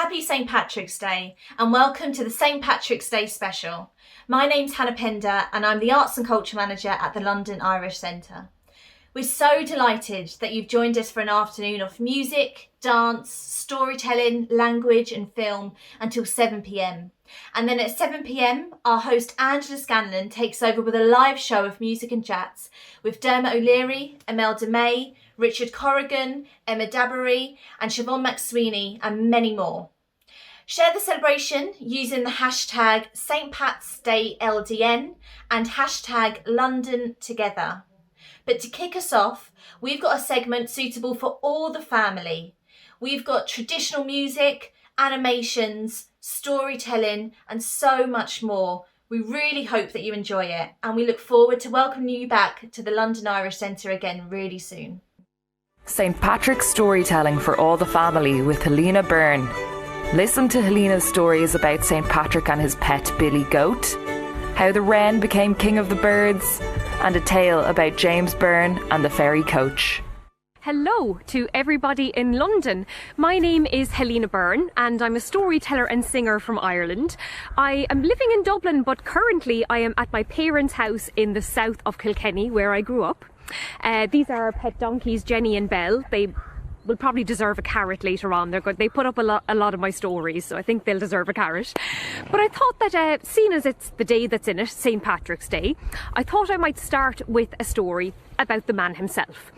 Happy St Patrick's Day and welcome to the St Patrick's Day special. My name's Hannah Pender and I'm the Arts and Culture Manager at the London Irish Centre. We're so delighted that you've joined us for an afternoon of music, dance, storytelling, language and film until 7 p.m. And then at 7 p.m, our host Angela Scanlon takes over with a live show of music and chats with Dermot O'Leary, Imelda May, Richard Corrigan, Emma Dabbery and Siobhán McSweeney and many more. Share the celebration using the hashtag St Pat's Day LDN and hashtag London Together. But to kick us off, we've got a segment suitable for all the family. We've got traditional music, animations, storytelling and so much more. We really hope that you enjoy it and we look forward to welcoming you back to the London Irish Centre again really soon. St Patrick's Storytelling for all the family with Helena Byrne. Listen to Helena's stories about St Patrick and his pet Billy Goat, how the wren became king of the birds, and a tale about James Byrne and the ferry coach. Hello to everybody in London. My name is Helena Byrne and I'm a storyteller and singer from Ireland. I am living in Dublin, but currently I am at my parents' house in the south of Kilkenny where I grew up. These are our pet donkeys, Jenny and Belle. They will probably deserve a carrot later on. They put up a lot of my stories, so I think they'll deserve a carrot. But I thought that, seeing as it's the day that's in it, St Patrick's Day, I thought I might start with a story about the man himself.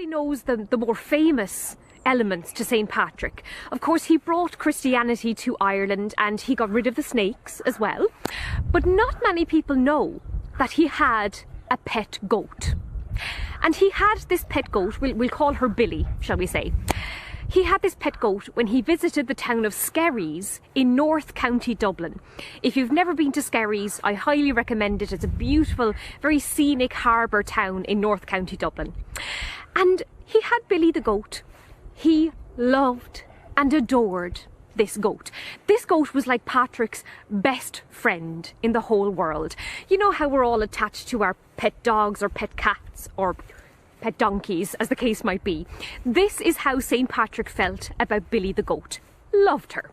Knows the more famous elements to St Patrick. Of course, he brought Christianity to Ireland and he got rid of the snakes as well. But not many people know that he had a pet goat. And he had this pet goat, we'll call her Billy, shall we say. He had this pet goat when he visited the town of Skerries in North County Dublin. If you've never been to Skerries, I highly recommend it. It's a beautiful, very scenic harbour town in North County Dublin. And he had Billy the goat. He loved and adored this goat. This goat was like Patrick's best friend in the whole world. You know how we're all attached to our pet dogs or pet cats or pet donkeys, as the case might be. This is how St Patrick felt about Billy the goat. Loved her.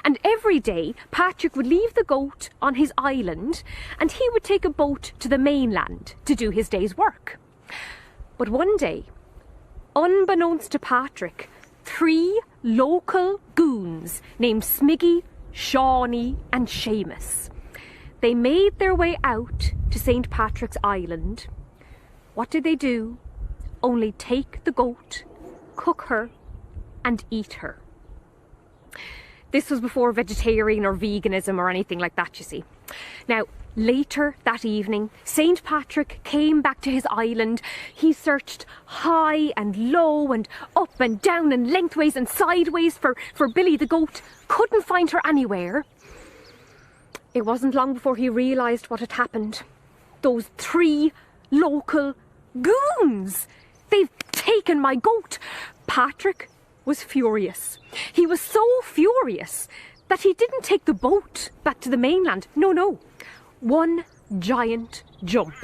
And every day, Patrick would leave the goat on his island and he would take a boat to the mainland to do his day's work. But one day, unbeknownst to Patrick, 3 local goons named Smiggy, Shawnee and Seamus. They made their way out to St Patrick's Island. What did they do? Only take the goat, cook her and eat her. This was before vegetarian or veganism or anything like that, you see. Now, later that evening, St Patrick came back to his island. He searched high and low and up and down and lengthways and sideways for Billy the goat. Couldn't find her anywhere. It wasn't long before he realised what had happened. Those 3 local goons! They've taken my goat! Patrick was furious. He was so furious that he didn't take the boat back to the mainland. No. One giant jump.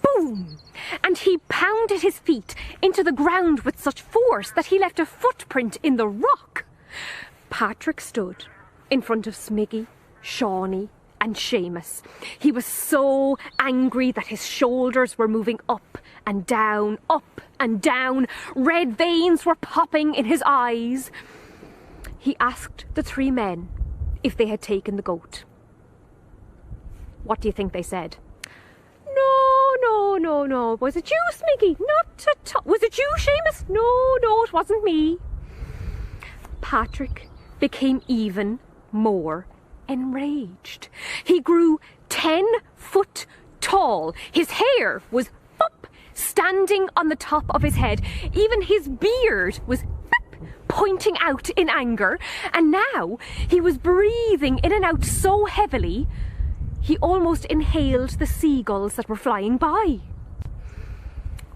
Boom! And he pounded his feet into the ground with such force that he left a footprint in the rock. Patrick stood in front of Smiggy, Shawnee and Seamus. He was so angry that his shoulders were moving up and down, up and down. Red veins were popping in his eyes. He asked the 3 men if they had taken the goat. What do you think they said? No. Was it you, Smiggy? Not at all. Was it you, Seamus? No, it wasn't me. Patrick became even more enraged. He grew 10 foot tall. His hair was standing on the top of his head. Even his beard was pointing out in anger. And now he was breathing in and out so heavily, he almost inhaled the seagulls that were flying by.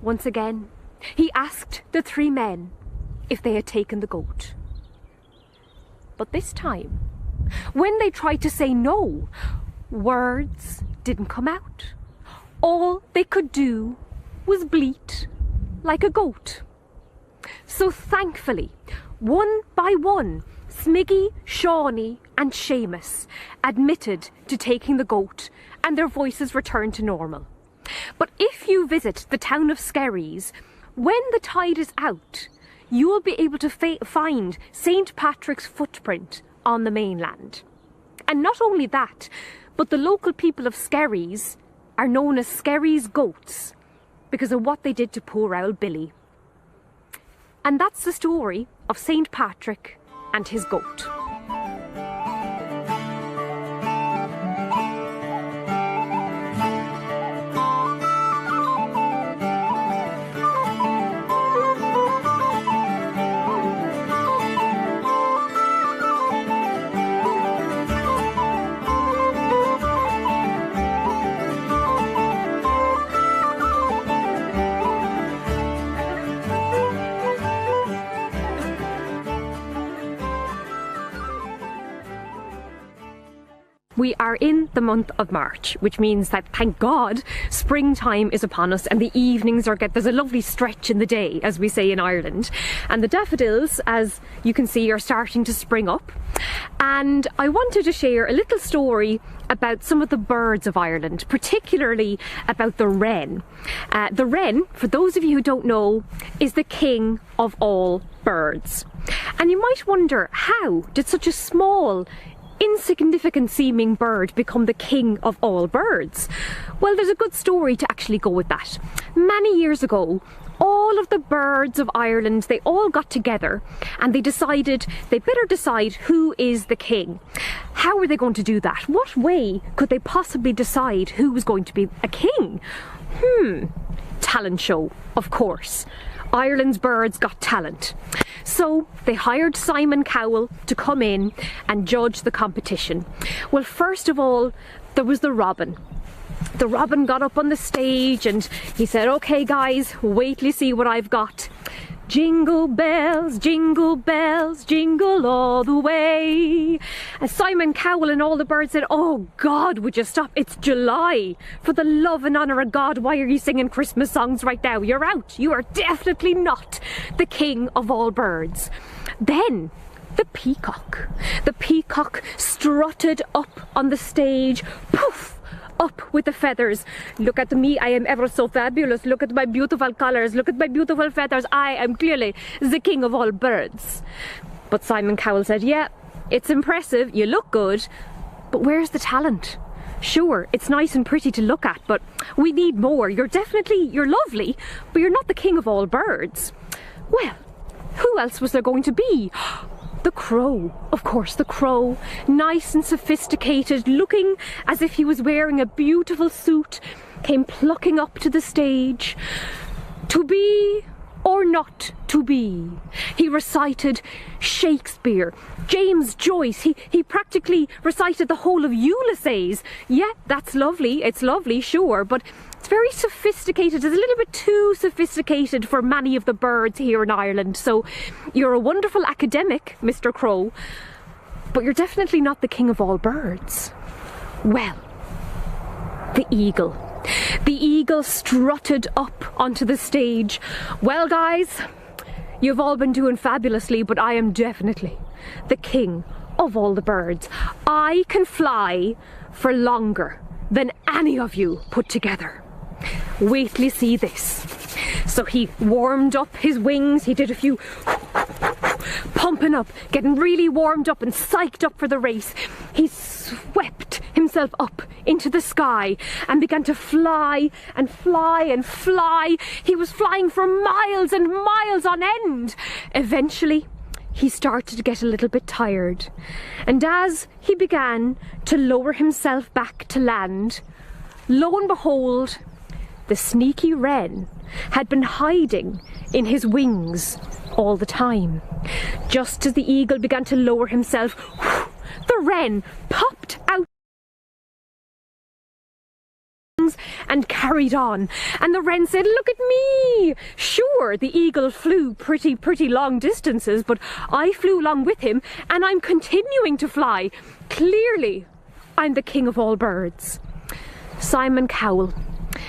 Once again, he asked the three men if they had taken the goat. But this time, when they tried to say no, words didn't come out. All they could do was bleat like a goat. So thankfully, one by one, Smiggy, Shawnee and Seamus admitted to taking the goat, and their voices returned to normal. But if you visit the town of Skerries, when the tide is out, you will be able to find St. Patrick's footprint on the mainland. And not only that, but the local people of Skerries are known as Skerries goats because of what they did to poor old Billy. And that's the story of St. Patrick and his goat. We are in the month of March, which means that, thank God, springtime is upon us and the evenings there's a lovely stretch in the day, as we say in Ireland. And the daffodils, as you can see, are starting to spring up. And I wanted to share a little story about some of the birds of Ireland, particularly about the wren. The wren, for those of you who don't know, is the king of all birds. And you might wonder, how did such a small, insignificant seeming bird become the king of all birds? Well, there's a good story to actually go with that. Many years ago, all of the birds of Ireland, they all got together and they decided they better decide who is the king. How are they going to do that? What way could they possibly decide who was going to be a king? Talent show, of course. Ireland's birds got talent. So they hired Simon Cowell to come in and judge the competition. Well, first of all, there was the robin. The robin got up on the stage and he said, "Okay guys, wait till you see what I've got. Jingle bells, jingle all the way." And Simon Cowell and all the birds said, "Oh God, would you stop? It's July. For the love and honour of God, why are you singing Christmas songs right now? You're out. You are definitely not the king of all birds." Then the peacock. The peacock strutted up on the stage. Poof! Up with the feathers. "Look at me, I am ever so fabulous. Look at my beautiful colours. Look at my beautiful feathers. I am clearly the king of all birds." But Simon Cowell said, "Yeah, it's impressive. You look good. But where's the talent? Sure, it's nice and pretty to look at, but we need more. You're lovely, but you're not the king of all birds." Well, who else was there going to be? The crow. Of course, the crow. Nice and sophisticated, looking as if he was wearing a beautiful suit, came plucking up to the stage. To be or not to be. He recited Shakespeare, James Joyce. He practically recited the whole of Ulysses. Yeah, that's lovely. It's lovely, sure, but it's very sophisticated. It's a little bit too sophisticated for many of the birds here in Ireland. So you're a wonderful academic, Mr. Crow, but you're definitely not the king of all birds. Well, the eagle. The eagle strutted up onto the stage. "Well, guys, you've all been doing fabulously, but I am definitely the king of all the birds. I can fly for longer than any of you put together. Wait till you see this." So he warmed up his wings. He did a few pumping up, getting really warmed up and psyched up for the race. He swept himself up into the sky and began to fly and fly and fly. He was flying for miles and miles on end. Eventually, he started to get a little bit tired. And as he began to lower himself back to land, lo and behold, the sneaky wren had been hiding in his wings all the time. Just as the eagle began to lower himself, the wren popped out and carried on. And the wren said, "Look at me! Sure, the eagle flew pretty long distances, but I flew along with him, and I'm continuing to fly. Clearly, I'm the king of all birds." Simon Cowell,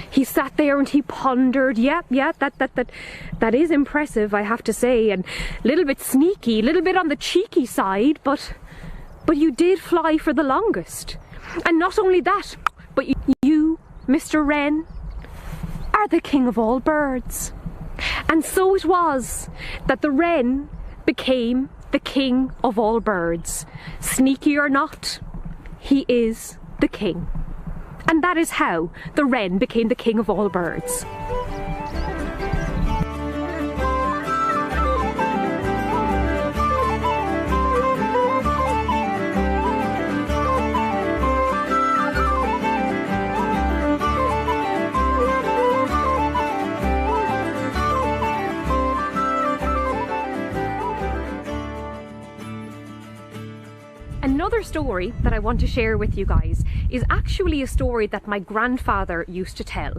he sat there and he pondered. That is impressive, I have to say, and a little bit sneaky, a little bit on the cheeky side, but you did fly for the longest. And not only that, but you, Mr. Wren, are the king of all birds. And so it was that the wren became the king of all birds. Sneaky or not, he is the king. And that is how the wren became the king of all birds. Another story that I want to share with you guys is actually a story that my grandfather used to tell.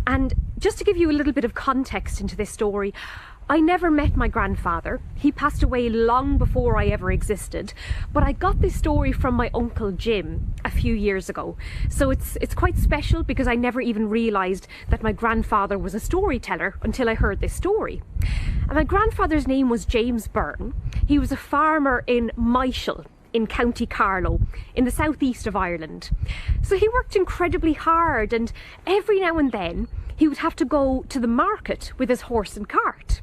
And just to give you a little bit of context into this story, I never met my grandfather. He passed away long before I ever existed, but I got this story from my uncle Jim a few years ago. So it's quite special because I never even realised that my grandfather was a storyteller until I heard this story. And my grandfather's name was James Byrne. He was a farmer in Michael, in County Carlow, in the southeast of Ireland. So he worked incredibly hard, and every now and then he would have to go to the market with his horse and cart.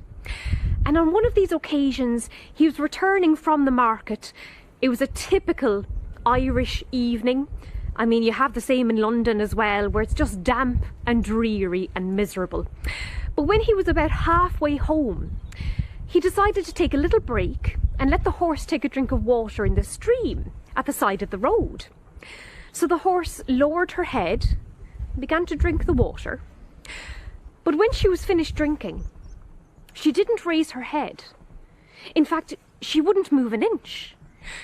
And on one of these occasions, he was returning from the market. It was a typical Irish evening. I mean, you have the same in London as well, where it's just damp and dreary and miserable. But when he was about halfway home, he decided to take a little break and let the horse take a drink of water in the stream at the side of the road. So the horse lowered her head and began to drink the water. But when she was finished drinking, she didn't raise her head. In fact, she wouldn't move an inch.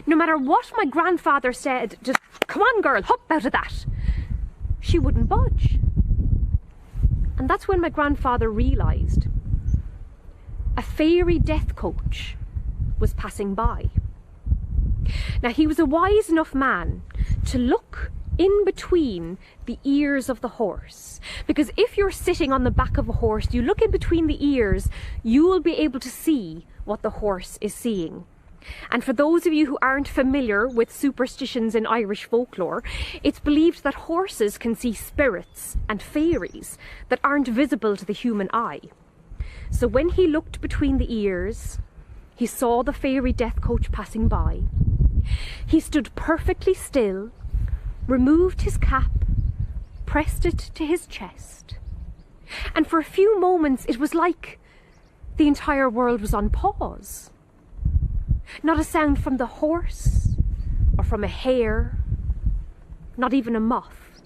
No matter what my grandfather said, just, "Come on girl, hop out of that," she wouldn't budge. And that's when my grandfather realised a fairy death coach was passing by. Now, he was a wise enough man to look in between the ears of the horse, because if you're sitting on the back of a horse, you look in between the ears, you will be able to see what the horse is seeing. And for those of you who aren't familiar with superstitions in Irish folklore, it's believed that horses can see spirits and fairies that aren't visible to the human eye. So when he looked between the ears, he saw the fairy death coach passing by. He stood perfectly still, removed his cap, pressed it to his chest. And for a few moments, it was like the entire world was on pause. Not a sound from the horse or from a hare, not even a moth.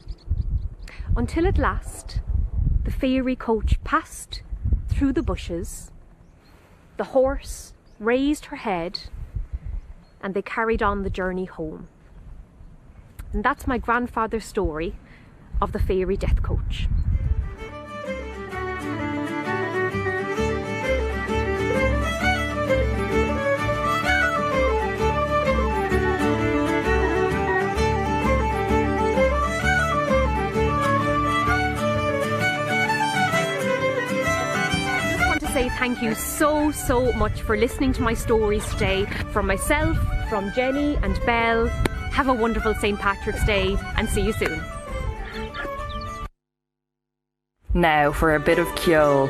Until at last, the fairy coach passed through the bushes. The horse raised her head and they carried on the journey home. And that's my grandfather's story of the fairy death coach. Thank you so much for listening to my stories today. From myself, from Jenny and Belle, have a wonderful St. Patrick's Day and see you soon. Now for a bit of Ceol.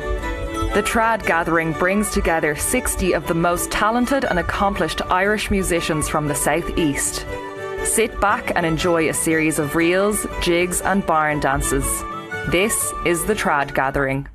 The Trad Gathering brings together 60 of the most talented and accomplished Irish musicians from the southeast. Sit back and enjoy a series of reels, jigs and barn dances. This is the Trad Gathering.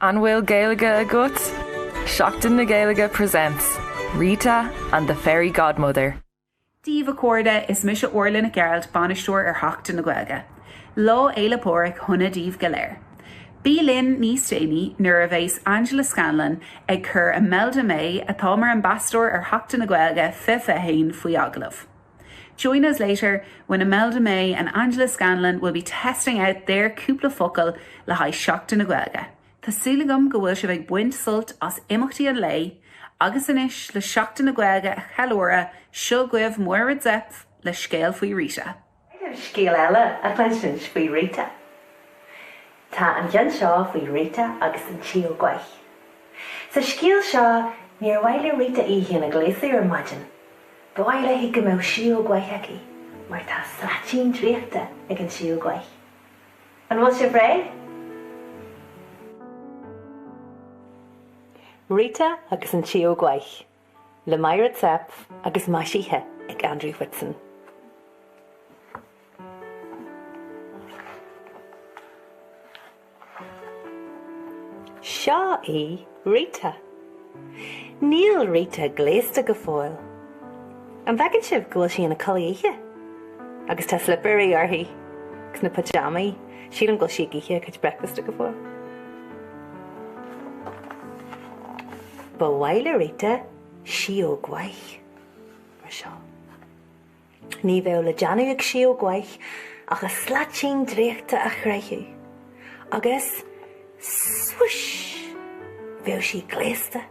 An Will Gaeilge a gut? Seachtain na Gaeilge presents Rita and the Fairy Godmother. Díomh Accorda is mis orla na Geralt banistóir Seachtain na Gaeilge. Lá éile póric huna díomh galéir. Bí linn níos déine nuair a bheis Angela Scanlon ag cur Imelda May atá mar ambassador Seachtain na Gaeilge fifa-hain faoi aglah. Join us later when Imelda May and Angela Scanlon will be testing out their cúpla focal le haid Seachtain na Gaeilge. Tá súlagam go bhfuil se bheith buint sult as imachtaí an lei, agus inis le Seachtain na Gaeilge a chealóra seo guibh Máire Zepf le scéal faoi Rita. Scéal eile a pleisint faoi Rita. Tá an gceann seo faoi Rita agus an tío gwaith. Sa scéal seo níor bhaile Rita ihe na gléasú ar maidin. Ba bhaile hi go mbeadh tío gwaith aici, mar tá slatín dríochta ag an tío gwaith. An bhfuil sé bhré? Rita agus an tío gwaith, le Máire Zepf agus maisíthe ag Andrew Whitson. Seo í Rita. Níl Rita gléasta go fáil. An bheagann sibh go bhfuil sí ina colaíthe. Agus tá slipperí orthaí, gus na pajamaí, sílam go sí gíthe chuid breakfast go fáil. Ba bhaile Rita sío gwaith mar seo. Ní bheadh le deanú ag sío gwaith agus slatín dríochta a chreitheú. Agus swoosh bheadh sí gléasta.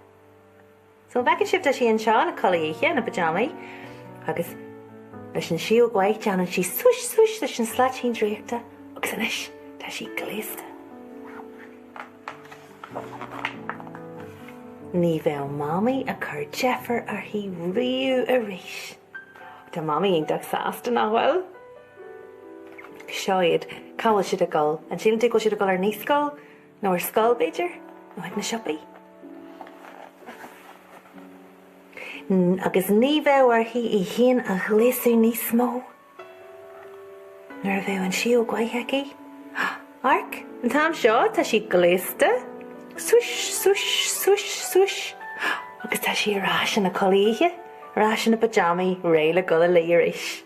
So bheagann sibh tá sí an seo na colaíthe na pajamaí agus leis an sío gwaith deanann sí swoosh swoosh leis an slatín dríochta agus inis tá sí gléasta. Ní bheadh mamaí a chur Jeffar ar hí riú a rís. Tá mamaí ionach sásta nachhfuil. Seo iad, cáil siad a gol, an sílim tú go siad a gol ar níos gol, nó ar scol beidir, nó ag na siopaí. Agus ní bheadh ar hí I híon a gléasú níos mó. Nuair a bheadh an sío gwaith aici. Arc, an tam seo tá sí gléasta. Swoosh, swoosh, swoosh, swoosh. Agus tá sí rás na colaíthe, rás na pajamaí, réile go le léir is.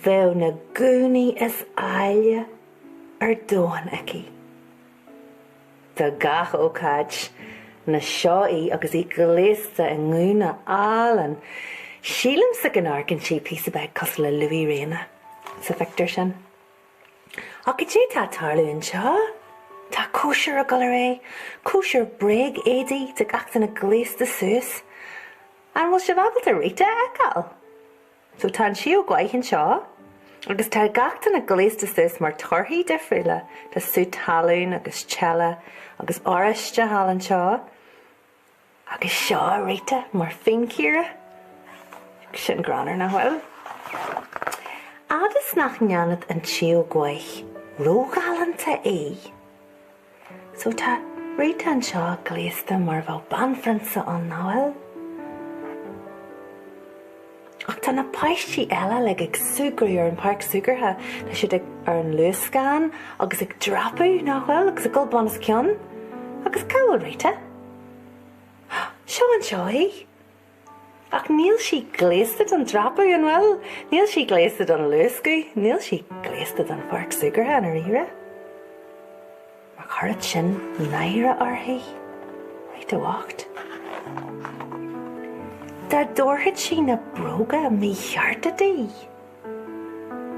Bheadh na gúnaí is aile ar Dwan aici. Tá gach ócáid na seoí agus I gléasta an ngúna álan. Sílim sa gnáircinn sí písa bag cos le luí réna sa Victor sin. Ach dé tá tarlú an seo? Tá cúisiir a golar é, cúisiir breig édaí de gachta na gléasta suas. An bhfuil se bhabalt a Rita eáil. So tá an sío gwaith an seo, agus tá gachta na gléasta suas mar torthaí difriúla, tá sú talún agus cella agus áraiste hall an seo. Agus seo Rita mar fincíre. Sin granar na bhfuil. Agus nach neanad an tío gwaith. Rógalanta é. So tá Rita an seo gléasta mar bhá banfransa an náil. Ach tá na paistí eile le ag sugraí ar an parc sugartha na siad ar an luascán agus ag drapú náil agus a gulbánas ceann agus cáil Rita. Seo an seo é. Ach níl sí gléasta an drapú an bhfuil, níl sí gléasta an luascaí, níl sí gléasta an parc sugartha an ire. Mar chuiread sin naire orthaí, Rita wacht. Tá dúirthaid sí na bróga mí cheartadaí.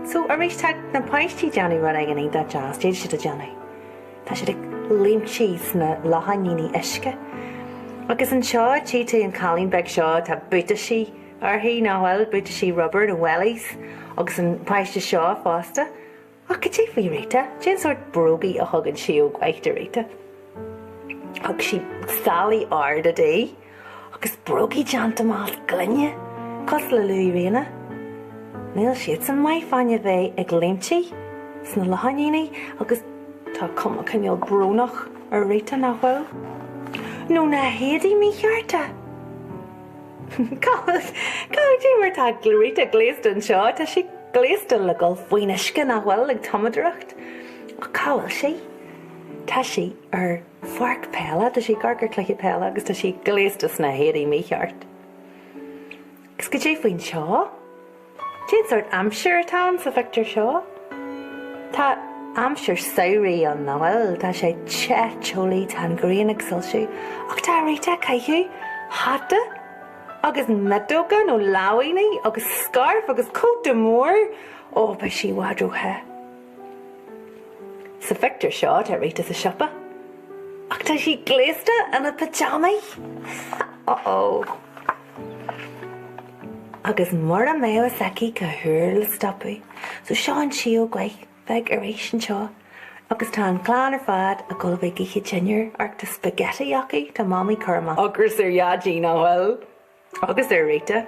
So a rééis tá na paistí deanú mar ag an éad jazz, déad siad a deanú. Tá siad ag límsíos na lahaníní isce. Agus an seo títe an cálín beg seo tá buta sí arthaí náhfuil buta sí rubber na wellies agus an paiste seo fásta. Ach go dtí faoi Rita, dé an sort brogaí a thugann sío gwaith de Rita. Ag sí Sally ard a dé, agus brogaí deanta más glunne, cos le luí réna. Níl siad san mai fanne bheith ag léimtí, sna lahaníní agus tá cuma cinneal brúnach ar Rita náhfuil. No na héadí mí chearta. Cáil dí mar tá Rita gléasta an seo, tá sí gléiste le go faoineisce nach bhfuil le tomadreacht. A cáhfuil sí. Tá sí ar farc péile, tá sí gargur cluiche péile agus tá sí gléiste na héirí mícheart. Gus go dé faoin seo? Déad sort amsir atá sa Victor seo? Tá amsir saoirí an bhfuil, tá sé teolaí tan gríanach sulsiú, ach tá réite caiithú hata agus medóga nó láhaoine agus scarf agus coat de mór ó ba sí wadrothe. Sa Victor seo tá réite sa siopa, ach tá sí gléiste in a pajamaí. Uh-oh. Agus mar a mé a saci go thuir le stoppaí, so seán si ó gwaith bheith ar éis an seo, agus tá an chlán ar fad a go bheith giche tinnear ag de spaghetti aci tá mami curma. Agus ar iadí ná bhfuil, agus ar réite.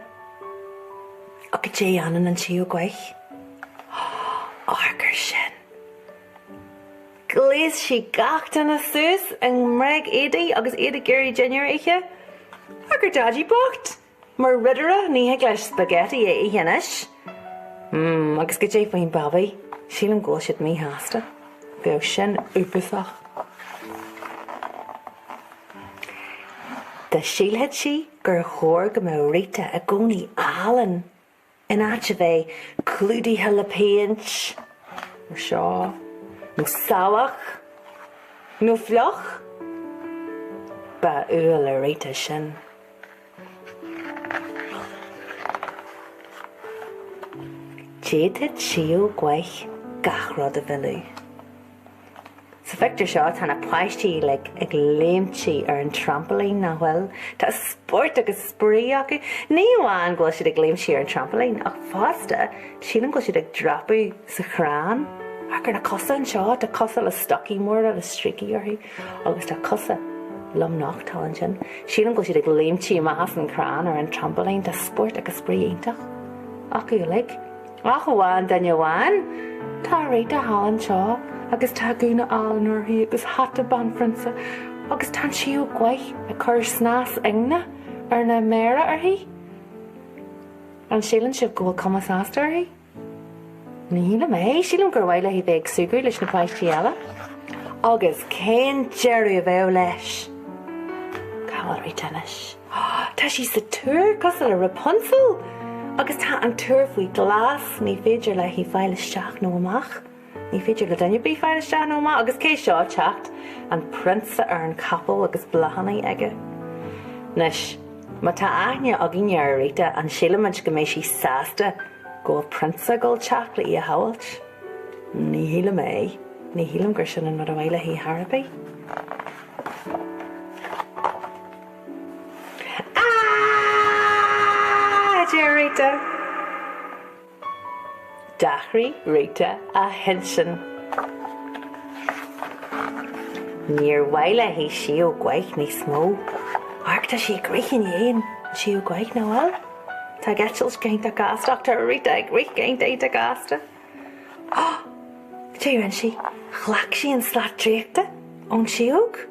Agus dé anan an si ó gwaith. Argur sin. Gléis si gachta na sús an mreg édaí agus éada géirí tinnear éiche. Argur dadí bocht. Mar ridera ní heag leis spaghetti é dhéanais. Agus go dé faoin babaí, sílam ggóil siad mí háasta. Bheadh sin úpasach. Tá sílhead si gur chóir go mé réite a gcónaí álan. In áte bheith clúdaí jalapéins, nó seo, nó sábhach, nó fleoch. Ba uail a réite sin. Déad siú gwaith gachrod a bhilú. Sa Victor seo tána páistí le ag léimtí ar an trampolin na bhfuil, tá sport agus sprí acu. Ní bháin ghfuil siad ag léimtí ar an trampolin, ach fásta sílan ghfuil siad ag drapú sa chrán. Agur na cosa an seo, tá cosa le stocí mór a le streaky orthaí, agus tá cosa lom nach talan sin. Sílan ghfuil siad ag léimtí maithas an chrán ar an trampolin, tá sport agus sprí aintach. Acu le. Ach bháin danne bháin, tá réite hálan seo, agus tá gúna álanúirthaí agus hata banfransa, agus tá siú gwaith a chur snás ingna ar na méra orthaí. An sílan sibh go bhfuil cumas ásta orthaí. Níla mé, sílan gur bhhaile hí bheith súgú leis na páistí eile. Agus cén jeirú a bheith leis. Cáhfuil réite inis. Tá sí sa túr cos le Rapunzel. Agus tá an túr faoi glas, ní féidir le hí feilisteach nó amach. Ní féidir le daine bí feilisteach nó amach, agus cé seo teacht an prinsa ar an capal agus blahannaí aige. Nis, má tá aithne a gine réite an sílamid go mééis sí sásta go prinsa ggóil teach le í a hailt. Ní híla mé, ní hílam gur sin an mar a bhile hí Harpaí. Réite. Dachrí réite a hensin. Níor bhaile hí siú gwaith ní smó. Arc tá sí gríchin dhéon siú gwaith na bhfuil. Tá gaitil géint a gasta ach tá réite ag rích géint éit a gasta. Té rin si chhlac sí an slat tréachta ón siúg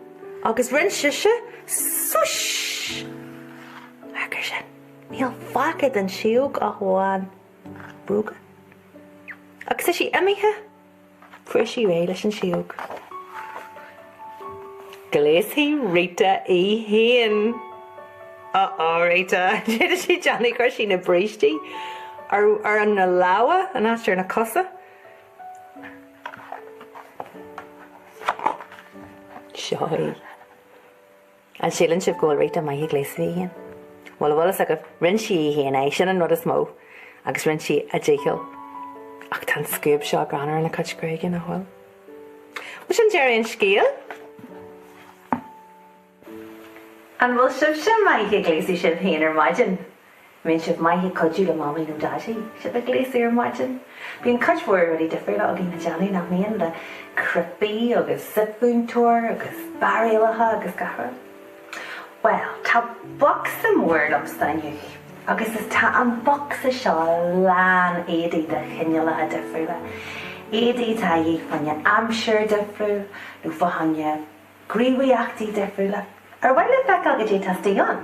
agus rin siise sush. Argur sin. Níl facad an siúg a bháin brúga. Agus is sí imithe, fuair sí ré leis an siúg. Gléasí réite í héan. Réite. Déidir sí Johnny chuir sí na brístí ar an na láha an asir na cosa. Seoí. An sílan sibh ggóil réite mai gléasí héan. Well, bhfuil a go rinn si héana é sin an rud is mó, agus rinn si a ddéil. Ach tá scúb seo granar na cutcréige na bhfuil. Bhil sin deir an scéal? An bhfuil sibh sin maithe gléasí sibh héana ar maidin. Bhíonn sibh maithe codú le mámaí nó dátaí, sibh a gléasí ar maidin. Bhíonn cutmhór ruí difriúla a gí na dealaí nach míon le cripaí agus sipúntúir agus baréalathe agus gahra. Well, tá boxa mór lomstainniu, agus is tá an boxa seo lán éadaí de chinealathe difriúla. Éadaí tá dhéag fanne amsir difriú, nó fahanne gríomhaíochtaí difriúla. Ar bhaile feicáil go dtí tastaí an?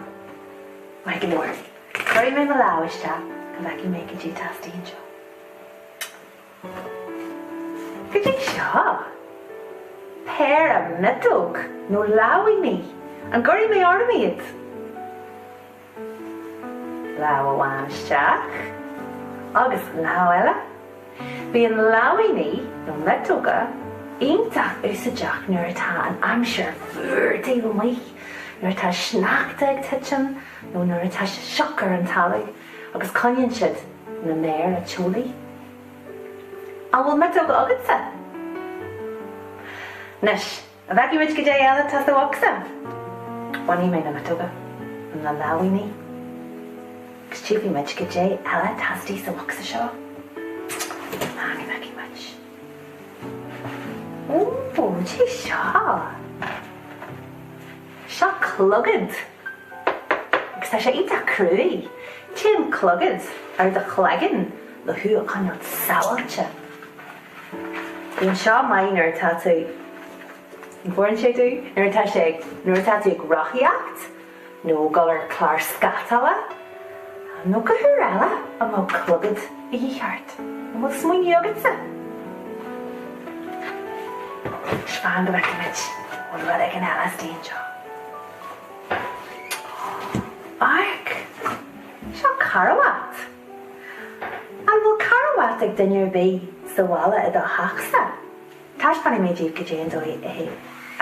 Mai go leir, chuir mé mo láhaiste go bheici mé go dtí tastaí an seo. Gyda seo. Péir a midóg nó láwi ní, an gurí mé ormíad. Láw amháin isteach, agus láw eile. Bhí an láwi ní nó midóga ionach úsáideach nuair atá an amsir fuairtaí go mí, nuair atá sneachta ag titin nó nuair atá siocar an talaigh agus coinneann siad na méir a teolaí. An bhfuil midóga agatsa. Nis, a bheith muid go dé eile tá bhachsa. Bhaí mé na midóga na láwi ní. Gus tíobhí muid go dé eile tastí sa bhachsa seo. Mági muid. Ó, tí seo. Seo clogad. Agus tá sé ítach cruí. Tím clogad ar do chlegan le thu a chuinead sáilte. Bhíonn seo maithnar tá tú. Bhuainn sé tú, nuair tá tú ag rochiacht, nó galar clár scatala, nó go thuair eile a má clogad i dheart. Má smuoine agatsa. Sfán go bheith muid ó bhfuil ag an eile stíon seo. Arc, seo carawat. An bhfuil carawat ag duine bé sa bhla i do theachsa. Táis fanna méid díobh go déan dó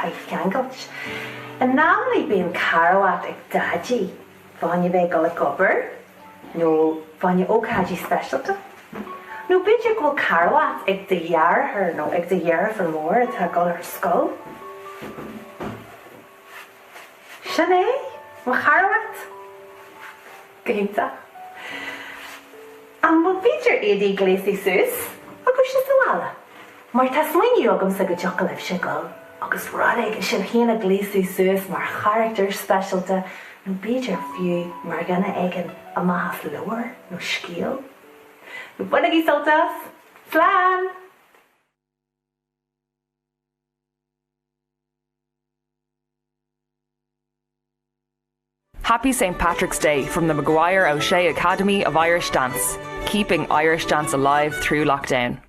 ag ceangailt. An nálaí bíon carawat ag dadí, bhainne bheith go le gobar, nó bhainne ócádí specialta. No beidir go carawat ag de dhearthar nó ag de dhearth an mór atá go ar scoil. Sin é? Má carawat? Gaita. An bhfuil beidir éadaí gléasí suas agus is bhla. Mar tá smaoine agam sa go deocha libh sé gáil, agus rada ag sin chéanana gléasí suas mar character specialta nó beidir fiú mar gana aigen a maithas leabhar nó scíal. Buona aquí soltas, slam! Happy St. Patrick's Day from the Maguire O'Shea Academy of Irish Dance, keeping Irish dance alive through lockdown.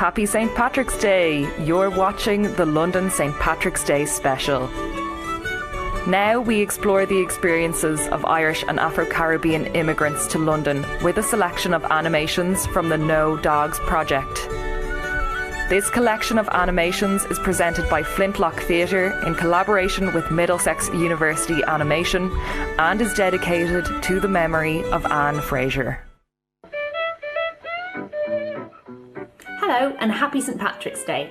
Happy St. Patrick's Day! You're watching the London St. Patrick's Day special. Now we explore the experiences of Irish and Afro-Caribbean immigrants to London with a selection of animations from the No Dogs project. This collection of animations is presented by Flintlock Theatre in collaboration with Middlesex University Animation and is dedicated to the memory of Anne Fraser. Hello and happy St Patrick's Day.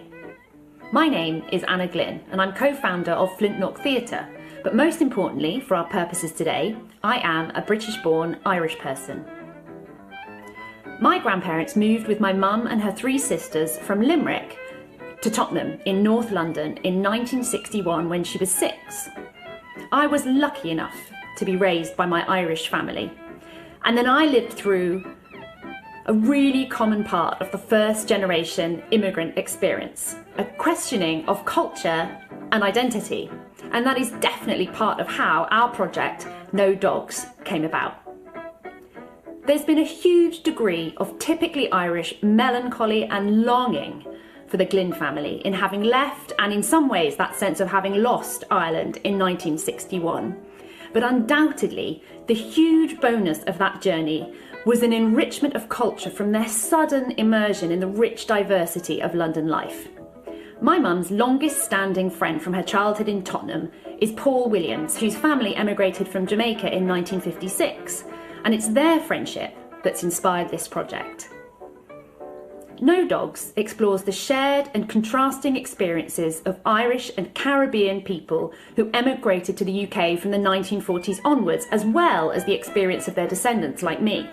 My name is Anna Glynn and I'm co-founder of Flintlock Theatre, but most importantly for our purposes today, I am a British-born Irish person. My grandparents moved with my mum and her 3 sisters from Limerick to Tottenham in North London in 1961 when she was 6. I was lucky enough to be raised by my Irish family, and then I lived through a really common part of the first generation immigrant experience, a questioning of culture and identity, and that is definitely part of how our project No Dogs came about. There's been a huge degree of typically Irish melancholy and longing for the Glynn family in having left, and in some ways that sense of having lost, Ireland in 1961. But undoubtedly, the huge bonus of that journey was an enrichment of culture from their sudden immersion in the rich diversity of London life. My mum's longest standing friend from her childhood in Tottenham is Paul Williams, whose family emigrated from Jamaica in 1956. And it's their friendship that's inspired this project. No Dogs explores the shared and contrasting experiences of Irish and Caribbean people who emigrated to the UK from the 1940s onwards, as well as the experience of their descendants like me.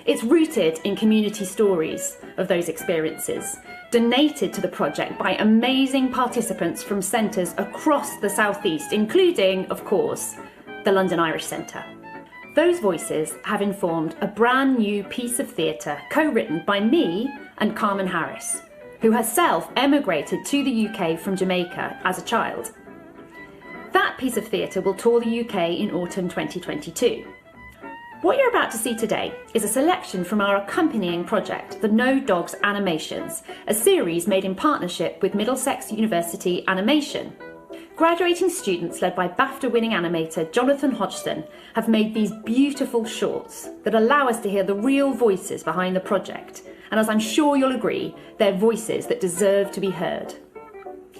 It's rooted in community stories of those experiences, donated to the project by amazing participants from centres across the South East, including, of course, the London Irish Centre. Those voices have informed a brand new piece of theatre co-written by me and Carmen Harris, who herself emigrated to the UK from Jamaica as a child. That piece of theatre will tour the UK in autumn 2022. What you're about to see today is a selection from our accompanying project, the No Dogs Animations, a series made in partnership with Middlesex University Animation. Graduating students led by BAFTA-winning animator Jonathan Hodgson have made these beautiful shorts that allow us to hear the real voices behind the project, and as I'm sure you'll agree, they're voices that deserve to be heard.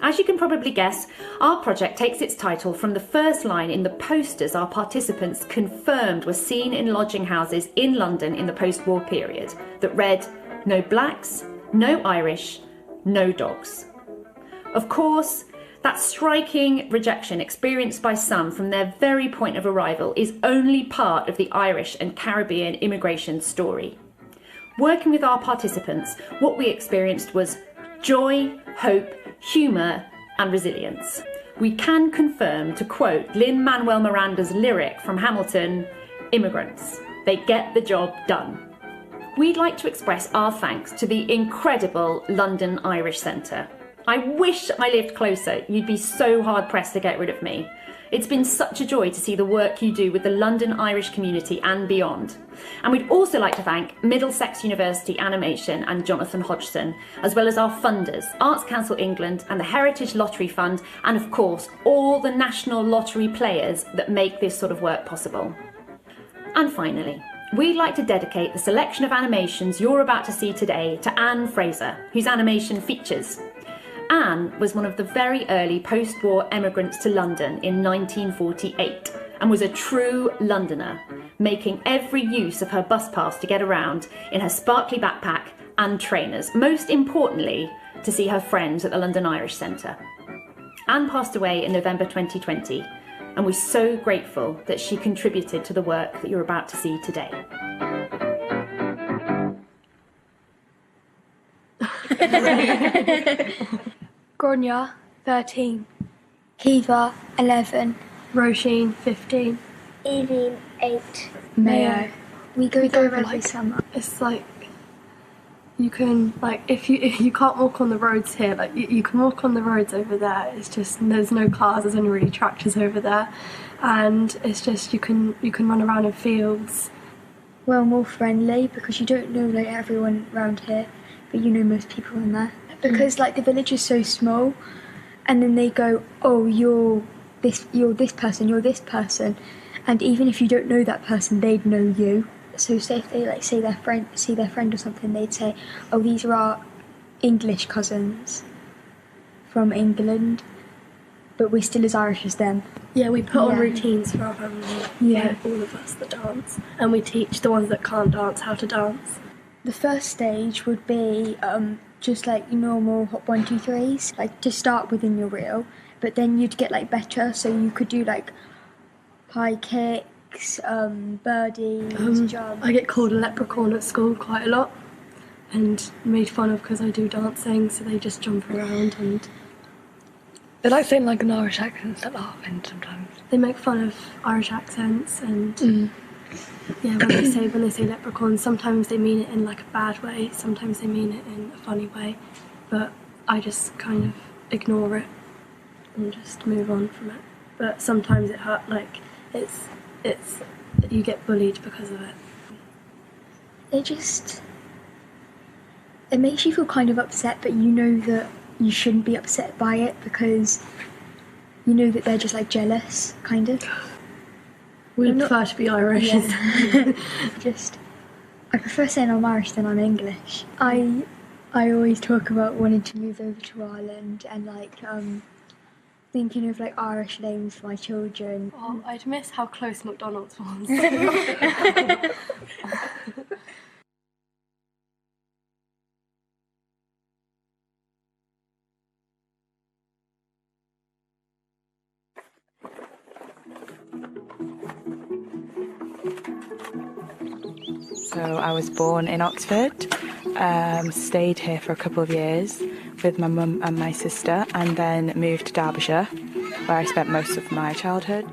As you can probably guess, our project takes its title from the first line in the posters our participants confirmed were seen in lodging houses in London in the post-war period that read, "No blacks, no Irish, no dogs." Of course, that striking rejection experienced by some from their very point of arrival is only part of the Irish and Caribbean immigration story. Working with our participants, what we experienced was joy, hope, humour and resilience. We can confirm, to quote Lin-Manuel Miranda's lyric from Hamilton, "Immigrants, they get the job done." We'd like to express our thanks to the incredible London Irish Centre. I wish I lived closer. You'd be so hard-pressed to get rid of me. It's been such a joy to see the work you do with the London Irish community and beyond. And we'd also like to thank Middlesex University Animation and Jonathan Hodgson, as well as our funders, Arts Council England and the Heritage Lottery Fund, and of course, all the national lottery players that make this sort of work possible. And finally, we'd like to dedicate the selection of animations you're about to see today to Anne Fraser, whose animation features. Anne was one of the very early post-war emigrants to London in 1948 and was a true Londoner, making every use of her bus pass to get around in her sparkly backpack and trainers, most importantly, to see her friends at the London Irish Centre. Anne passed away in November 2020, and we're so grateful that she contributed to the work that you're about to see today. Gronya, 13. Kiva, 11. Roisin, 15. Eileen, 8. Mayo. We go over every summer. It's like you can if you can't walk on the roads here, you can walk on the roads over there. It's just there's no cars, there's only really tractors over there, and it's just you can run around in fields. We're more friendly because you don't know everyone around here, but you know most people in there. Because the village is so small, and then they go, "Oh, you're this person," and even if you don't know that person, they'd know you. So say if they see their friend or something, they'd say, "Oh, these are English cousins from England, but we're still as Irish as them. Yeah, we put on routines for our family. Yeah. Like all of us that dance. And we teach the ones that can't dance how to dance. The first stage would be just like your normal hop 1, 2, 3s, like to start within your reel, but then you'd get like better, so you could do like high kicks, birdies, jumps. I get called a leprechaun at school quite a lot and made fun of because I do dancing, so they just jump around and they like saying like an Irish accent a lot, and sometimes they make fun of Irish accents and yeah, when they say leprechaun, sometimes they mean it in like a bad way, sometimes they mean it in a funny way, but I just kind of ignore it and just move on from it. But sometimes it hurt, like it's you get bullied because of it. It makes you feel kind of upset, but you know that you shouldn't be upset by it because you know that they're just like jealous, kind of. We prefer to be Irish. Yeah. I prefer saying I'm Irish than I'm English. I always talk about wanting to move over to Ireland and like thinking of like Irish names for my children. Oh, I'd miss how close McDonald's was. So I was born in Oxford, stayed here for a couple of years with my mum and my sister, and then moved to Derbyshire, where I spent most of my childhood.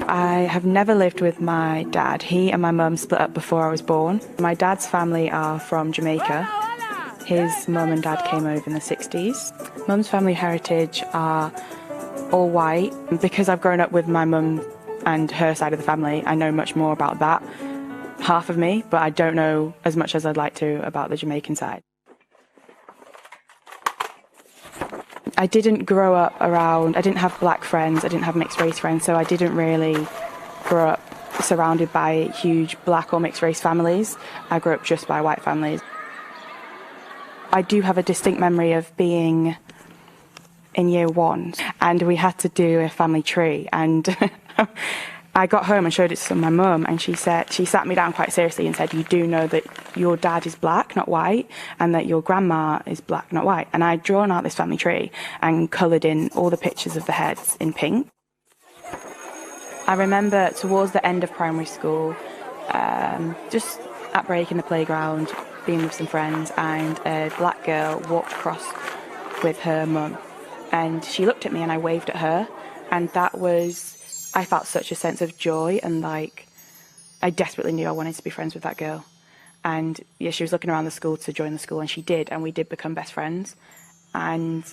I have never lived with my dad. He and my mum split up before I was born. My dad's family are from Jamaica. His mum and dad came over in the 60s. Mum's family heritage are all white. Because I've grown up with my mum and her side of the family, I know much more about that half of me, but I don't know as much as I'd like to about the Jamaican side. I didn't grow up around, I didn't have black friends, I didn't have mixed race friends, so I didn't really grow up surrounded by huge black or mixed race families. I grew up just by white families. I do have a distinct memory of being in year 1 and we had to do a family tree, and I got home and showed it to my mum, and she sat me down quite seriously and said, you do know that your dad is black, not white, and that your grandma is black, not white. And I'd drawn out this family tree and coloured in all the pictures of the heads in pink. I remember towards the end of primary school, just at break in the playground, being with some friends, and a black girl walked across with her mum, and she looked at me and I waved at her, and that was, I felt such a sense of joy, and like I desperately knew I wanted to be friends with that girl. And yeah, she was looking around the school to join the school, and she did, and we did become best friends. And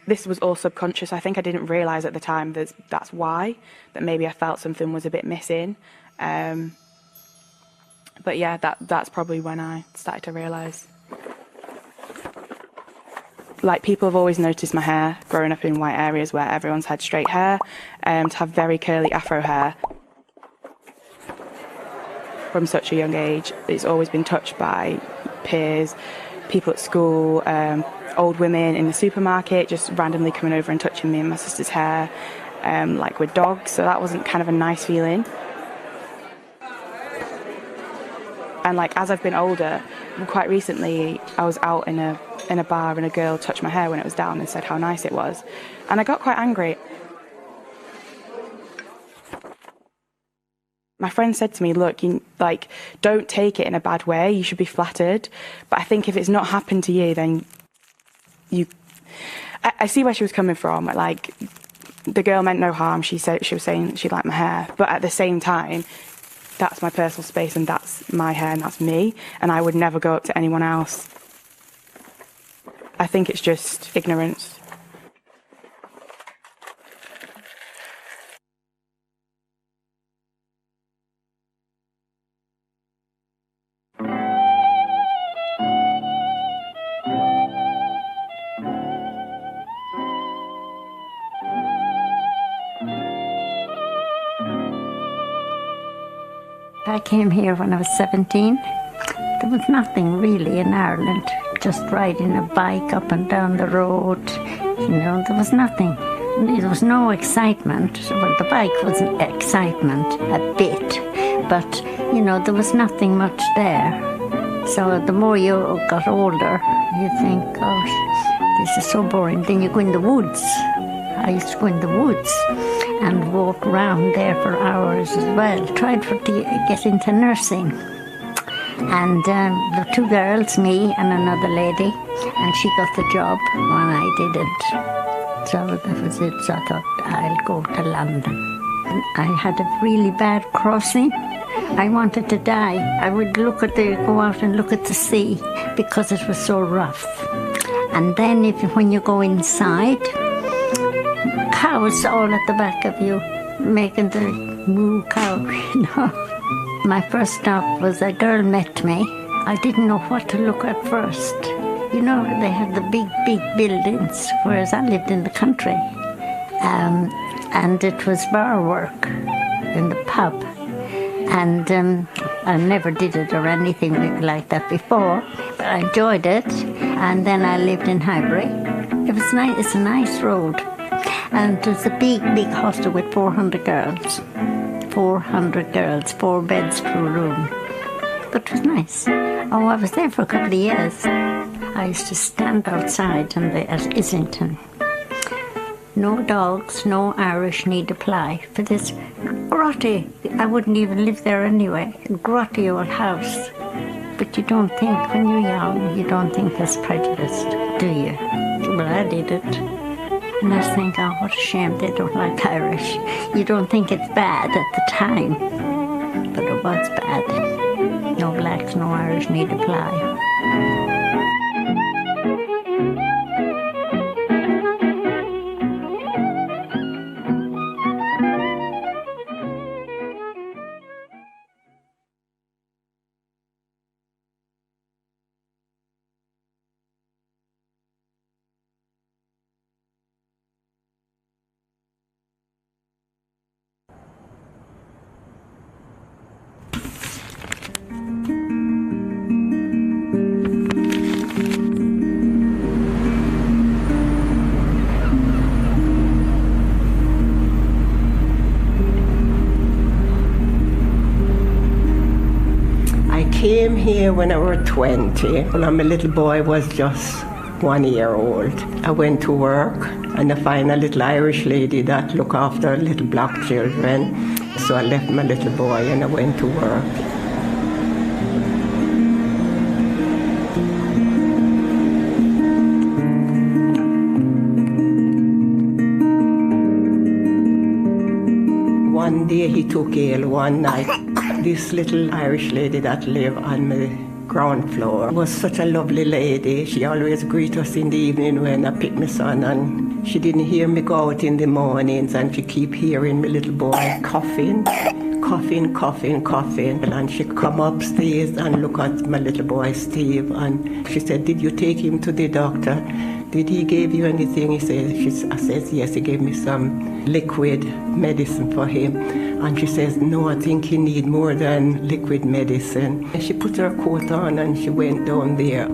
this was all subconscious. I think I didn't realise at the time that that's why, that maybe I felt something was a bit missing. But yeah, that's probably when I started to realise. Like, people have always noticed my hair growing up in white areas where everyone's had straight hair, to have very curly afro hair. From such a young age, it's always been touched by peers, people at school, old women in the supermarket just randomly coming over and touching me and my sister's hair, like with dogs, so that wasn't kind of a nice feeling. And like, as I've been older, quite recently I was out in a bar and a girl touched my hair when it was down and said how nice it was, and I got quite angry. My friend said to me, look, don't take it in a bad way, you should be flattered, but I think if it's not happened to you, then I see where she was coming from. Like, the girl meant no harm, she was saying she liked my hair, but at the same time, that's my personal space and that's my hair and that's me, and I would never go up to anyone else. I think it's just ignorance. I came here when I was 17. There was nothing really in Ireland, just riding a bike up and down the road. There was nothing. There was no excitement. Well, the bike was an excitement a bit, but, there was nothing much there. So the more you got older, you think, oh, this is so boring. Then you go in the woods. I used to go in the woods and walk around there for hours as well. Tried to get into nursing. And the two girls, me and another lady, and she got the job when I didn't. So that was it. So I thought, I'll go to London. And I had a really bad crossing. I wanted to die. I would go out and look at the sea because it was so rough. And then when you go inside, cows all at the back of you, making the moo cow, My first stop was a girl met me. I didn't know what to look at first. They had the big buildings, whereas I lived in the country. And it was bar work in the pub. And I never did it or anything like that before, but I enjoyed it. And then I lived in Highbury. It was nice. It's a nice road. And it was a big hostel with 400 girls. 400 girls, 4 beds per room. But it was nice. Oh, I was there for a couple of years. I used to stand outside at Islington. No dogs, no Irish need apply for this grotty. I wouldn't even live there anyway. Grotty old house. But you don't think, when you're young, you don't think that's prejudiced, do you? Well, I did it. And I think, oh, what a shame they don't like Irish. You don't think it's bad at the time, but it was bad. No blacks, no Irish need apply. Came here when I was 20, when my little boy was just 1 year old. I went to work and I find a little Irish lady that look after little black children. So I left my little boy and I went to work. One day he took Gaeilge one night. This little Irish lady that lived on the ground floor was such a lovely lady. She always greet us in the evening when I pick my son, and she didn't hear me go out in the mornings, and she keep hearing my little boy coughing. And she come upstairs and look at my little boy Steve, and she said, "Did you take him to the doctor? Did he give you anything?" I says, "Yes, he gave me some liquid medicine for him." And she says, "No, I think he need more than liquid medicine." And she put her coat on and she went down there.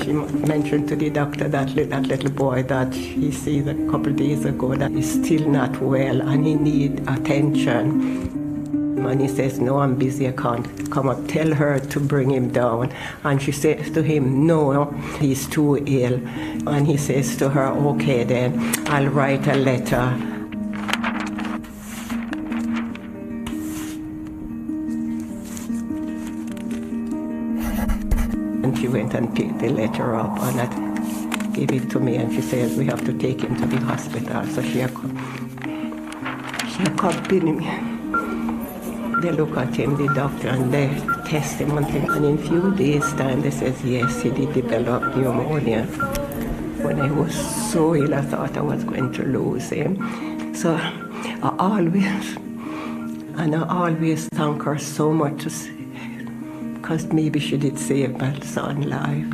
She mentioned to the doctor that little boy that he sees a couple of days ago that he's still not well and he need attention. And he says, "No, I'm busy, I can't come up." Tell her to bring him down. And she says to him, "No, he's too ill." And he says to her, "Okay then, I'll write a letter." And she went and picked the letter up and gave it to me, and she says, "We have to take him to the hospital." So she accompanied me. They look at him, the doctor, and they test him and things. And in a few days' time, they says, yes, he did develop pneumonia. When I was so ill, I thought I was going to lose him. So I always thank her so much, because maybe she did save my son's life.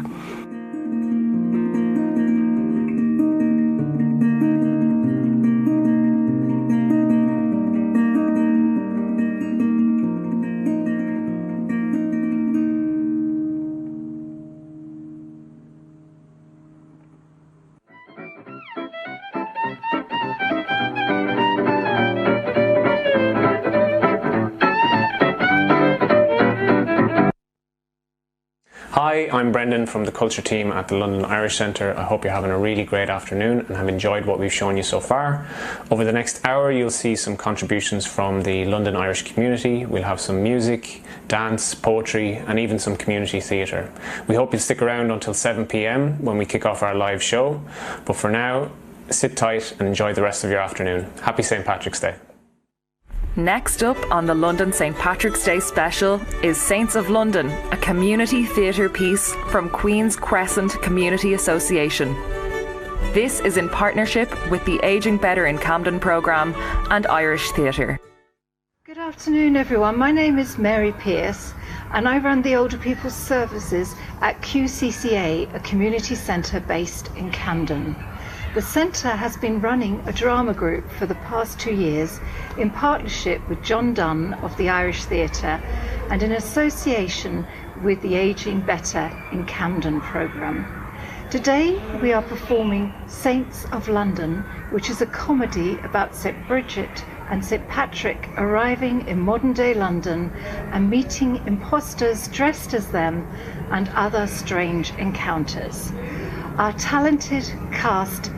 Hi, I'm Brendan from the Culture team at the London Irish Centre. I hope you're having a really great afternoon and have enjoyed what we've shown you so far. Over the next hour you'll see some contributions from the London Irish community. We'll have some music, dance, poetry and even some community theatre. We hope you'll stick around until 7 p.m. when we kick off our live show. But for now, sit tight and enjoy the rest of your afternoon. Happy St. Patrick's Day. Next up on the London St. Patrick's Day special is Saints of London, a community theatre piece from Queen's Crescent Community Association. This is in partnership with the Ageing Better in Camden programme and Irish Theatre. Good afternoon everyone, my name is Mary Pearce and I run the Older People's Services at QCCA, a community centre based in Camden. The centre has been running a drama group for the past 2 years in partnership with John Dunn of the Irish Theatre and in association with the Ageing Better in Camden programme. Today we are performing Saints of London, which is a comedy about St. Bridget and St. Patrick arriving in modern-day London and meeting impostors dressed as them and other strange encounters. Our talented cast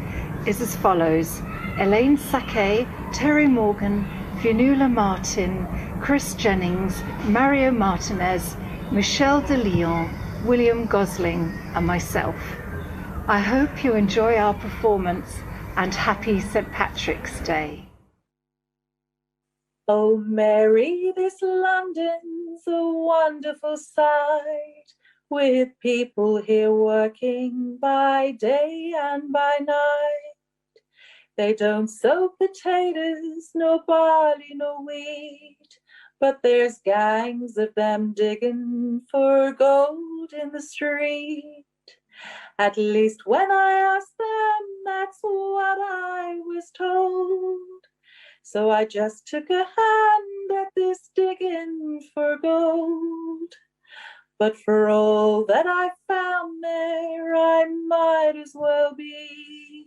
is as follows: Elaine Sacquet, Terry Morgan, Fionnuala Martin, Chris Jennings, Mario Martinez, Michelle de Leon, William Gosling and myself. I hope you enjoy our performance and happy St. Patrick's Day. Oh Mary, this London's a wonderful sight, with people here working by day and by night. They don't sow potatoes, no barley, no wheat, but there's gangs of them digging for gold in the street. At least when I asked them, that's what I was told. So I just took a hand at this digging for gold. But for all that I found there, I might as well be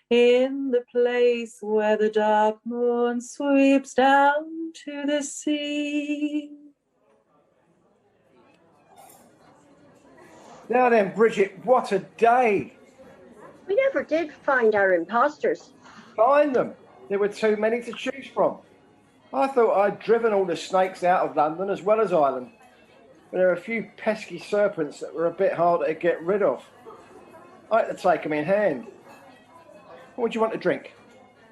in the place where the dark moon sweeps down to the sea. Now then, Bridget, what a day! We never did find our imposters. Find them. There were too many to choose from. I thought I'd driven all the snakes out of London as well as Ireland. But there are a few pesky serpents that were a bit harder to get rid of. I had to take them in hand. What do you want to drink?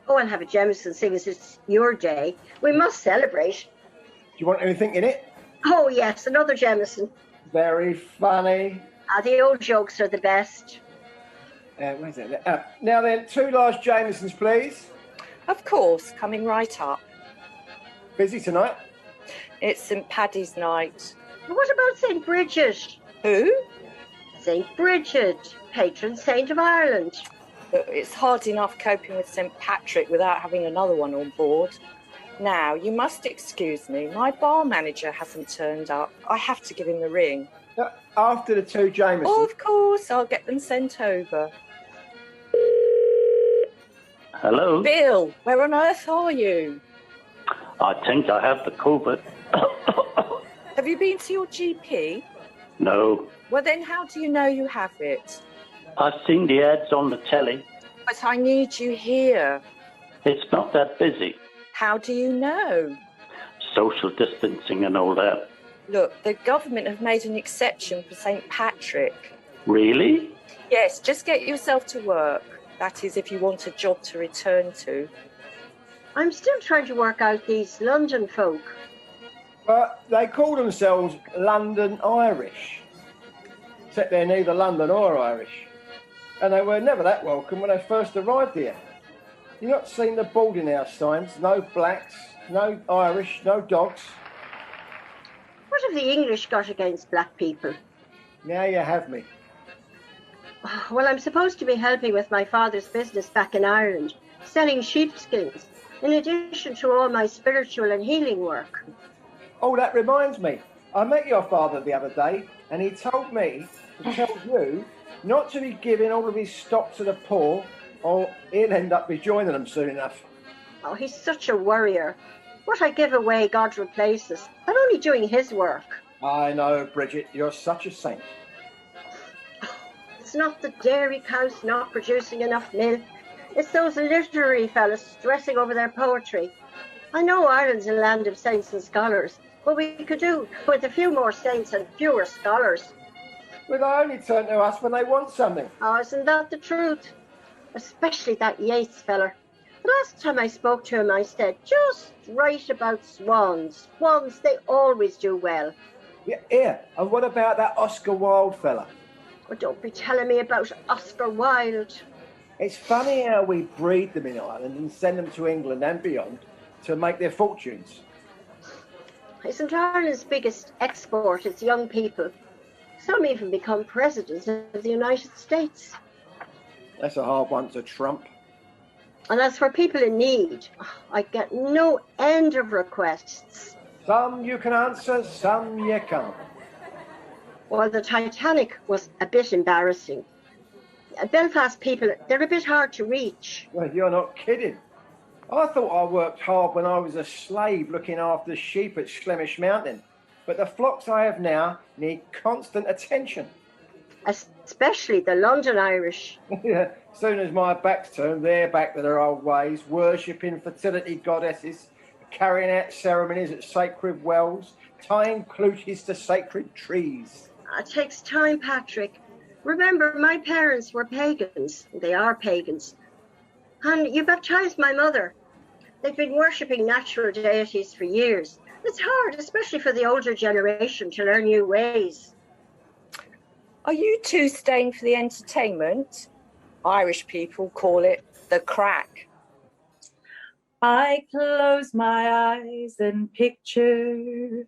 Oh, I'll have a Jameson, seeing as it's your day. We must celebrate. Do you want anything in it? Oh, yes, another Jameson. Very funny. The old jokes are the best. Where's it? Now then, 2 large Jamesons, please. Of course, coming right up. Busy tonight? It's St. Paddy's night. What about St. Bridget? Who? St. Bridget, patron saint of Ireland. It's hard enough coping with St. Patrick without having another one on board. Now, you must excuse me. My bar manager hasn't turned up. I have to give him the ring. After the 2 Jamesons. Oh, of course, I'll get them sent over. Hello? Bill, where on earth are you? I think I have the COVID. Have you been to your GP? No. Well, then how do you know you have it? I've seen the ads on the telly. But I need you here. It's not that busy. How do you know? Social distancing and all that. Look, the government have made an exception for St. Patrick. Really? Yes, just get yourself to work. That is, if you want a job to return to. I'm still trying to work out these London folk. But they call themselves London Irish. Except they're neither London or Irish. And they were never that welcome when they first arrived here. You've not seen the boarding house signs. No blacks, no Irish, no dogs. What have the English got against black people? Now you have me. Well, I'm supposed to be helping with my father's business back in Ireland, selling sheepskins, in addition to all my spiritual and healing work. Oh, that reminds me. I met your father the other day, and he told me to tell you not to be giving all of his stock to the poor, or he'll end up rejoining them soon enough. Oh, he's such a worrier. What I give away, God replaces. I'm only doing his work. I know, Bridget, you're such a saint. It's not the dairy cows not producing enough milk. It's those literary fellas stressing over their poetry. I know Ireland's a land of saints and scholars, but we could do with a few more saints and fewer scholars. Well, they only turn to us when they want something. Oh, isn't that the truth? Especially that Yeats fella. The last time I spoke to him, I said, just write about swans. Swans, they always do well. Yeah, and what about that Oscar Wilde fella? Oh, don't be telling me about Oscar Wilde. It's funny how we breed them in Ireland and send them to England and beyond to make their fortunes. Isn't Ireland's biggest export its young people? Some even become presidents of the United States. That's a hard one to trump. And as for people in need, I get no end of requests. Some you can answer, some you can't. Well, the Titanic was a bit embarrassing. Belfast people, they're a bit hard to reach. Well, you're not kidding. I thought I worked hard when I was a slave looking after sheep at Schlemish Mountain. But the flocks I have now need constant attention. Especially the London Irish. Yeah, as soon as my back's turned, they're back to their old ways, worshipping fertility goddesses, carrying out ceremonies at sacred wells, tying klooties to sacred trees. It takes time, Patrick. Remember, my parents were pagans. They are pagans. And you baptised my mother. They've been worshipping natural deities for years. It's hard, especially for the older generation, to learn new ways. Are you two staying for the entertainment? Irish people call it the crack. I close my eyes and picture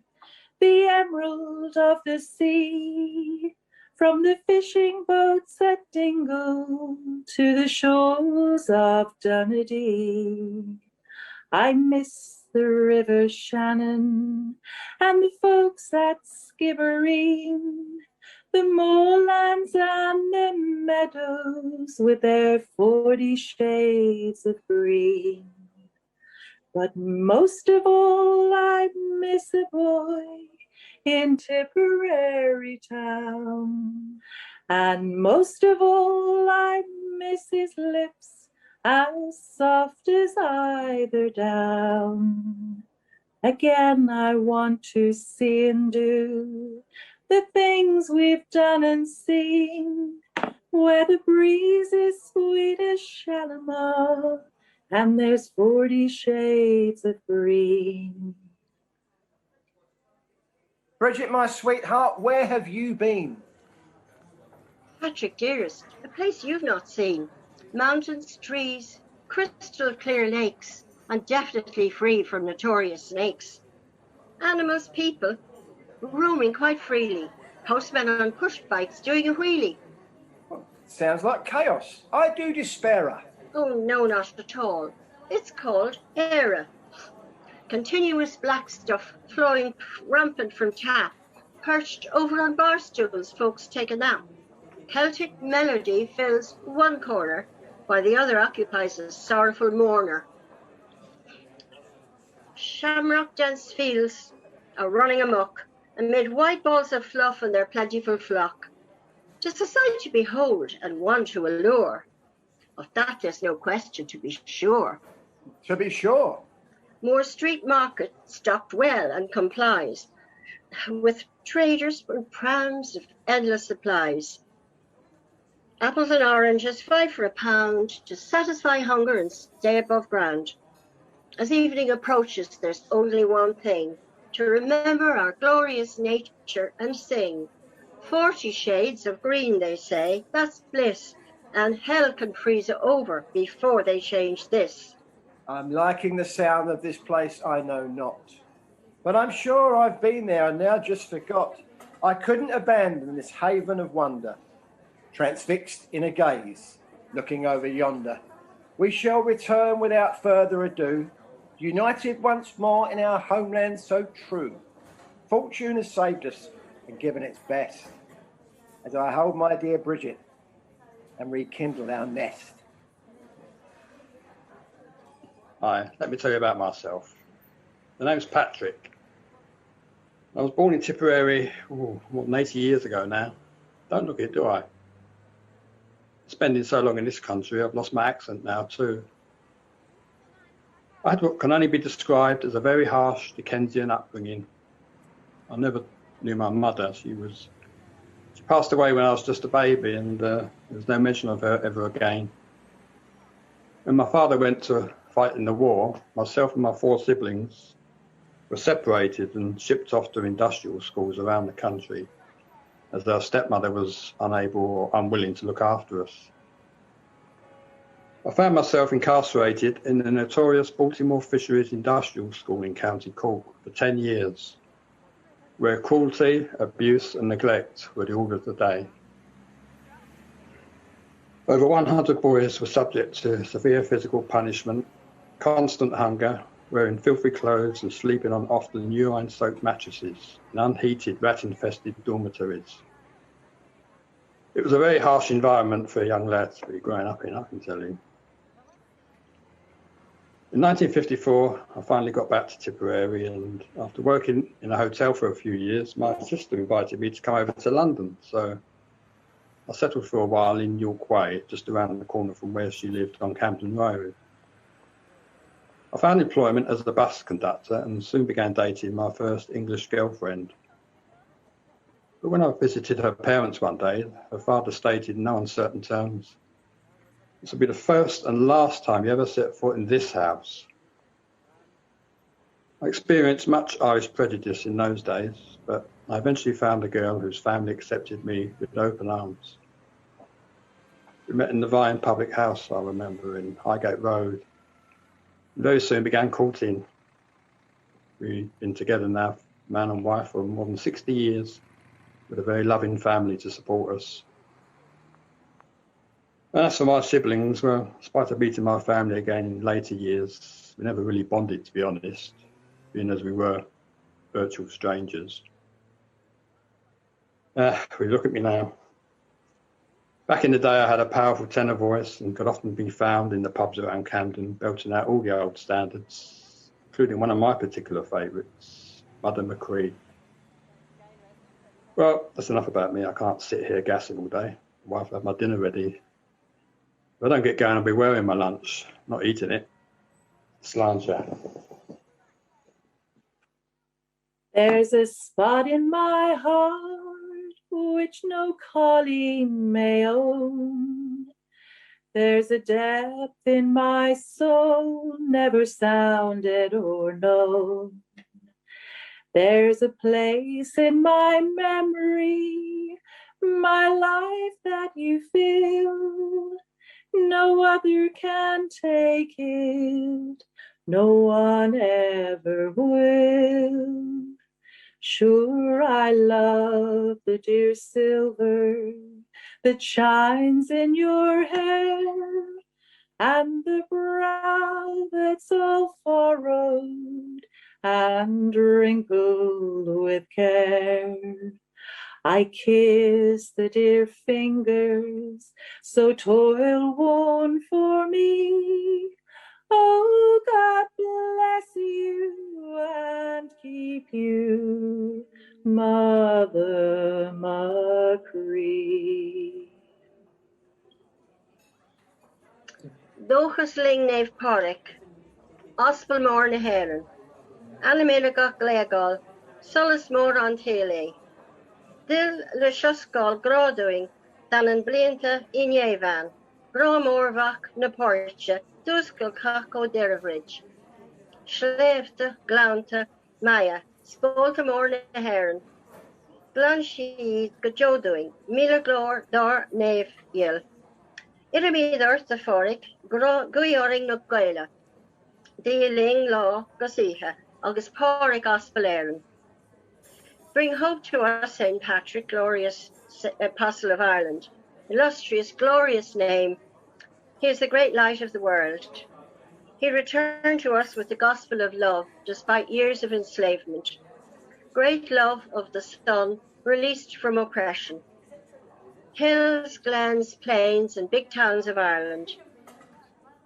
the emerald of the sea, from the fishing boats at Dingle to the shores of Dunedin. I miss the river Shannon and the folks at Skibbereen, the moorlands and the meadows with their 40 shades of green. But most of all, I miss a boy in Tipperary town. And most of all, I miss his lips, as soft as either down. Again, I want to see and do the things we've done and seen, where the breeze is sweet as Shalimar, and there's 40 shades of green. Bridget, my sweetheart, where have you been? Patrick, dearest, a place you've not seen. Mountains, trees, crystal clear lakes, and definitely free from notorious snakes. Animals, people, roaming quite freely. Postmen on push bikes doing a wheelie. Sounds like chaos. I do despair. Oh, no, not at all. It's called Era. Continuous black stuff flowing rampant from tap. Perched over on bar stools, folks take a nap. Celtic melody fills one corner, while the other occupies a sorrowful mourner. Shamrock dense fields are running amok, amid white balls of fluff and their plentiful flock. 'Tis a sight to behold and one to allure. Of that there's no question, to be sure. To be sure. Moore Street Market stocked well and complies with traders and prams of endless supplies. Apples and oranges, 5 for a pound, to satisfy hunger and stay above ground. As evening approaches, there's only one thing, to remember our glorious nature and sing. 40 shades of green, they say, that's bliss, and hell can freeze over before they change this. I'm liking the sound of this place I know not. But I'm sure I've been there and now just forgot. I couldn't abandon this haven of wonder. Transfixed in a gaze, looking over yonder. We shall return without further ado, united once more in our homeland so true. Fortune has saved us and given its best, as I hold my dear Bridget and rekindle our nest. Hi, let me tell you about myself. The name's Patrick. I was born in Tipperary more than 80 years ago now. Don't look it, do I? Spending so long in this country, I've lost my accent now too. I had what can only be described as a very harsh Dickensian upbringing. I never knew my mother. She passed away when I was just a baby, and there was no mention of her ever again. When my father went to fight in the war, myself and my 4 siblings were separated and shipped off to industrial schools around the country, as our stepmother was unable or unwilling to look after us. I found myself incarcerated in the notorious Baltimore Fisheries Industrial School in County Cork for 10 years, where cruelty, abuse and neglect were the order of the day. Over 100 boys were subject to severe physical punishment, constant hunger, wearing filthy clothes and sleeping on often urine-soaked mattresses in unheated, rat-infested dormitories. It was a very harsh environment for a young lad to be growing up in, I can tell you. In 1954, I finally got back to Tipperary, and after working in a hotel for a few years, my sister invited me to come over to London. So I settled for a while in York Way, just around the corner from where she lived on Camden Road. I found employment as a bus conductor and soon began dating my first English girlfriend. But when I visited her parents one day, her father stated in no uncertain terms, "This will be the first and last time you ever set foot in this house." I experienced much Irish prejudice in those days, but I eventually found a girl whose family accepted me with open arms. We met in the Vine public house, I remember, in Highgate Road. And very soon began courting. We've been together now, man and wife, for more than 60 years, with a very loving family to support us. And as for my siblings, well, despite of meeting my family again in later years, we never really bonded, to be honest, being as we were virtual strangers. We look at me now. Back in the day, I had a powerful tenor voice and could often be found in the pubs around Camden, belting out all the old standards, including one of my particular favourites, Mother McCree. Well, that's enough about me. I can't sit here gassing all day. My wife will have my dinner ready. If I don't get going, I'll be wearing my lunch, not eating it. Sláinte. There's a spot in my heart which no collie may own. There's a depth in my soul never sounded or known. There's a place in my memory, my life that you fill. No other can take it, no one ever will. Sure, I love the dear silver that shines in your hair, and the brow that's all furrowed and wrinkled with care. I kiss the dear fingers so toil-worn for me. Oh, God bless you and keep you, Mother McCree. Dúchas ling neve Parish, Ospel mór na Héireann, Anamíle gach léagáil, solas mór an Ceili. Dil le sioscáil gráúing dan an blianta innéomhan, grámórvach na Páirse, dúscail cach ó Dermot. Sléifte, glánta, Maia, spólta mór na Héireann. Glan siad go deodúing, míle glór dar neve ill. Irimíad orta Fáric, guioring na Gaeilge. Dí ling lá go síthe, agus Páric Ospel éireann. Bring hope to us, St. Patrick, glorious Apostle of Ireland. Illustrious, glorious name. He is the great light of the world. He returned to us with the gospel of love, despite years of enslavement. Great love of the Son, released from oppression. Hills, glens, plains, and big towns of Ireland.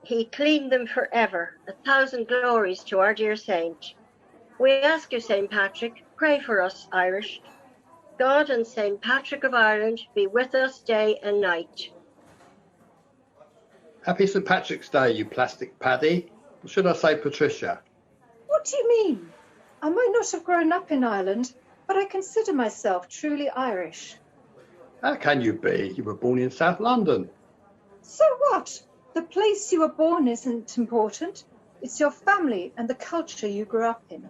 He cleaned them forever. 1,000 glories to our dear saint. We ask you, St. Patrick, pray for us, Irish. God and St. Patrick of Ireland be with us day and night. Happy St. Patrick's Day, you plastic paddy. Or should I say Patricia? What do you mean? I might not have grown up in Ireland, but I consider myself truly Irish. How can you be? You were born in South London. So what? The place you were born isn't important. It's your family and the culture you grew up in.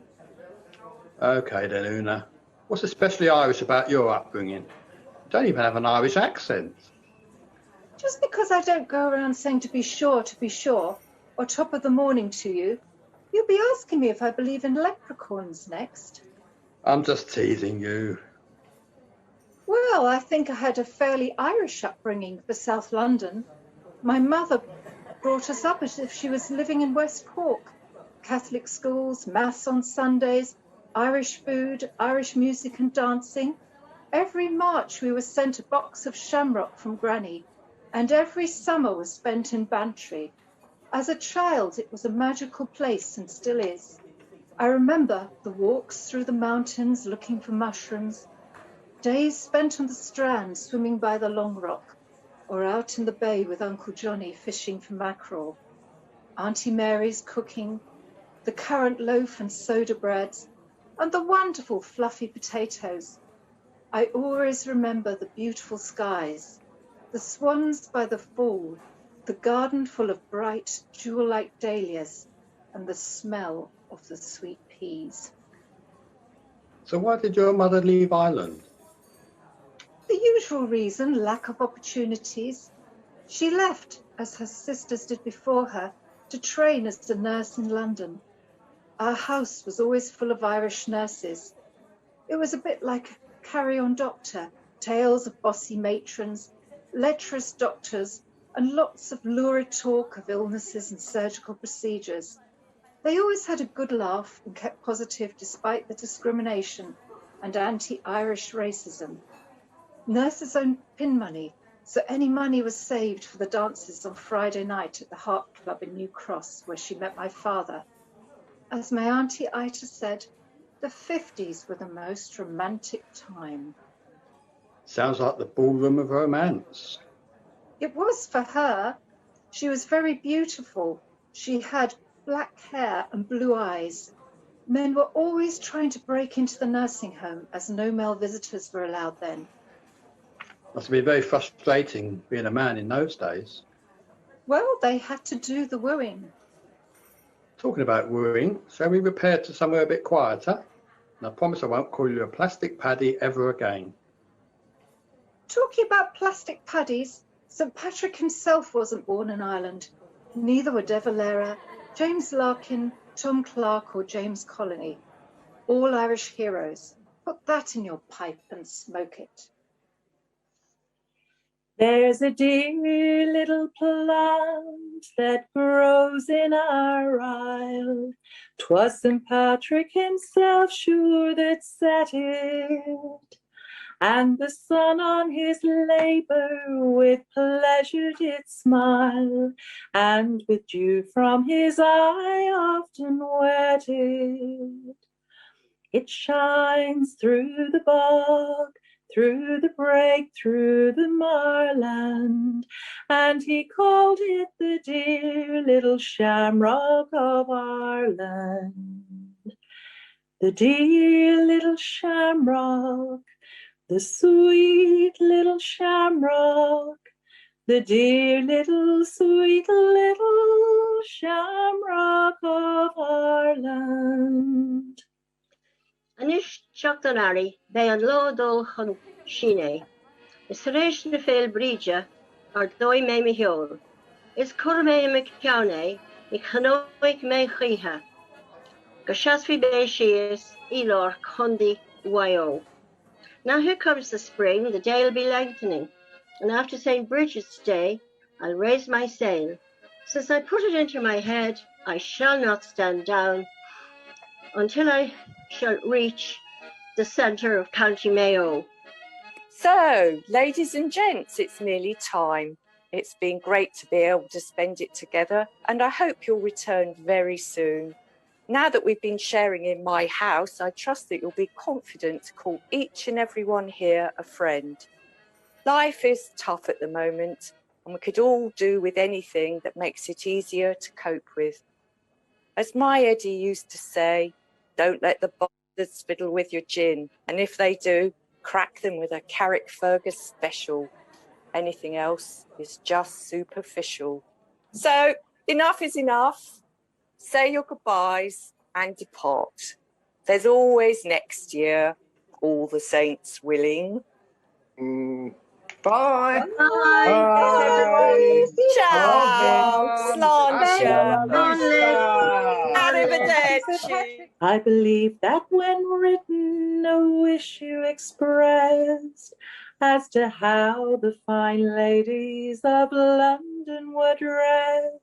OK then, Una. What's especially Irish about your upbringing? You don't even have an Irish accent. Just because I don't go around saying to be sure, or top of the morning to you, you'll be asking me if I believe in leprechauns next. I'm just teasing you. Well, I think I had a fairly Irish upbringing for South London. My mother brought us up as if she was living in West Cork. Catholic schools, mass on Sundays, Irish food, Irish music and dancing. Every March we were sent a box of shamrock from Granny, and every summer was spent in Bantry. As a child, it was a magical place and still is. I remember the walks through the mountains looking for mushrooms, days spent on the strand swimming by the Long Rock, or out in the bay with Uncle Johnny fishing for mackerel, Auntie Mary's cooking, the currant loaf and soda breads, and the wonderful fluffy potatoes. I always remember the beautiful skies, the swans by the fall, the garden full of bright, jewel-like dahlias, and the smell of the sweet peas. So why did your mother leave Ireland? The usual reason, lack of opportunities. She left, as her sisters did before her, to train as a nurse in London. Our house was always full of Irish nurses. It was a bit like a carry-on doctor, tales of bossy matrons, lecherous doctors, and lots of lurid talk of illnesses and surgical procedures. They always had a good laugh and kept positive despite the discrimination and anti-Irish racism. Nurses owned pin money, so any money was saved for the dances on Friday night at the Harp Club in New Cross, where she met my father. As my Auntie Ita said, the 50s were the most romantic time. Sounds like the ballroom of romance. It was for her. She was very beautiful. She had black hair and blue eyes. Men were always trying to break into the nursing home, as no male visitors were allowed then. Must be very frustrating being a man in those days. Well, they had to do the wooing. Talking about wooing, shall we repair to somewhere a bit quieter? And I promise I won't call you a plastic paddy ever again. Talking about plastic paddies, St. Patrick himself wasn't born in Ireland. Neither were De Valera, James Larkin, Tom Clark or James Colony. All Irish heroes. Put that in your pipe and smoke it. There's a dear little plant that grows in our isle. 'Twas St. Patrick himself, sure, that set it. And the sun on his labour with pleasure did smile, and with dew from his eye often wetted. It shines through the bog, through the brake, through the marland, and he called it the dear little shamrock of Ireland. The dear little shamrock, the sweet little shamrock, the dear little sweet little shamrock of Ireland. Anish Seachtain be an lodol chun Shine. Is rééis na féil bríide ar dói mé me heol. Is cur mé me ceanné I chanóig mé chíthe. Go seasfi bé sias Elor Condi YO. Now here comes the spring, the day will be lengthening, and after St. Bridget's Day, I'll raise my sail. Since I put it into my head, I shall not stand down until I shall reach the centre of County Mayo. So, ladies and gents, it's nearly time. It's been great to be able to spend it together, and I hope you'll return very soon. Now that we've been sharing in my house, I trust that you'll be confident to call each and every one here a friend. Life is tough at the moment, and we could all do with anything that makes it easier to cope with. As my Eddie used to say, don't let the bastards fiddle with your gin, and if they do, crack them with a Carrickfergus special. Anything else is just superficial. So, enough is enough. Say your goodbyes and depart. There's always next year, all the saints willing. Bye. Bye. Bye. Ciao. Sláinte. Arrivederci. I believe that when written, a wish you expressed as to how the fine ladies of London were dressed.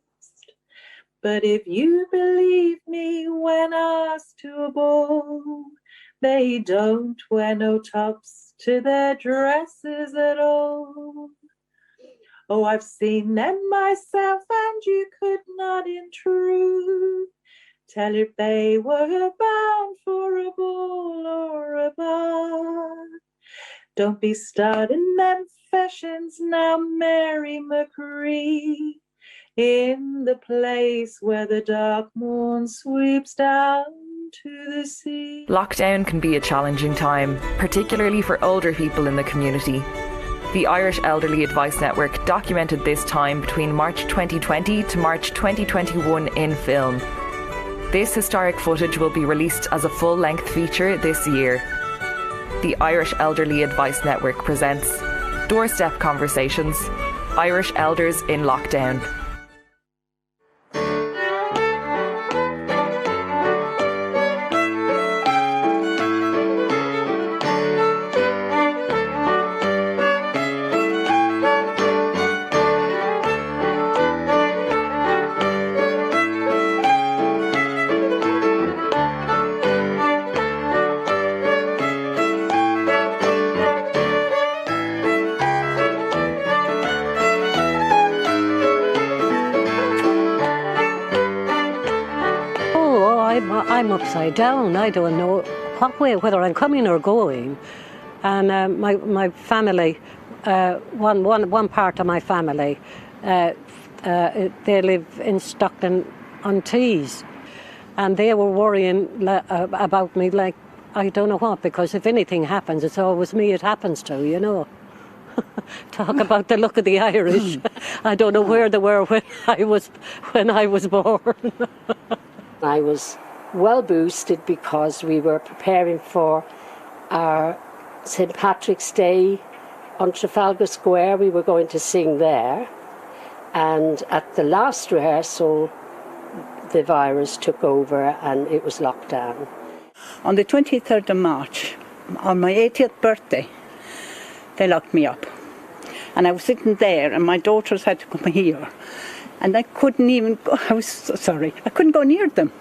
But if you believe me when asked to a ball, they don't wear no tops to their dresses at all. Oh, I've seen them myself, and you could not in truth tell if they were bound for a ball or a bar. Don't be starting them fashions now, Mary McCree, in the place where the dark moon sweeps down to the sea. Lockdown can be a challenging time, particularly for older people in the community. The Irish Elderly Advice Network documented this time between March 2020 to March 2021 in film. This historic footage will be released as a full-length feature this year. The Irish Elderly Advice Network presents Doorstep Conversations, Irish Elders in Lockdown. I'm upside down. I don't know what way, whether I'm coming or going. And my family, one part of my family, they live in Stockton-on-Tees, and they were worrying about me like I don't know what, because if anything happens, it's always me it happens to, you know. Talk about the luck of the Irish. I don't know where they were when I was born. I was well boosted because we were preparing for our St. Patrick's Day on Trafalgar Square. We were going to sing there, and at the last rehearsal the virus took over and it was locked down. On the 23rd of March, on my 80th birthday, they locked me up, and I was sitting there and my daughters had to come here, and I couldn't even go, I couldn't go near them.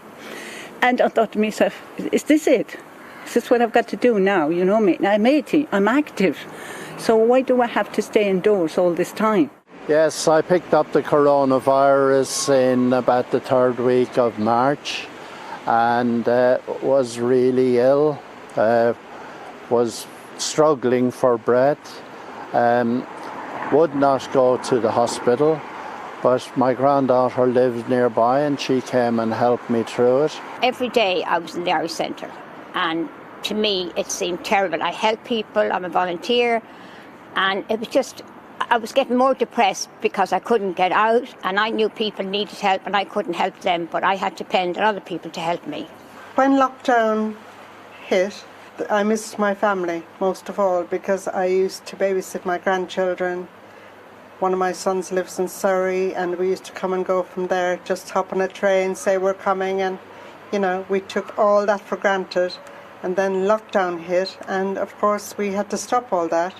And I thought to myself, is this it? Is this what I've got to do now? You know me, I'm 80, I'm active. So why do I have to stay indoors all this time? Yes, I picked up the coronavirus in about the 3rd week of March and was really ill, was struggling for breath, would not go to the hospital. But my granddaughter lives nearby and she came and helped me through it. Every day I was in the Irish Centre, and to me it seemed terrible. I help people, I'm a volunteer, and it was just, I was getting more depressed because I couldn't get out, and I knew people needed help and I couldn't help them, but I had to depend on other people to help me. When lockdown hit, I missed my family most of all, because I used to babysit my grandchildren. One of my sons lives in Surrey, and we used to come and go from there, just hop on a train, say we're coming, and you know, we took all that for granted. And then lockdown hit, and of course we had to stop all that.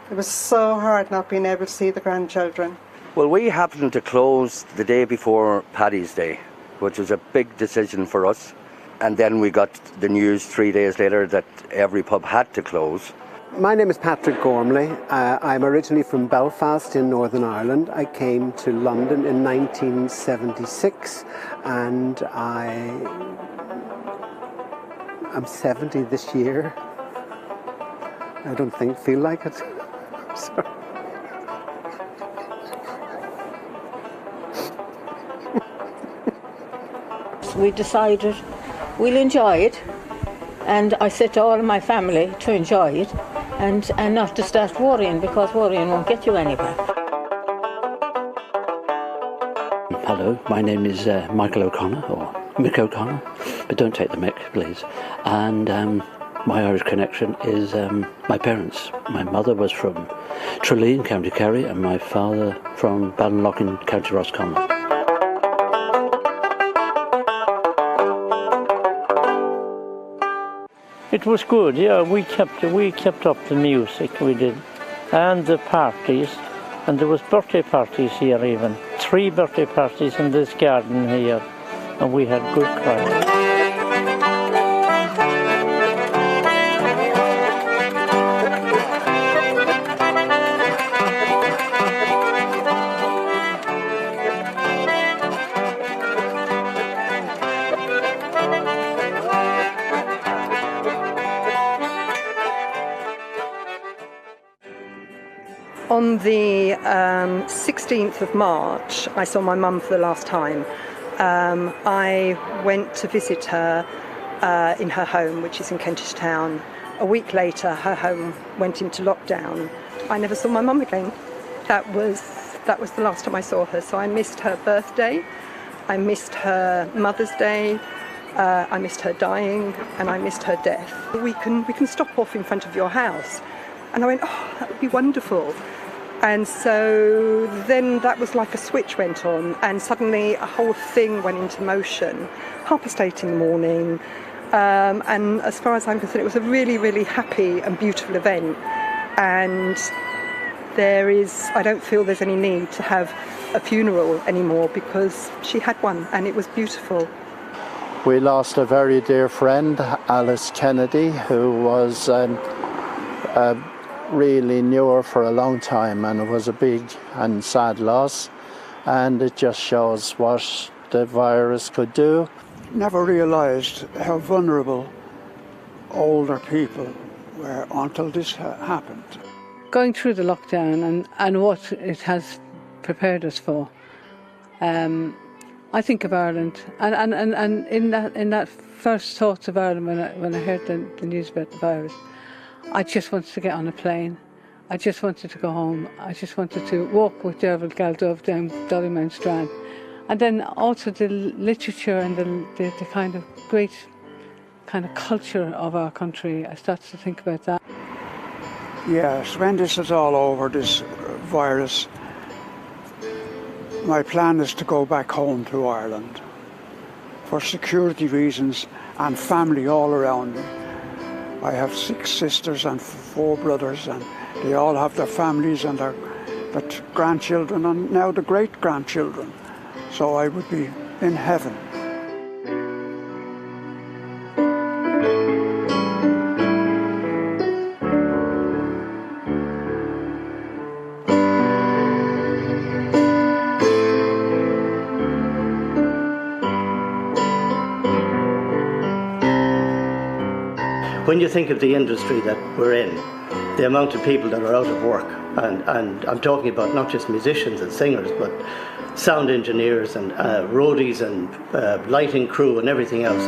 It was so hard not being able to see the grandchildren. Well, we happened to close the day before Paddy's Day, which was a big decision for us. And then we got the news 3 days later that every pub had to close. My name is Patrick Gormley. I'm originally from Belfast in Northern Ireland. I came to London in 1976 and I'm 70 this year. I don't feel like it. Sorry. We decided we'll enjoy it, and I said to all of my family to enjoy it and not to start worrying, because worrying won't get you anywhere. Hello, my name is Michael O'Connor, or Mick O'Connor, but don't take the Mick, please. And my Irish connection is my parents. My mother was from Tralee in County Kerry, and my father from Ballinlough in County Roscommon. It was good, yeah. We kept up the music, we did, and the parties, and there was birthday parties here even. 3 birthday parties in this garden here, and we had good crowds. On the 16th of March, I saw my mum for the last time. I went to visit her in her home, which is in Kentish Town. A week later, her home went into lockdown. I never saw my mum again. That was the last time I saw her. So I missed her birthday, I missed her Mother's Day, I missed her dying, and I missed her death. We can stop off in front of your house. And I went, oh, that would be wonderful. And so then that was like a switch went on, and suddenly a whole thing went into motion. 8:30 in the morning, and as far as I'm concerned, it was a really, really happy and beautiful event. And I don't feel there's any need to have a funeral anymore, because she had one, and it was beautiful. We lost a very dear friend, Alice Kennedy, who was really knew her for a long time, and it was a big and sad loss, and it just shows what the virus could do. Never realised how vulnerable older people were until this happened. Going through the lockdown and what it has prepared us for, I think of Ireland, and in that first thoughts of Ireland when I heard the news about the virus, I just wanted to get on a plane. I just wanted to go home. I just wanted to walk with Dermot O'Leary down Dollymount Strand. And then also the literature and the kind of great kind of culture of our country. I started to think about that. Yes, when this is all over, this virus, my plan is to go back home to Ireland for security reasons and family all around me. I have 6 sisters and 4 brothers, and they all have their families and their grandchildren, and now the great-grandchildren. So I would be in heaven. When you think of the industry that we're in, the amount of people that are out of work, and I'm talking about not just musicians and singers, but sound engineers and roadies and lighting crew and everything else,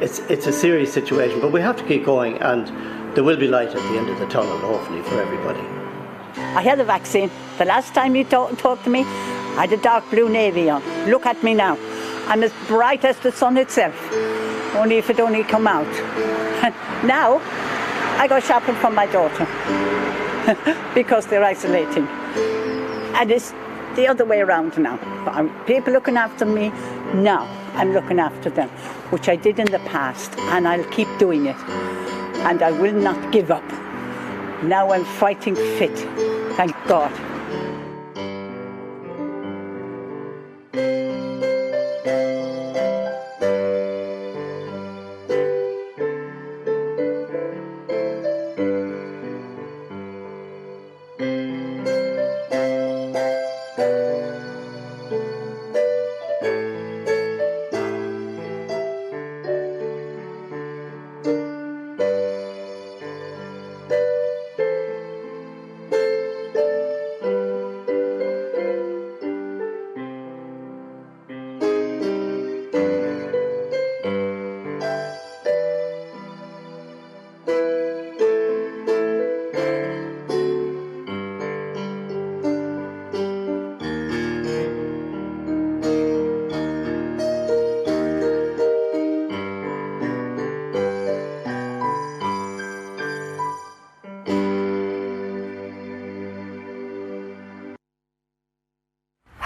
it's a serious situation. But we have to keep going, and there will be light at the end of the tunnel, hopefully, for everybody. I had the vaccine. The last time you talked to me, I had a dark blue navy on. Look at me now. I'm as bright as the sun itself. Only if it only come out. Now, I go shopping for my daughter because they're isolating. And it's the other way around now. People looking after me, now I'm looking after them, which I did in the past, and I'll keep doing it. And I will not give up. Now I'm fighting fit, thank God.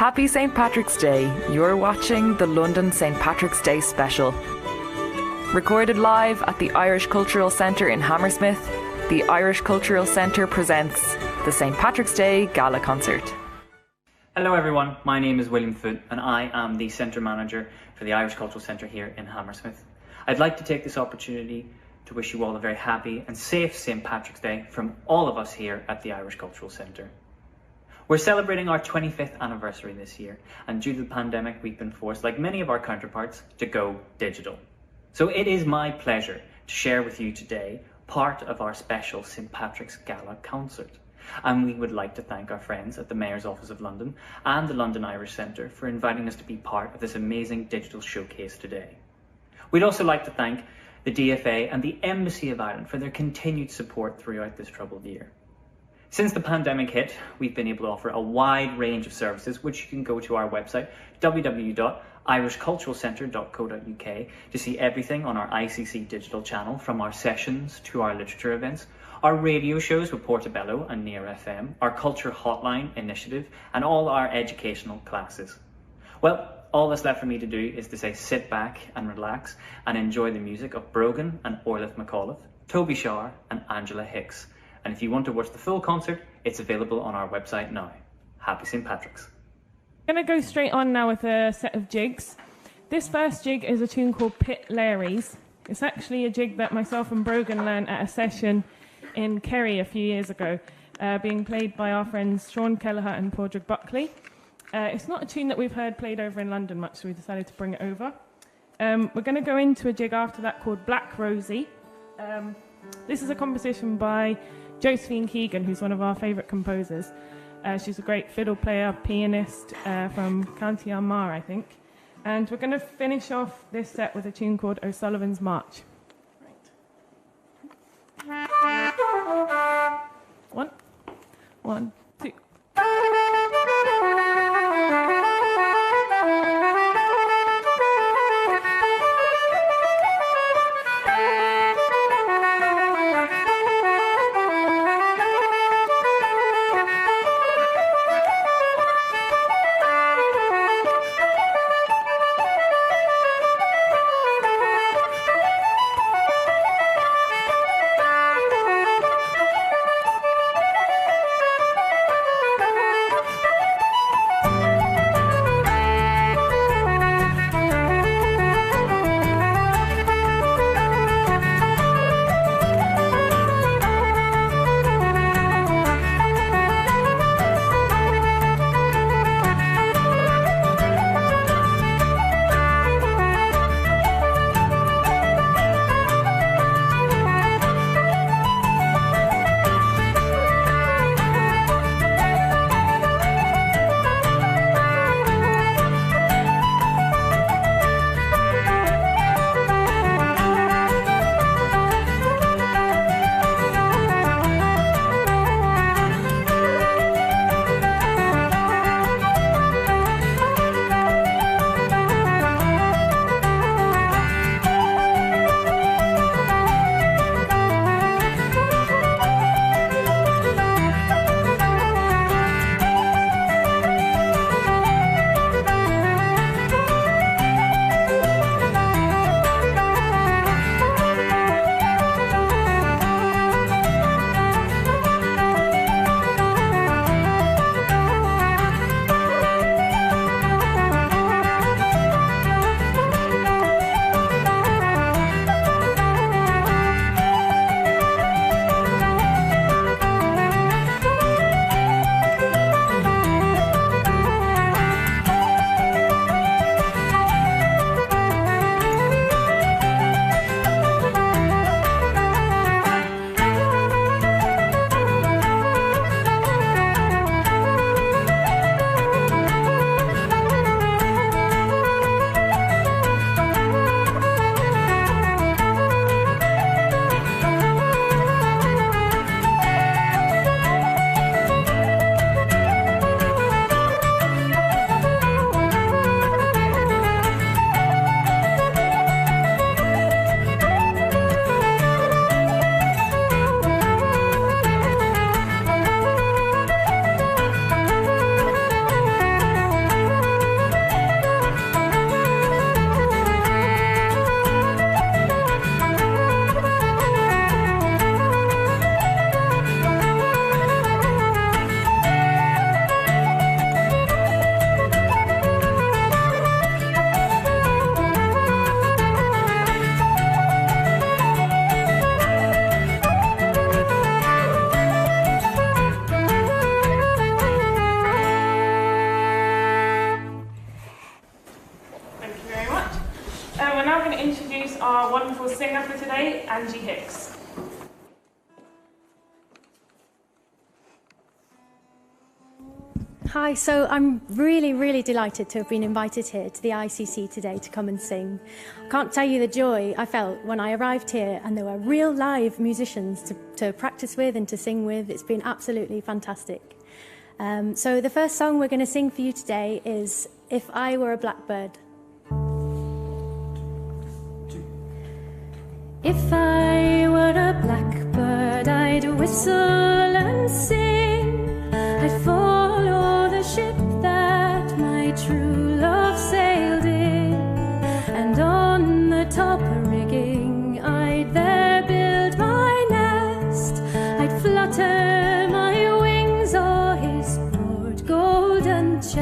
Happy St. Patrick's Day. You're watching the London St. Patrick's Day special. Recorded live at the Irish Cultural Centre in Hammersmith, the Irish Cultural Centre presents the St. Patrick's Day Gala Concert. Hello everyone, my name is William Foote and I am the Centre Manager for the Irish Cultural Centre here in Hammersmith. I'd like to take this opportunity to wish you all a very happy and safe St. Patrick's Day from all of us here at the Irish Cultural Centre. We're celebrating our 25th anniversary this year, and due to the pandemic we've been forced, like many of our counterparts, to go digital. So it is my pleasure to share with you today part of our special St. Patrick's Gala concert. And we would like to thank our friends at the Mayor's Office of London and the London Irish Centre for inviting us to be part of this amazing digital showcase today. We'd also like to thank the DFA and the Embassy of Ireland for their continued support throughout this troubled year. Since the pandemic hit, we've been able to offer a wide range of services, which you can go to our website, www.irishculturalcentre.co.uk, to see everything on our ICC digital channel, from our sessions to our literature events, our radio shows with Portobello and Near FM, our Culture Hotline initiative, and all our educational classes. Well, all that's left for me to do is to say sit back and relax and enjoy the music of Brogan and Orlith McAuliffe, Toby Shaw and Angela Hicks. And if you want to watch the full concert, it's available on our website now. Happy St. Patrick's. I'm going to go straight on now with a set of jigs. This first jig is a tune called Pit Larry's. It's actually a jig that myself and Brogan learned at a session in Kerry a few years ago, being played by our friends Sean Kelleher and Padraig Buckley. It's not a tune that we've heard played over in London much, so we decided to bring it over. We're going to go into a jig after that called Black Rosie. This is a composition by Josephine Keegan, who's one of our favourite composers. She's a great fiddle player, pianist from County Armagh, I think. And we're going to finish off this set with a tune called O'Sullivan's March. Right. One, two. singer for today, Angie Hicks. Hi, so I'm really delighted to have been invited here to the ICC today to come and sing. I can't tell you the joy I felt when I arrived here and there were real live musicians to practice with and to sing with. It's been absolutely fantastic. So the first song we're going to sing for you today is If I Were a Blackbird. If I were a blackbird, I'd whistle and sing. I'd follow the ship that my true love sailed in, and on the top rigging I'd there build my nest. I'd flutter my wings o'er his broad golden chest.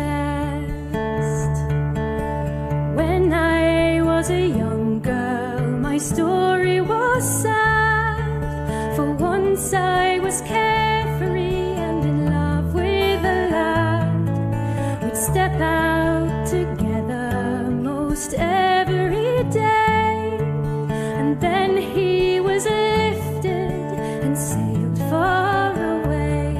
When I was a young girl, my story was sad, for once I was carefree and in love with a lad. We'd step out together most every day, and then he was lifted and sailed far away.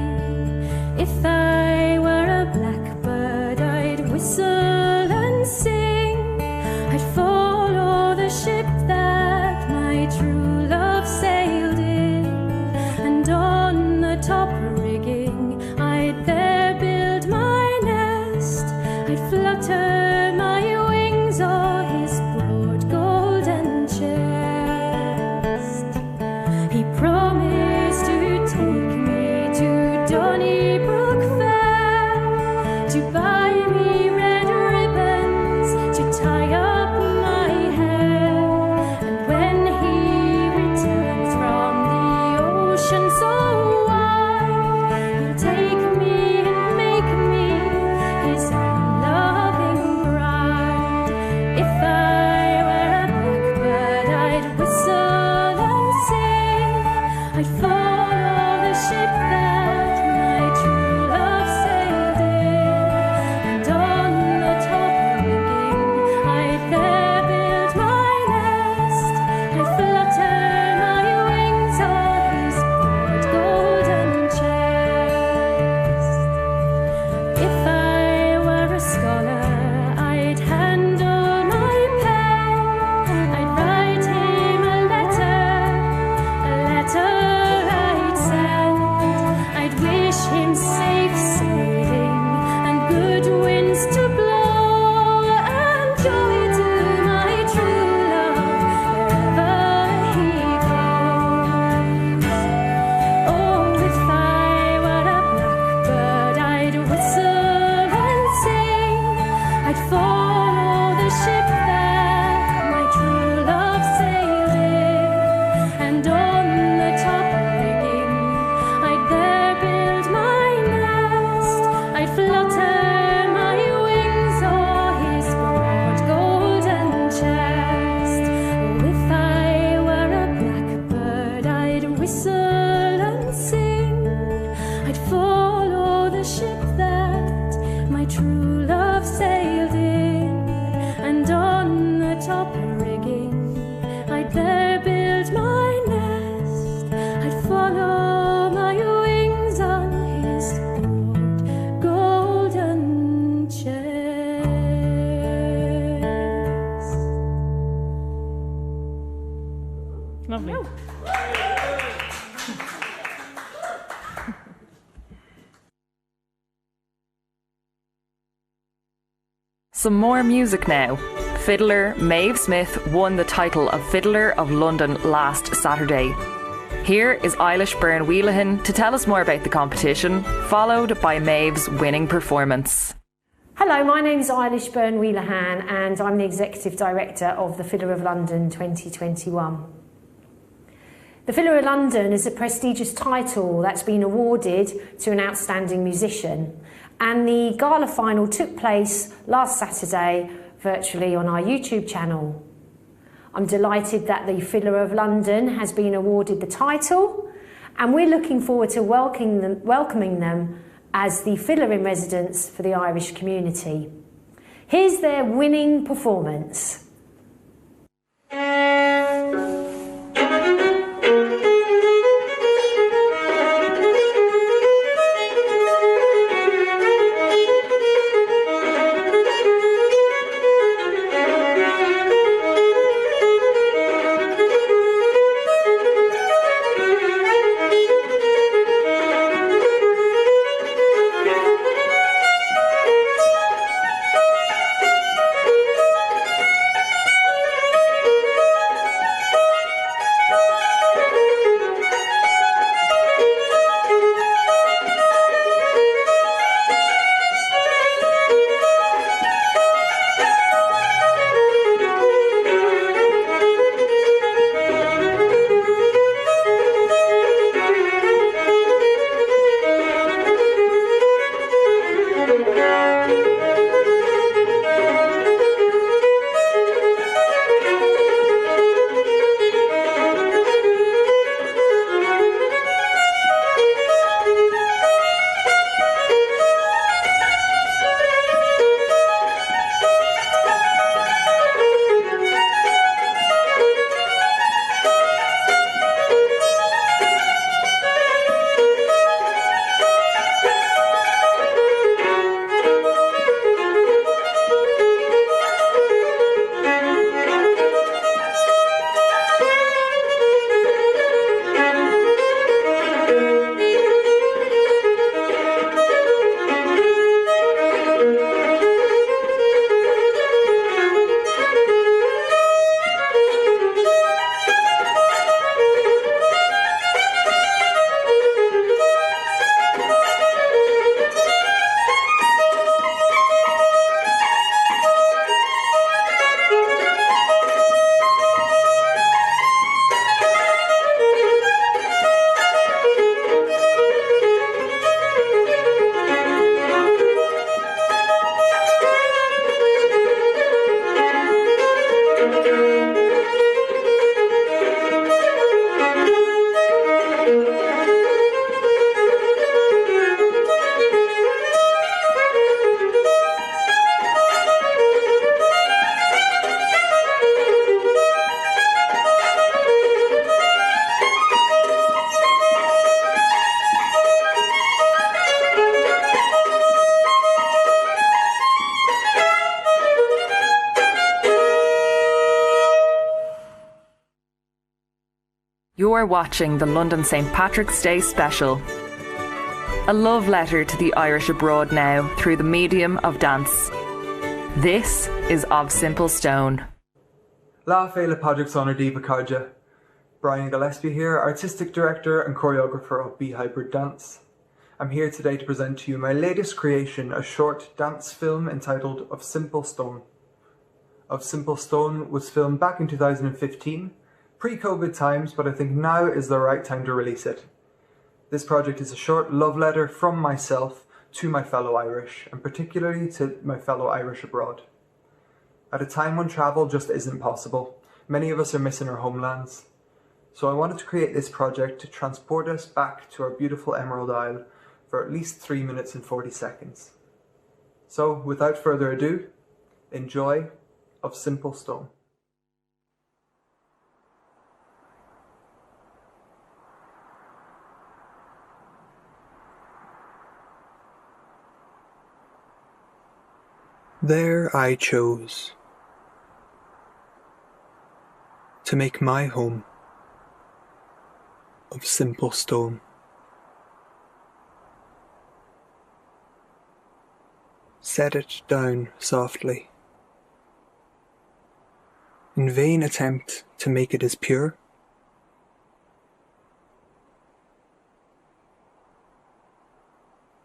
If I were a blackbird, I'd whistle and sing. I'd follow the ship that my true love sailed in, and on the top rigging I'd there build my nest. I'd flutter my wings o'er his broad golden chest. He promised to take me to Donnybrook Fair, to buy me red ribbons to tie up my hair, and when he returns from the ocean so wide, he'll take me and make me his own loving bride. If I were a blackbird, I'd whistle and sing. I'd follow the ship that my true love sailed in, and on the top rigging I'd there build my nest. I'd flutter my wings o'er his broad golden chest. If I were a scholar, I'd handle my pen. I'd write him a letter I'd send. I'd wish him safe sailing and good winds to blow, and joy to my true love wherever he goes. Oh, if I were a blackbird, I'd whistle and sing. I'd follow the ship that my true love sailed in, and on the top rigging I'd there build my nest. I'd flutter my wings o'er his broad golden chest. Oh, if I were a blackbird, I'd whistle and sing. I'd follow the ship that my true love sailed in, and on the top rigging I'd there build my nest. I'd follow my wings on his broad golden chest. Lovely. Some more music now. Fiddler Maeve Smith won the title of Fiddler of London last Saturday. Here is Eilish Byrne Wheelahan to tell us more about the competition, followed by Maeve's winning performance. Hello, my name is Eilish Byrne Wheelahan and I'm the Executive Director of the Fiddler of London 2021. The Fiddler of London is a prestigious title that's been awarded to an outstanding musician, and the Gala final took place last Saturday virtually on our YouTube channel. I'm delighted that the Fiddler of London has been awarded the title, and we're looking forward to welcoming them as the Fiddler in Residence for the Irish community. Here's their winning performance. You're watching the London St. Patrick's Day special. A love letter to the Irish abroad now through the medium of dance. This is Of Simple Stone. La Féile Padraig's Honor Diva Carja. Brian Gillespie here, Artistic Director and Choreographer of Be Hybrid Dance. I'm here today to present to you my latest creation, a short dance film entitled Of Simple Stone. Of Simple Stone was filmed back in 2015, pre-COVID times, but I think now is the right time to release it. This project is a short love letter from myself to my fellow Irish, and particularly to my fellow Irish abroad. At a time when travel just isn't possible, many of us are missing our homelands. So I wanted to create this project to transport us back to our beautiful Emerald Isle for at least 3 minutes and 40 seconds. So without further ado, enjoy Of Simple Stone. There I chose to make my home of simple stone. Set it down softly. In vain attempt to make it as pure.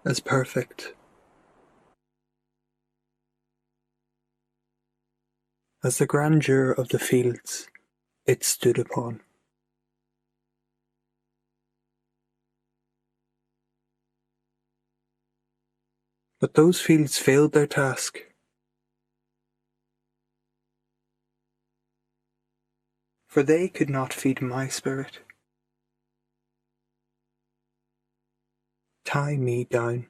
As perfect. As the grandeur of the fields it stood upon. But those fields failed their task. For they could not feed my spirit. Tie me down.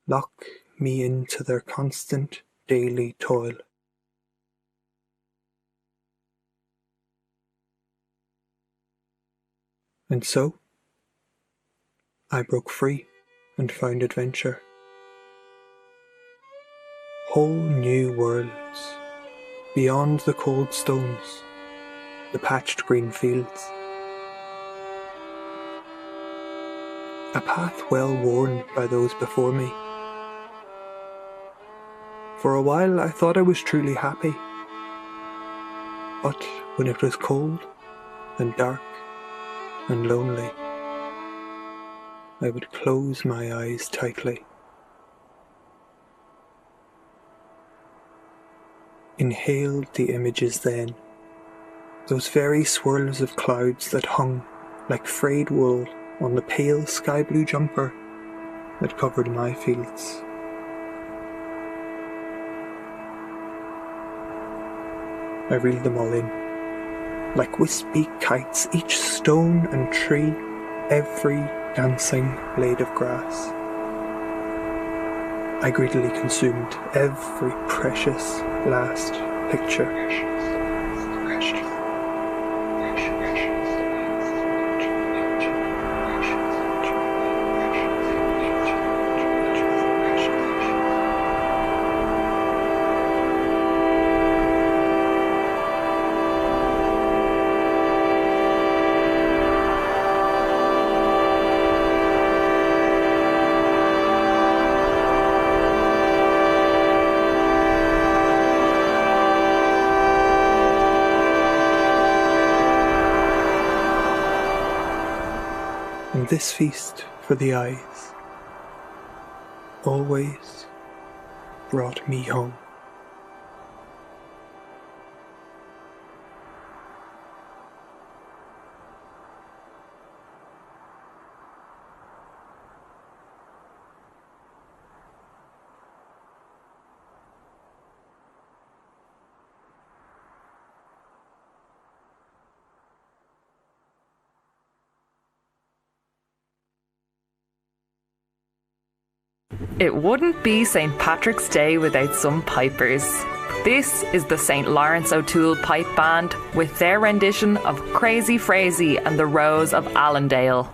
Lock me into their constant daily toil. And so, I broke free and found adventure. Whole new worlds, beyond the cold stones, the patched green fields. A path well worn by those before me. For a while I thought I was truly happy. But when it was cold and dark and lonely, I would close my eyes tightly. Inhaled the images then, those very swirls of clouds that hung like frayed wool on the pale sky blue jumper that covered my fields. I reeled them all in, like wispy kites, each stone and tree, every dancing blade of grass. I greedily consumed every precious last picture. And this feast for the eyes always brought me home. It wouldn't be St. Patrick's Day without some pipers. This is the St. Laurence O'Toole Pipe Band with their rendition of Crazy Frazee and the Rose of Allendale.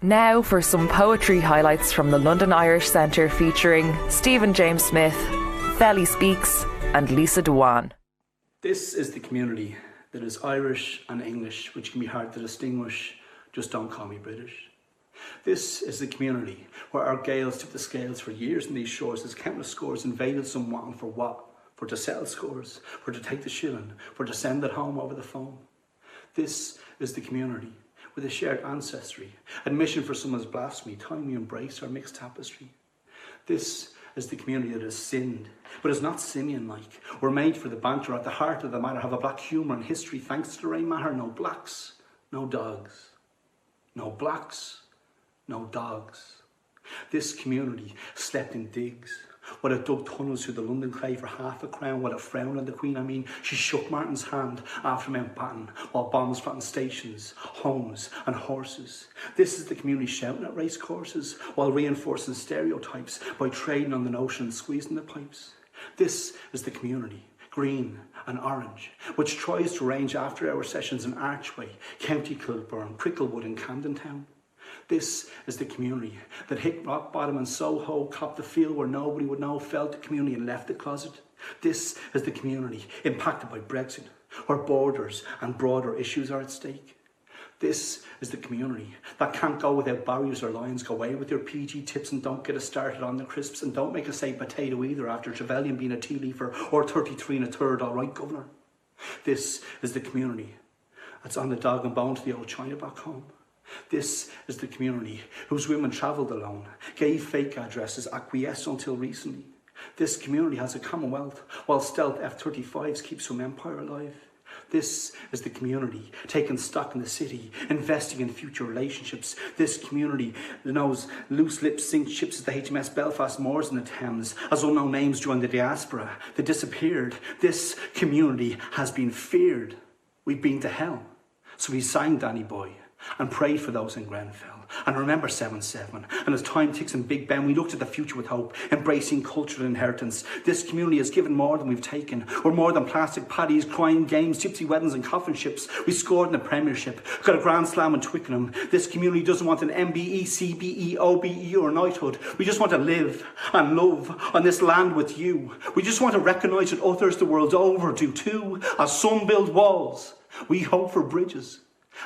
Now for some poetry highlights from the London Irish Centre featuring Stephen James Smith, Felispeaks and Lisa Dwan. This is the community that is Irish and English, which can be hard to distinguish. Just don't call me British. This is the community where our Gaels took the scales for years in these shores as countless scores invaded someone for what? For to settle scores, for to take the shilling, for to send it home over the phone. This is the community with a shared ancestry, admission for someone's blasphemy, time we embrace our mixed tapestry. This is the community that has sinned, but is not simian-like. We're made for the banter, at the heart of the matter, have a black humour and history, thanks to the rain matter. No blacks, no dogs. No blacks, no dogs. This community slept in digs, while it dug tunnels through the London clay for half a crown, while it frowned on the Queen. I mean, she shook Martin's hand after Mountbatten, while bombs flattened stations, homes and horses. This is the community shouting at race courses, while reinforcing stereotypes by trading on the notion and squeezing the pipes. This is the community, green and orange, which tries to arrange after-hour sessions in Archway, County Kilburn, Cricklewood and Camden Town. This is the community that hit rock bottom in Soho, copped the field where nobody would know, felt the community and left the closet. This is the community impacted by Brexit, where borders and broader issues are at stake. This is the community that can't go without barriers or lines. Go away with your PG tips and don't get us started on the crisps, and don't make us say potato either after Trevelyan being a tea leafer or 33 and a third. All right, Governor. This is the community that's on the dog and bone to the old China back home. This is the community whose women travelled alone, gave fake addresses, acquiesced until recently. This community has a commonwealth, while stealth F-35s keep some empire alive. This is the community taking stock in the city, investing in future relationships. This community knows loose lips sink ships as the HMS Belfast moors in the Thames, as unknown names join the Diaspora. They disappeared. This community has been feared. We've been to hell. So we sang Danny Boy and prayed for those in Grenfell. And remember 7-7. And as time ticks in Big Ben, we looked at the future with hope, embracing cultural inheritance. This community has given more than we've taken. We're more than plastic paddies, crying games, gypsy weddings and coffin ships. We scored in the Premiership, got a Grand Slam in Twickenham. This community doesn't want an MBE, CBE, OBE or knighthood. We just want to live and love on this land with you. We just want to recognise that others the world over do too. As some build walls, we hope for bridges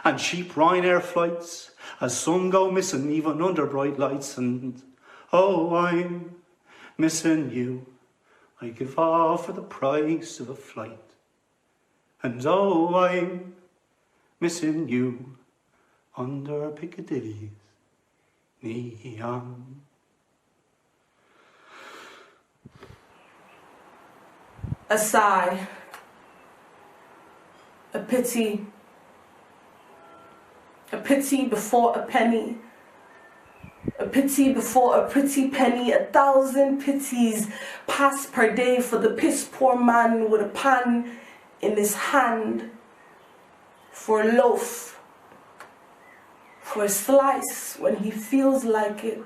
and cheap Ryanair flights, as some go missing even under bright lights. And oh, I'm missing you. I give all for the price of a flight. And oh, I'm missing you under Piccadilly's neon. A sigh, a pity before a penny, a pity before a pretty penny, 1,000 pities pass per day for the piss poor man with a pan in his hand, for a loaf, for a slice when he feels like it,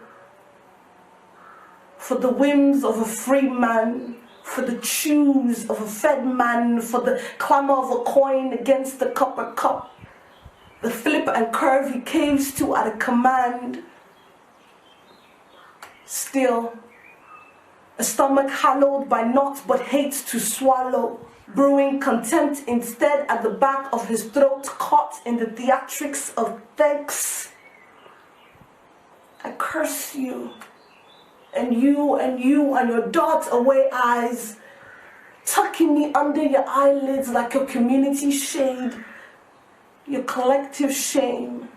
for the whims of a free man, for the chews of a fed man, for the clamour of a coin against the copper cup, the flip and curve he caves to at a command. Still, a stomach hallowed by naught but hates to swallow, brewing contempt instead at the back of his throat, caught in the theatrics of thanks. I curse you, and you, and you, and your dart away eyes, tucking me under your eyelids like your community shade, your collective shame.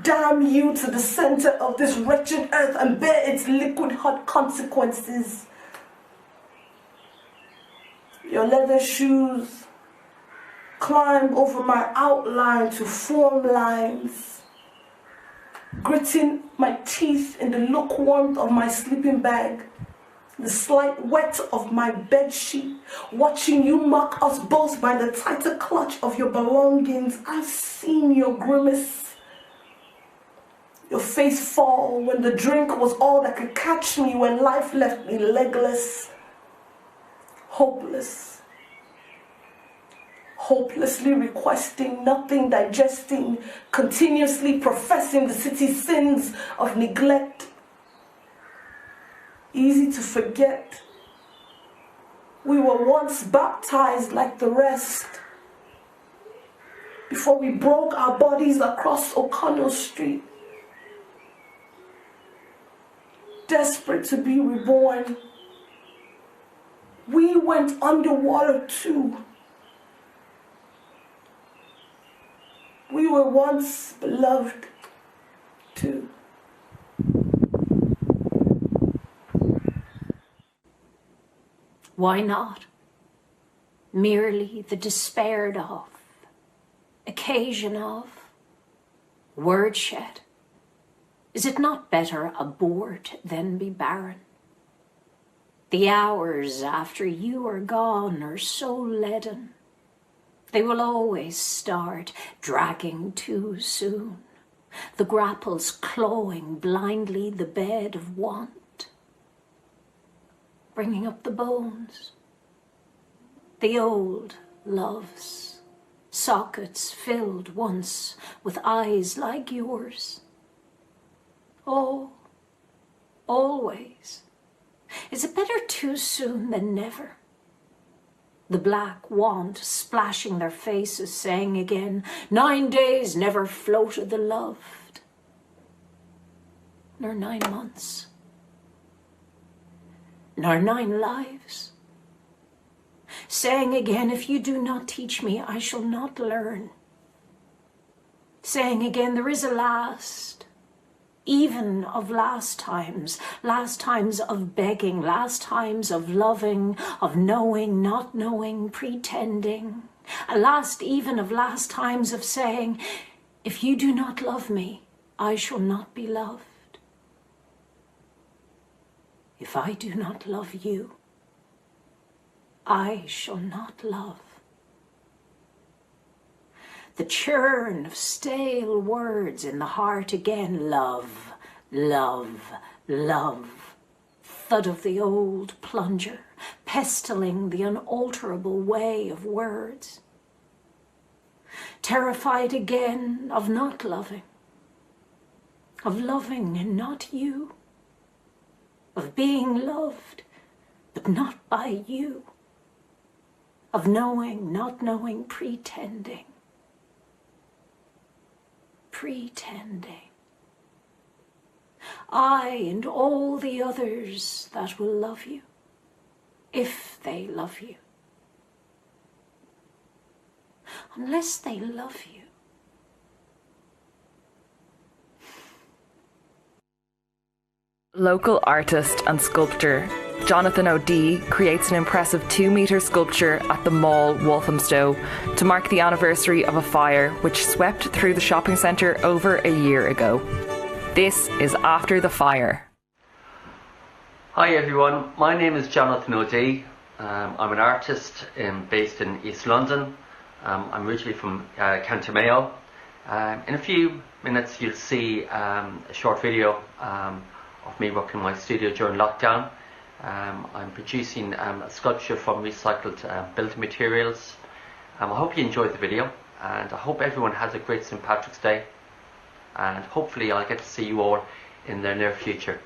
Damn you to the center of this wretched earth and bear its liquid hot consequences. Your leather shoes climb over my outline to form lines, gritting my teeth in the lukewarmth of my sleeping bag, the slight wet of my bedsheet, watching you mock us both by the tighter clutch of your belongings. I've seen your grimace, your face fall when the drink was all that could catch me, when life left me legless, hopeless, hopelessly requesting, nothing digesting, continuously professing the city's sins of neglect. Easy to forget. We were once baptized like the rest before we broke our bodies across O'Connell Street, desperate to be reborn. We went underwater too. We were once beloved too. Why not? Merely the despaired of, occasion of, word shed. Is it not better abort than be barren? The hours after you are gone are so leaden. They will always start dragging too soon, the grapples clawing blindly the bed of want, bringing up the bones, the old loves, sockets filled once with eyes like yours. Oh, always. Is it better too soon than never? The black want splashing their faces, saying again, 9 days never floated the loved, nor 9 months, nor 9 lives. Saying again, if you do not teach me, I shall not learn. Saying again, there is a last, even of last times of begging, last times of loving, of knowing, not knowing, pretending, a last even of last times of saying, if you do not love me, I shall not be loved. If I do not love you, I shall not love. The churn of stale words in the heart again, love, love, love. Thud of the old plunger, pestiling the unalterable way of words. Terrified again of not loving, of loving and not you, of being loved, but not by you, of knowing, not knowing, pretending. Pretending. I and all the others that will love you, if they love you. Unless they love you. Local artist and sculptor Jonathan O'Dea creates an impressive 2-metre sculpture at the Mall, Walthamstow, to mark the anniversary of a fire which swept through the shopping centre over a year ago. This is After the Fire. Hi everyone, my name is Jonathan O'Dea. I'm an artist based in East London. I'm originally from County Mayo. In a few minutes you'll see a short video of me working in my studio during lockdown. I'm producing a sculpture from recycled building materials. I hope you enjoyed the video, and I hope everyone has a great St. Patrick's Day, and hopefully I'll get to see you all in the near future.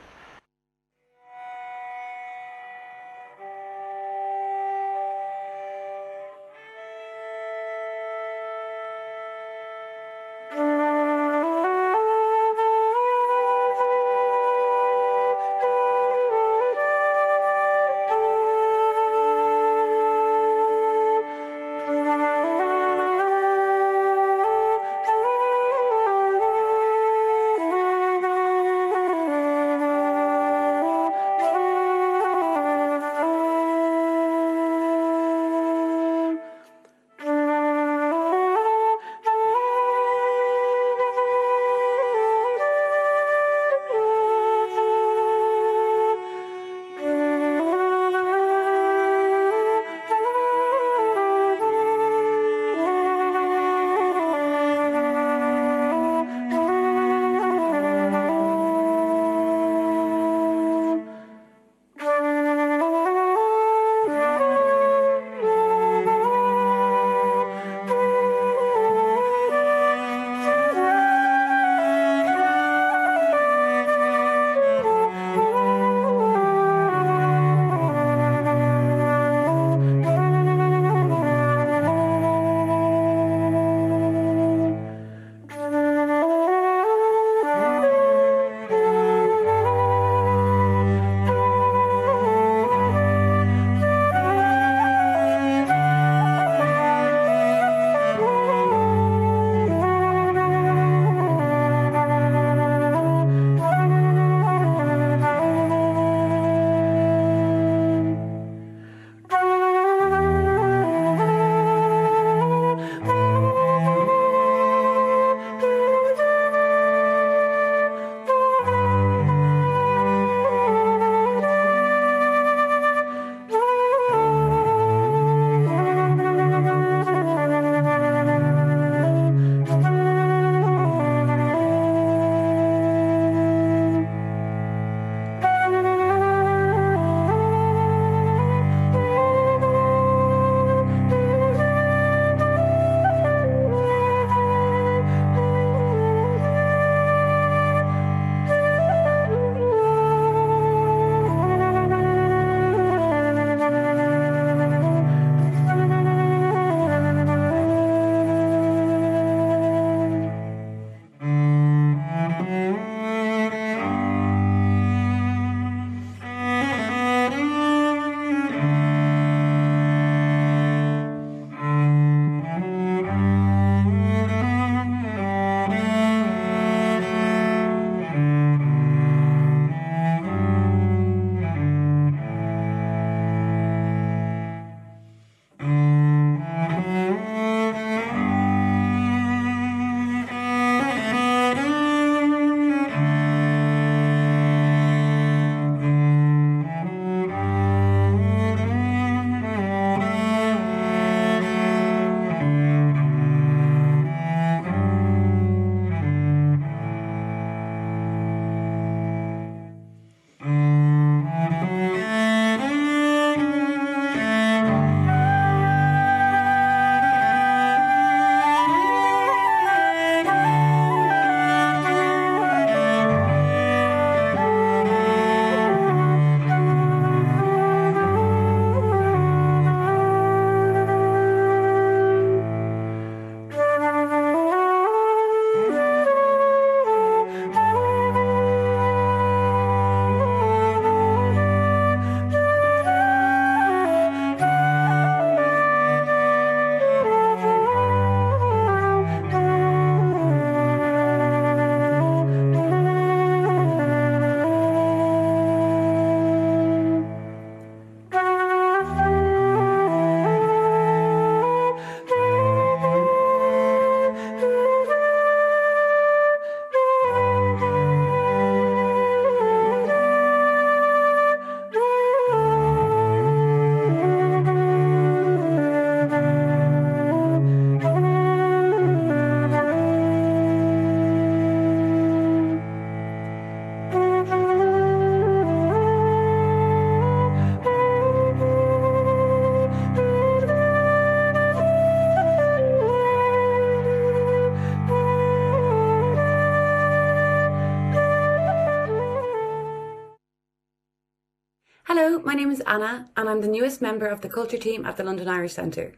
my name is Anna and I'm the newest member of the culture team at the London Irish Centre.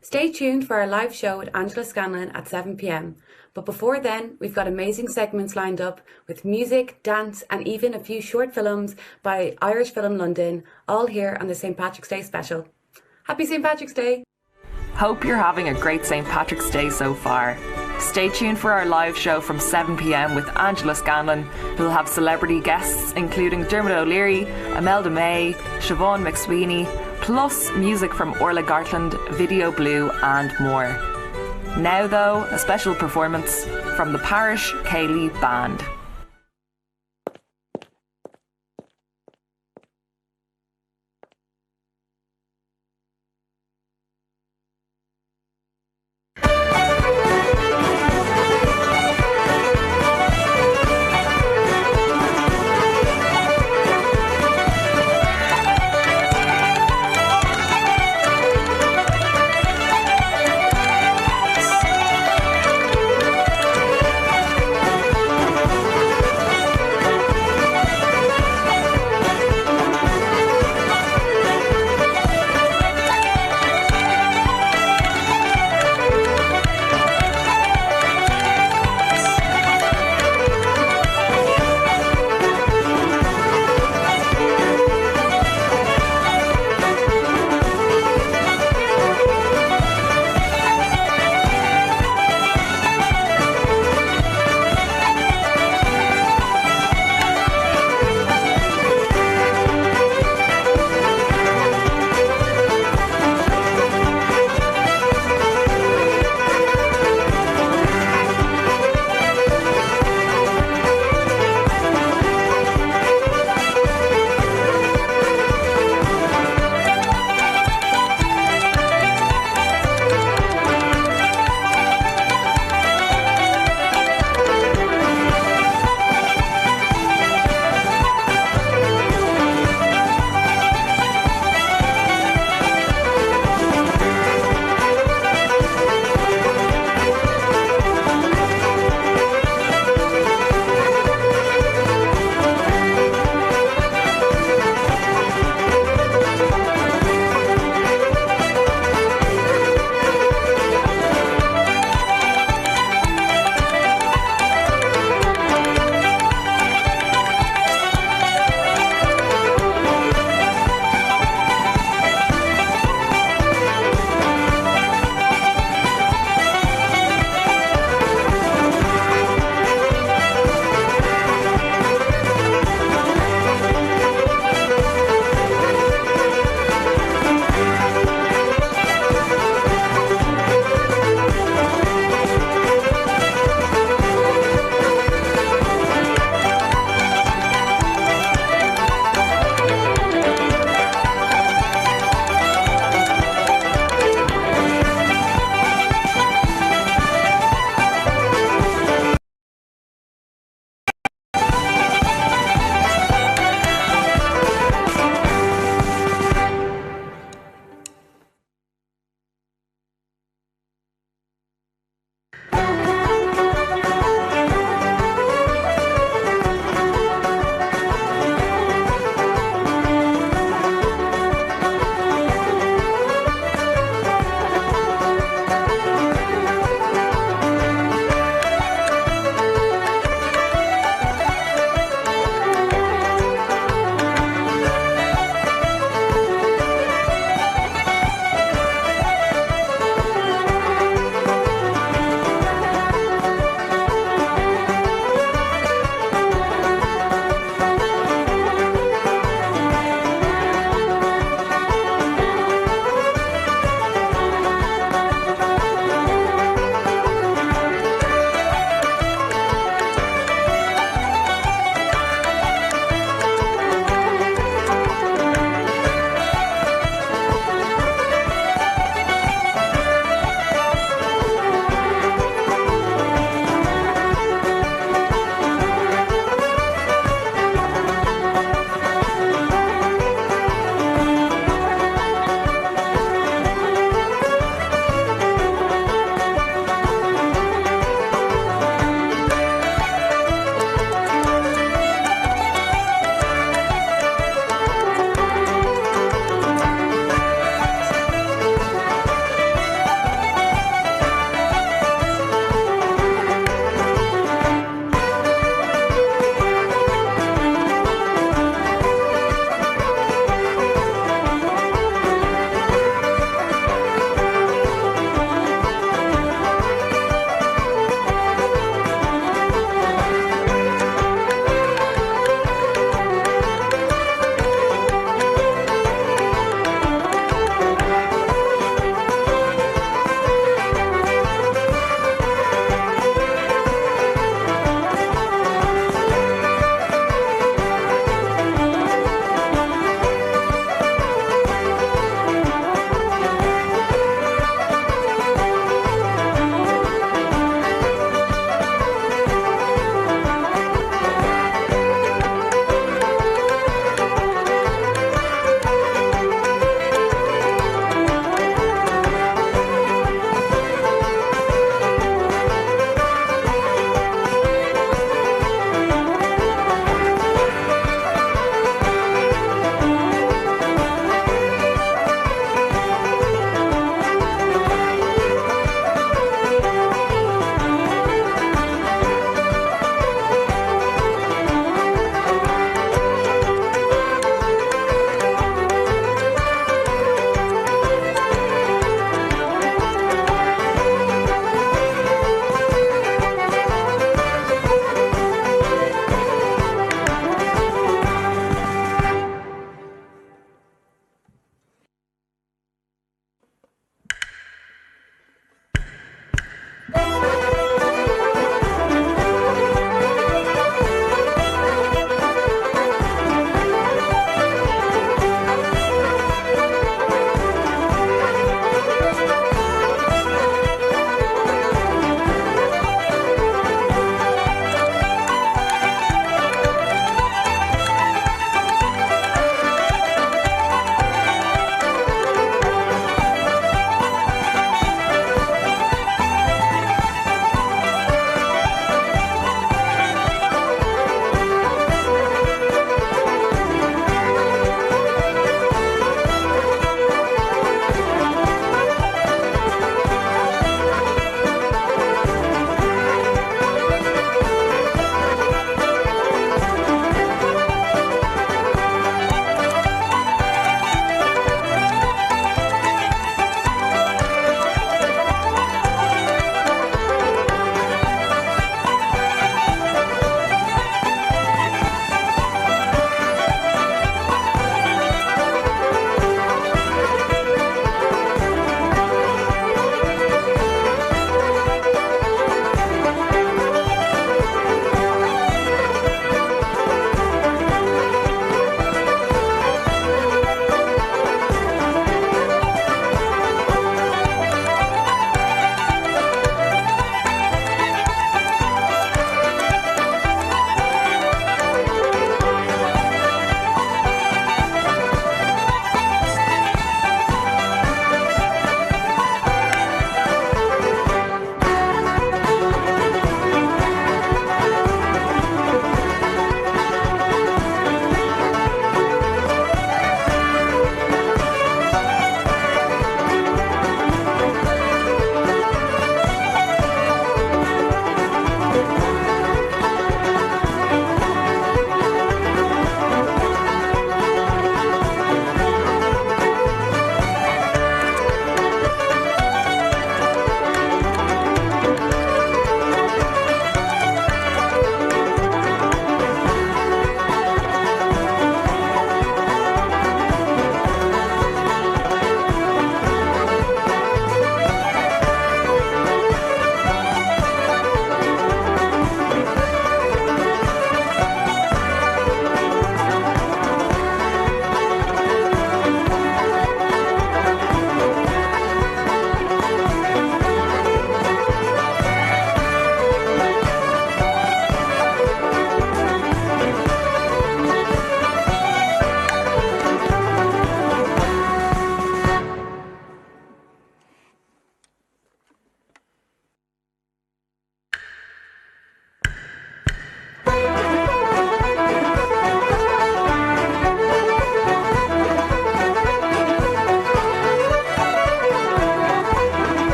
Stay tuned for our live show with Angela Scanlon at 7 p.m. But before then, we've got amazing segments lined up with music, dance and even a few short films by Irish Film London, all here on the St. Patrick's Day special. Happy St. Patrick's Day! Hope you're having a great St. Patrick's Day so far. Stay tuned for our live show from 7 p.m. with Angela Scanlon, who'll have celebrity guests including Dermot O'Leary, Imelda May, Siobhán McSweeney, plus music from Orla Gartland, Video Blue and more. Now though, a special performance from the Parish Ceili Band.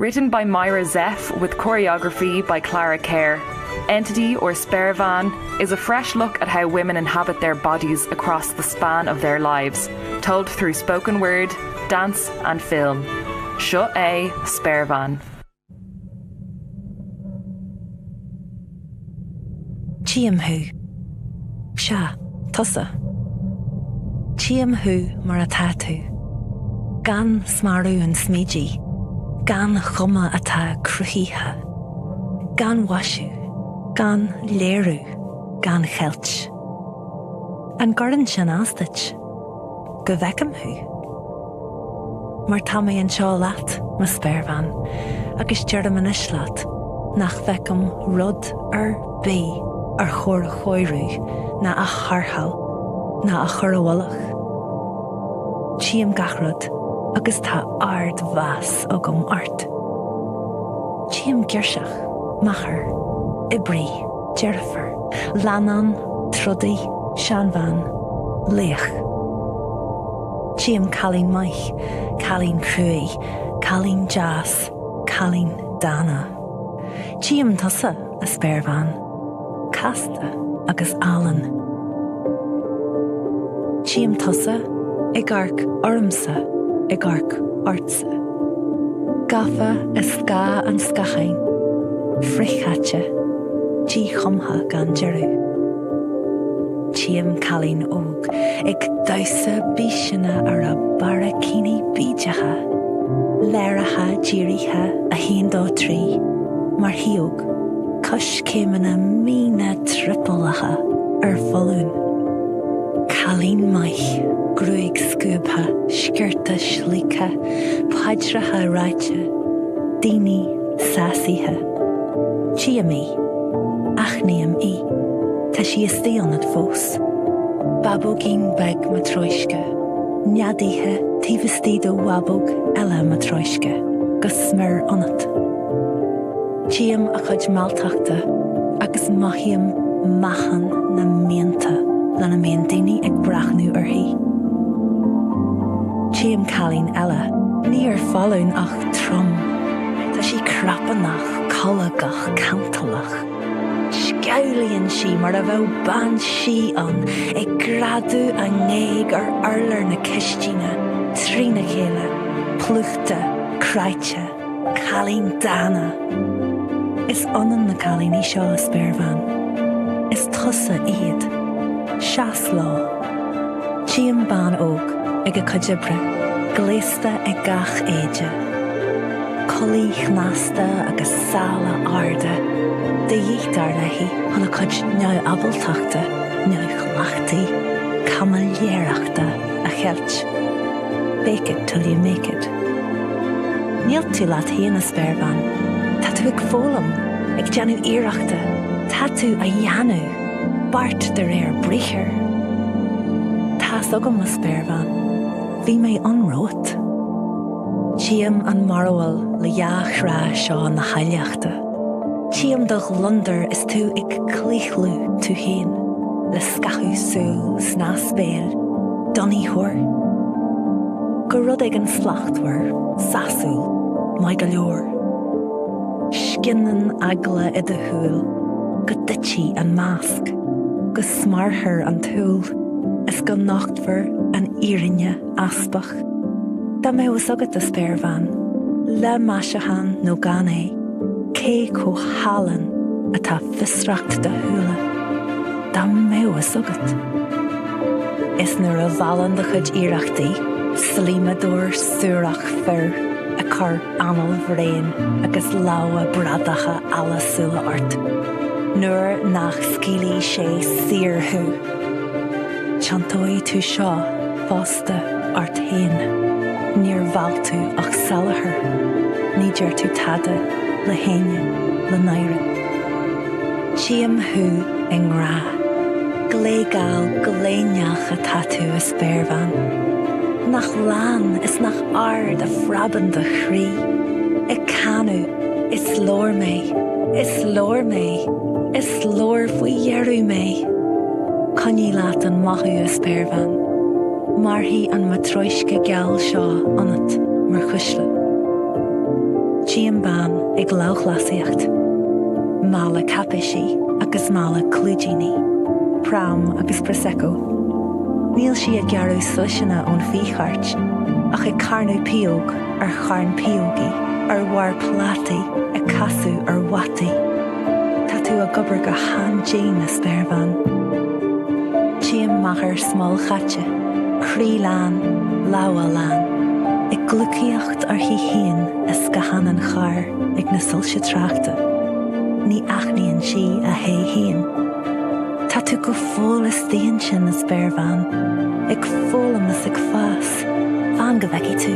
Written by Máire Zepf with choreography by Clara Kerr. Entity, or Spéirbhean, is a fresh look at how women inhabit their bodies across the span of their lives, told through spoken word, dance and film. Seo é Spéirbhean. Tíamhu. Sha, tusa. Tíamhu mar a tatu. Gan smaru an smiji. Gan chuma ata cruhiha. Gan washu. Gan leru. Gan chelch. An garden sin astich. Go vecamhu. Mar tamé an seo lat, ma Spéirbhean, agus dearm an islat, nach vecam rud bí ar chóir a choirú, na a charhal, na a chorawalach. Tíam gachrod, agus tá ard vas ogum art. Tíam girsach, machar, ibri, Jennifer, Lanan, Truddy, Shanvan, Leach. Tíam Calín Maich, Calín Crui, Calín Jas, Calín Dana. Tíam tusa a Spéirbhean, Casta agus Alan. Tíam tusa ag arc ormsa ag arc ortsa. Gafa is ska an skachain, frichache, tí chumha gan jeru. Tíam Calín óg ag dausa bísina ar a barakini bíjacha, léirecha dírithe a híndó trí, mar hiog, cos céimena mína tripolacha ar folún. Calín Maich, gruig scúbha, skirta slícha, paidracha ráite, díní sásíthe. Tíamí, achníam í, tá sí istíonad fós. Babogín beg matroiske, Njadíthe tífistído wabog eile matroiske, gus smir onat. Tíam a chud maltachta, agus mahiam machan na mienta, lena mion daoine ag brachnú arthaí. Tíam Calín eile, ní ar fallún ach trom, tá sí crapanach, colagach, cantalach. Scaulíonn sí mar a bheith ban sí an ag gradú a ngéig ar arlar na cistine, trína chéile, pluachta, craite, Calín Dana. Is onan na Calín í seo a Spéirbhean. Is tusa iad, seas lá. Tíam ban óg ag a cuidibre, gléasta ag gach éide. Colí chnasta agus sála arda, de dítar lehi hana chud neu abaltachta, neu chlachtaí, camalléireachta a cheilt. Bake it till you make it. Níl tú leat híana Spéirbhean, tá tú ag fólam, ag deanú iireachta, tá tú a dheanú, bart de réir bríchir. Tás agam a Spéirbhean, bhí mé anrót. Tíam an marwal le jaach rá seo na haileachta. Tíam do London is tú ag clíchlú tú héin, le scachu súl sná spéil, doní thuair. Go rud ag an slachtwer, sasúl, mai go leor. Skinnan agla I de húil, go dití an másc, go smarthair an túl, is go nachtver an írinne aspach. Da mé was agad a Spéirbhean, le maisechan nó gan é, cé có hálan atá fisracht de húla. Da mé was agad. Is nuair a bhalan de chud iireachtaí, slímadúir suúrach fir, a chur anal bhréin agus láha bradacha alasúla ort. Nuair nach scílí sé sírthú. Chantóí tú seo fásta ort héin. Níor bhail tú ach salahar, ní deir tú tada le héine le naire. Tíam thú in rá, gléigáil gléineach a tatú a Spéirbhean. Nach lán is nach ard a fraban de chrí. I canú is lór mé, is lór mé, is lór faoi dhearú mé. Conní leat an maithú a Spéirbhean. Mar hí an matroiske geall seo anat mar chuisle. Tíam ban ag lauchlasiacht. Mála capishi agus mála clugini. Pram agus prosecco. Níl si a gearú sluisina ón fichart, ach ag carnú piog ar charn piogi, ar war plati a casú ar wati. Tá tú a gobar go han Jane na Spéirbhean. Tíam machar small chatche, crí lán, lawa lán. Ag gluciacht ar hí hín is gahan an char ag na sulse trachta. Ní achníonn si a hé hín. Tá tú go fóla stíonn sin na Spéirbhean, ag fólamas ag fás, fan go bheici tú.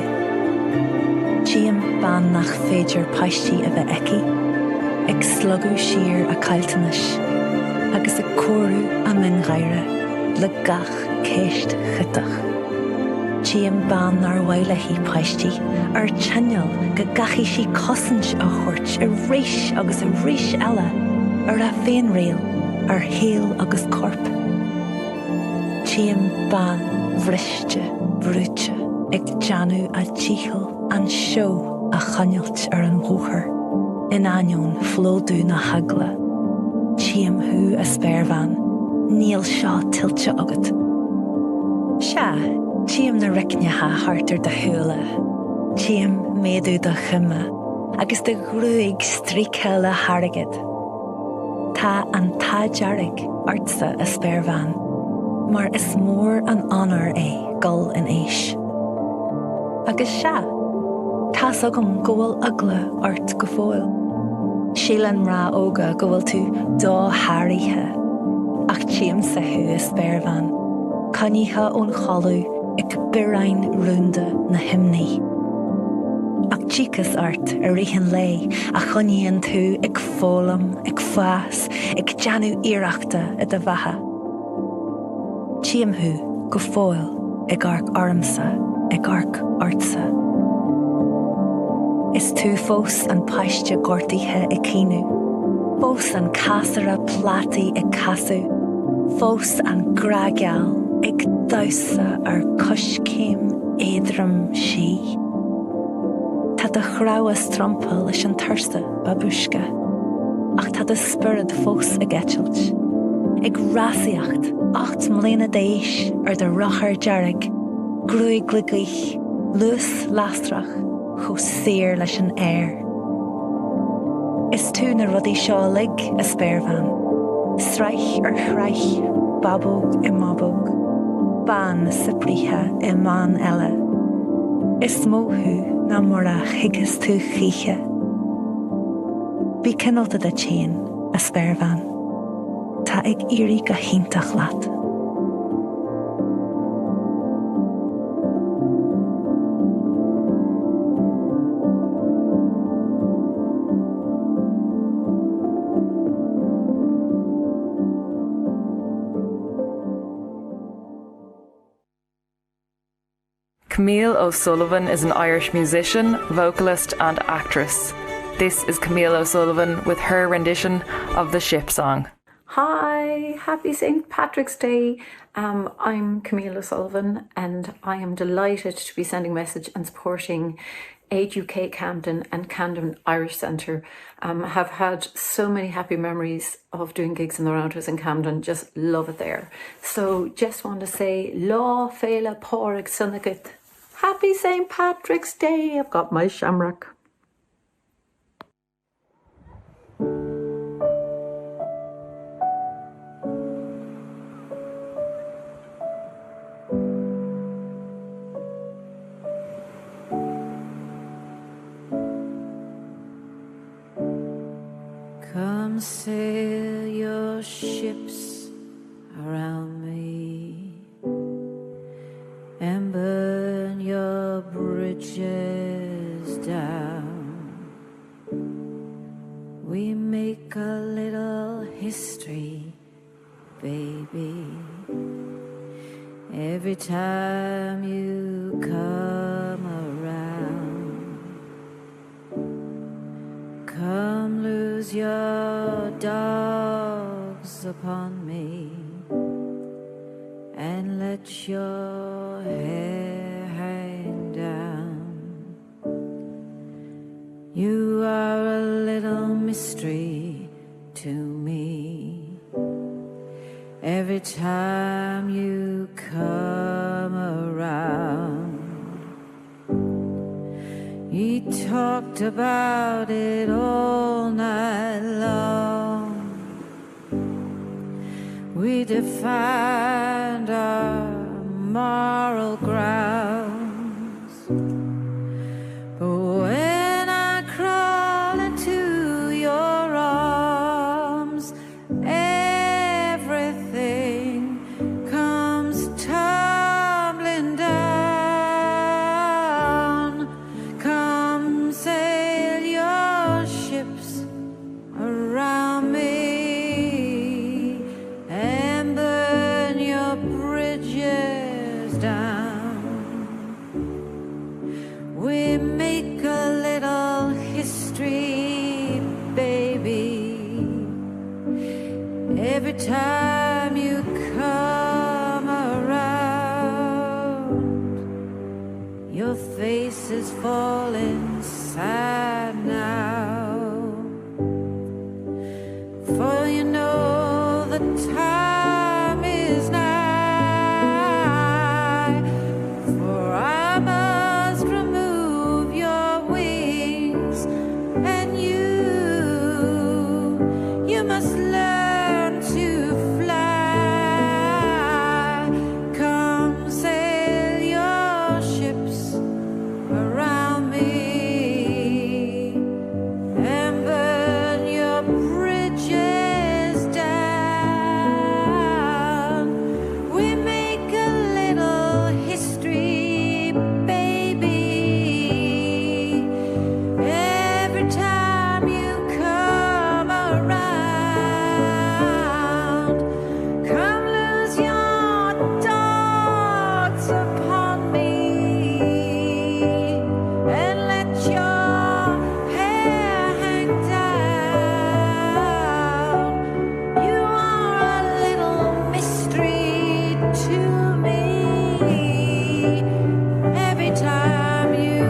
Tíam ban nach féidir paistí a bheith eici, ag slugú siar a cailtanis, agus ag cóirú a min ghaire, le gach céist chutach. Tíam ban ar bhaile hí paistí, ar teanneal go gachi si cosint a chuirt a réis agus a réis eile, ar a féin réal, ar héal agus corp. Tíam ban bhriste, brúte, ag deanú a tíchel an seo a chainealt ar an mhúchar, in aineoin flódú na hagla. Tíam hu a Spéirbhean, níl seo tiltte agat. Sia, tíam na ricnetha hartar de thuúla, tíam méadú de chuime, agus de grúig stríce le harigid. Tá an táidearrig artsa a Spéirbhean, mar is mór an anar é gul in éis. Agus sia, tás agam gohfuil agla art go fóil. Sílan rá óga gohfuil tú dá háirithe, ach tíam sa hu a Spéirbhean, caníthe ón chalú ag birain rúnda na himní. Ach tíchas art a rihan lei a chuníonn tú ag fólam, ag fás, ag deanú iireachta a de bhatha. Tíam hu go fóil ag arc armsa, ag arc artsa. Is tú fós an paiste gortaithe ag cínu, fós an casara plati ag casú, fós an grageal ag dausa ar coscéim éadram sí. Tá a chrá a strompel leis an tarsa babuisce, ach tá a spirid fós ag etchilt. Ag rásaíocht 8 mbliana d'éis ar de rochar dearg, grúig gliguich, luas lástrach, chu séir leis an air. Is tú na rudí seo lig a Spéirbhean, sraich ar chraich, babóg I mabóg, ban siprithe I man eile. Is móthú na mór a chigas tú chiche. Bí cinálta a chéin a Spéirbhean, tá ag irí go hintach leat. Camille O'Sullivan is an Irish musician, vocalist and actress. This is Camille O'Sullivan with her rendition of the Ship Song. Hi, happy St. Patrick's Day. I'm Camille O'Sullivan and I am delighted to be sending a message and supporting Age UK Camden and Camden Irish Centre. Have had so many happy memories of doing gigs in the Roundhouse in Camden, just love it there. So just want to say, Lá Féile Pádraig Sunnagat. Happy St. Patrick's Day. I've got my shamrock. Come sail your ships around me and burn your bridges down. We make a little history, baby, every time you come around. Come lose your dogs upon me and let your hair hang down. You mystery to me. Every time you come around, he talked about it all night long. We defined our moral grounds, but when I crawl into your arms, everything comes tumbling down. Come sail your ships around me and burn your bridges down. We make a little history, baby, every time you come around. Your face is falling sad now, for you know the time is nigh. For I must remove your wings, and you must learn to fly. Come sail your ships around me and burn your bridges down. We make a little history, baby, every time you come around. Come lose your dogs upon me and let your hair hang down. You are a little mystery to me every time you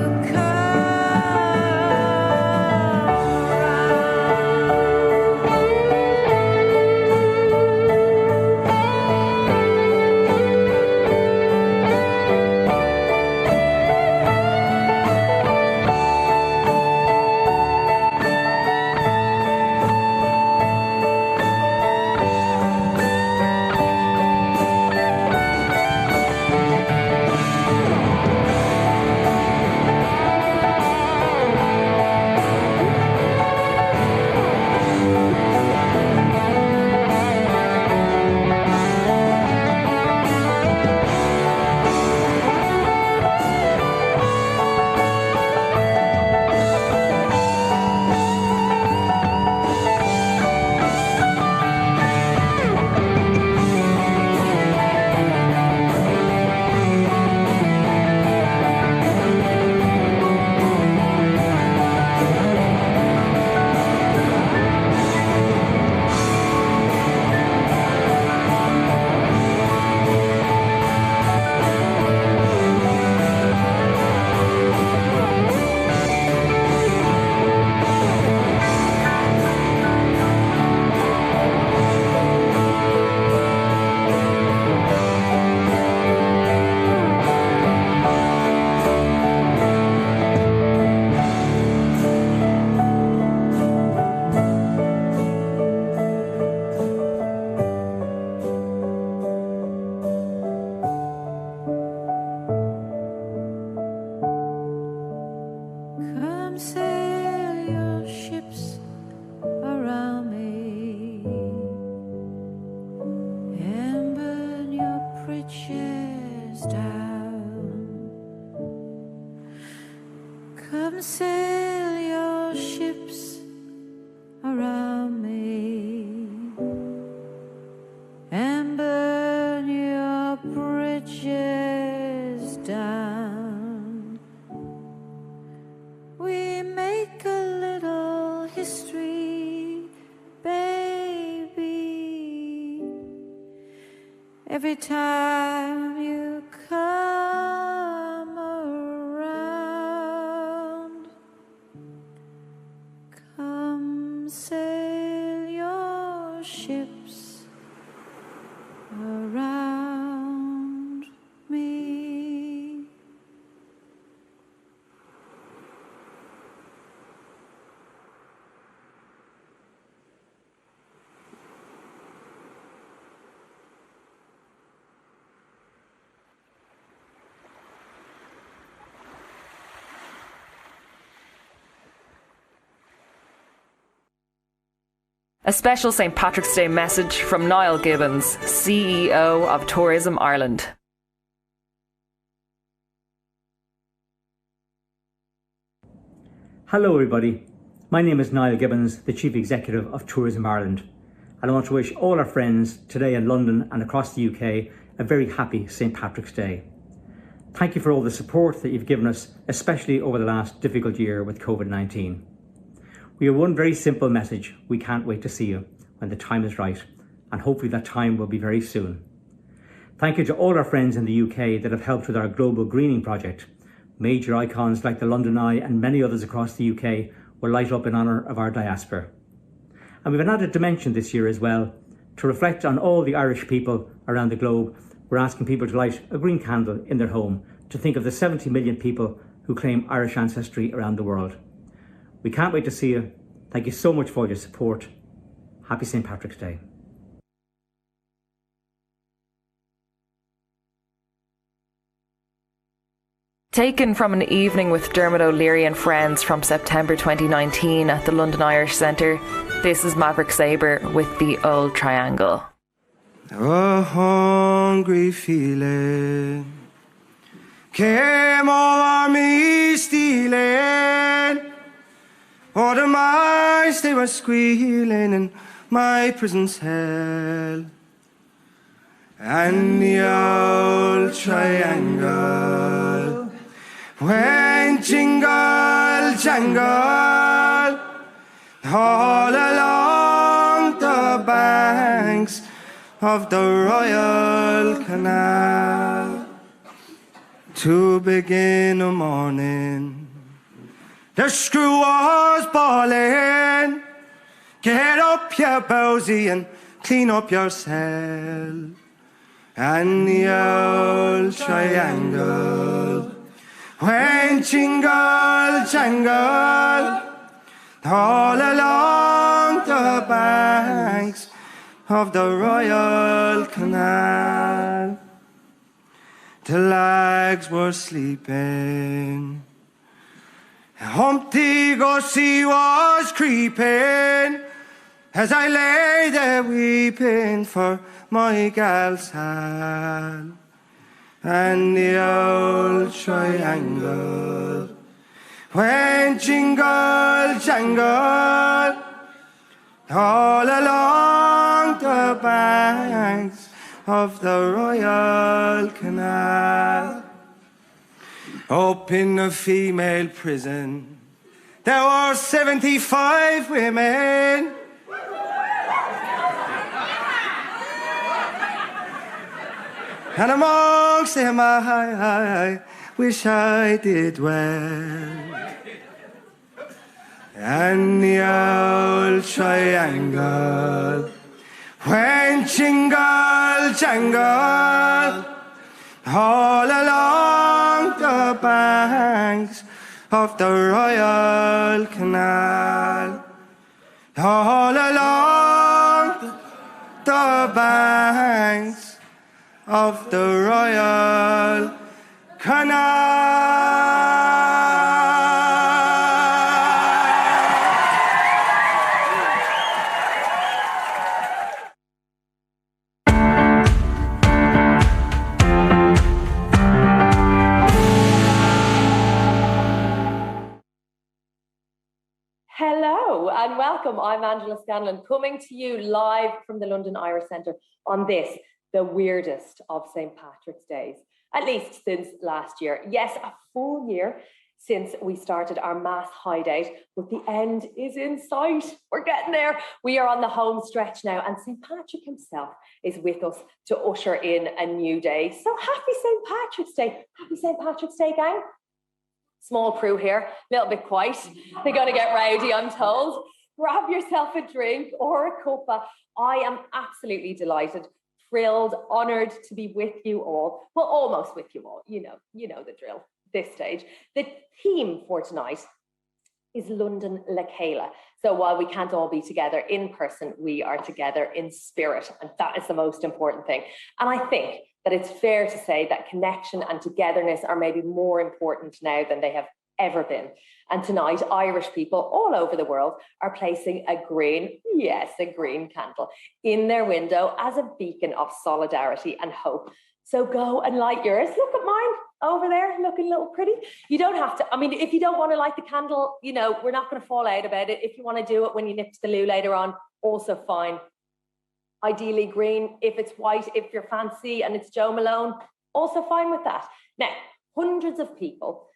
come sail your ships around me and burn your bridges down. Come sail your ships around me and burn your bridges down. We make a little history, baby, every time you come around. Come A special St. Patrick's Day message from Niall Gibbons, CEO of Tourism Ireland. Hello everybody, my name is Niall Gibbons, the Chief Executive of Tourism Ireland, and I want to wish all our friends today in London and across the UK a very happy St. Patrick's Day. Thank you for all the support that you've given us, especially over the last difficult year with COVID-19. We have one very simple message: we can't wait to see you when the time is right, and hopefully that time will be very soon. Thank you to all our friends in the UK that have helped with our global greening project. Major icons like the London Eye and many others across the UK will light up in honour of our diaspora. And we've an added dimension this year as well. To reflect on all the Irish people around the globe, we're asking people to light a green candle in their home to think of the 70 million people who claim Irish ancestry around the world. We can't wait to see you. Thank you so much for your support. Happy St. Patrick's Day. Taken from an evening with Dermot O'Leary and friends from September 2019 at the London Irish Centre, this is Maverick Sabre with The Old Triangle. A hungry feeling came over me stealing. All the mice they were squealing in my prison cell. And the old triangle went jingle jangle all along the banks of the Royal Canal. To begin the morning, the screw was bawling, get up your bowsy and clean up your cell. And the old triangle went jingle jangle all along the banks of the Royal Canal. The lags were sleeping, Humpty Gussie was creeping, as I lay there weeping for my gal Sal. And the old triangle went jingle jangle all along the banks of the Royal Canal. Up in the female prison there were 75 women. And amongst them I wish I did well. And the old triangle went jingle jangle all along the banks of the Royal Canal. All along the banks of the Royal Canal. Hello and welcome. I'm Angela Scanlon, coming to you live from the London Irish Centre on this, the weirdest of St. Patrick's Days, at least since last year. Yes, a full year since we started our mass hideout, but the end is in sight. We're getting there. We are on the home stretch now, and St. Patrick himself is with us to usher in a new day. So happy St. Patrick's Day. Happy St. Patrick's Day, gang. Small crew here, a little bit quiet. They're going to get rowdy, I'm told. Grab yourself a drink or a cuppa. I am absolutely delighted, thrilled, honoured to be with you all. Well, almost with you all. You know the drill, this stage. The theme for tonight is London Le Chéile. So while we can't all be together in person, we are together in spirit. And that is the most important thing. And I think that it's fair to say that connection and togetherness are maybe more important now than they have ever been. And tonight, Irish people all over the world are placing a green candle in their window as a beacon of solidarity and hope. So go and light yours. Look at mine over there, looking a little pretty. You don't have to, I mean, if you don't want to light the candle, you know, we're not going to fall out about it. If you want to do it when you nip to the loo later on, also fine. Ideally green. If it's white, if you're fancy and it's Joe Malone, also fine with that. Now, hundreds of people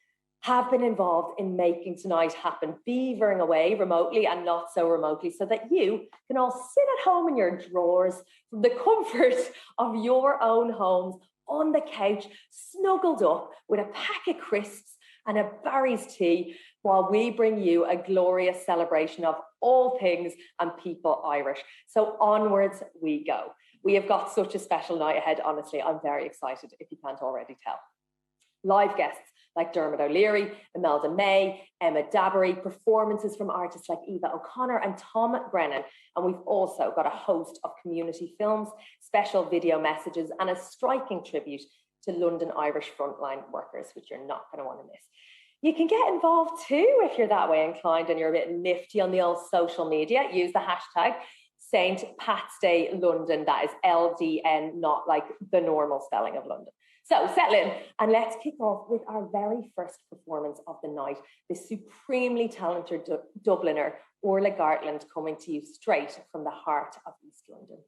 have been involved in making tonight happen, beavering away remotely and not so remotely, so that you can all sit at home in your drawers from the comfort of your own homes on the couch, snuggled up with a pack of crisps and a Barry's tea, while we bring you a glorious celebration of all things and people Irish. So onwards we go. We have got such a special night ahead, honestly. I'm very excited, if you can't already tell. Live guests like Dermot O'Leary, Imelda May, Emma Dabbery, performances from artists like Eva O'Connor and Tom Brennan. And we've also got a host of community films, special video messages, and a striking tribute to London Irish frontline workers, which you're not going to want to miss. You can get involved too if you're that way inclined and you're a bit nifty on the old social media. Use the hashtag St. Pat's Day London. That is LDN, not like the normal spelling of London. So settle in and let's kick off with our very first performance of the night. The supremely talented Dubliner, Orla Gartland, coming to you straight from the heart of East London.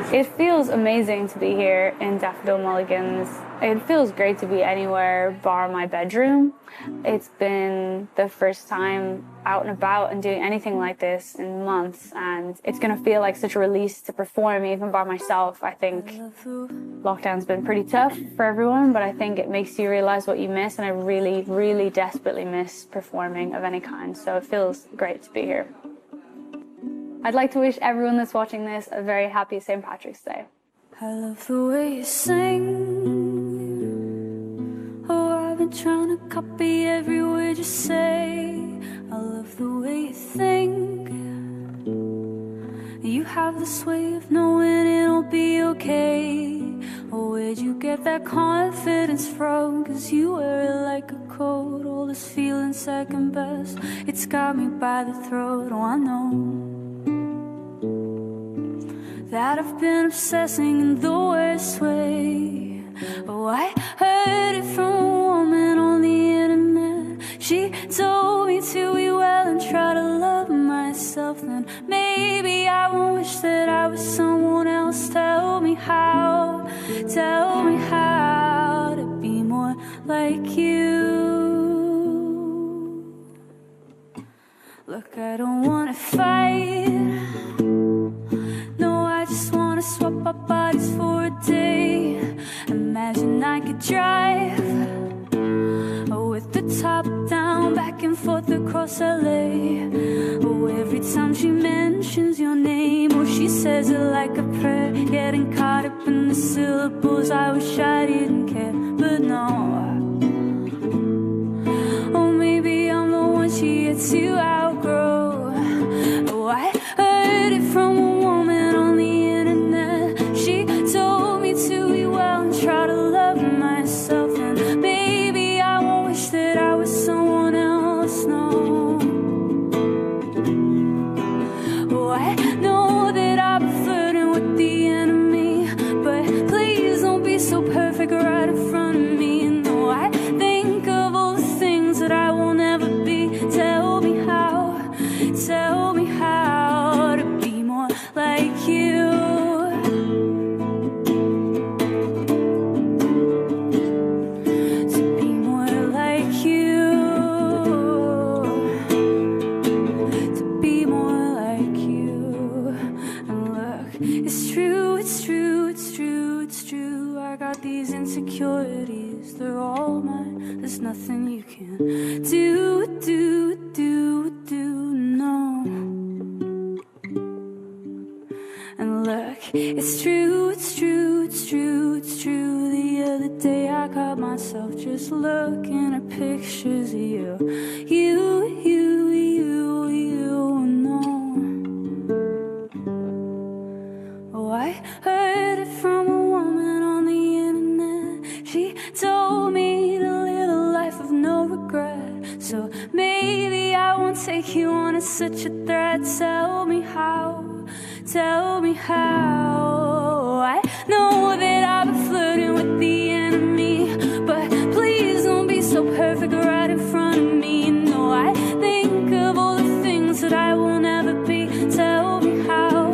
It feels amazing to be here in Daffodil Mulligan's. It feels great to be anywhere bar my bedroom. It's been the first time out and about and doing anything like this in months, and it's going to feel like such a release to perform even by myself. I think lockdown's been pretty tough for everyone, but I think it makes you realize what you miss, and I really, really desperately miss performing of any kind, so it feels great to be here. I'd like to wish everyone that's watching this a very happy St. Patrick's Day. I love the way you sing. Oh, I've been trying to copy every word you say. I love the way you think. You have this way of knowing it'll be okay. Oh, where'd you get that confidence from? 'Cause you wear it like a coat. All this feeling second best, it's got me by the throat. Oh, I know that I've been obsessing in the worst way. Oh, I heard it from a woman on the internet. She told me to be well and try to love myself. Then maybe I won't wish that I was someone else. Tell me how to be more like you. Look, I don't wanna fight. Swap our bodies for a day. Imagine I could drive with the top down, back and forth across LA. Oh, every time she mentions your name, oh, she says it like a prayer. Getting caught up in the syllables, I wish I didn't care, but no. Oh, maybe I'm the one she had to outgrow. Oh, I heard it from a woman on the try to love myself, and maybe I won't wish that I was someone else, no. Oh, I know that I've been flirting with the enemy, but please don't be so perfect right in front of me. And no, I think of all the things that I will never be. Tell me how to be more like you. Insecurities, they're all mine. There's nothing you can do, no. And look, it's true. The other day I caught myself just looking at pictures of you, no. Oh, I heard it from a woman on the internet. She told me to little such a threat. Tell me how, tell me how. I know that I've been flirting with the enemy, but please don't be so perfect right in front of me. No, I think of all the things that I will never be. Tell me how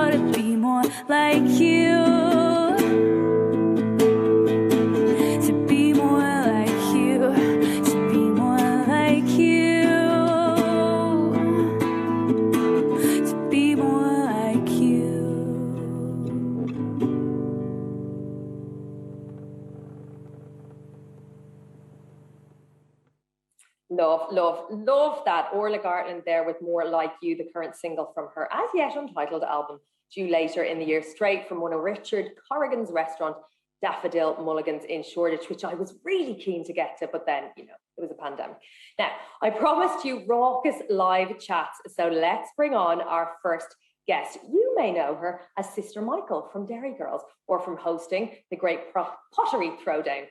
to be more like you. Love that. Orla Gartland there with More Like You, the current single from her as yet untitled album, due later in the year, straight from one of Richard Corrigan's restaurant, Daffodil Mulligan's in Shoreditch, which I was really keen to get to, but then, you know, it was a pandemic. Now, I promised you raucous live chats, so let's bring on our first guest. You may know her as Sister Michael from Derry Girls, or from hosting the Great Pottery Throwdown.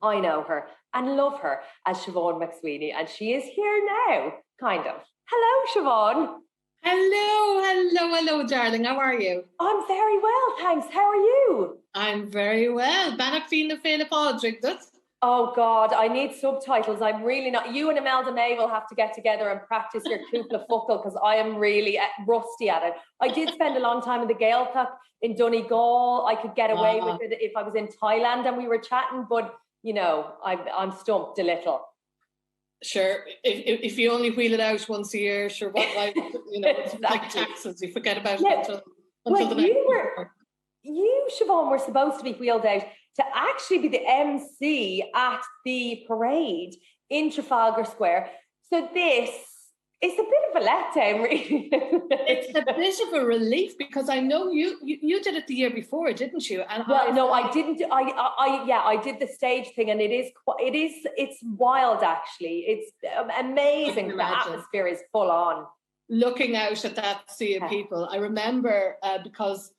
I know her and love her as Siobhán McSweeney, and she is here now, kind of. Hello, Siobhán. Hello, darling. How are you? I'm very well, thanks. How are you? I'm very well. Bannock Fianna Fáile Pádraig, that's... Oh, God, I need subtitles. I'm really not... You and Imelda May will have to get together and practice your cúpla focal, because I am really rusty at it. I did spend a long time in the Gaeilge in Donegal. I could get away with it if I was in Thailand and we were chatting, but... You know, I'm stumped a little. Sure, if you only wheel it out once a year, sure, what like, you know, it's like taxes, you forget about it until the next year. You, Siobhán, were supposed to be wheeled out to actually be the MC at the parade in Trafalgar Square. So this is a bit of a letdown, really. It's a bit of a relief, because I know you did it the year before, didn't you? And I didn't. I did the stage thing, and it's wild, actually. It's amazing. The atmosphere is full on. Looking out at that sea of people, I remember because,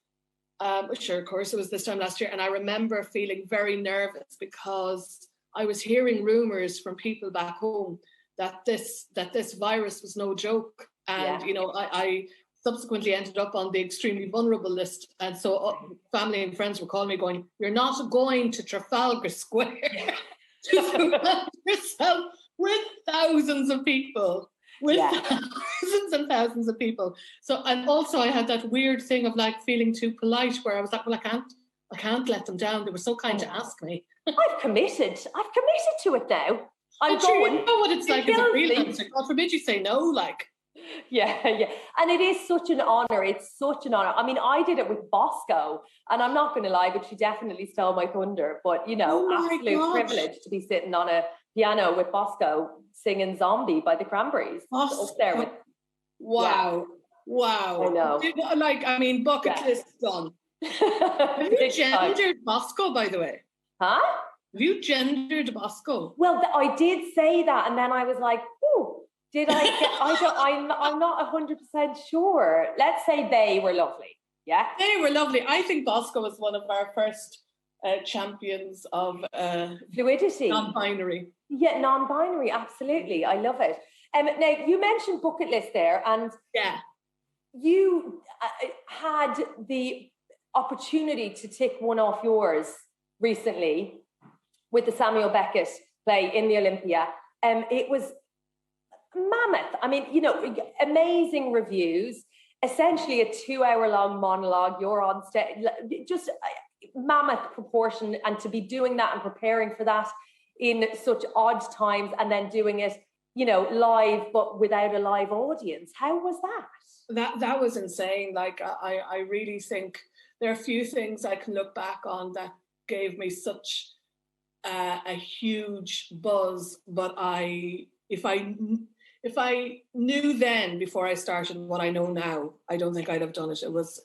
sure, of course, it was this time last year, and I remember feeling very nervous because I was hearing rumours from people back home that this virus was no joke, and you know, I subsequently ended up on the extremely vulnerable list, and so family and friends were calling me going, "You're not going to Trafalgar Square to surround yourself with thousands of people, thousands and thousands of people." So, and also I had that weird thing of like feeling too polite, where I was like, "Well, I can't let them down. They were so kind to ask me." I've committed to it now. I'm sure you know what it's like as a freelancer. God forbid you say no, like. Yeah. And it is such an honour. It's such an honour. I mean, I did it with Bosco, and I'm not going to lie, but she definitely stole my thunder. But, you know, absolute privilege to be sitting on a piano with Bosco singing Zombie by the Cranberries. Up there with... Wow. I know. Like, I mean, bucket list done. Have you gendered Bosco, by the way? Huh? Have you gendered Bosco? Well, I did say that, and then I was like, "Oh, did I?" I'm not 100% sure. Let's say they were lovely. Yeah, they were lovely. I think Bosco was one of our first champions of fluidity, non-binary. Yeah, non-binary. Absolutely, I love it. Now you mentioned bucket list there, and you had the opportunity to tick one off yours recently with the Samuel Beckett play in the Olympia. It was mammoth. I mean, you know, amazing reviews, essentially a 2-hour-long monologue. You're on stage, just mammoth proportion. And to be doing that and preparing for that in such odd times, and then doing it, you know, live, but without a live audience. How was that? That was insane. Like, I really think there are a few things I can look back on that gave me such a huge buzz, but if I knew then before I started what I know now, I don't think I'd have done it. It was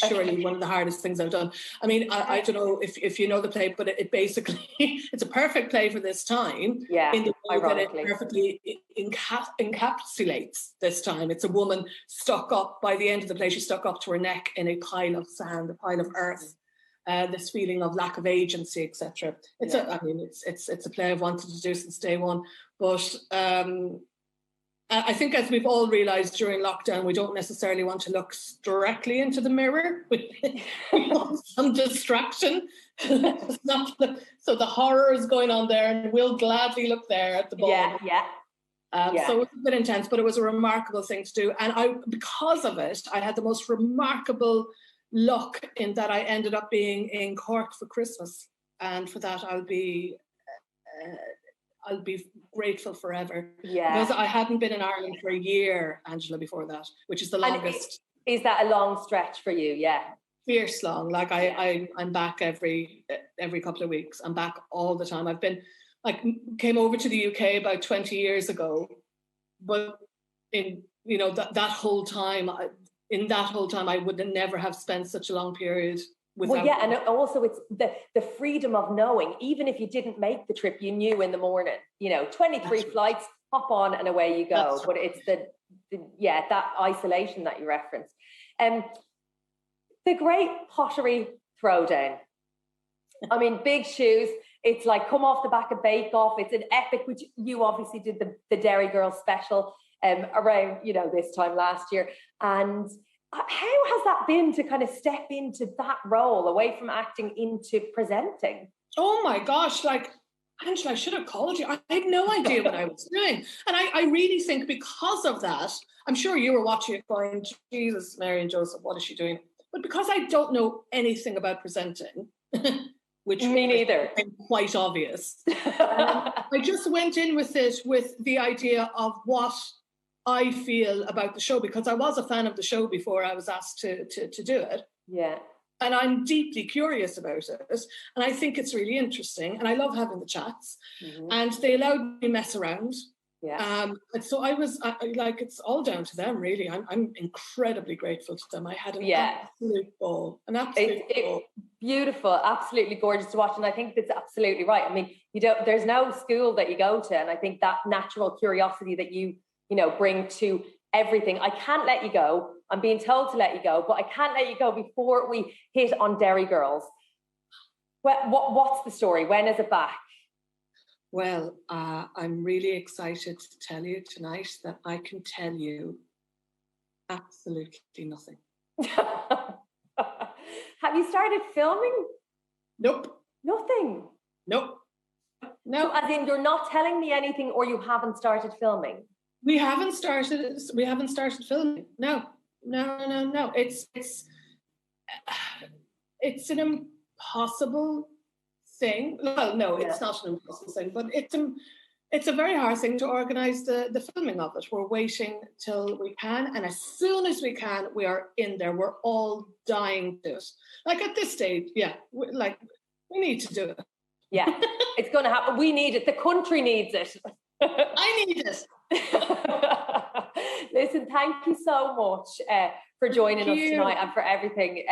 surely one of the hardest things I've done. I mean, I don't know if you know the play, but it basically, it's a perfect play for this time. Yeah, in the way that it perfectly encapsulates this time. It's a woman stuck up, by the end of the play, she's stuck up to her neck in a pile of sand, a pile of earth. This feeling of lack of agency, etc. It's a play I've wanted to do since day one, but I think, as we've all realised during lockdown, we don't necessarily want to look directly into the mirror. We want some distraction. So the horror is going on there, and we'll gladly look there at the ball. Yeah. So it was a bit intense, but it was a remarkable thing to do. And because of it, I had the most remarkable luck in that I ended up being in Cork for Christmas. And for that, I'll be grateful forever. Yeah. Because I hadn't been in Ireland for a year, Angela, before that, which is the longest. Is that a long stretch for you? Yeah. Fierce long. Like I'm back every couple of weeks. I'm back all the time. Came over to the UK about 20 years ago, but in that whole time, I would never have spent such a long period without. Well, yeah, and also it's the freedom of knowing, even if you didn't make the trip, you knew in the morning. 23 flights, hop on and away you go. But it's that isolation that you referenced. The great pottery throwdown. I mean, big shoes. It's like come off the back of Bake Off. It's an epic, which you obviously did the Dairy Girls special around, this time last year. And how has that been to kind of step into that role away from acting into presenting? Oh my gosh, Angela, I should have called you. I had no idea what I was doing. And I really think because of that, I'm sure you were watching it going, Jesus, Mary and Joseph, what is she doing? But because I don't know anything about presenting, which me neither, quite obvious, I just went in with it with the idea of what I feel about the show, because I was a fan of the show before I was asked to do it. Yeah. And I'm deeply curious about it. And I think it's really interesting. And I love having the chats. Mm-hmm. And they allowed me to mess around. Yeah. And so I was it's all down to them, really. I'm incredibly grateful to them. I had an absolute ball. Beautiful, absolutely gorgeous to watch. And I think that's absolutely right. I mean, there's no school that you go to. And I think that natural curiosity that you bring to everything. I can't let you go. I'm being told to let you go, but I can't let you go before we hit on Dairy Girls. What's the story? When is it back? Well, I'm really excited to tell you tonight that I can tell you absolutely nothing. Have you started filming? Nope. Nothing? Nope. No. So, as in, you're not telling me anything, or you haven't started filming? We haven't started filming. No. It's an impossible thing. Well, no, it's not an impossible thing, but it's a very hard thing to organise the filming of it. We're waiting till we can, and as soon as we can, we are in there. We're all dying to it. Like at this stage, we need to do it. Yeah, it's going to happen. We need it. The country needs it. I need it. Listen, thank you so much for joining us tonight and for everything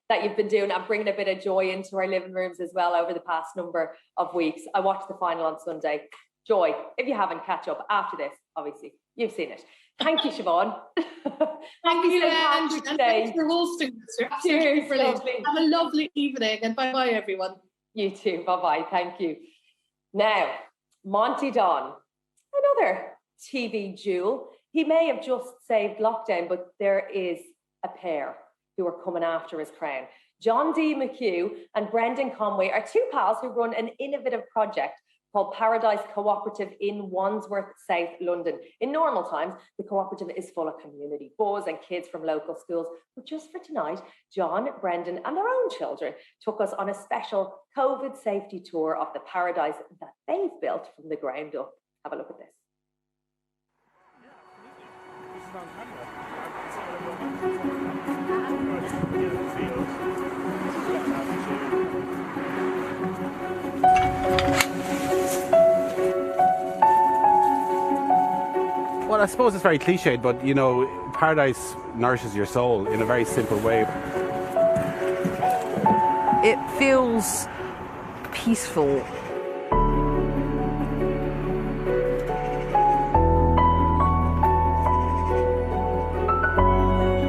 that you've been doing and bringing a bit of joy into our living rooms as well over the past number of weeks. I watched the final on Sunday. Joy, if you haven't, catch up after this, obviously. You've seen it. Thank you, Siobhan. Thank you, Ange, and thanks for hosting this. You're absolutely brilliant. Have a lovely evening, and bye-bye, everyone. You too. Bye-bye. Thank you. Now, Monty Don, another TV jewel. He may have just saved lockdown, but there is a pair who are coming after his crown. John D. McHugh and Brendan Conway are two pals who run an innovative project called Paradise Cooperative in Wandsworth, South London. In normal times, the cooperative is full of community buzz and kids from local schools. But just for tonight, John, Brendan and their own children took us on a special COVID safety tour of the paradise that they've built from the ground up. Have a look at this. Well, I suppose it's very cliched, but paradise nourishes your soul in a very simple way. It feels peaceful.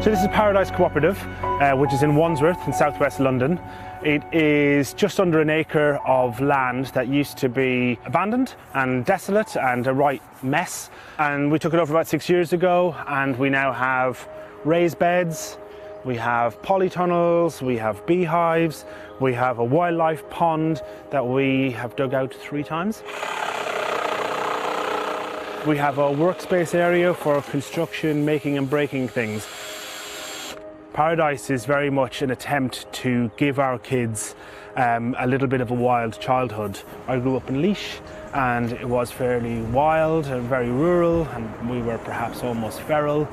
So this is Paradise Cooperative, which is in Wandsworth in southwest London. It is just under an acre of land that used to be abandoned and desolate and a right mess. And we took it over about 6 years ago, and we now have raised beds, we have polytunnels, we have beehives, we have a wildlife pond that we have dug out 3 times. We have a workspace area for construction, making and breaking things. Paradise is very much an attempt to give our kids a little bit of a wild childhood. I grew up in Laois, and it was fairly wild and very rural, and we were perhaps almost feral.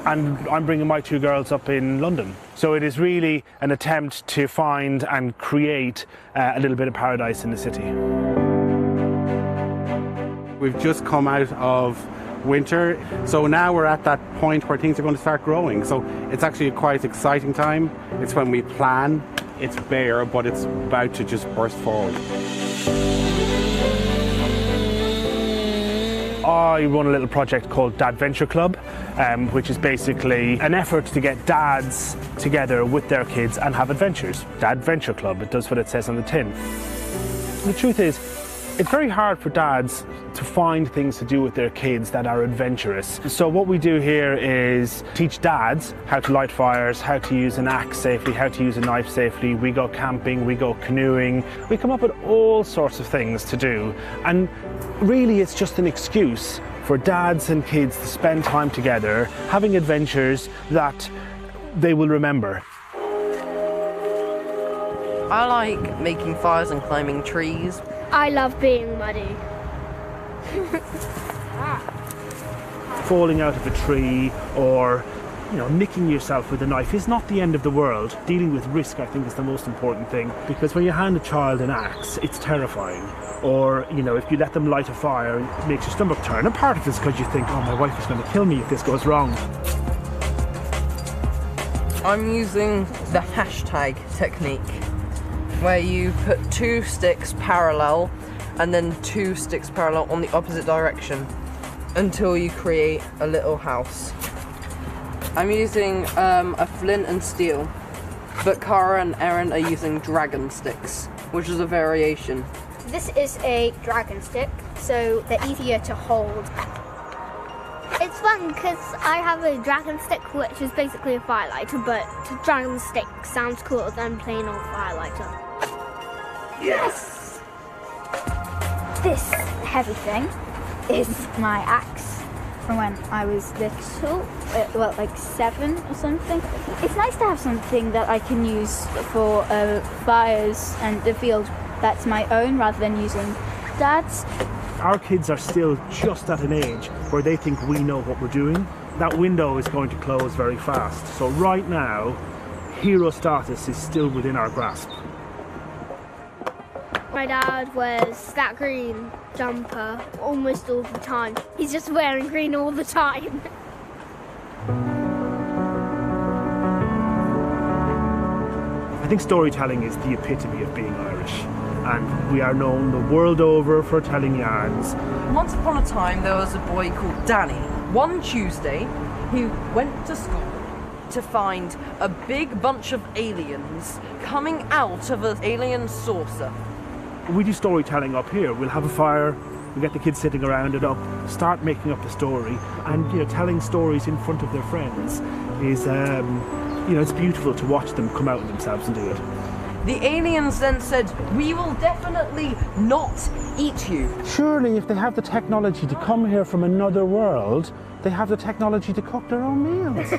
And I'm bringing my 2 girls up in London. So it is really an attempt to find and create a little bit of paradise in the city. We've just come out of winter, so now we're at that point where things are going to start growing. So it's actually a quite exciting time. It's when we plan. It's bare, but it's about to just burst forward. I run a little project called Dad Venture Club, which is basically an effort to get dads together with their kids and have adventures. Dad Venture Club, it does what it says on the tin. The truth is, it's very hard for dads to find things to do with their kids that are adventurous. So what we do here is teach dads how to light fires, how to use an axe safely, how to use a knife safely. We go camping, we go canoeing. We come up with all sorts of things to do. And really it's just an excuse for dads and kids to spend time together, having adventures that they will remember. I like making fires and climbing trees. I love being muddy. Falling out of a tree or, nicking yourself with a knife is not the end of the world. Dealing with risk, I think, is the most important thing, because when you hand a child an axe, it's terrifying. Or, if you let them light a fire, it makes your stomach turn. And part of it's because you think, oh, my wife is going to kill me if this goes wrong. I'm using the hashtag technique, where you put 2 sticks parallel and then 2 sticks parallel on the opposite direction until you create a little house. I'm using a flint and steel, but Cara and Erin are using dragon sticks, which is a variation. This is a dragon stick, so they're easier to hold. It's fun because I have a dragon stick, which is basically a firelighter, but a dragon stick sounds cooler than plain old firelighter. Yes! This heavy thing is my axe from when I was little, like 7 or something. It's nice to have something that I can use for fires and the field that's my own rather than using Dad's. Our kids are still just at an age where they think we know what we're doing. That window is going to close very fast. So right now, hero status is still within our grasp. My dad wears that green jumper almost all the time. He's just wearing green all the time. I think storytelling is the epitome of being Irish, and we are known the world over for telling yarns. Once upon a time there was a boy called Danny. One Tuesday he went to school to find a big bunch of aliens coming out of an alien saucer. We do storytelling up here. We'll have a fire, we'll get the kids sitting around it up, start making up the story, and telling stories in front of their friends is, it's beautiful to watch them come out of themselves and do it. The aliens then said, "We will definitely not eat you." Surely if they have the technology to come here from another world, they have the technology to cook their own meals.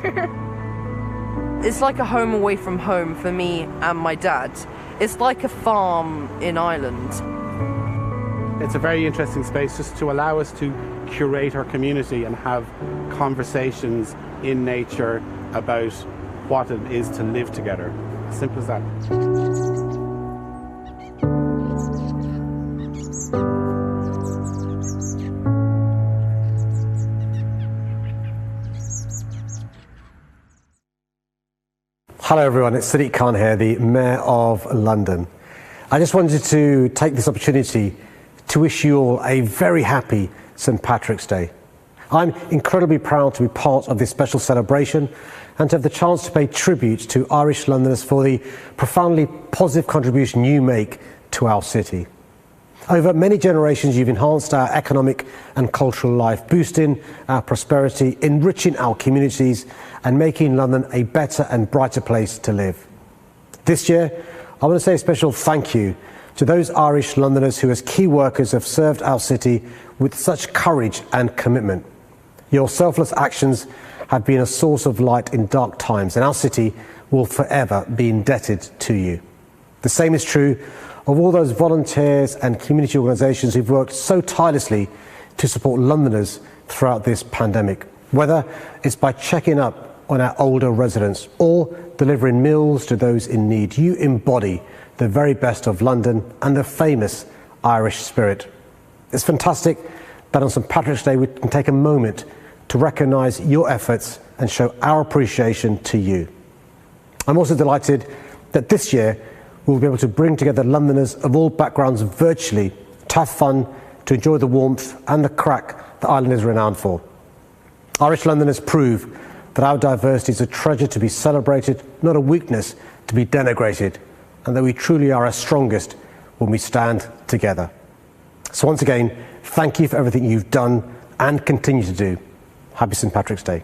It's like a home away from home for me and my dad. It's like a farm in Ireland. It's a very interesting space just to allow us to curate our community and have conversations in nature about what it is to live together. Simple as that. Hello everyone, it's Sadiq Khan here, the Mayor of London. I just wanted to take this opportunity to wish you all a very happy St. Patrick's Day. I'm incredibly proud to be part of this special celebration and to have the chance to pay tribute to Irish Londoners for the profoundly positive contribution you make to our city. Over many generations, you've enhanced our economic and cultural life, boosting our prosperity, enriching our communities, and making London a better and brighter place to live. This year, I want to say a special thank you to those Irish Londoners who, as key workers, have served our city with such courage and commitment. Your selfless actions have been a source of light in dark times, and our city will forever be indebted to you. The same is true of all those volunteers and community organisations who've worked so tirelessly to support Londoners throughout this pandemic, whether it's by checking up on our older residents or delivering meals to those in need. You embody the very best of London and the famous Irish spirit. It's fantastic that on St. Patrick's Day we can take a moment to recognise your efforts and show our appreciation to you. I'm also delighted that this year we'll be able to bring together Londoners of all backgrounds virtually to have fun, to enjoy the warmth and the crack that Ireland is renowned for. Irish Londoners prove that our diversity is a treasure to be celebrated, not a weakness to be denigrated, and that we truly are our strongest when we stand together. So once again, thank you for everything you've done and continue to do. Happy St. Patrick's Day.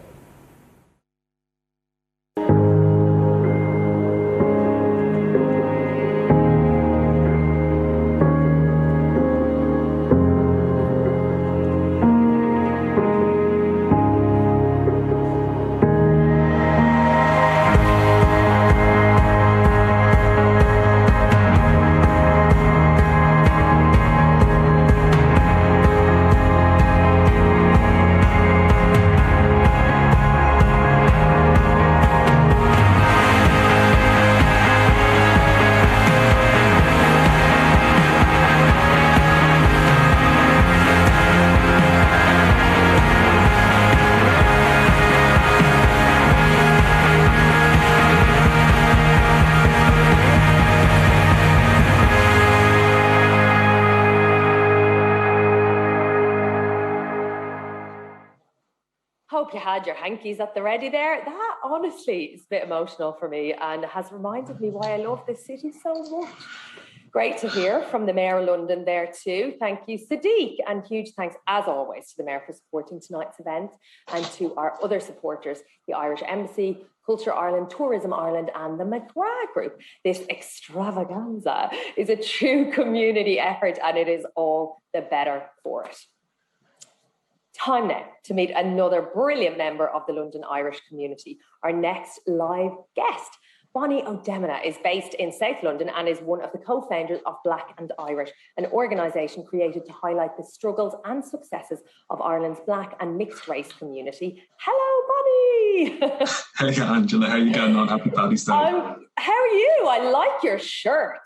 Hope you had your hankies at the ready there. That honestly is a bit emotional for me and has reminded me why I love this city so much. Great to hear from the Mayor of London there too. Thank you, Sadiq, and huge thanks as always to the Mayor for supporting tonight's event and to our other supporters, the Irish Embassy, Culture Ireland, Tourism Ireland and the Maguire Group. This extravaganza is a true community effort and it is all the better for it. Time now to meet another brilliant member of the London Irish community. Our next live guest, Boni Odoemene, is based in South London and is one of the co-founders of Black and Irish, an organisation created to highlight the struggles and successes of Ireland's Black and mixed race community. Hello, Boni! Hey, Angela, how are you getting on? Happy Paddy's Day. How are you? I like your shirt.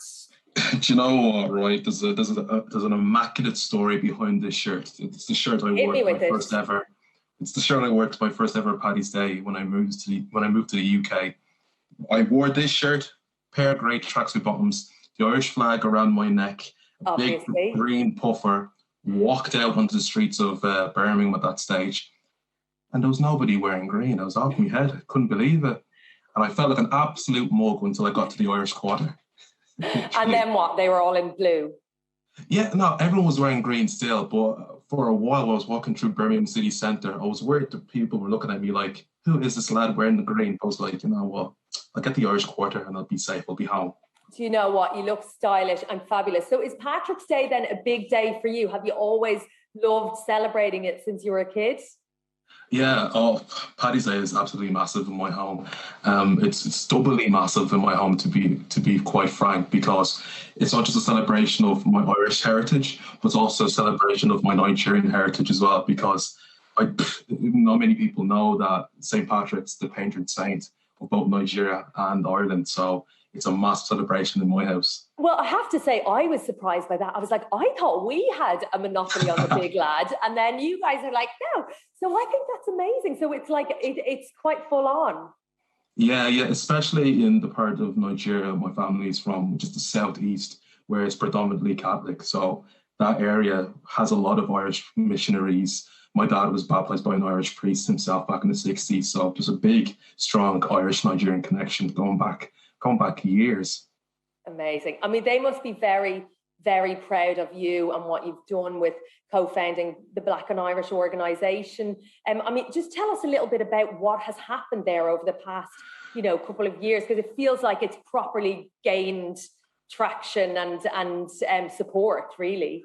Do you know what, right? There's an immaculate story behind this shirt. It's the shirt I wore to my first ever. It's the shirt I wore to my first ever Paddy's Day when I moved to the UK. I wore this shirt, pair of great tracksuit bottoms, the Irish flag around my neck, a big green puffer, walked out onto the streets of Birmingham at that stage, and there was nobody wearing green. I was off my head. I couldn't believe it. And I felt like an absolute mug until I got to the Irish Quarter. And then what? They were all in blue? Yeah, no, everyone was wearing green still, but for a while I was walking through Birmingham city centre. I was worried that people were looking at me like, who is this lad wearing the green? I was like, you know what, I'll get the Irish Quarter and I'll be safe, I'll be home. Do you know what? You look stylish and fabulous. So is Patrick's Day then a big day for you? Have you always loved celebrating it since you were a kid? Yeah, Paddy's Day is absolutely massive in my home. It's doubly massive in my home, to be quite frank, because it's not just a celebration of my Irish heritage, but it's also a celebration of my Nigerian heritage as well, because not many people know that St. Patrick's the patron saint of both Nigeria and Ireland. So it's a massive celebration in my house. Well, I have to say, I was surprised by that. I was like, I thought we had a monopoly on the big lad, and then you guys are like, no. So I think that's amazing. So it's like, it's quite full on. Yeah, especially in the part of Nigeria my family is from, which is the southeast, where it's predominantly Catholic. So that area has a lot of Irish missionaries. My dad was baptized by an Irish priest himself back in the 60s. So there's a big, strong Irish-Nigerian connection going back years. Amazing. I mean, they must be very, very proud of you and what you've done with co-founding the Black and Irish organisation. I mean, just tell us a little bit about what has happened there over the past, couple of years, because it feels like it's properly gained traction and support, really.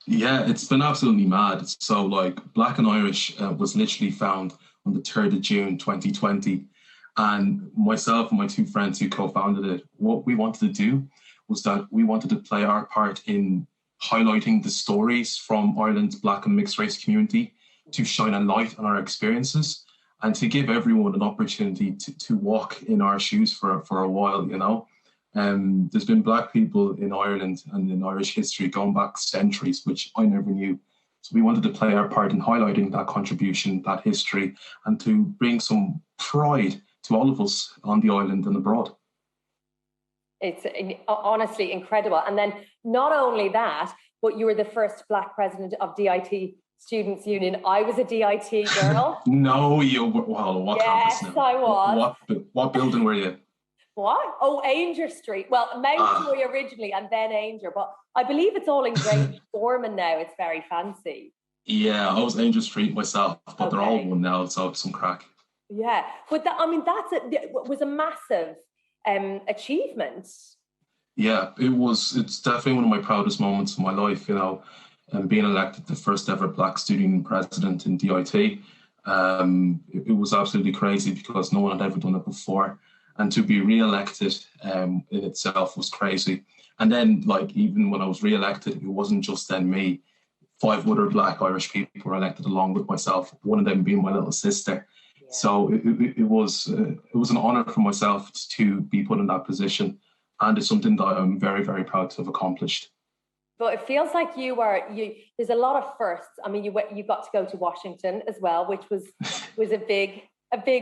Yeah, it's been absolutely mad. So, Black and Irish was literally found on the 3rd of June 2020. And myself and my two friends who co-founded it, what we wanted to do was that we wanted to play our part in highlighting the stories from Ireland's Black and mixed race community, to shine a light on our experiences and to give everyone an opportunity to walk in our shoes for a while, There's been Black people in Ireland and in Irish history going back centuries, which I never knew. So we wanted to play our part in highlighting that contribution, that history, and to bring some pride to all of us on the island and abroad. It's honestly incredible. And then not only that, but you were the first Black president of DIT Students' Union. I was a DIT girl. No, you were. Well, what campus now? Yes, I was. What building were you? What? Oh, Ainger Street. Well, Mountjoy originally and then Ainger, but I believe it's all in Great Ormond now. It's very fancy. Yeah, I was Ainger Street myself, but they're all one now, so it's some crack. Yeah, but it was a massive achievement. Yeah, it's definitely one of my proudest moments of my life, and being elected the first ever Black student president in DIT. It was absolutely crazy because no one had ever done it before. And to be re-elected in itself was crazy. And then, even when I was re-elected, it wasn't just then me. 5 other Black Irish people were elected along with myself, one of them being my little sister. Yeah. So it was an honour for myself to be put in that position. And it's something that I'm very, very proud to have accomplished. But it feels like there's a lot of firsts. I mean, you got to go to Washington as well, which was a big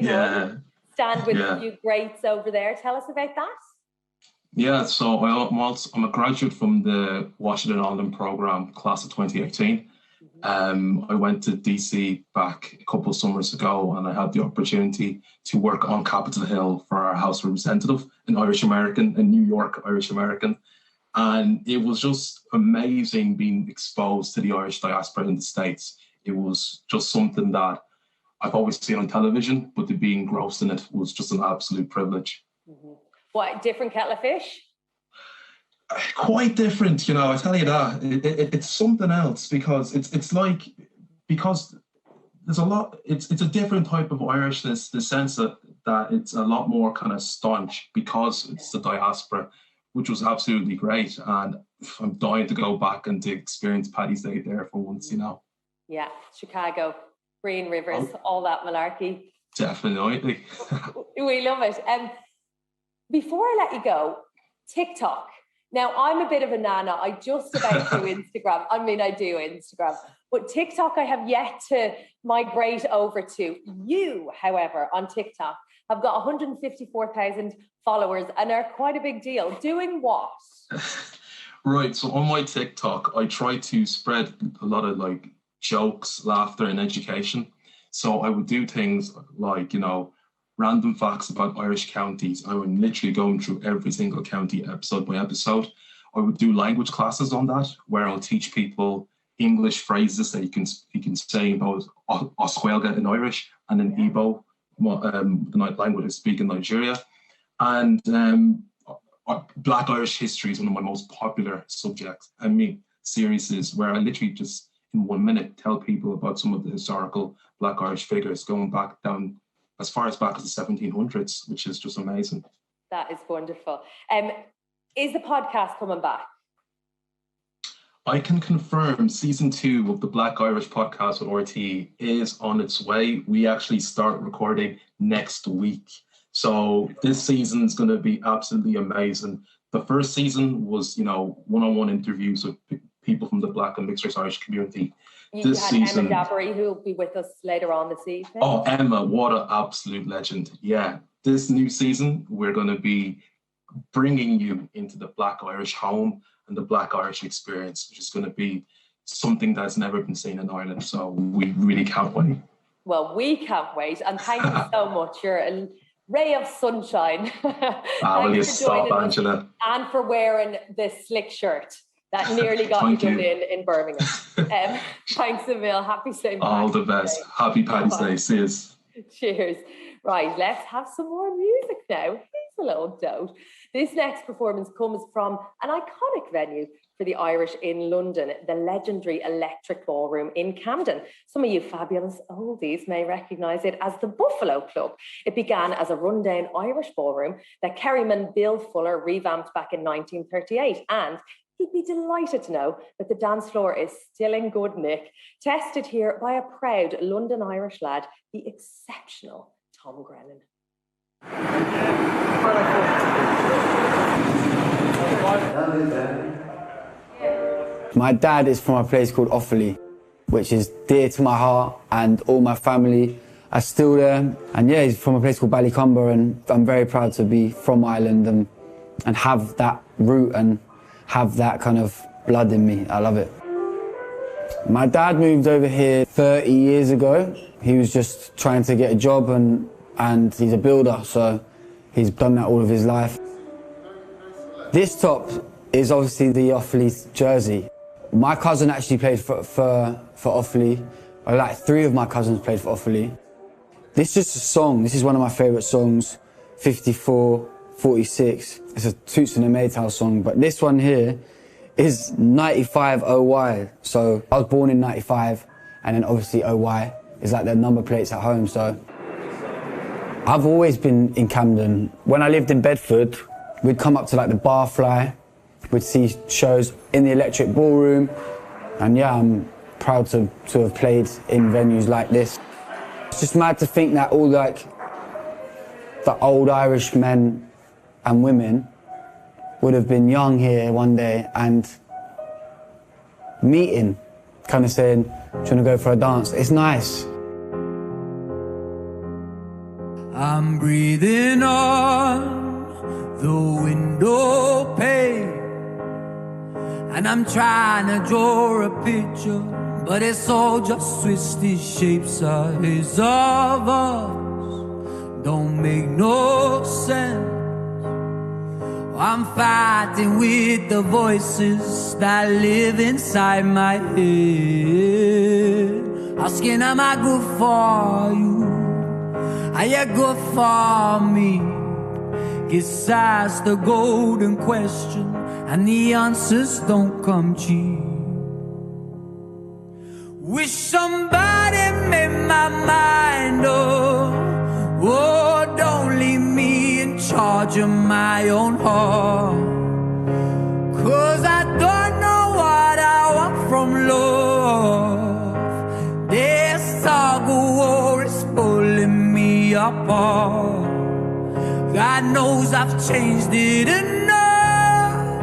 one. Stand with a few greats over there. Tell us about that. Yeah, so I'm a graduate from the Washington Island program, class of 2018. I went to DC back a couple of summers ago, and I had the opportunity to work on Capitol Hill for our House Representative, an Irish American, a New York Irish American. And it was just amazing being exposed to the Irish diaspora in the States. It was just something that I've always seen on television, but to be engrossed in it was just an absolute privilege. Mm-hmm. What, different kettle of fish? Quite different, I tell you that. It's something else because because there's a lot, it's a different type of Irishness, the sense that it's a lot more kind of staunch because it's the diaspora, which was absolutely great. And I'm dying to go back and to experience Paddy's Day there for once, Yeah, Chicago. Green Rivers, all that malarkey. Definitely. We love it. Before I let you go, TikTok. Now, I'm a bit of a nana. I just about do Instagram. I mean, I do Instagram. But TikTok, I have yet to migrate over to. You, however, on TikTok, have got 154,000 followers and are quite a big deal. Doing what? Right. So on my TikTok, I try to spread a lot of jokes, laughter, and education. So I would do things like, random facts about Irish counties. I would literally go through every single county episode by episode. I would do language classes on that, where I'll teach people English phrases that you can say about Oscuelga in Irish and in Igbo, the language I speak in Nigeria. And Black Irish history is one of my most popular subjects. Series where I literally just in 1 minute tell people about some of the historical Black Irish figures going back down as far as back as the 1700s, which is just amazing. That is wonderful. Is the podcast coming back? I can confirm season 2 of the Black Irish podcast with RT is on its way. We actually start recording next week. So this season is going to be absolutely amazing. The first season was, one-on-one interviews with people from the Black and mixed race Irish community. You had season, Emma Dabbery, who will be with us later on this evening. Oh, Emma, what an absolute legend. Yeah, this new season, we're going to be bringing you into the Black Irish home and the Black Irish experience, which is going to be something that's never been seen in Ireland. So we really can't wait. Well, we can't wait, and thank you so much. You're a ray of sunshine. Will you stop, Angela? And for wearing the slick shirt that nearly got you done in Birmingham. Thanks a mil. Happy St. Patrick's All the best. Day. Happy Paddy's Day. See you. Cheers. Right, let's have some more music now. Here's a little dote. This next performance comes from an iconic venue for the Irish in London, the legendary Electric Ballroom in Camden. Some of you fabulous oldies may recognise it as the Buffalo Club. It began as a rundown Irish ballroom that Kerryman Bill Fuller revamped back in 1938, and he'd be delighted to know that the dance floor is still in good nick, tested here by a proud London Irish lad, the exceptional Tom Grennan. My dad is from a place called Offaly, which is dear to my heart, and all my family are still there. And yeah, he's from a place called Ballycumber, and I'm very proud to be from Ireland and have that root and have that kind of blood in me. I love it. My dad moved over here 30 years ago. He was just trying to get a job, and he's a builder, so he's done that all of his life. This top is obviously the Offaly jersey. My cousin actually played for Offaly. Like 3 of my cousins played for Offaly. This is just a song. This is one of my favourite songs, 54, 46. It's a Toots and a Maytals song, but this one here is 95 OY. So I was born in 95, and then obviously OY is like their number plates at home, so. I've always been in Camden. When I lived in Bedford, we'd come up to like the Barfly, we'd see shows in the Electric Ballroom, and yeah, I'm proud to have played in venues like this. It's just mad to think that all like the old Irish men and women would have been young here one day and meeting, kind of saying, do you want to go for a dance? It's nice. I'm breathing on the window pane, and I'm trying to draw a picture, but it's all just twisted shapes. Eyes of us don't make no sense. I'm fighting with the voices that live inside my head, asking, am I good for you? Are you good for me? Guess that's the golden question, and the answers don't come cheap. Wish somebody made my mind up. Oh, don't leave me in charge of my own heart, 'cause I don't know what I want from love. This tug of war is pulling me apart. God knows I've changed it enough.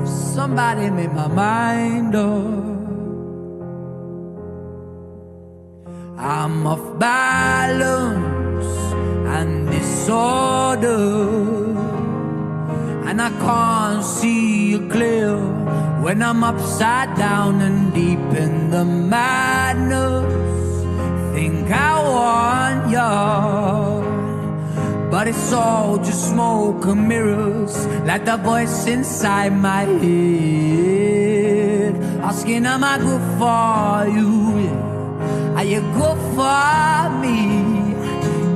Somebody made my mind up. I'm off balance and disorder, and I can't see you clear when I'm upside down and deep in the madness. Think I want you, but it's all just smoke and mirrors, like the voice inside my head, asking, am I good for you? Are you good for me?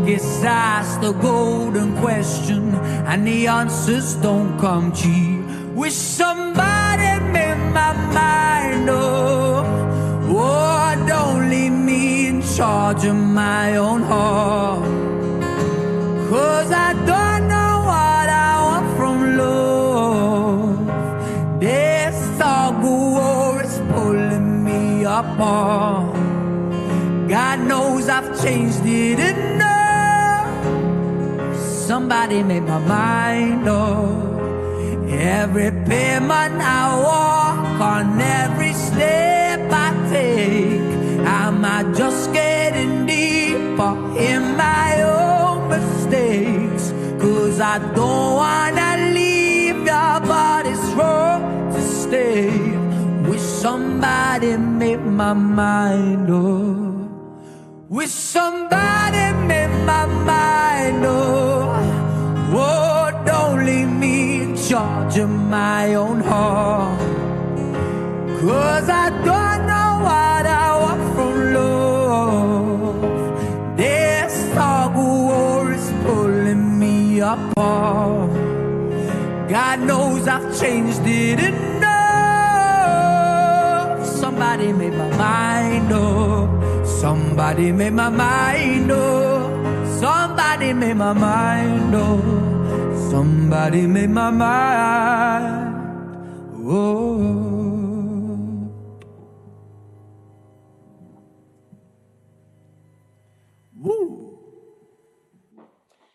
Guess that's the golden question, and the answers don't come cheap. Wish somebody made my mind up. Oh, don't leave me in charge of my own heart, 'cause I don't know what I want from love. This tug of war is pulling me apart. God knows I've changed it enough. Somebody made my mind up. Every pavement I walk on, every step I take, am I just getting deeper in my own mistakes? 'Cause I don't wanna leave you, but it's wrong yeah. Wish somebody made my mind up. Wish somebody made my mind up. Oh, don't leave me in charge of my own heart. 'Cause I don't know what I want from love. This tug of war is pulling me apart. God knows I've changed it enough. Somebody made my mind up. Somebody made my mind up. Somebody made my mind up. Somebody made my mind. Oh. Woo.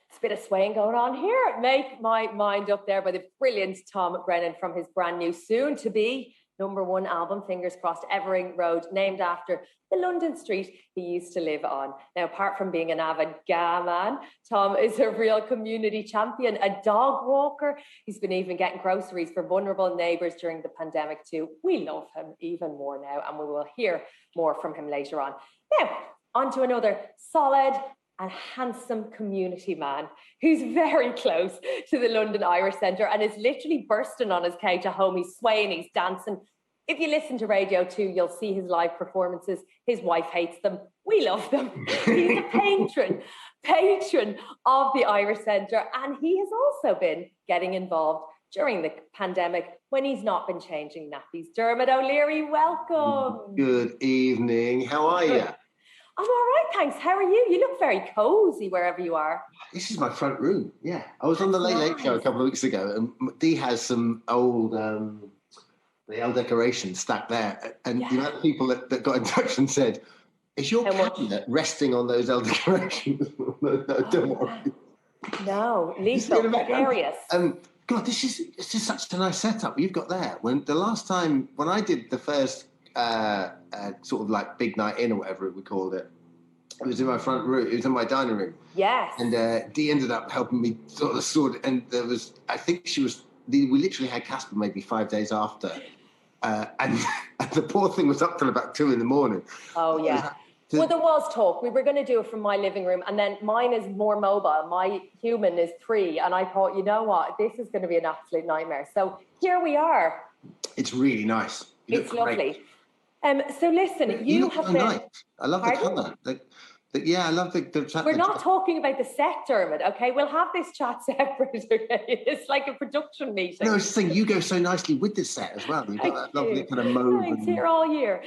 It's a bit of swaying going on here. Make My Mind Up there by the brilliant Tom Brennan from his brand new soon-to-be #1 album, fingers crossed, Evering Road, named after the London street he used to live on. Now, apart from being an avid ga man, Tom is a real community champion, a dog walker. He's been even getting groceries for vulnerable neighbours during the pandemic too. We love him even more now, and we will hear more from him later on. Now, on to another solid and handsome community man who's very close to the London Irish Centre and is literally bursting on his couch at home. He's swaying, he's dancing. If you listen to Radio 2, you'll see his live performances. His wife hates them. We love them. He's a patron of the Irish Centre, and he has also been getting involved during the pandemic when he's not been changing nappies. Dermot O'Leary, welcome. Good evening. How are you? I'm all right, thanks. How are you? You look very cosy wherever you are. This is my front room. Yeah, I was on the Late Late Show a couple of weeks ago, and Dee has some old the old decorations stacked there, and the amount of people that got in touch and said, "Is your cabinet resting on those old decorations?" No, don't worry. No, lethal, hilarious. God, it's just such a nice setup you've got there. When the last time when I did the first sort of like big night in or whatever we called it, it was in my front room. It was in my dining room. Yes. And Dee ended up helping me sort of and there was, I think she was. We literally had Casper maybe 5 days after, and the poor thing was up till about 2 a.m. Oh yeah. Well, there was talk. We were going to do it from my living room, and then mine is more mobile. My human is 3, and I thought, you know what, this is going to be an absolute nightmare. So here we are. It's really nice. It's lovely. So listen, you have been. Nice. I love the colour. Yeah, I love the chat. We're not talking about the set, Dermot, okay? We'll have this chat separate, okay? It's like a production meeting. No, I was saying you go so nicely with this set as well. You've got that lovely kind of mauve. It's here all year.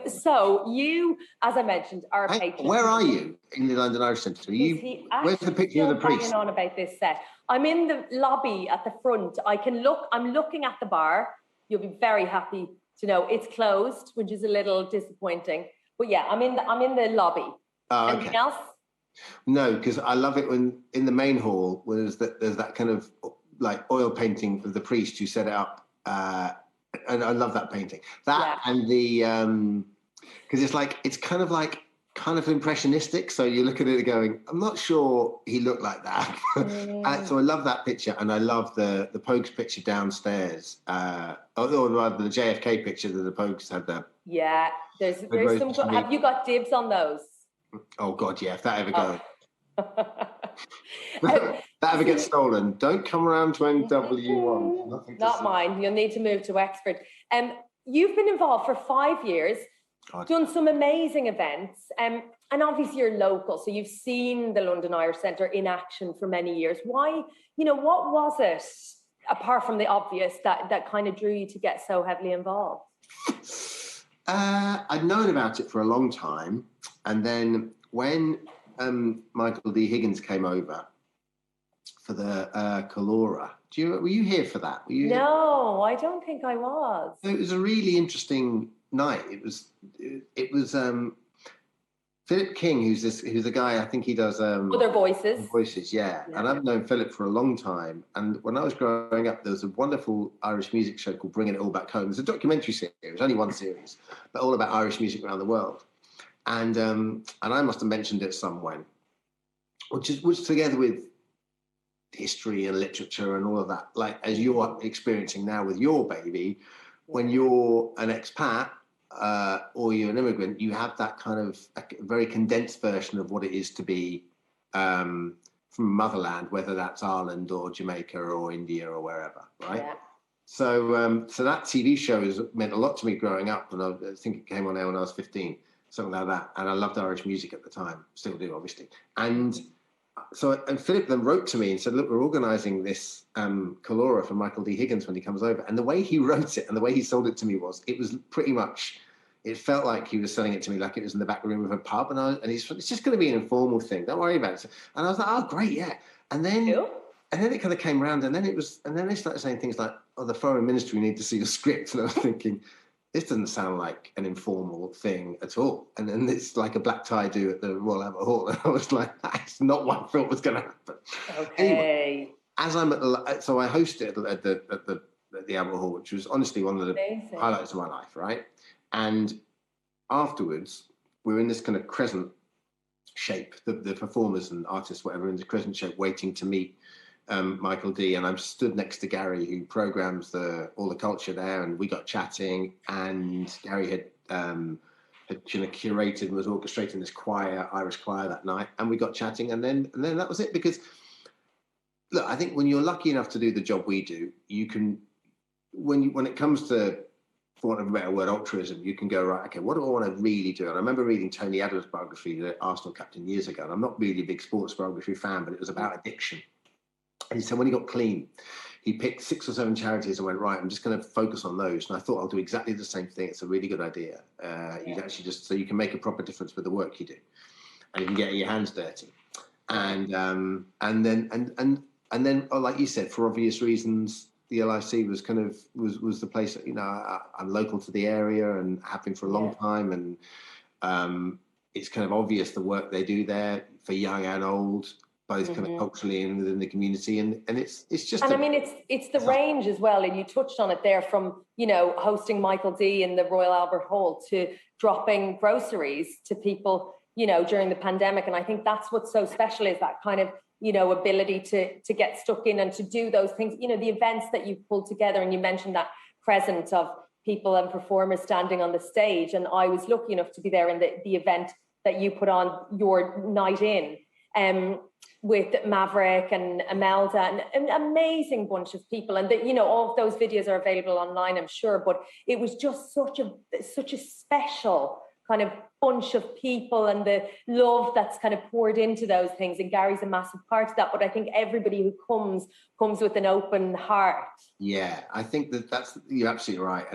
So you, as I mentioned, are a patron. Where are you in the London Irish Centre? Where's the picture of the priest? Hanging on about this set. I'm in the lobby at the front. I'm looking at the bar. You'll be very happy to know it's closed, which is a little disappointing. But yeah, I'm in the lobby. Anything else? No, because I love it when in the main hall there's that kind of like oil painting of the priest who set it up, and I love that painting. And the because it's kind of impressionistic. So you look at it going, I'm not sure he looked like that. So I love that picture, and I love the Pogues picture downstairs, or rather the JFK picture that the Pogues had there. Yeah, there's some. Have you got dibs on those? Oh God, yeah! If that ever goes, that ever gets stolen, don't come around to NW1. Not mine. You'll need to move to Wexford. You've been involved for 5 years, done some amazing events, and obviously you're local, so you've seen the London Irish Centre in action for many years. Why? What was it, apart from the obvious, that kind of drew you to get so heavily involved? I'd known about it for a long time, and then when Michael D. Higgins came over for the Calora, were you here for that? No, I don't think I was. It was a really interesting night. It was Philip King, who's a guy, I think he does Other Voices. Voices, yeah. And I've known Philip for a long time. And when I was growing up, there was a wonderful Irish music show called Bringing It All Back Home. There's a documentary series, only one series, but all about Irish music around the world. And I must have mentioned it somewhere, which together with history and literature and all of that, like as you're experiencing now with your baby, when you're an expat or you're an immigrant, you have that kind of a very condensed version of what it is to be from motherland, whether that's Ireland or Jamaica or India or wherever, right? Yeah. So so that TV show has meant a lot to me growing up, and I think it came on air when I was 15, something like that. And I loved Irish music at the time, still do, obviously. And so, and Philip then wrote to me and said, look, we're organising this Calora for Michael D. Higgins when he comes over. And the way he wrote it and the way he sold it to me was, it was pretty much, it felt like he was selling it to me like it was in the back room of a pub. And he's, it's just going to be an informal thing. Don't worry about it. And I was like, oh, great, yeah. And then it kind of came around, and then it was, and then they started saying things like, oh, the foreign ministry need to see your script. And I was thinking, this doesn't sound like an informal thing at all. And then it's like a black tie do at the Royal Albert Hall. And I was like, that's not what I thought was going to happen. Okay. Anyway, as I'm at the, so I hosted at the Albert Hall, which was honestly one of the highlights of my life, right? And afterwards, we're in this kind of crescent shape, the performers and artists, whatever, in the crescent shape, waiting to meet Michael D, and I'm stood next to Gary, who programs all the culture there, and we got chatting, and Gary had curated and was orchestrating this Irish choir that night, and we got chatting, and then that was it. Because look, I think when you're lucky enough to do the job we do, you can, when it comes to, for want of a better word, altruism, you can go, right, okay, what do I want to really do? And I remember reading Tony Adams' biography, the Arsenal captain, years ago, and I'm not really a big sports biography fan, but it was about addiction. And he said when he got clean, he picked 6 or 7 charities and went, right, I'm just going to focus on those. And I thought I'll do exactly the same thing. It's a really good idea. You actually just, so you can make a proper difference with the work you do, and you can get your hands dirty. And then, like you said, for obvious reasons, the LIC was kind of was the place that, you know, I'm local to the area and have been for a long time, and it's kind of obvious the work they do there for young and old, both kind of culturally and within the community, and it's just. And I mean, it's the range as well, and you touched on it there, from, you know, hosting Michael D in the Royal Albert Hall to dropping groceries to people, you know, during the pandemic. And I think that's what's so special, is that kind of, you know, ability to get stuck in and to do those things, you know, the events that you've pulled together. And you mentioned that Crescent of people and performers standing on the stage, and I was lucky enough to be there in the event that you put on, your night in, with Maverick and Imelda, and an amazing bunch of people. And you know, all of those videos are available online, I'm sure, but it was just such a special kind of bunch of people, and the love that's kind of poured into those things. And Gary's a massive part of that, but I think everybody who comes with an open heart. Yeah, I think that's, you're absolutely right.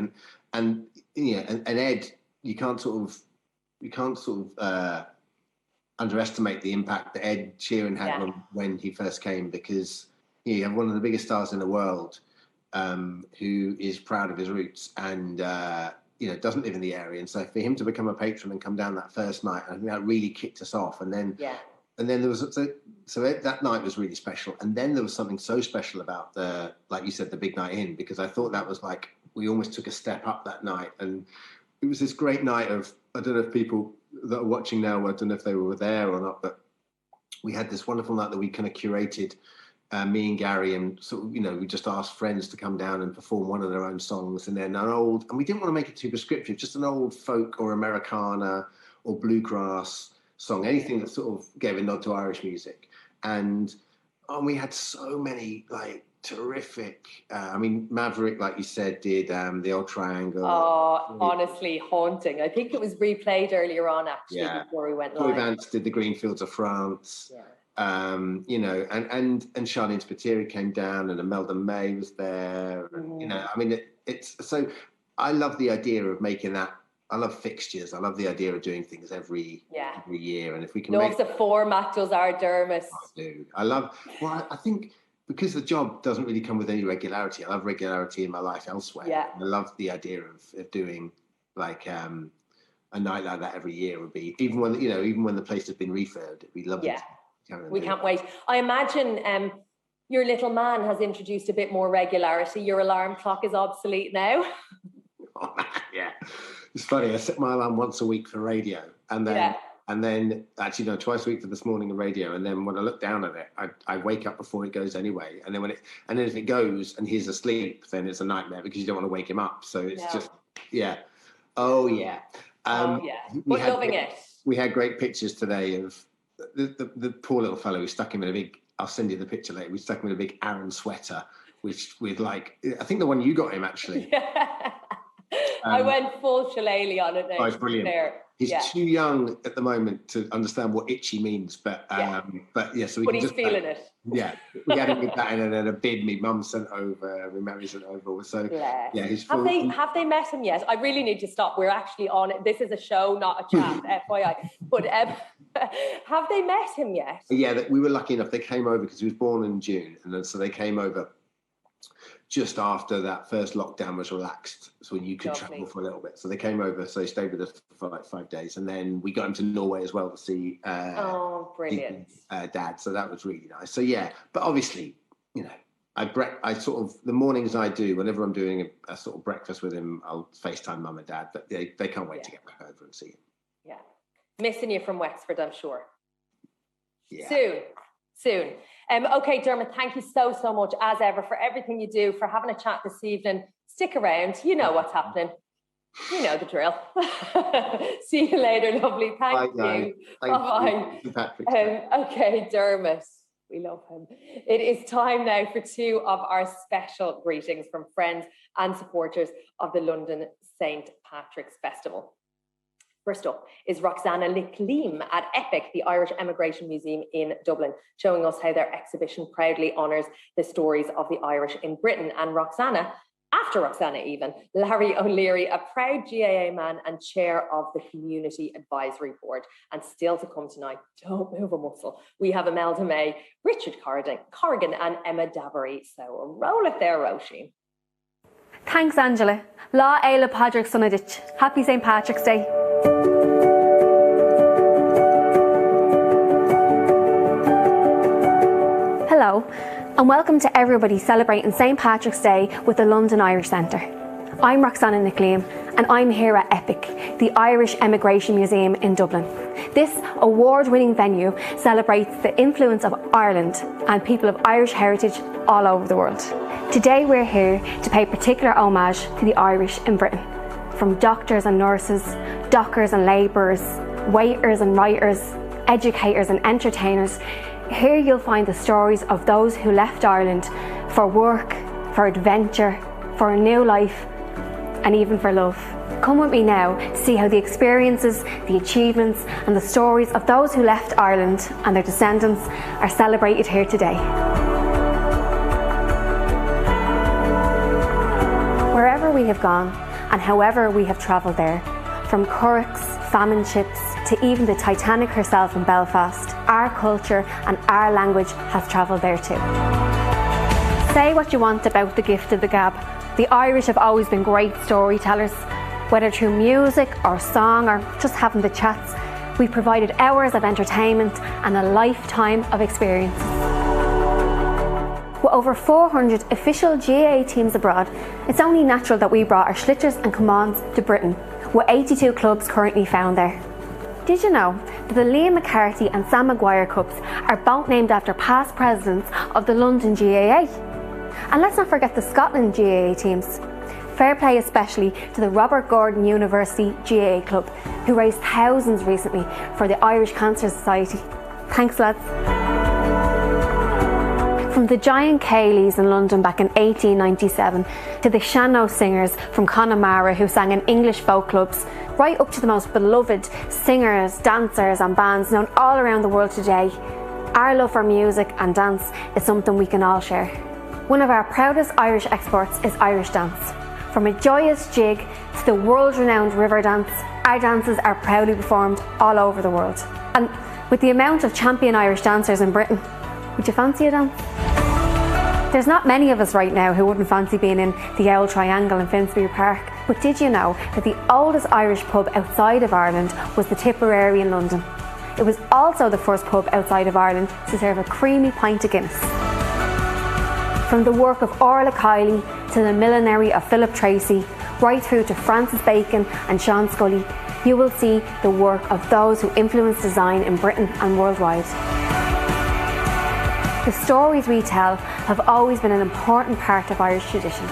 And yeah, and Ed, you can't sort of underestimate the impact that Ed Sheeran had on when he first came, because you have one of the biggest stars in the world who is proud of his roots and you know, doesn't live in the area, and so for him to become a patron and come down that first night, I think that really kicked us off. And then there was so that night was really special, and then there was something so special about the, like you said, the big night in, because I thought that was like, we almost took a step up that night, and it was this great night of, I don't know if people that are watching now, I don't know if they were there or not, but we had this wonderful night that we kind of curated, me and Gary, and sort of, you know, we just asked friends to come down and perform one of their own songs, and then and we didn't want to make it too prescriptive, just an old folk or Americana or bluegrass song, anything that sort of gave a nod to Irish music. And we had so many like terrific, I mean, Maverick, like you said, did the Old Triangle. Oh, honestly, haunting. I think it was replayed earlier on, actually, before we went live. Troy Vance did the Green Fields of France. You know, and Charlene Spiteri came down, and Imelda May was there. And, you know, I mean, it's so, I love the idea of making that. I love fixtures. I love the idea of doing things every year, and if we can make the format, does our Dermot. I do. I love. Well, I think because the job doesn't really come with any regularity. I love regularity in my life elsewhere. Yeah. I love the idea of doing like a night like that every year would be, even when the place has been refurbed, it'd be lovely. Yeah. We can't wait. I imagine your little man has introduced a bit more regularity. Your alarm clock is obsolete now. Yeah, it's funny. I set my alarm once a week for radio, and then And then, actually, no, twice a week for This Morning and radio. And then when I look down at it, I wake up before it goes anyway. And then if it goes and he's asleep, then it's a nightmare because you don't want to wake him up. So it's just, yeah. Oh, yeah. We're loving it. We had great pictures today of the poor little fellow. We stuck him in a big, I'll send you the picture later. We stuck him in a big Aran sweater, which with like, I think the one you got him actually. I went full shillelagh on it. Oh, it's brilliant. He's too young at the moment to understand what itchy means, but so we but can he's feeling it. Yeah, we had him with that and then a bid my mum sent over, my Mary sent over. So yeah, he's full. Have they met him yet? I really need to stop. We're actually on it. This is a show, not a chat, FYI. But have they met him yet? Yeah, we were lucky enough. They came over because he was born in June, and then so they came over just after that first lockdown was relaxed, so when you could travel for a little bit. So they came over, so they stayed with us for like 5 days, and then we got him to Norway as well to see brilliant Dad. So that was really nice. So yeah, but obviously, you know, I sort of, the mornings I do, whenever I'm doing a sort of breakfast with him, I'll FaceTime Mum and Dad, but they can't wait to get back over and see him. Yeah, missing you from Wexford, I'm sure. Yeah. Soon. Okay, Dermot, thank you so much, as ever, for everything you do, for having a chat this evening. Stick around. You know what's happening. You know the drill. See you later, lovely. Thank you. Bye-bye. Okay, Dermot. We love him. It is time now for 2 of our special greetings from friends and supporters of the London St. Patrick's Festival. First up is Roxana Le Chéile at EPIC, the Irish Emigration Museum in Dublin, showing us how their exhibition proudly honours the stories of the Irish in Britain. And Roxana, after Roxana even, Larry O'Leary, a proud GAA man and chair of the Community Advisory Board. And still to come tonight, don't move a muscle, we have Imelda May, Richard Corrigan and Emma Davery. So roll it there, Roisin. Thanks, Angela. Lá Éile Padraig Sunadich. Happy St. Patrick's Day. Hello, and welcome to everybody celebrating St. Patrick's Day with the London Irish Centre. I'm Roxana Le Chéile, and I'm here at EPIC, the Irish Emigration Museum in Dublin. This award-winning venue celebrates the influence of Ireland and people of Irish heritage all over the world. Today we're here to pay particular homage to the Irish in Britain. From doctors and nurses, dockers and labourers, waiters and writers, educators and entertainers, here you'll find the stories of those who left Ireland for work, for adventure, for a new life, and even for love. Come with me now to see how the experiences, the achievements, and the stories of those who left Ireland and their descendants are celebrated here today. Wherever we have gone, and however we have travelled there, from currachs, famine ships, to even the Titanic herself in Belfast, our culture and our language has travelled there too. Say what you want about the gift of the gab. The Irish have always been great storytellers. Whether through music or song or just having the chats, we've provided hours of entertainment and a lifetime of experiences. With over 400 official GAA teams abroad, it's only natural that we brought our schlitters and commands to Britain, with 82 clubs currently found there. Did you know that the Liam McCarthy and Sam Maguire Cups are both named after past presidents of the London GAA? And let's not forget the Scotland GAA teams. Fair play especially to the Robert Gordon University GAA Club, who raised thousands recently for the Irish Cancer Society. Thanks, lads. From the giant Ceilis in London back in 1897 to the Shannon singers from Connemara who sang in English folk clubs, right up to the most beloved singers, dancers and bands known all around the world today, our love for music and dance is something we can all share. One of our proudest Irish exports is Irish dance. From a joyous jig to the world-renowned river dance, our dances are proudly performed all over the world. And with the amount of champion Irish dancers in Britain, would you fancy a dance? There's not many of us right now who wouldn't fancy being in the Owl Triangle in Finsbury Park, but did you know that the oldest Irish pub outside of Ireland was the Tipperary in London? It was also the first pub outside of Ireland to serve a creamy pint of Guinness. From the work of Orla Ceili to the millinery of Philip Tracy, right through to Francis Bacon and Sean Scully, You will see the work of those who influence design in Britain and worldwide. The stories we tell have always been an important part of Irish tradition.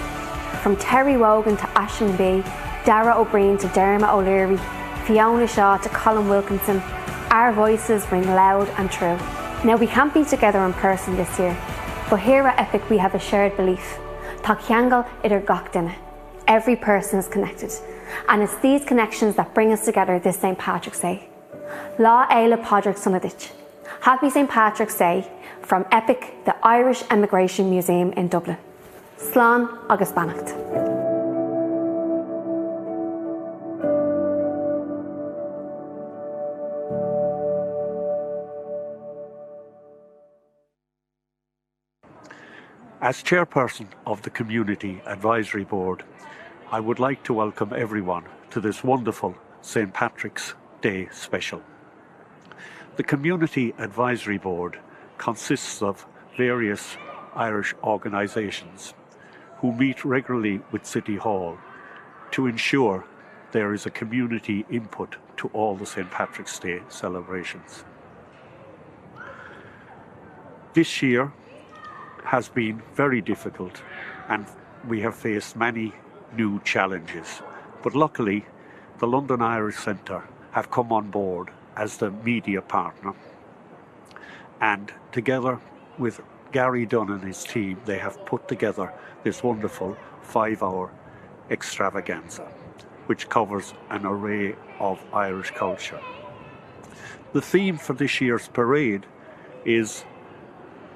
From Terry Wogan to Aisling B, Dara O'Brien to Dermot O'Leary, Fiona Shaw to Colin Wilkinson, our voices ring loud and true. Now, we can't be together in person this year, but here at Epic we have a shared belief. Tá ceangal idir gach duine. Every person is connected, and it's these connections that bring us together this St. Patrick's Day. Lá Éile Pádraig Sunadich. Happy St. Patrick's Day from Epic, the Irish Emigration Museum in Dublin. Slán agus Bannacht. As chairperson of the Community Advisory Board, I would like to welcome everyone to this wonderful St. Patrick's Day special. The Community Advisory Board consists of various Irish organisations who meet regularly with City Hall to ensure there is a community input to all the St. Patrick's Day celebrations. This year has been very difficult and we have faced many new challenges, but luckily the London Irish Centre have come on board as the media partner, and together with Gary Dunn and his team they have put together this wonderful 5-hour extravaganza which covers an array of Irish culture. The theme for this year's parade is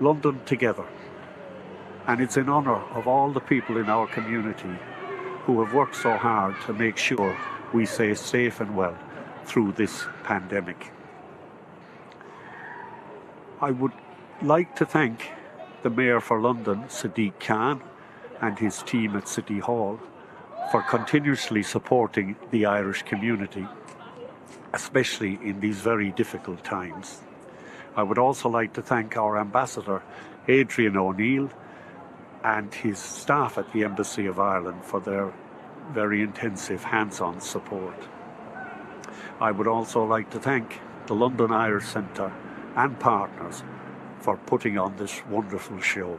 London Together, and it's in honour of all the people in our community who have worked so hard to make sure we stay safe and well through this pandemic. I would like to thank the Mayor for London, Sadiq Khan, and his team at City Hall for continuously supporting the Irish community, especially in these very difficult times. I would also like to thank our Ambassador, Adrian O'Neill, and his staff at the Embassy of Ireland for their very intensive hands-on support. I would also like to thank the London Irish Centre and partners for putting on this wonderful show.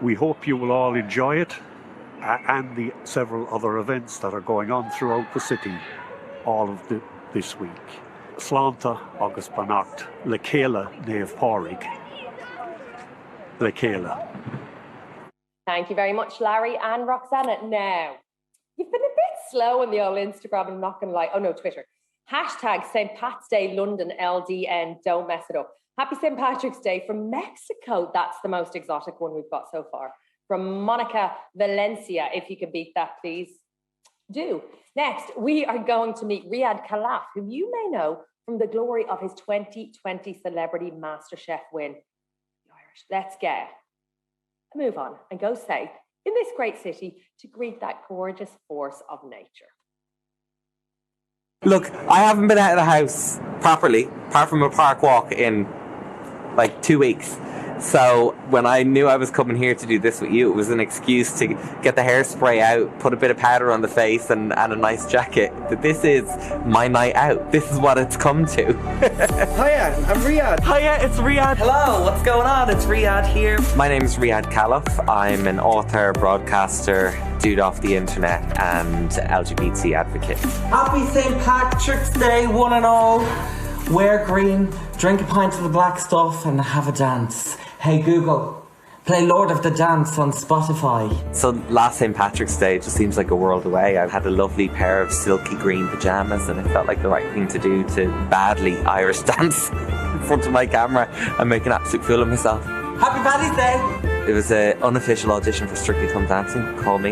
We hope you will all enjoy it and the several other events that are going on throughout the city all of this week. Slánta agus Bannacht, Le Chéile Naomh Pádraig. Le Chéile. Thank you very much, Larry and Roxana. Now, you've been a bit slow on the old Instagram, I'm not going to lie. Oh no, Twitter. Hashtag St. Pat's Day London LDN. Don't mess it up. Happy St. Patrick's Day from Mexico. That's the most exotic one we've got so far. From Monica Valencia. If you could beat that, please do. Next, we are going to meet Riyadh Khalaf, who you may know from the glory of his 2020 Celebrity MasterChef win. Let's get a move on and go south in this great city to greet that gorgeous force of nature. Look, I haven't been out of the house properly, apart from a park walk, in like 2 weeks. So when I knew I was coming here to do this with you, it was an excuse to get the hairspray out, put a bit of powder on the face and a nice jacket. This is my night out. This is what it's come to. Hiya, I'm Riyadh. Hiya, it's Riyadh. Hello, what's going on? It's Riyadh here. My name is Riyadh Khalaf. I'm an author, broadcaster, dude off the internet and LGBT advocate. Happy St. Patrick's Day, one and all. Wear green, drink a pint of the black stuff and have a dance. Hey Google, play Lord of the Dance on Spotify. So last St. Patrick's Day just seems like a world away. I had a lovely pair of silky green pyjamas and it felt like the right thing to do to badly Irish dance in front of my camera and make an absolute fool of myself. Happy Paddy's Day! It was an unofficial audition for Strictly Come Dancing. Call me.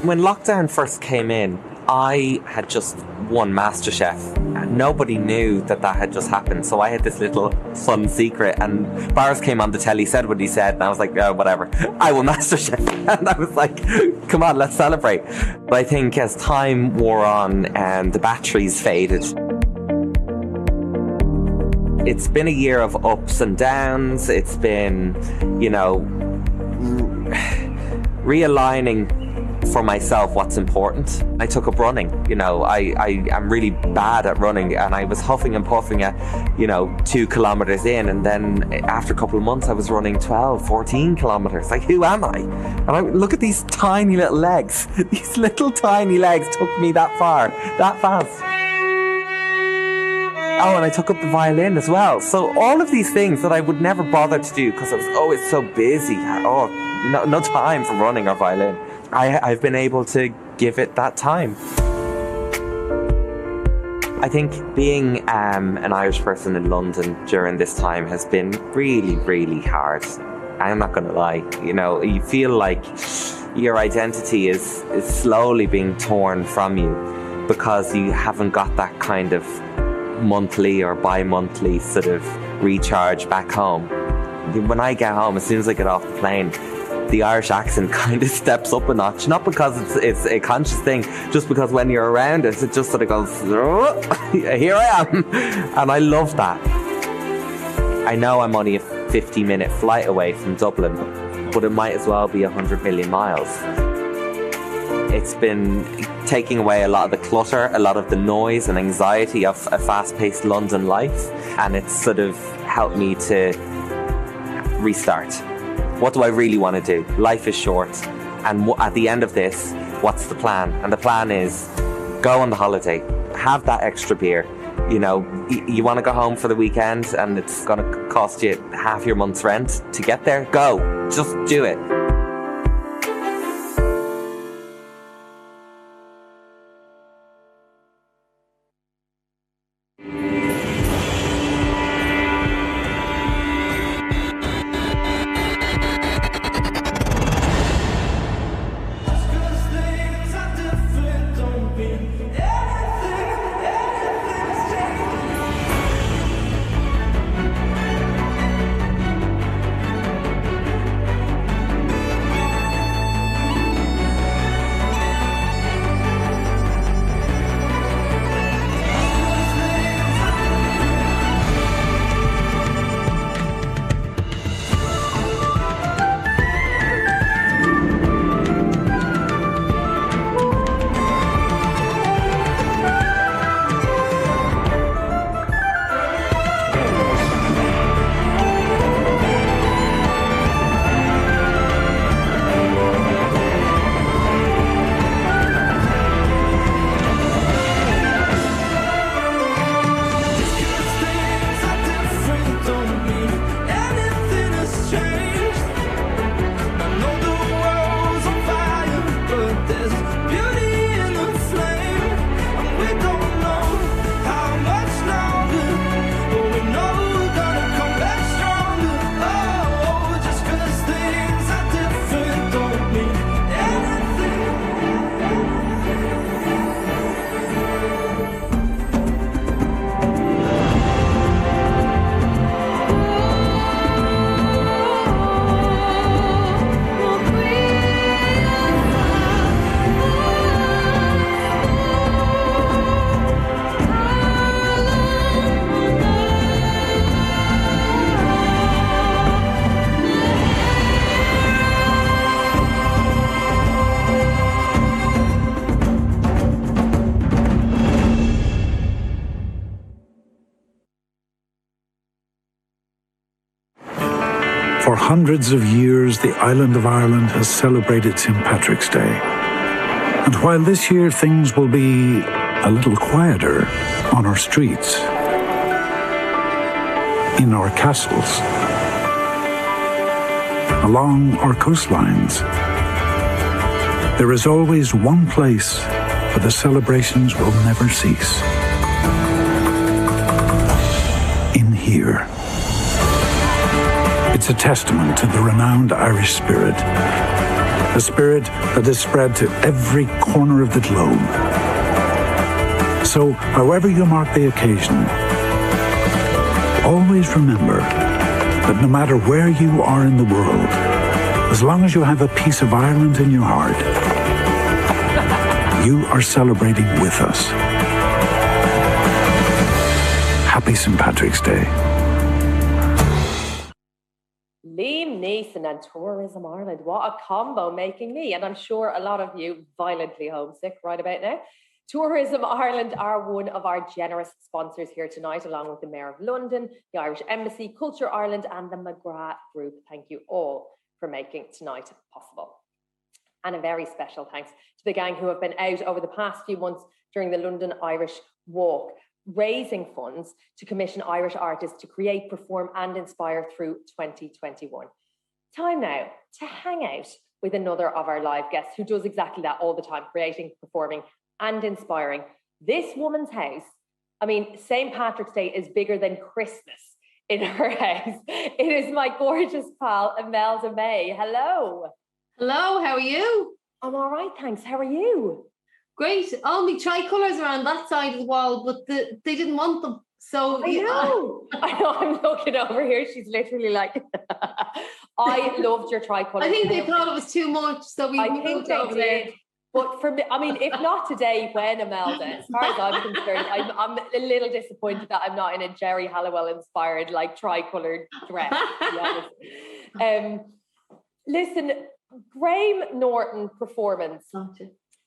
When lockdown first came in, I had just won MasterChef and nobody knew that had just happened, so I had this little fun secret and Boris came on the telly, said what he said and I was like, oh, whatever, I won MasterChef. And I was like, come on, let's celebrate. But I think as time wore on and the batteries faded, it's been a year of ups and downs. It's been, realigning for myself what's important. I took up running. You know, I am really bad at running, and I was huffing and puffing at, 2 kilometers in, and then after a couple of months I was running 12, 14 kilometers. Like, who am I? And I look at these tiny little legs. These little tiny legs took me that far, that fast. Oh, and I took up the violin as well. So all of these things that I would never bother to do because I was always so busy. No time for running or violin. I've been able to give it that time. I think being an Irish person in London during this time has been really, really hard. I'm not going to lie. You feel like your identity is slowly being torn from you because you haven't got that kind of monthly or bi-monthly sort of recharge back home. When I get home, as soon as I get off the plane, the Irish accent kind of steps up a notch, not because it's a conscious thing, just because when you're around it just sort of goes, here I am. And I love that. I know I'm only a 50-minute flight away from Dublin, but it might as well be 100 million miles. It's been taking away a lot of the clutter, a lot of the noise and anxiety of a fast-paced London life, and it's sort of helped me to restart. What do I really want to do? Life is short, and at the end of this, what's the plan? And the plan is go on the holiday, have that extra beer. You want to go home for the weekend and it's going to cost you half your month's rent to get there? Go, just do it. For hundreds of years, the island of Ireland has celebrated St. Patrick's Day. And while this year things will be a little quieter on our streets, in our castles, along our coastlines, there is always one place where the celebrations will never cease. In here. It's a testament to the renowned Irish spirit, a spirit that is spread to every corner of the globe. So, however you mark the occasion, always remember that no matter where you are in the world, as long as you have a piece of Ireland in your heart, you are celebrating with us. Happy St. Patrick's Day. Listen, and Tourism Ireland, what a combo making me, and I'm sure a lot of you violently homesick right about now. Tourism Ireland are one of our generous sponsors here tonight, along with the Mayor of London, the Irish Embassy, Culture Ireland, and the McGrath Group. Thank you all for making tonight possible. And a very special thanks to the gang who have been out over the past few months during the London Irish Walk, raising funds to commission Irish artists to create, perform, and inspire through 2021. Time now to hang out with another of our live guests who does exactly that all the time, creating, performing, and inspiring. This woman's house, I mean, St. Patrick's Day is bigger than Christmas in her house. It is my gorgeous pal, Imelda May. Hello. Hello, how are you? I'm all right, thanks. How are you? Great. All my tricolours are on that side of the wall, but they didn't want them. So I know. I'm looking over here. She's literally like, I loved your tricolour. I think they thought it was too much, so we moved over there. But for me, I mean, if not today, when, Imelda? As far as I'm concerned, I'm a little disappointed that I'm not in a Jerry Halliwell-inspired, like, tricoloured dress, to be honest. Listen, Graham Norton performance.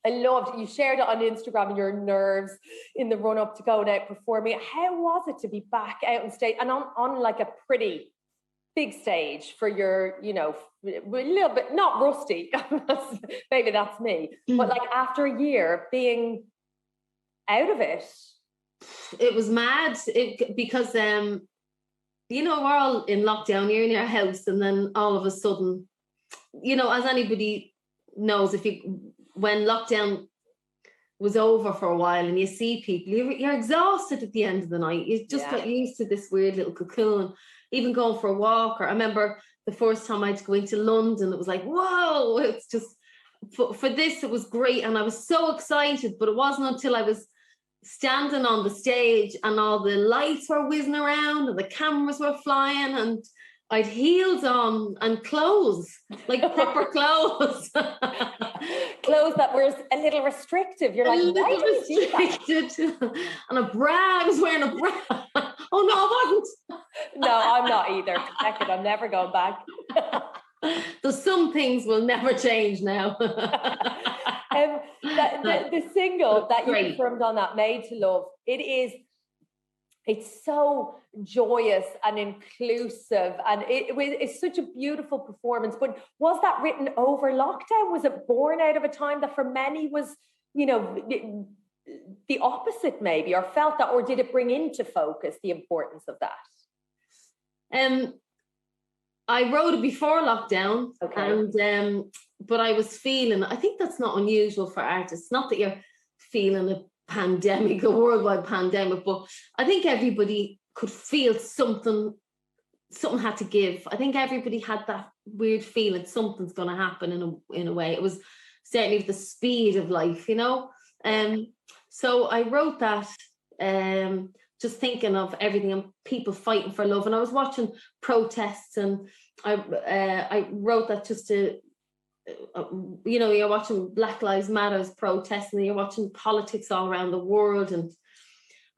I loved, you shared it on Instagram, your nerves in the run-up to going out performing. How was it to be back out on stage and on like a pretty big stage for your, you know, a little bit, not rusty, maybe that's me, but like after a year being out of it? It was mad because, you know, we're all in lockdown, you're in your house, and then all of a sudden, you know, as anybody knows, when lockdown was over for a while and you see people, you're exhausted at the end of the night. You just got used to this weird little cocoon. Even going for a walk, or I remember the first time I had to go into London, it was like, whoa, it's just, for this, it was great. And I was so excited, but it wasn't until I was standing on the stage and all the lights were whizzing around and the cameras were flying and I'd heels on and clothes, like proper clothes. Clothes that were a little restrictive. You're like, why do you do that? And a bra, I was wearing a bra. Oh no, I wasn't. No, I'm not either. Heck it, I'm never going back. There's some things will never change now. The single that you performed on that, Made to Love, it's so joyous and inclusive, and it's such a beautiful performance. But was that written over lockdown? Was it born out of a time that for many was, you know, the opposite maybe, or felt that, or did it bring into focus the importance of that? I wrote it before lockdown, and but I was feeling, I think that's not unusual for artists, not that you're feeling a pandemic, a worldwide pandemic, but I think everybody could feel something had to give. I think everybody had that weird feeling something's going to happen in a way. It was certainly the speed of life, you know. So I wrote that just thinking of everything and people fighting for love. And I was watching protests, and I wrote that just to, you know, you're watching Black Lives Matter's protests and you're watching politics all around the world. And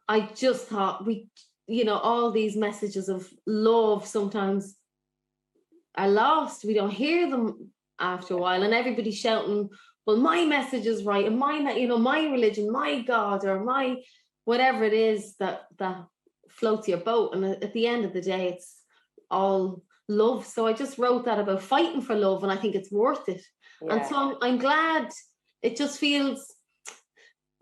I just thought you know, all these messages of love sometimes are lost. We don't hear them after a while, and everybody's shouting, well, my message is right, and you know, my religion, my God, or my whatever it is that floats your boat. And at the end of the day, it's all love. So I just wrote that about fighting for love, and I think it's worth it. Yeah. And so I'm glad. It just feels,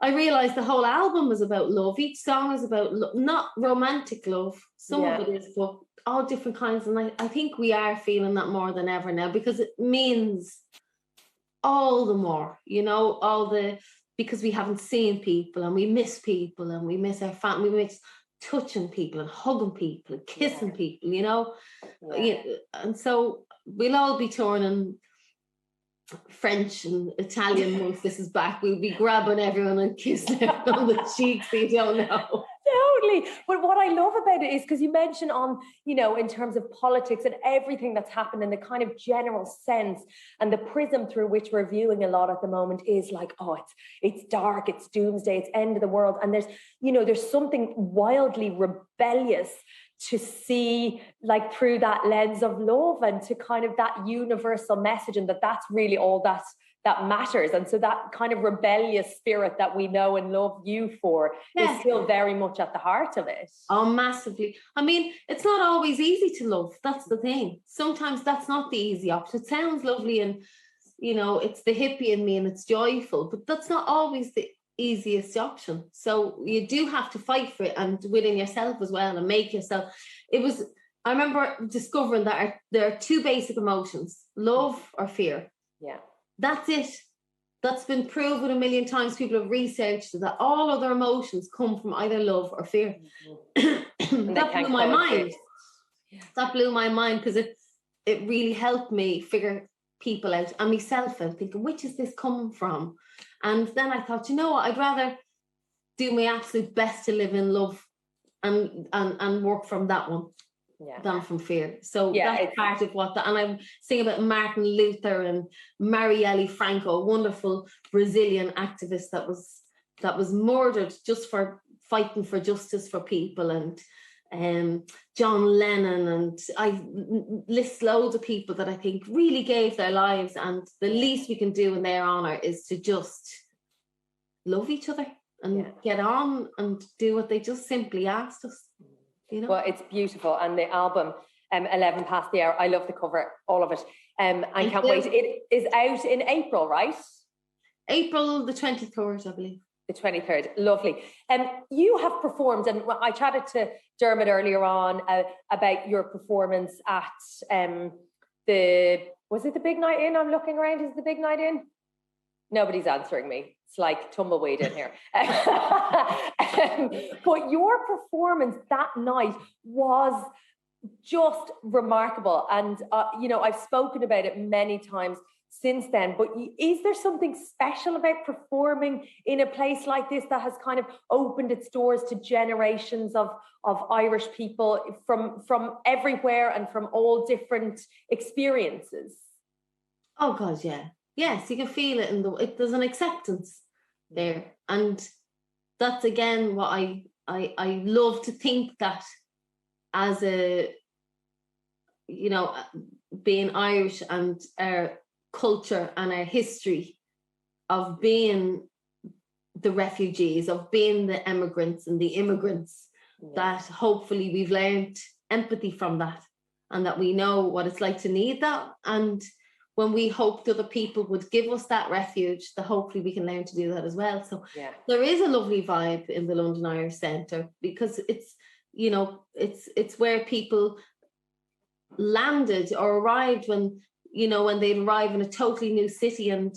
I realized the whole album is about love. Each song is about love, not romantic love. Some of it is, but all different kinds. And I think we are feeling that more than ever now, because it means all the more, you know, because we haven't seen people, and we miss people, and we miss our family, we miss touching people and hugging people and kissing people, you know. And so we'll all be turning French and Italian once this is back. We'll be grabbing everyone and kissing everyone on the cheeks, so you don't know. Totally. But what I love about it is, because you mentioned on, you know, in terms of politics and everything that's happened, and the kind of general sense and the prism through which we're viewing a lot at the moment is like, oh, it's dark, it's doomsday, it's end of the world. And there's something wildly rebellious to see like through that lens of love and to kind of that universal message, and that's really all that matters. And so that kind of rebellious spirit that we know and love you for is still very much at the heart of it. Oh, massively. I mean, it's not always easy to love. That's the thing. Sometimes that's not the easy option. It sounds lovely and, you know, it's the hippie in me and it's joyful, but that's not always the easiest option. So you do have to fight for it and within yourself as well and make yourself. I remember discovering that there are two basic emotions, love or fear. Yeah. That's it. That's been proven a million times. People have researched that all other emotions come from either love or fear. That blew my mind. That blew my mind because it really helped me figure people out and myself out, thinking, which is this coming from? And then I thought, you know what, I'd rather do my absolute best to live in love and work from that one than from fear. So that's part of what and I'm singing about Martin Luther and Marielle Franco, a wonderful Brazilian activist that was murdered just for fighting for justice for people, and John Lennon, and I list loads of people that I think really gave their lives, and the least we can do in their honour is to just love each other and get on and do what they just simply asked us. You know? Well, it's beautiful, and the album 11 Past the Hour, I love the cover, all of it. I can't wait. It is out in April, right? April the 23rd, I believe. The 23rd, lovely. You have performed, and I chatted to Dermot earlier on about your performance at was it the Big Night In? I'm looking around, is it the Big Night In? Nobody's answering me. It's like tumbleweed in here. But your performance that night was just remarkable. And, you know, I've spoken about it many times since then, but is there something special about performing in a place like this that has kind of opened its doors to generations of Irish people from everywhere and from all different experiences? Oh God, yeah. Yes, you can feel it there's an acceptance there. And that's again what I love to think, that as a, you know, being Irish and our culture and our history of being the refugees, of being the emigrants and the immigrants, that hopefully we've learned empathy from that, and that we know what it's like to need that. And when we hoped other people would give us that refuge, that hopefully we can learn to do that as well. So there is a lovely vibe in the London Irish Centre, because it's, you know, it's where people landed or arrived when, you know, when they'd arrive in a totally new city and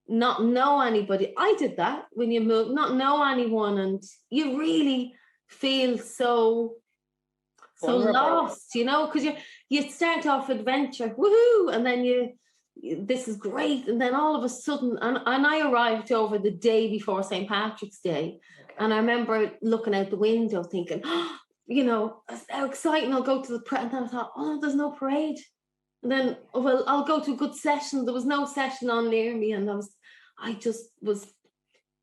not know anybody. I did that when you move, not know anyone, and you really feel so lost, you know, because you start off adventure, woohoo, and then this is great, and then all of a sudden, and I arrived over the day before St. Patrick's Day, and I remember looking out the window thinking, oh, you know, how exciting, I'll go to the parade, and then I thought, oh, there's no parade. And then, well, I'll go to a good session. There was no session on near me, and I just was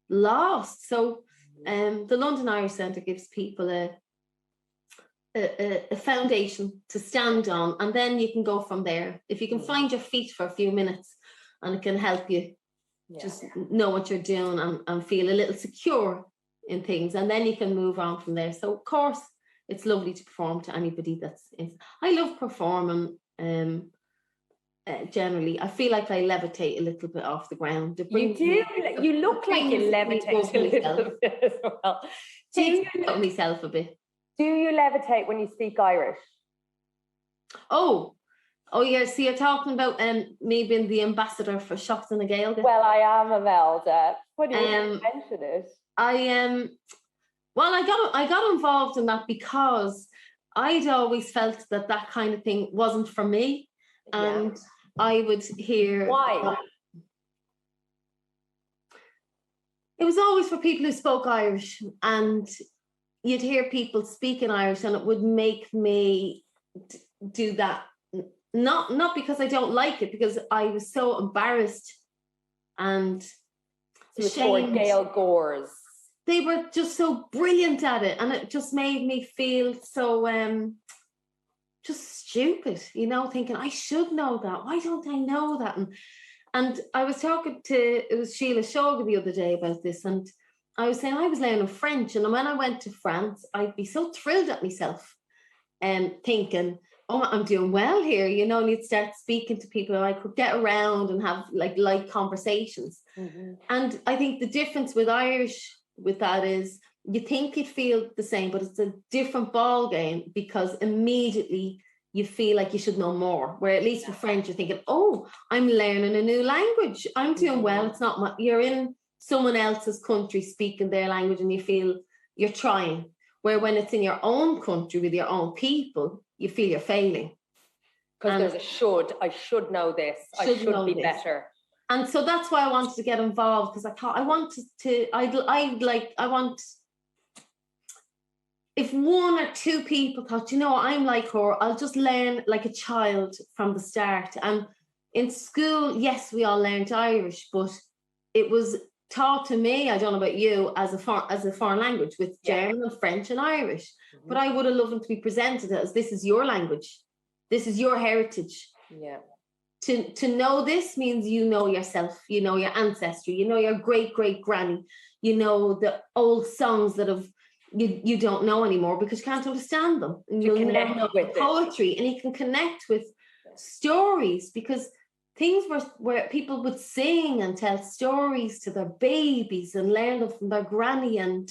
lost. So the London Irish Centre gives people a foundation to stand on, and then you can go from there. If you can find your feet for a few minutes, and it can help you just know what you're doing and feel a little secure in things, and then you can move on from there. So of course it's lovely to perform to anybody I love performing. Generally, I feel like I levitate a little bit off the ground. You do. You look like you levitate a little bit as well. Do you put myself a bit? Do you levitate when you speak Irish? Oh yeah. So you're talking about me being the ambassador for Seachtain and Gaeilge. Well, I am, Imelda. What do you mention it? Well, I got involved in that because I'd always felt that kind of thing wasn't for me, and I would hear why. It was always for people who spoke Irish, and you'd hear people speaking Irish, and it would make me do that. Not because I don't like it, because I was so embarrassed and ashamed. Gail Gores. They were just so brilliant at it, and it just made me feel so just stupid, you know, thinking I should know that. Why don't I know that? And I was talking to, it was Sheila Shoga the other day about this, and I was saying I was learning French, and when I went to France, I'd be so thrilled at myself and thinking, oh, I'm doing well here, you know, and you'd start speaking to people and I could get around and have like light conversations. And I think the difference with Irish with that is you think it feels the same, but it's a different ball game because immediately you feel like you should know more. Where at least with French, you're thinking, oh, I'm learning a new language. I'm doing well. It's not you're in someone else's country speaking their language and you feel you're trying. Where when it's in your own country with your own people, you feel you're failing. Because there's a should. I should know this. I should be better. And so that's why I wanted to get involved, because I thought I wanted to, I want, if one or two people thought, you know, I'm like her, I'll just learn like a child from the start. And in school, yes, we all learned Irish, but it was taught to me, I don't know about you, as a foreign language with German and French and Irish. But I would have loved them to be presented as this is your language. This is your heritage. Yeah. To know this means you know yourself, you know your ancestry, you know your great-great-granny, you know the old songs that have you don't know anymore because you can't understand them. And you connect with poetry, and you can connect with stories, because things where people would sing and tell stories to their babies and learn them from their granny, and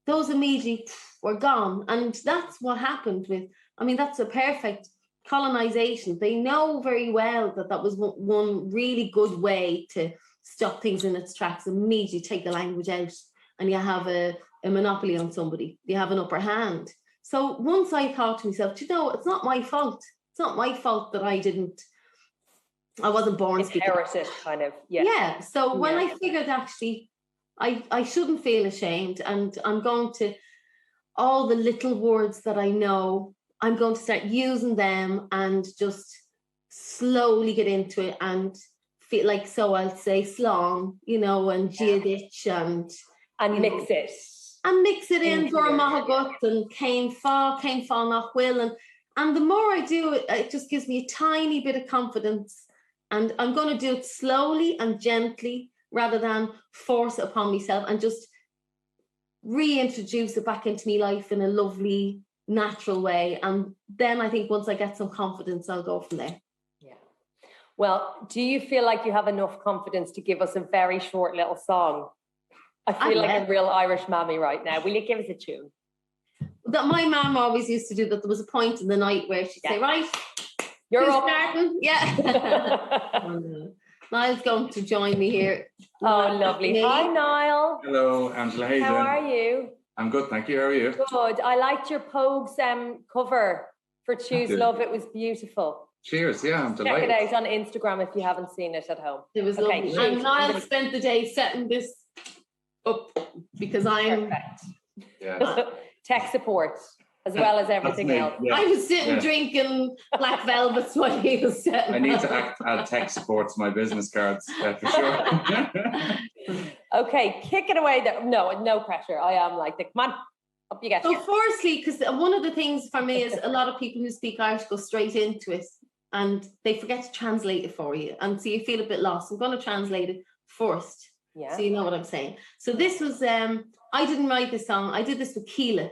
those immediately were gone. And that's what happened with, I mean, that's a perfect colonization. They know very well that was one really good way to stop things in its tracks. Immediately take the language out and you have a monopoly on somebody. You have an upper hand. So once I thought to myself, you know, it's not my fault. It's not my fault that I wasn't born speaking. Inherited kind of, yeah. Yeah. So when I figured actually I shouldn't feel ashamed, and I'm going to, all the little words that I know, I'm going to start using them and just slowly get into it and feel like, so I'll say slong, you know, and Giadich and mix it. And mix it in for Mahagut and Cain Fall Nach Will. And the more I do it, it just gives me a tiny bit of confidence. And I'm going to do it slowly and gently rather than force it upon myself, and just reintroduce it back into my life in a lovely, natural way. And then I think once I get some confidence, I'll go from there. Yeah. Well, do you feel like you have enough confidence to give us a very short little song? I feel like a real Irish mammy right now. Will you give us a tune? That my mum always used to do that. There was a point in the night where she'd say, right, you're who's up. starting? Yeah. Niall's going to join me here. Oh, lovely. Hi, Niall. Hello, Angela. How are you? I'm good, thank you. How are you? Good. I liked your Pogues cover for Choose Love. It was beautiful. Cheers. Yeah, I'm delighted. Check it out on Instagram if you haven't seen it at home. It was lovely. And Niall spent the day setting this up because I'm tech support as well as everything else. Yeah. I was sitting drinking black velvets while he was setting. I need to add tech support to my business cards for sure. Okay, kick it away there. No pressure. I am like, come on, up you get. So firstly, because one of the things for me is a lot of people who speak Irish go straight into it and they forget to translate it for you, and so you feel a bit lost. I'm going to translate it first, so you know what I'm saying. So this was I didn't write this song. I did this with Keela.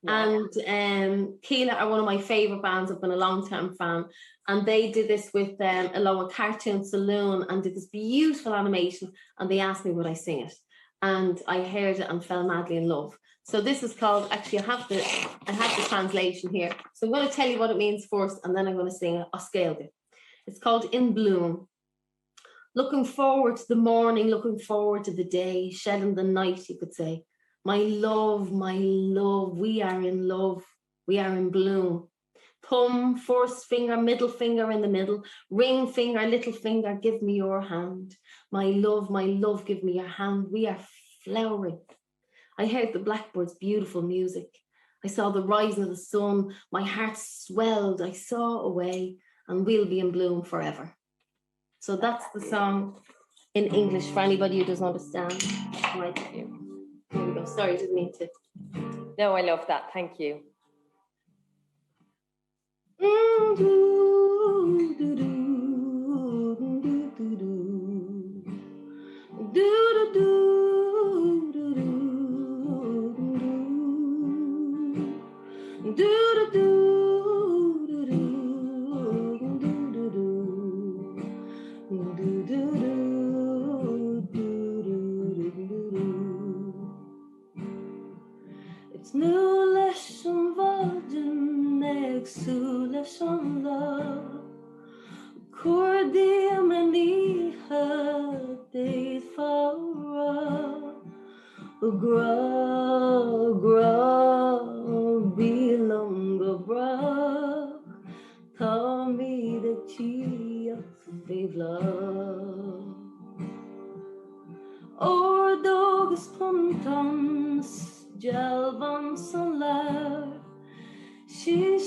And Keela are one of my favourite bands. I've been a long-term fan, and they did this with along with Cartoon Saloon and did this beautiful animation, and they asked me would I sing it, and I heard it and fell madly in love. So this is called, actually I have the translation here, so I'm going to tell you what it means first, and then I'm going to sing it Gaeilge. It's called In Bloom. Looking forward to the morning, looking forward to the day, shedding the night, you could say. My love, we are in love, we are in bloom. Thumb, first finger, middle finger in the middle, ring finger, little finger, give me your hand. My love, give me your hand, we are flowering. I heard the blackbird's beautiful music. I saw the rising of the sun, my heart swelled, I saw away, and we'll be in bloom forever. So that's the song in English for anybody who doesn't understand. Right here. Here we go. Sorry, didn't mean to. No, I love that. Thank you. It's no less than next to less on love. Cordium and the days for grow, belong a bra. Tell me the tea of love. Or dogs pontons. Jalvan solar, sheer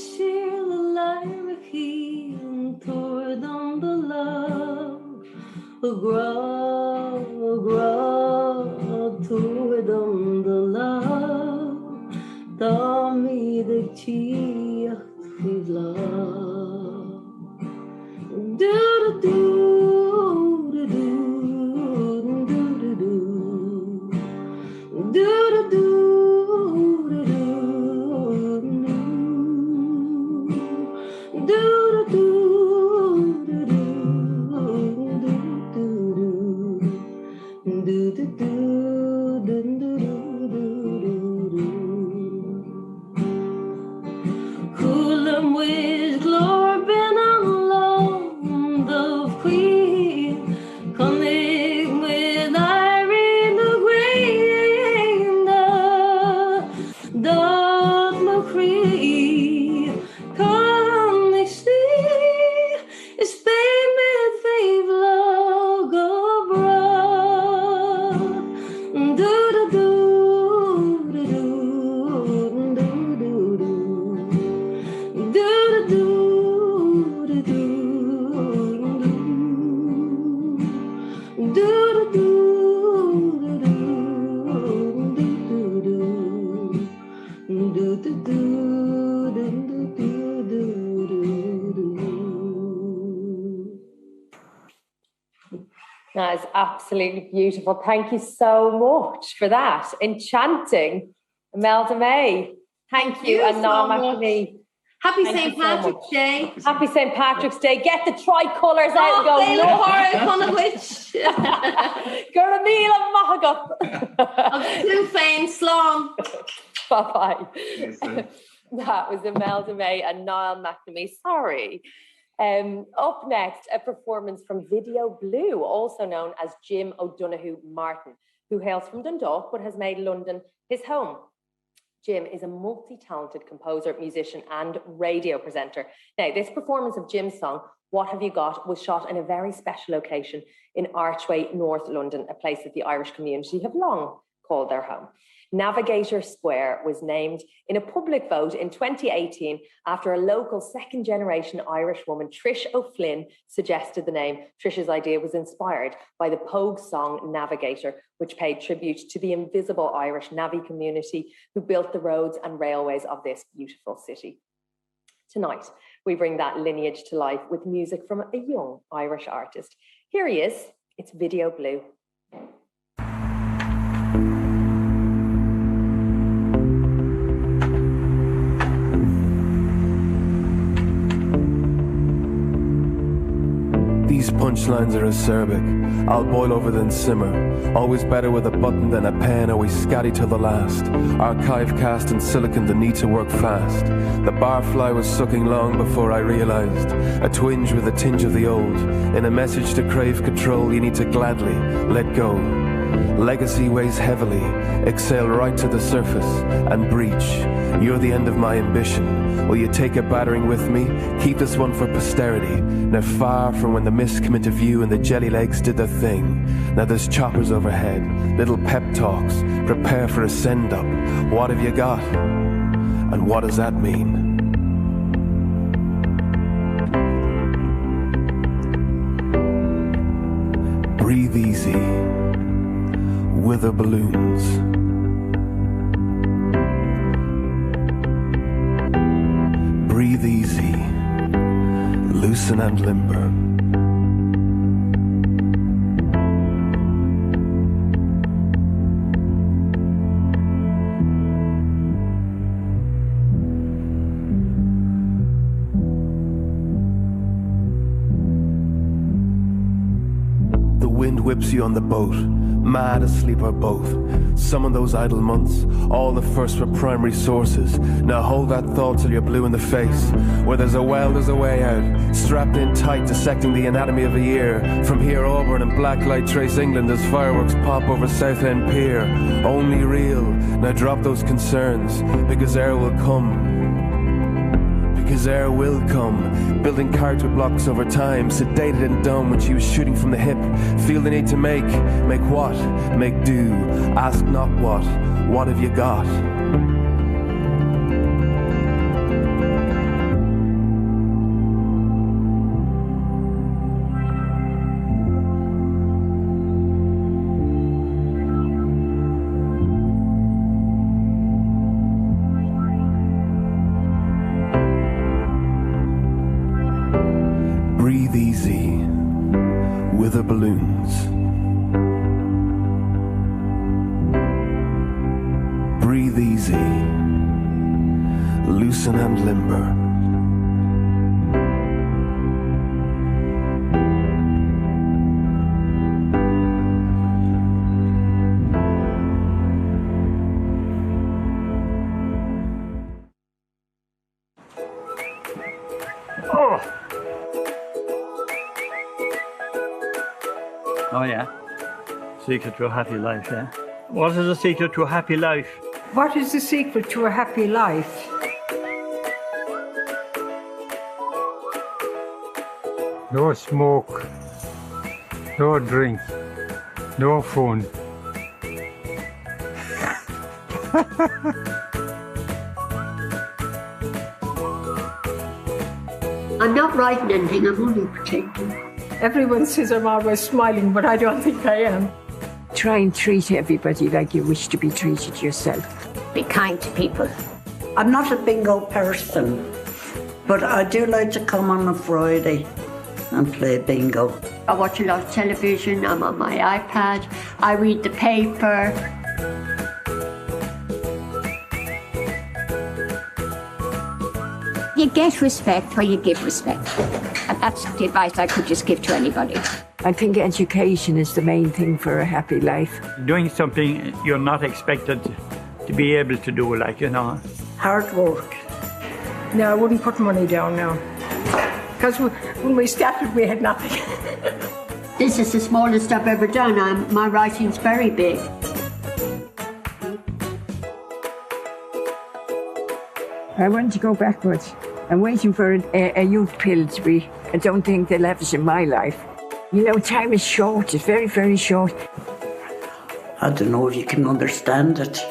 the lyric toward on the love, grow toward on the love, tell me the tea of love. Do do do do do do do do do. That is absolutely beautiful. Thank you so much for that. Enchanting, Imelda May. Thank you, and so McNamee. Happy St. Patrick's Day. Happy St. Patrick's Day. Get the tricolours out and go. Garamila Mahagat. Two Fane Slán. Bye-bye. That was Imelda May and Niall McNamee. Sorry. Up next, a performance from Video Blue, also known as Jim O'Donoghue Martin, who hails from Dundalk but has made London his home. Jim is a multi-talented composer, musician and radio presenter. Now, this performance of Jim's song, What Have You Got, was shot in a very special location in Archway, North London, a place that the Irish community have long called their home. Navigator Square was named in a public vote in 2018 after a local second-generation Irish woman, Trish O'Flynn, suggested the name. Trish's idea was inspired by the Pogue song Navigator, which paid tribute to the invisible Irish Navvy community who built the roads and railways of this beautiful city. Tonight, we bring that lineage to life with music from a young Irish artist. Here he is. It's Video Blue. These punchlines are acerbic. I'll boil over then simmer. Always better with a button than a pen, always scatty till the last. Archive cast in silicon, the need to work fast. The barfly was sucking long before I realized. A twinge with a tinge of the old. In a message to crave control, you need to gladly let go. Legacy weighs heavily, exhale right to the surface, and breach. You're the end of my ambition. Will you take a battering with me? Keep this one for posterity. Now far from when the mists come into view and the jelly legs did their thing. Now there's choppers overhead, little pep talks, prepare for a send-up. What have you got? And what does that mean? Breathe easy. Wither balloons. Breathe easy. loosen and limber. The wind whips you on the boat, mad asleep or both. Some of those idle months, all the first were primary sources. Now hold that thought till you're blue in the face. Where there's a well, there's a way out. Strapped in tight, dissecting the anatomy of a year. From here, Auburn and blacklight trace England as fireworks pop over Southend Pier. Only real. Now drop those concerns, because air will come. Because air will come, building character blocks over time, sedated and dumb when she was shooting from the hip. Feel the need to make what? Make do. Ask not what have you got? Breathe easy with the balloons. Breathe easy, loosen and limber. Oh yeah, secret to a happy life, yeah. What is the secret to a happy life? What is the secret to a happy life? No smoke, no drink, no phone. I'm not writing anything, I'm only pretending. Everyone says I'm always smiling, but I don't think I am. Try and treat everybody like you wish to be treated yourself. Be kind to people. I'm not a bingo person, but I do like to come on a Friday and play bingo. I watch a lot of television, I'm on my iPad, I read the paper. You get respect where you give respect. And that's the advice I could just give to anybody. I think education is the main thing for a happy life. Doing something you're not expected to be able to do, like, you know. Hard work. No, I wouldn't put money down now. Because when we started, we had nothing. This is the smallest I've ever done. My writing's very big. I want to go backwards. I'm waiting for a youth pill to be. I don't think they'll have it in my life. You know, time is short. It's very, very short. I don't know if you can understand it.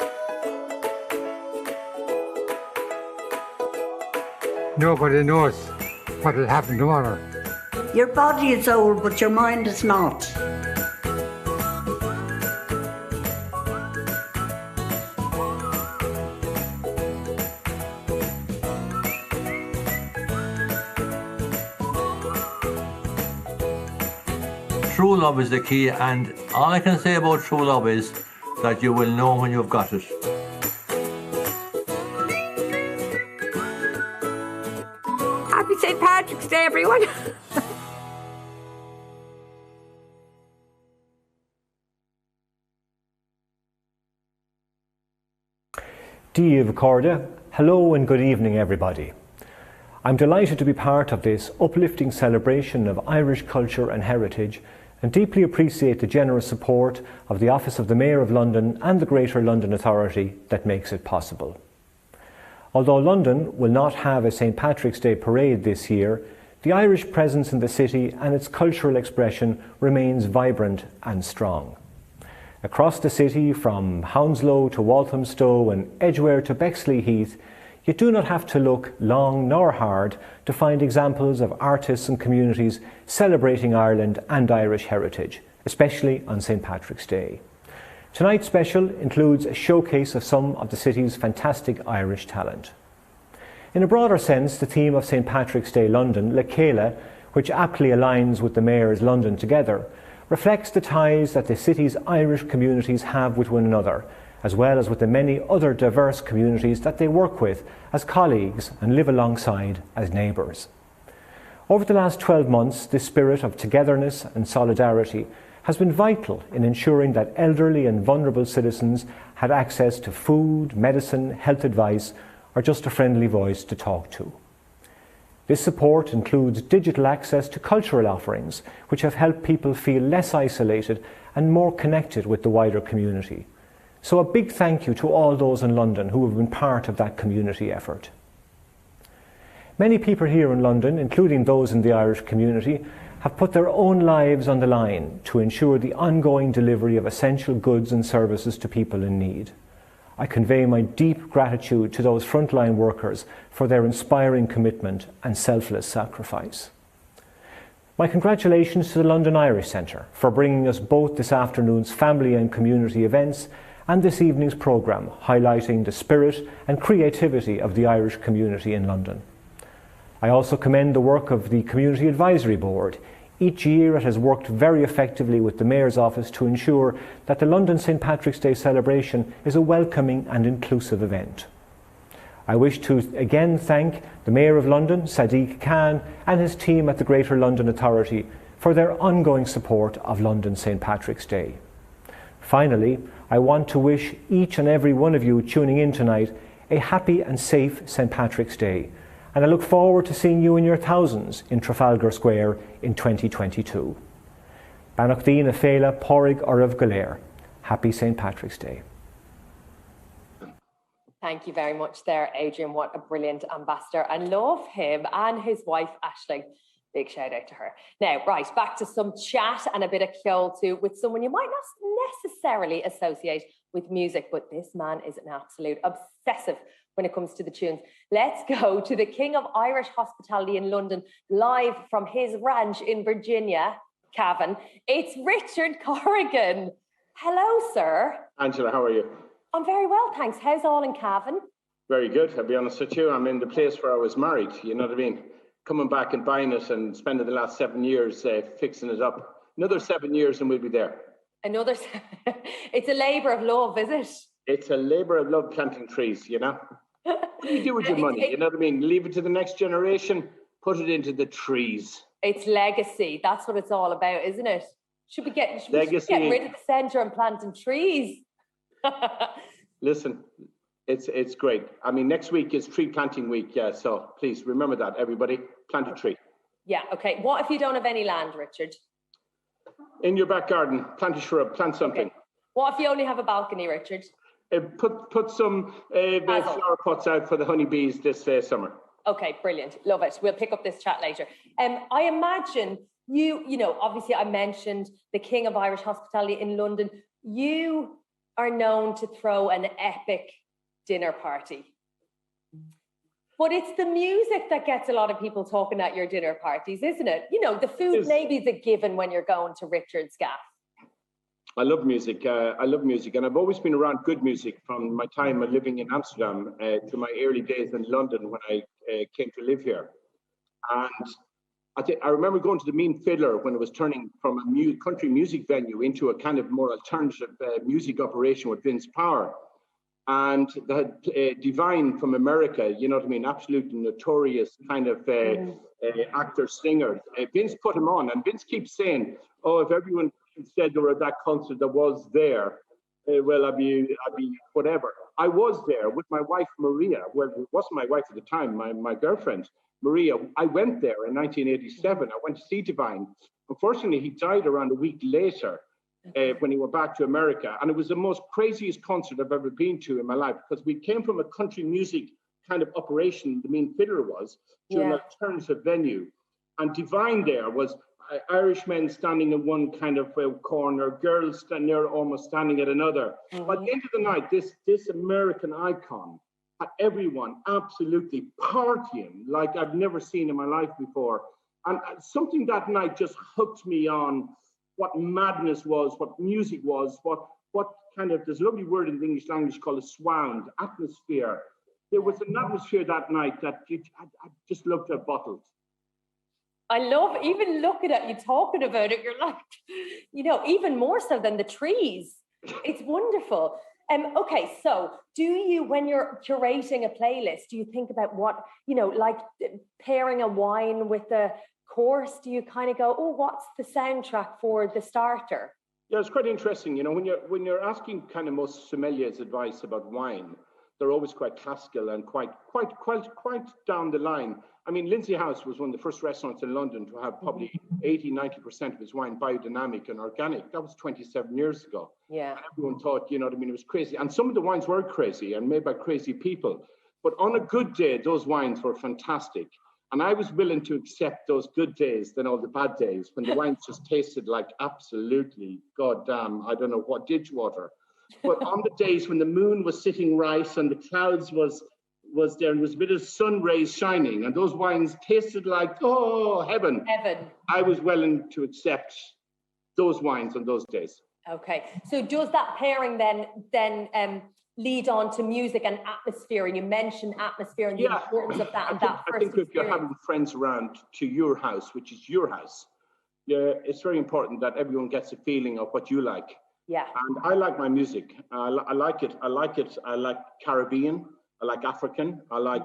Nobody knows what will happen tomorrow. Your body is old, but your mind is not. True love is the key, and all I can say about true love is that you will know when you've got it. Happy St. Patrick's Day, everyone! Dia Vicorda, hello and good evening everybody. I'm delighted to be part of this uplifting celebration of Irish culture and heritage and deeply appreciate the generous support of the Office of the Mayor of London and the Greater London Authority that makes it possible. Although London will not have a St. Patrick's Day parade this year, the Irish presence in the city and its cultural expression remains vibrant and strong. Across the city, from Hounslow to Walthamstow and Edgware to Bexley Heath, you do not have to look long nor hard to find examples of artists and communities celebrating Ireland and Irish heritage, especially on St. Patrick's Day. Tonight's special includes a showcase of some of the city's fantastic Irish talent. In a broader sense, the theme of St. Patrick's Day London Le Chéile, which aptly aligns with the Mayor's London Together, reflects the ties that the city's Irish communities have with one another, as well as with the many other diverse communities that they work with as colleagues and live alongside as neighbours. Over the last 12 months, this spirit of togetherness and solidarity has been vital in ensuring that elderly and vulnerable citizens had access to food, medicine, health advice, or just a friendly voice to talk to. This support includes digital access to cultural offerings, which have helped people feel less isolated and more connected with the wider community. So a big thank you to all those in London who have been part of that community effort. Many people here in London, including those in the Irish community, have put their own lives on the line to ensure the ongoing delivery of essential goods and services to people in need. I convey my deep gratitude to those frontline workers for their inspiring commitment and selfless sacrifice. My congratulations to the London Irish Centre for bringing us both this afternoon's family and community events and this evening's programme highlighting the spirit and creativity of the Irish community in London. I also commend the work of the Community Advisory Board. Each year it has worked very effectively with the Mayor's Office to ensure that the London St. Patrick's Day celebration is a welcoming and inclusive event. I wish to again thank the Mayor of London, Sadiq Khan, and his team at the Greater London Authority for their ongoing support of London St. Patrick's Day. Finally, I want to wish each and every one of you tuning in tonight a happy and safe St. Patrick's Day, and I look forward to seeing you in your thousands in Trafalgar Square in 2022. Banach Dina Féla Porig Orav Galer. Happy St. Patrick's Day. Thank you very much there, Adrian. What a brilliant ambassador. I love him and his wife, Aisling. Big shout out to her. Now, right, back to some chat and a bit of kjol too with someone you might not necessarily associate with music, but this man is an absolute obsessive when it comes to the tunes. Let's go to the King of Irish Hospitality in London, live from his ranch in Virginia, Cavan. It's Richard Corrigan. Hello, sir. Angela, how are you? I'm very well, thanks. How's all in Cavan? Very good, I'll be honest with you. I'm in the place where I was married, you know what I mean? Coming back and buying it and spending the last 7 years fixing it up. Another 7 years and we'll be there. Another, it's a labour of love, is it? It's a labour of love planting trees, you know? What do you do with your money? You know what I mean? Leave it to the next generation, put it into the trees. It's legacy. That's what it's all about, isn't it? Should we get rid of the centre and planting trees? Listen, it's great. I mean, next week is tree planting week, yeah, so please remember that, everybody. Plant a tree. Yeah, okay. What if you don't have any land, Richard? In your back garden, plant a shrub, plant something. Okay. What if you only have a balcony, Richard? Put some flower pots out for the honeybees this summer. Okay, brilliant. Love it. We'll pick up this chat later. I imagine you know, obviously I mentioned the King of Irish Hospitality in London. You are known to throw an epic dinner party. But it's the music that gets a lot of people talking at your dinner parties, isn't it? You know, the food maybe is a given when you're going to Richard's gaff. I love music. And I've always been around good music from my time of living in Amsterdam to my early days in London when I came to live here. And I remember going to the Mean Fiddler when it was turning from a country music venue into a kind of more alternative music operation with Vince Power. And they had Divine from America, you know what I mean, absolutely notorious kind of actor, singer. Vince put him on, and Vince keeps saying, oh, if everyone said they were at that concert that was there, well, I'd be whatever. I was there with my wife, Maria. Well, it wasn't my wife at the time, my girlfriend, Maria. I went there in 1987. I went to see Divine. Unfortunately, he died around a week later when he went back to America. And it was the most craziest concert I've ever been to in my life, because we came from a country music kind of operation, the Mean Fiddler was, to an alternative venue. And Divine there was Irish men standing in one kind of corner, girls standing there almost standing at another. By the end of the night, this American icon had everyone absolutely partying like I've never seen in my life before. And something that night just hooked me on what madness was, what music was, what kind of, there's a lovely word in the English language called a swound, atmosphere. There was an atmosphere that night that I just loved to have bottled. I love even looking at you talking about it. You're like, you know, even more so than the trees. It's wonderful. Okay, so do you, when you're curating a playlist, do you think about what, you know, like pairing a wine with a course? Do you kind of go, oh, what's the soundtrack for the starter? Yeah, it's quite interesting. You know, when you're asking kind of most sommeliers advice about wine, they're always quite classical and quite down the line. I mean, Lindsay House was one of the first restaurants in London to have probably 80-90% of its wine biodynamic and organic. That was 27 years ago. Yeah. And everyone thought, you know what I mean, it was crazy. And some of the wines were crazy and made by crazy people. But on a good day, those wines were fantastic. And I was willing to accept those good days than all the bad days when the wines just tasted like absolutely, goddamn, I don't know what, ditch water. But on the days when the moon was sitting right and the clouds was there and there was a bit of sun rays shining and those wines tasted like, oh, heaven. Heaven. I was willing to accept those wines on those days. Okay. So does that pairing then lead on to music and atmosphere? And you mentioned atmosphere and the importance of that. I think if you're having friends around to your house, which is your house, yeah, it's very important that everyone gets a feeling of what you like. Yeah. And I like my music. I like it. I like Caribbean. I like African. I like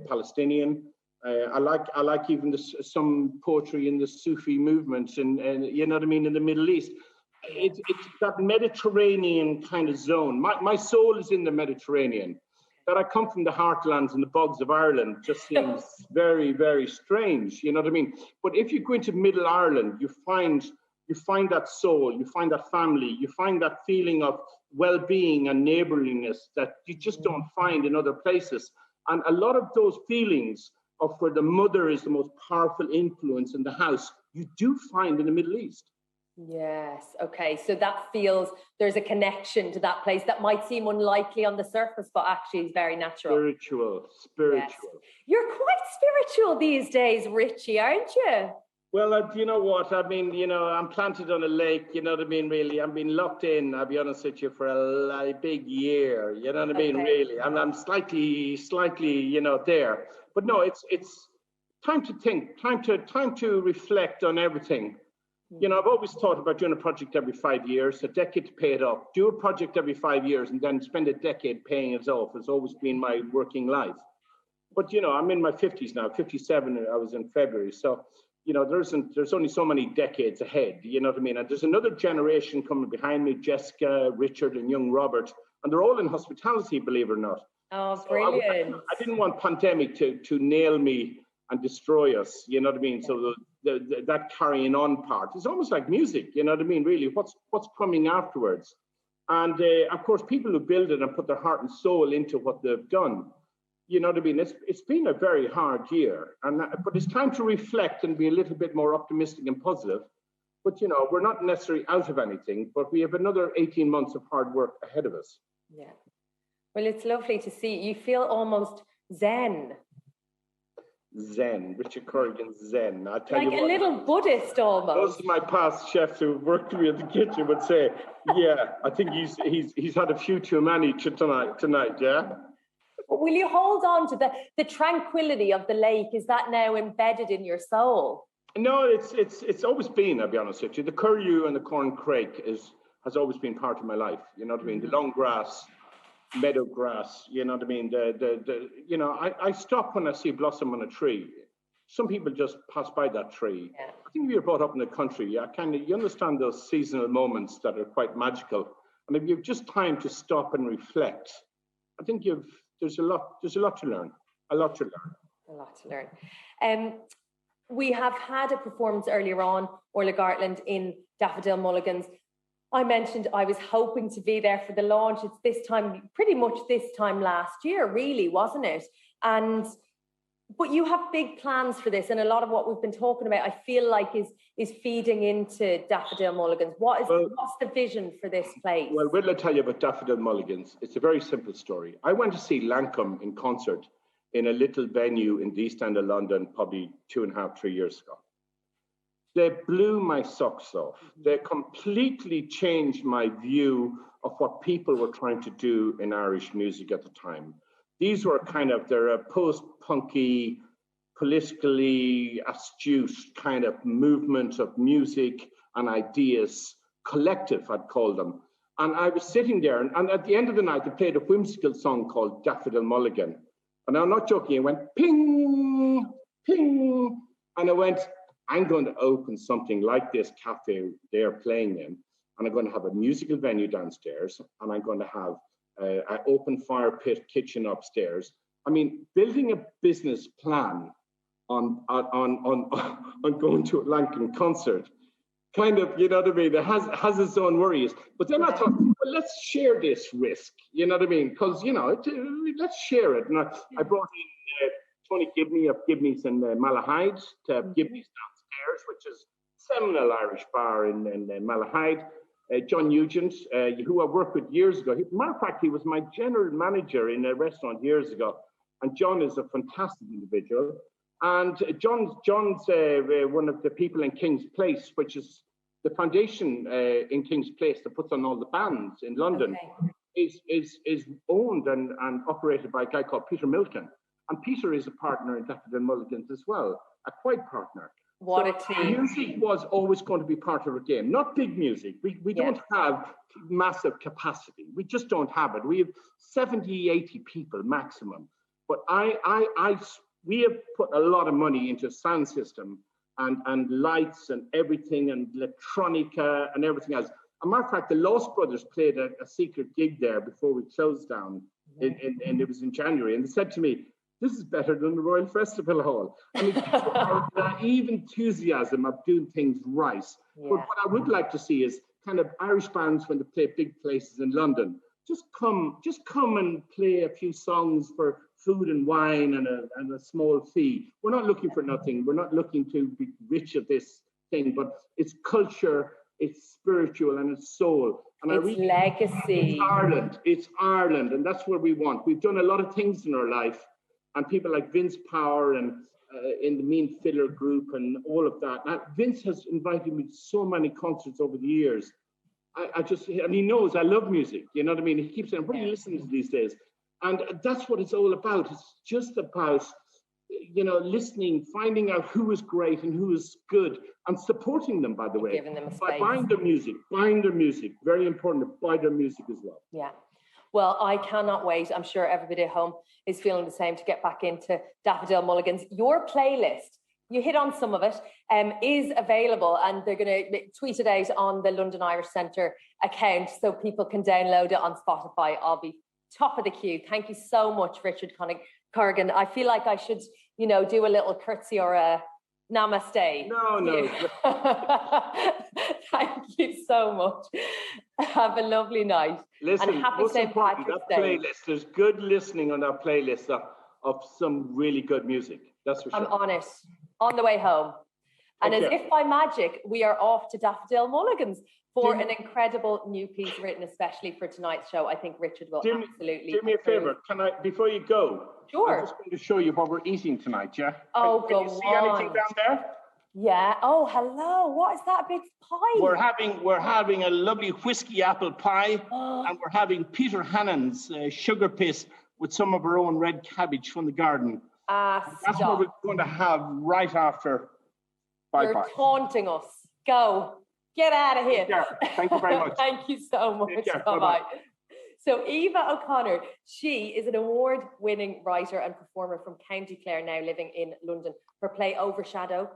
Palestinian. I like even some poetry in the Sufi movement and you know what I mean, in the Middle East. It's that Mediterranean kind of zone. My soul is in the Mediterranean. That I come from the heartlands and the bogs of Ireland just seems very, very strange. You know what I mean? But if you go into Middle Ireland, you find that soul, you find that family, you find that feeling of well-being and neighborliness that you just don't find in other places. And a lot of those feelings of where the mother is the most powerful influence in the house, you do find in the Middle East. Yes. Okay. So that feels there's a connection to that place that might seem unlikely on the surface, but actually is very natural. Spiritual. Yes. You're quite spiritual these days, Richie, aren't you? Well, you know what? I mean, you know, I'm planted on a lake, you know what I mean, really. I've been locked in, I'll be honest with you, for a big year, you know what I mean, really. I'm slightly, you know, there. But no, it's time to think, time to reflect on everything. You know, I've always thought about doing a project every 5 years, a decade to pay it off. Do a project every 5 years and then spend a decade paying it off. It's always been my working life. But, you know, I'm in my 50s now, 57, I was in February. So, you know, there's only so many decades ahead, you know what I mean? And there's another generation coming behind me, Jessica, Richard, and young Robert, and they're all in hospitality, believe it or not. Oh, brilliant. So I didn't want pandemic to nail me and destroy us, you know what I mean? So that carrying on part is almost like music, you know what I mean? Really, what's coming afterwards? And of course, people who build it and put their heart and soul into what they've done, you know what I mean? It's been a very hard year, but it's time to reflect and be a little bit more optimistic and positive. But you know, we're not necessarily out of anything, but we have another 18 months of hard work ahead of us. Yeah. Well, it's lovely to see. You feel almost zen. Zen, Richard Corrigan's Zen. I tell like you a little Buddhist almost. Most of my past chefs who worked with me in the kitchen would say, "Yeah, I think he's had a few too many tonight." Yeah. But will you hold on to the tranquility of the lake? Is that now embedded in your soul? No, it's always been. I'll be honest with you. The curlew and the corn crake has always been part of my life. You know what I mean? The long grass, meadow grass, you know what I mean? You know, I stop when I see blossom on a tree. Some people just pass by that tree. Yeah. I think if you're brought up in the country, you understand those seasonal moments that are quite magical. And if you've just time to stop and reflect, I think there's a lot to learn. A lot to learn. We have had a performance earlier on, Orla Gartland, in Daffodil Mulligan's. I mentioned I was hoping to be there for the launch. It's this time, pretty much this time last year, really, wasn't it? But you have big plans for this, and a lot of what we've been talking about, I feel like is feeding into Daffodil Mulligan's. What's the vision for this place? Well, wait till I tell you about Daffodil Mulligan's. It's a very simple story. I went to see Lancome in concert in a little venue in the East End of London, probably 2.5, 3 years ago. They blew my socks off. They completely changed my view of what people were trying to do in Irish music at the time. These were they're a post-punky, politically astute kind of movement of music and ideas, collective, I'd call them. And I was sitting there, and at the end of the night, they played a whimsical song called Daffodil Mulligan. And I'm not joking, it went ping, ping. And I went, I'm going to open something like this cafe they're playing in, and I'm going to have a musical venue downstairs, and I'm going to have an open fire pit kitchen upstairs. I mean, building a business plan on going to a Lankan concert, you know what I mean? It has its own worries. But then I thought, well, let's share this risk, you know what I mean? Because, let's share it. And I brought in Tony Gibney of Gibney's in Malahide to Gibney's downstairs, which is a seminal Irish bar in Malahide. John Nugent, who I worked with years ago. Matter of fact, he was my general manager in a restaurant years ago. And John is a fantastic individual. And John's one of the people in King's Place, which is the foundation in King's Place that puts on all the bands in London, is owned and operated by a guy called Peter Milton. And Peter is a partner in Daffodil Mulligans as well, a quiet partner. What a team. Music was always going to be part of the game, not big music. We don't have massive capacity. We just don't have it. We have 70, 80 people maximum. But we have put a lot of money into sound system and lights and everything and electronica and everything else. As a matter of fact, the Lost Brothers played a secret gig there before we closed down, and it was in January. And they said to me, this is better than the Royal Festival Hall. I mean, our naive enthusiasm of doing things right. Yeah. But what I would like to see is Irish bands when they play big places in London, just come and play a few songs for food and wine and a small fee. We're not looking for nothing. We're not looking to be rich at this thing, but it's culture, it's spiritual, and it's soul. And it's legacy. It's Ireland, and that's what we want. We've done a lot of things in our life, and people like Vince Power and in the Mean Fiddler group and all of that. Now, Vince has invited me to so many concerts over the years. And he knows I love music, you know what I mean? He keeps saying, what are you listening to these days? And that's what it's all about. It's just about, listening, finding out who is great and who is good, and supporting them, by the way. Giving them a space. By buying their music. Very important to buy their music as well. Yeah. Well, I cannot wait. I'm sure everybody at home is feeling the same to get back into Daffodil Mulligans. Your playlist, you hit on some of it, is available, and they're going to tweet it out on the London Irish Centre account so people can download it on Spotify. I'll be top of the queue. Thank you so much, Richard Corrigan. I feel like I should, do a little curtsy or a namaste. No. Thank you so much. Have a lovely night. Listen, and happy St. Patrick's Day. Playlist, there's good listening on that playlist of some really good music. That's for sure. I'm on it. On the way home. And as if by magic, we are off to Daffodil Mulligans for an incredible new piece written especially for tonight's show. I think Richard will absolutely. Do me a favour. Can I, before you go? Sure. I'm just going to show you what we're eating tonight, yeah? Oh, can you see anything down there? Yeah. Oh, hello. What is that big pie? We're having a lovely whiskey apple pie, and we're having Peter Hannon's sugar piss with some of our own red cabbage from the garden. That's what we're going to have right after. Bye-bye. You're taunting us. Go. Get out of here. Thank you very much. Thank you so much. Bye-bye. So Eva O'Connor, she is an award-winning writer and performer from County Clare, now living in London. Her play Overshadow,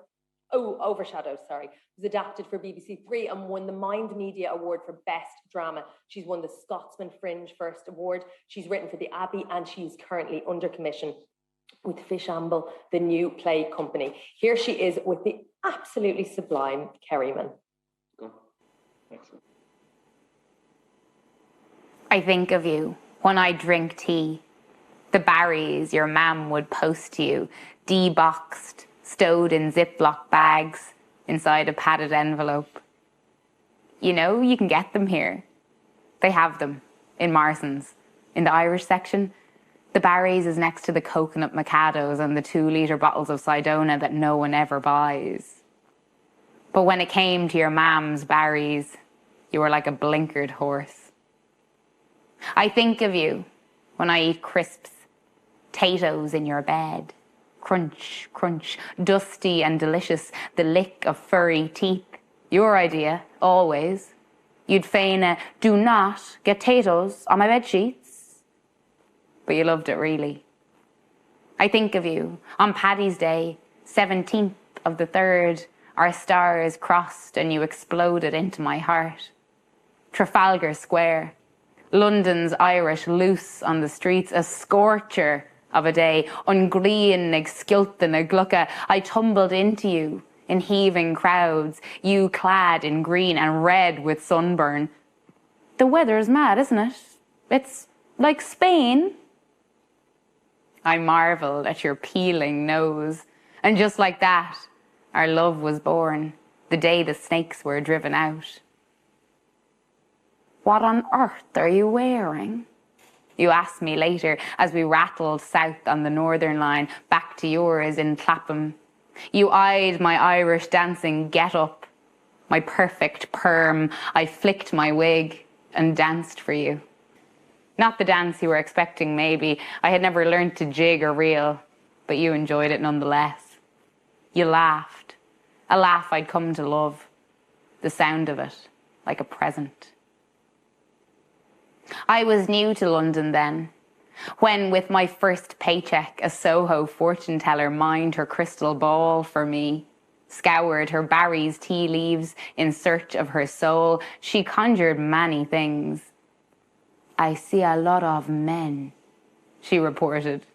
was adapted for BBC Three and won the Mind Media Award for Best Drama. She's won the Scotsman Fringe First Award. She's written for the Abbey, and she's currently under commission with Fishamble, the new play company. Here she is with the absolutely sublime Kerryman. Excellent. I think of you when I drink tea. The berries your mam would post to you, deboxed, stowed in Ziploc bags inside a padded envelope. You know, you can get them here. They have them in Morrison's, in the Irish section. The berries is next to the coconut Mikados and the 2-litre bottles of Sidona that no one ever buys. But when it came to your mam's berries, you were like a blinkered horse. I think of you when I eat crisps Potatoes in your bed. Crunch, crunch, dusty and delicious, the lick of furry teeth. Your idea, always. You'd feign do not get potatoes on my bed sheets. But you loved it really. I think of you on Paddy's Day, 17th of the 3rd, our stars crossed and you exploded into my heart. Trafalgar Square, London's Irish loose on the streets, a scorcher of a day, ungrian ag skiltan ag glucka. I tumbled into you in heaving crowds, you clad in green and red with sunburn. The weather's mad, isn't it? It's like Spain. I marvelled at your peeling nose, and just like that, our love was born, the day the snakes were driven out. What on earth are you wearing? You asked me later as we rattled south on the Northern Line back to yours in Clapham. You eyed my Irish dancing get-up, my perfect perm. I flicked my wig and danced for you. Not the dance you were expecting, maybe. I had never learned to jig or reel, but you enjoyed it nonetheless. You laughed, a laugh I'd come to love, the sound of it, like a present. I was new to London then, when with my first paycheck, a Soho fortune teller mined her crystal ball for me, scoured her Barry's tea leaves in search of her soul. She conjured many things. I see a lot of men, she reported.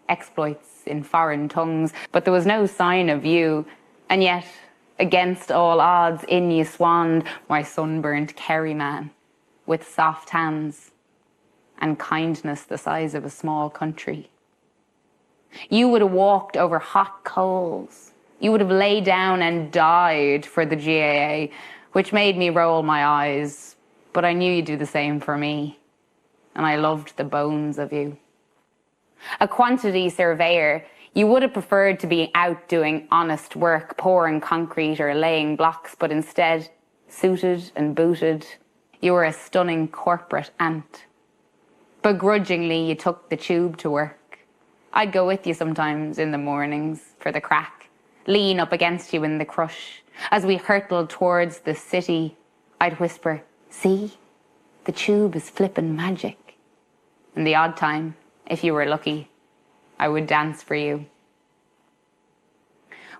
Exploits in foreign tongues, but there was no sign of you. And yet, against all odds, in you swanned, my sunburnt Kerryman, with soft hands and kindness the size of a small country. You would have walked over hot coals. You would have laid down and died for the GAA, which made me roll my eyes, but I knew you'd do the same for me, and I loved the bones of you. A quantity surveyor, you would have preferred to be out doing honest work, pouring concrete or laying blocks, but instead, suited and booted, you were a stunning corporate ant. Begrudgingly, you took the tube to work. I'd go with you sometimes in the mornings for the crack, lean up against you in the crush. As we hurtled towards the city, I'd whisper, see, the tube is flippin' magic. And the odd time, if you were lucky, I would dance for you.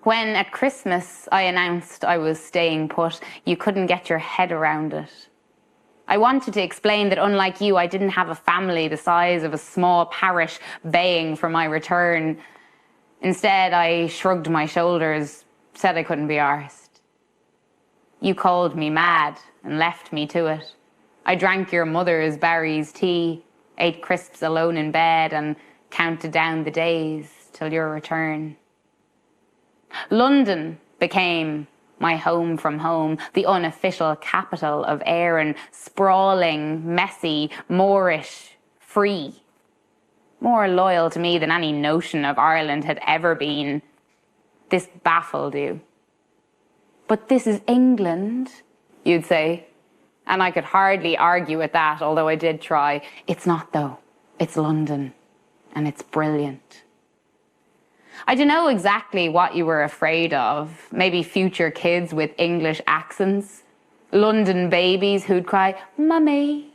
When at Christmas I announced I was staying put, you couldn't get your head around it. I wanted to explain that unlike you, I didn't have a family the size of a small parish baying for my return. Instead, I shrugged my shoulders, said I couldn't be arsed. You called me mad and left me to it. I drank your mother's Barry's tea, ate crisps alone in bed, and counted down the days till your return. London became my home from home, the unofficial capital of Éireann, sprawling, messy, Moorish, free. More loyal to me than any notion of Ireland had ever been. This baffled you. But this is England, you'd say. And I could hardly argue with that, although I did try. It's not though. It's London. And it's brilliant. I don't know exactly what you were afraid of. Maybe future kids with English accents. London babies who'd cry, Mummy.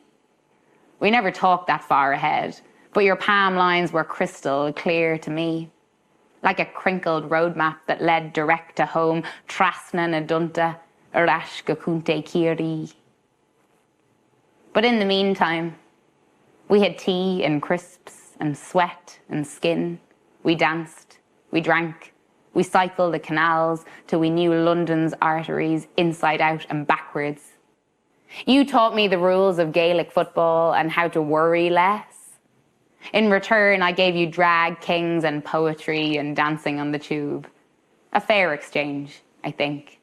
We never talked that far ahead, but your palm lines were crystal clear to me. Like a crinkled roadmap that led direct to home. Trasna na dunta, arash gakunte kiri. But in the meantime, we had tea and crisps and sweat and skin. We danced. We drank, we cycled the canals till we knew London's arteries inside out and backwards. You taught me the rules of Gaelic football and how to worry less. In return, I gave you drag kings and poetry and dancing on the tube. A fair exchange, I think.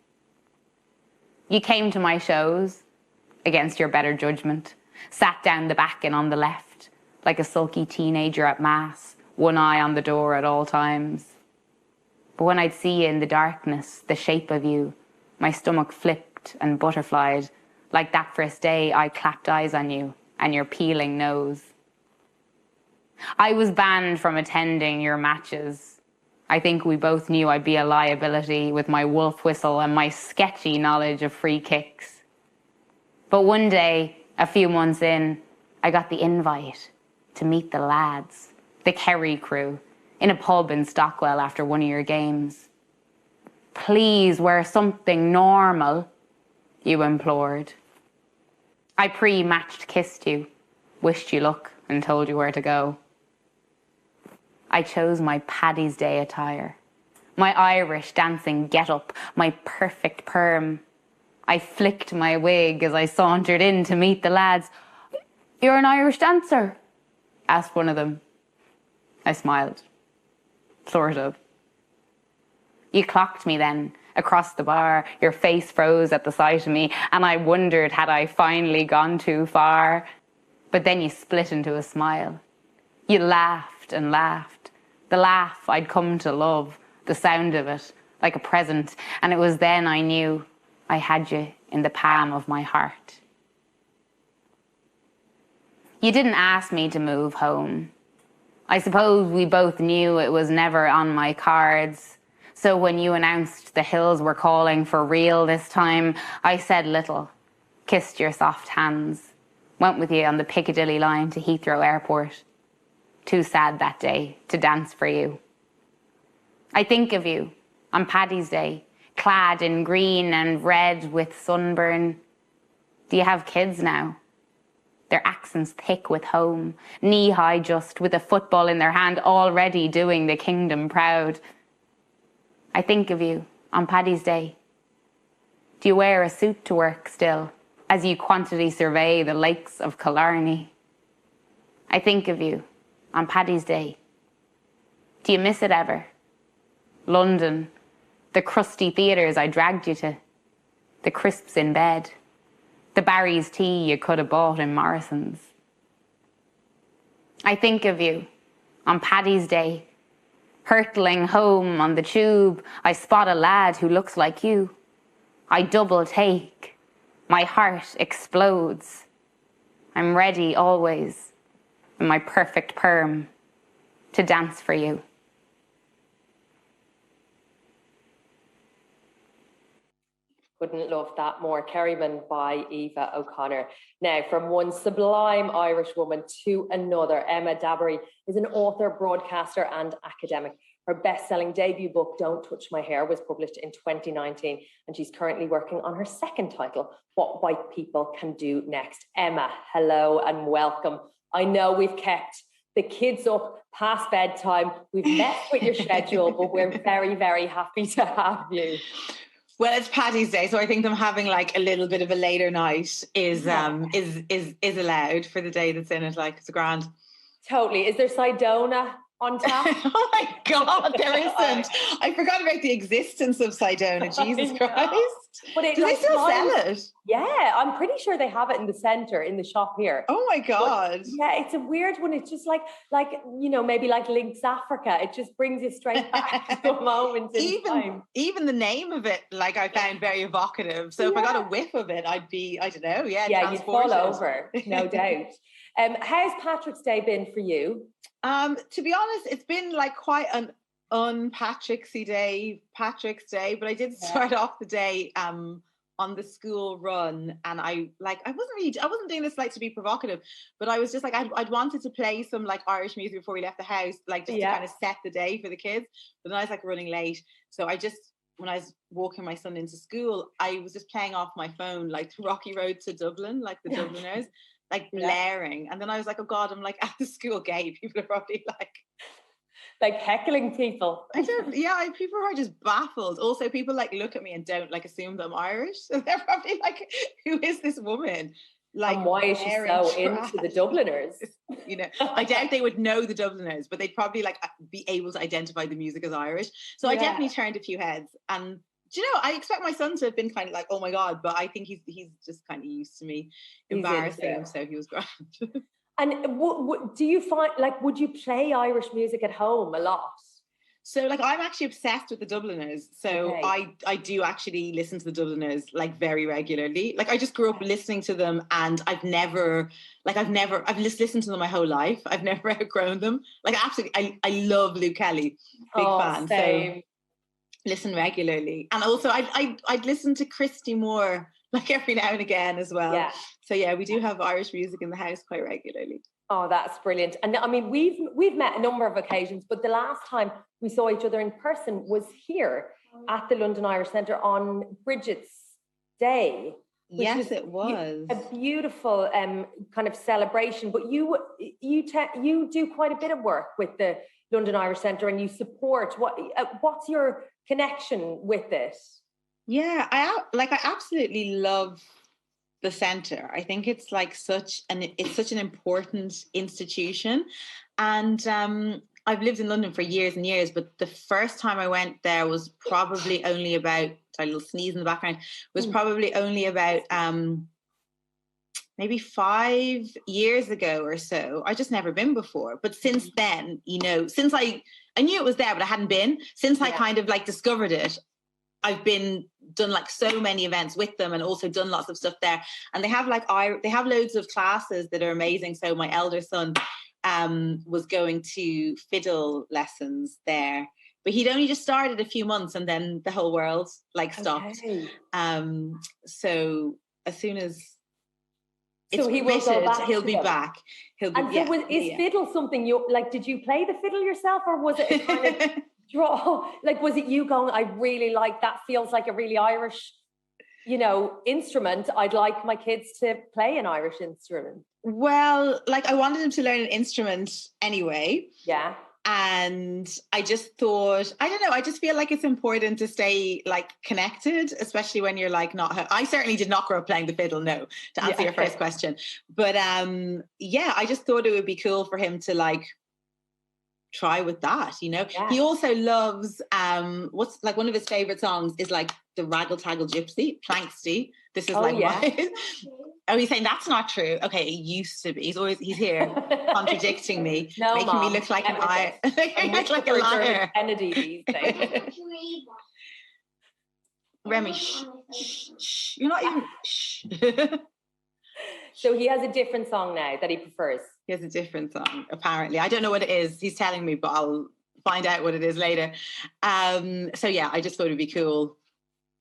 You came to my shows, against your better judgment, sat down the back and on the left, like a sulky teenager at mass, one eye on the door at all times. But when I'd see you in the darkness, the shape of you, my stomach flipped and butterflied. Like that first day, I clapped eyes on you and your peeling nose. I was banned from attending your matches. I think we both knew I'd be a liability with my wolf whistle and my sketchy knowledge of free kicks. But one day, a few months in, I got the invite to meet the lads, the Kerry crew, in a pub in Stockwell after one of your games. Please wear something normal, you implored. I pre-matched kissed you, wished you luck and told you where to go. I chose my Paddy's Day attire, my Irish dancing get-up, my perfect perm. I flicked my wig as I sauntered in to meet the lads. "You're an Irish dancer?" asked one of them. I smiled. Sort of. You clocked me then, across the bar. Your face froze at the sight of me, and I wondered had I finally gone too far. But then you split into a smile. You laughed and laughed. The laugh I'd come to love, the sound of it, like a present. And it was then I knew I had you in the palm of my heart. You didn't ask me to move home. I suppose we both knew it was never on my cards. So when you announced the hills were calling for real this time, I said little, kissed your soft hands, went with you on the Piccadilly line to Heathrow Airport. Too sad that day to dance for you. I think of you on Paddy's Day, clad in green and red with sunburn. Do you have kids now? Their accents thick with home, knee-high just, with a football in their hand, already doing the kingdom proud. I think of you on Paddy's Day. Do you wear a suit to work still, as you quantity survey the lakes of Killarney? I think of you on Paddy's Day. Do you miss it ever? London, the crusty theatres I dragged you to, the crisps in bed, the Barry's tea you could have bought in Morrison's. I think of you on Paddy's Day, hurtling home on the tube. I spot a lad who looks like you. I double take. My heart explodes. I'm ready always, in my perfect perm, to dance for you. Couldn't love that more. Kerryman by Eva O'Connor. Now, from one sublime Irish woman to another, Emma Dabiri is an author, broadcaster and academic. Her best-selling debut book, Don't Touch My Hair, was published in 2019, and she's currently working on her second title, What White People Can Do Next. Emma, hello and welcome. I know we've kept the kids up past bedtime. We've messed with your schedule, but we're very, very happy to have you. Well, it's Paddy's Day, so I think them having like a little bit of a later night is allowed for the day that's in it. Like, it's grand. Totally. Is there Sidona on tap? Oh my God, there isn't. I forgot about the existence of Sidona. Jesus Christ. But do they still sell it? Yeah, I'm pretty sure they have it in the centre, in the shop here. Oh my God. But, yeah, it's a weird one. It's just like you know, maybe like Lynx Africa. It just brings you straight back to a moment in time. Even the name of it, like, I found very evocative. So if I got a whiff of it, I'd be, I don't know, you'd fall over, no doubt. How's Patrick's Day been for you? To be honest, it's been like quite an Patrick's Day, but I did start off the day on the school run, and I wasn't doing this like to be provocative, but I was just like, I'd wanted to play some like Irish music before we left the house, like just to kind of set the day for the kids, but then I was like running late, so when I was walking my son into school, I was just playing off my phone like the Rocky Road to Dublin, like the Dubliners, like blaring, and then I was like, oh God, I'm like at the school gate, people are probably like heckling people. People are just baffled. Also, people like look at me and don't like assume that I'm Irish. So they're probably like, who is this woman? Like, and why is she so into the Dubliners? You know, I doubt they would know the Dubliners, but they'd probably like be able to identify the music as Irish. So I definitely turned a few heads. And do you know, I expect my son to have been kind of like, oh my God, but I think he's just kind of used to me embarrassing him, so he was grand. And do you find, like, would you play Irish music at home a lot? So like I'm actually obsessed with the Dubliners. So I do actually listen to the Dubliners like very regularly. Like I just grew up listening to them, and I've just listened to them my whole life. I've never outgrown them. Like absolutely, I love Luke Kelly, big fan. Same. So listen regularly, and also I'd listen to Christy Moore like every now and again as well. Yeah. So yeah, we do have Irish music in the house quite regularly. Oh, that's brilliant. And I mean, we've met a number of occasions, but the last time we saw each other in person was here at the London Irish Centre on Bridget's Day. Yes, it was a beautiful kind of celebration. But you do quite a bit of work with the London Irish Centre, and you support. What's your connection with it? Yeah, I absolutely love the centre. I think it's like such an important institution, and I've lived in London for years and years, but the first time I went there was probably only about, sorry, a little sneeze in the background, was probably only about maybe 5 years ago or so. I just never been before, but since then, you know, since I knew it was there, but I hadn't been, since I kind of like discovered it, I've done like so many events with them, and also done lots of stuff there. And they have loads of classes that are amazing. So my elder son was going to fiddle lessons there, but he'd only just started a few months, and then the whole world like stopped. Okay. So as soon as so he will go back, he'll be back. He'll be. And so is fiddle something you like? Did you play the fiddle yourself, or was it a kind of draw? Like, was it you going, I really like that, feels like a really Irish, you know, instrument. I'd like my kids to play an Irish instrument. Well, like I wanted them to learn an instrument anyway. Yeah. And I just thought, I don't know, I just feel like it's important to stay like connected, especially when you're like not, I certainly did not grow up playing the fiddle, no, to answer your first question. But yeah, I just thought it would be cool for him to like try with that, you know. He also loves what's like one of his favorite songs is like the Raggle Taggle Gypsy, Planksty. This is oh, he's saying that's not true. Okay, it used to be. He's here contradicting me, making me look like an liar. Like a liar. Kennedy these days. Remy, shh. You're not even shh. So he has a different song now that he prefers. He has a different song, apparently. I don't know what it is. He's telling me, but I'll find out what it is later. So yeah, I just thought it'd be cool,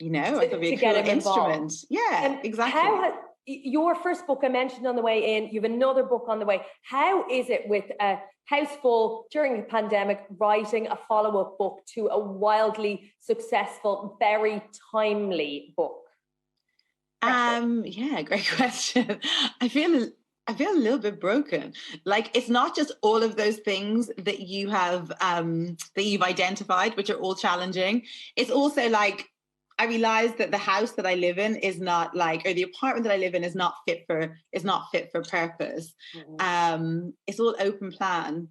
you know, I thought it'd be a cool instrument. Yeah, exactly. Your first book I mentioned on the way in, you have another book on the way. How is it with a house full during the pandemic, writing a follow-up book to a wildly successful, very timely book? Yeah, great question. I feel a little bit broken. Like, it's not just all of those things that you have that you've identified, which are all challenging. It's also like I realized that the house that I live in is not like, or the apartment that I live in is not fit for purpose. Mm-hmm. It's all open plan.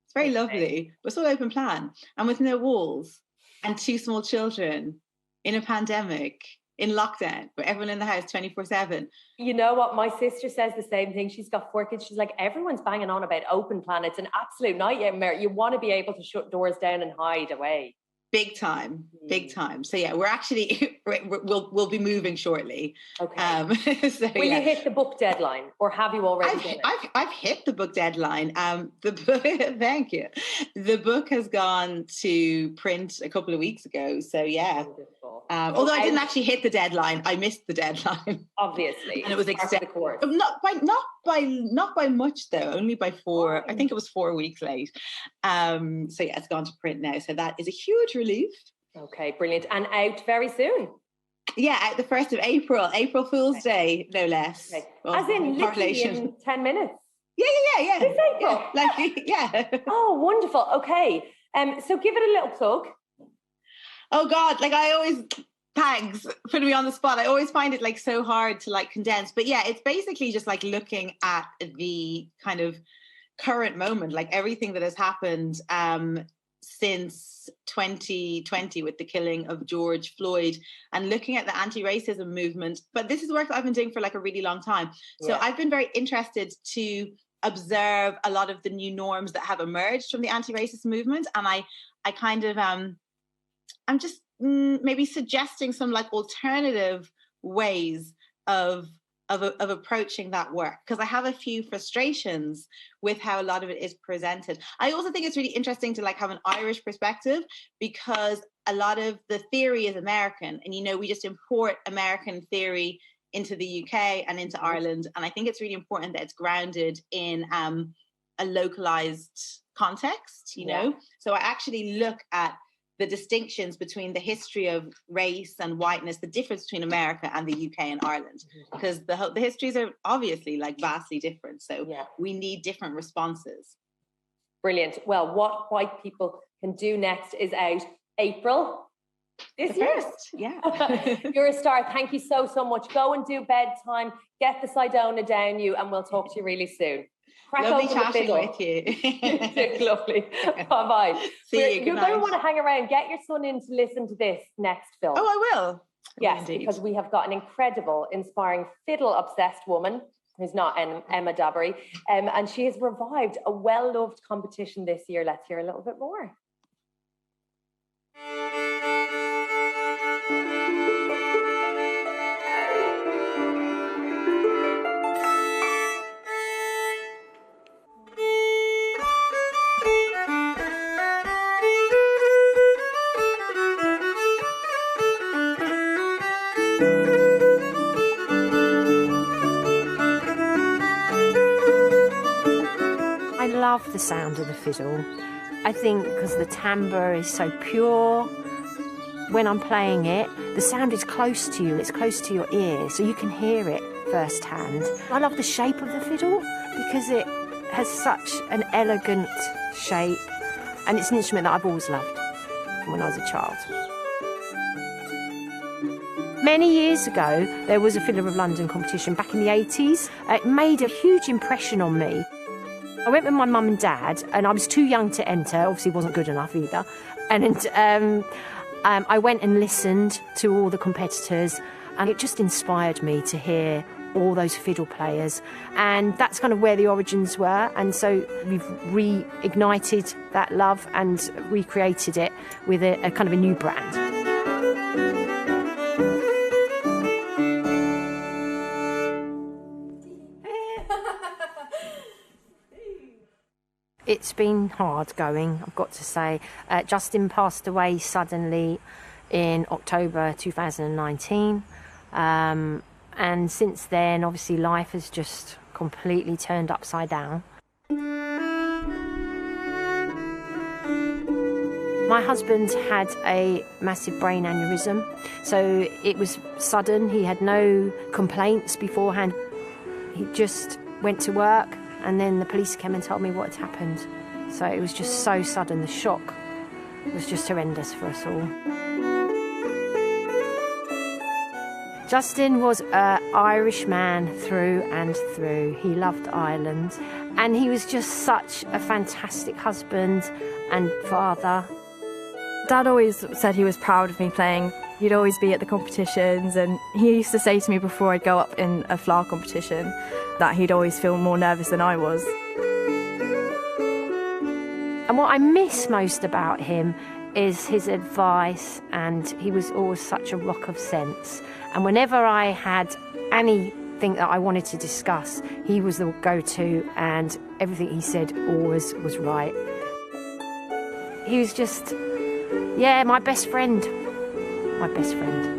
It's very lovely, but it's all open plan and with no walls and 2 small children in a pandemic. In lockdown, with everyone in the house 24/7. You know what? My sister says the same thing. She's got 4 kids. She's like, everyone's banging on about open plan. It's an absolute nightmare. You want to be able to shut doors down and hide away. Big time. So yeah, we're actually we'll be moving shortly. Okay. So, will you hit the book deadline, or have you already done it? I've hit the book deadline. The book, thank you. The book has gone to print a couple of weeks ago. So yeah. Although I didn't actually hit the deadline, I missed the deadline. Obviously, and it was extended. Not by much though. Only by 4. I think it was 4 weeks late. So yeah, it's gone to print now. So that is a huge relief. Okay, brilliant, and out very soon. Yeah, out the 1st of April, April Fool's Day, no less. Okay. Well, as in literally in 10 minutes. Yeah. This April. Yeah. Oh, wonderful. Okay. So give it a little plug. Oh God, like I always, thanks, putting me on the spot. I always find it like so hard to like condense. But yeah, it's basically just like looking at the kind of current moment, like everything that has happened since 2020 with the killing of George Floyd, and looking at the anti-racism movement. But this is work that I've been doing for like a really long time. So I've been very interested to observe a lot of the new norms that have emerged from the anti-racist movement. And I kind of, I'm just maybe suggesting some like alternative ways of approaching that work, because I have a few frustrations with how a lot of it is presented. I also think it's really interesting to like have an Irish perspective, because a lot of the theory is American, and we just import American theory into the UK and into Ireland, and I think it's really important that it's grounded in a localized context, you know. So I actually look at the distinctions between the history of race and whiteness, the difference between America and the UK and Ireland, because the histories are obviously like vastly different. So we need different responses. Brilliant. Well, what white people can do next is out April this year. You're a star. Thank you so much. Go and do bedtime. Get the Sidona down you, and we'll talk to you really soon. Lovely chatting with you. Lovely. Bye-bye. See you. You're going to want to hang around. Get your son in to listen to this next film. Oh, I will. Yes, because we have got an incredible, inspiring fiddle-obsessed woman who's not Emma Dabbery, and she has revived a well-loved competition this year. Let's hear a little bit more. I love the sound of the fiddle. I think because the timbre is so pure. When I'm playing it, the sound is close to you, it's close to your ear, so you can hear it firsthand. I love the shape of the fiddle because it has such an elegant shape, and it's an instrument that I've always loved from when I was a child. Many years ago, there was a Fiddler of London competition back in the 80s. It made a huge impression on me. I went with my mum and dad, and I was too young to enter, obviously wasn't good enough either. And I went and listened to all the competitors, and it just inspired me to hear all those fiddle players. And that's kind of where the origins were. And so we've reignited that love and recreated it with a kind of a new brand. It's been hard going, I've got to say. Justin passed away suddenly in October 2019. And since then, obviously, life has just completely turned upside down. My husband had a massive brain aneurysm, so it was sudden. He had no complaints beforehand. He just went to work, and then the police came and told me what had happened. So it was just so sudden. The shock was just horrendous for us all. Justin was an Irish man through and through. He loved Ireland, and he was just such a fantastic husband and father. Dad always said he was proud of me playing. He'd always be at the competitions, and he used to say to me before I'd go up in a flower competition that he'd always feel more nervous than I was. And what I miss most about him is his advice, and he was always such a rock of sense. And whenever I had anything that I wanted to discuss, he was the go-to, and everything he said always was right. He was just, yeah, my best friend. My best friend.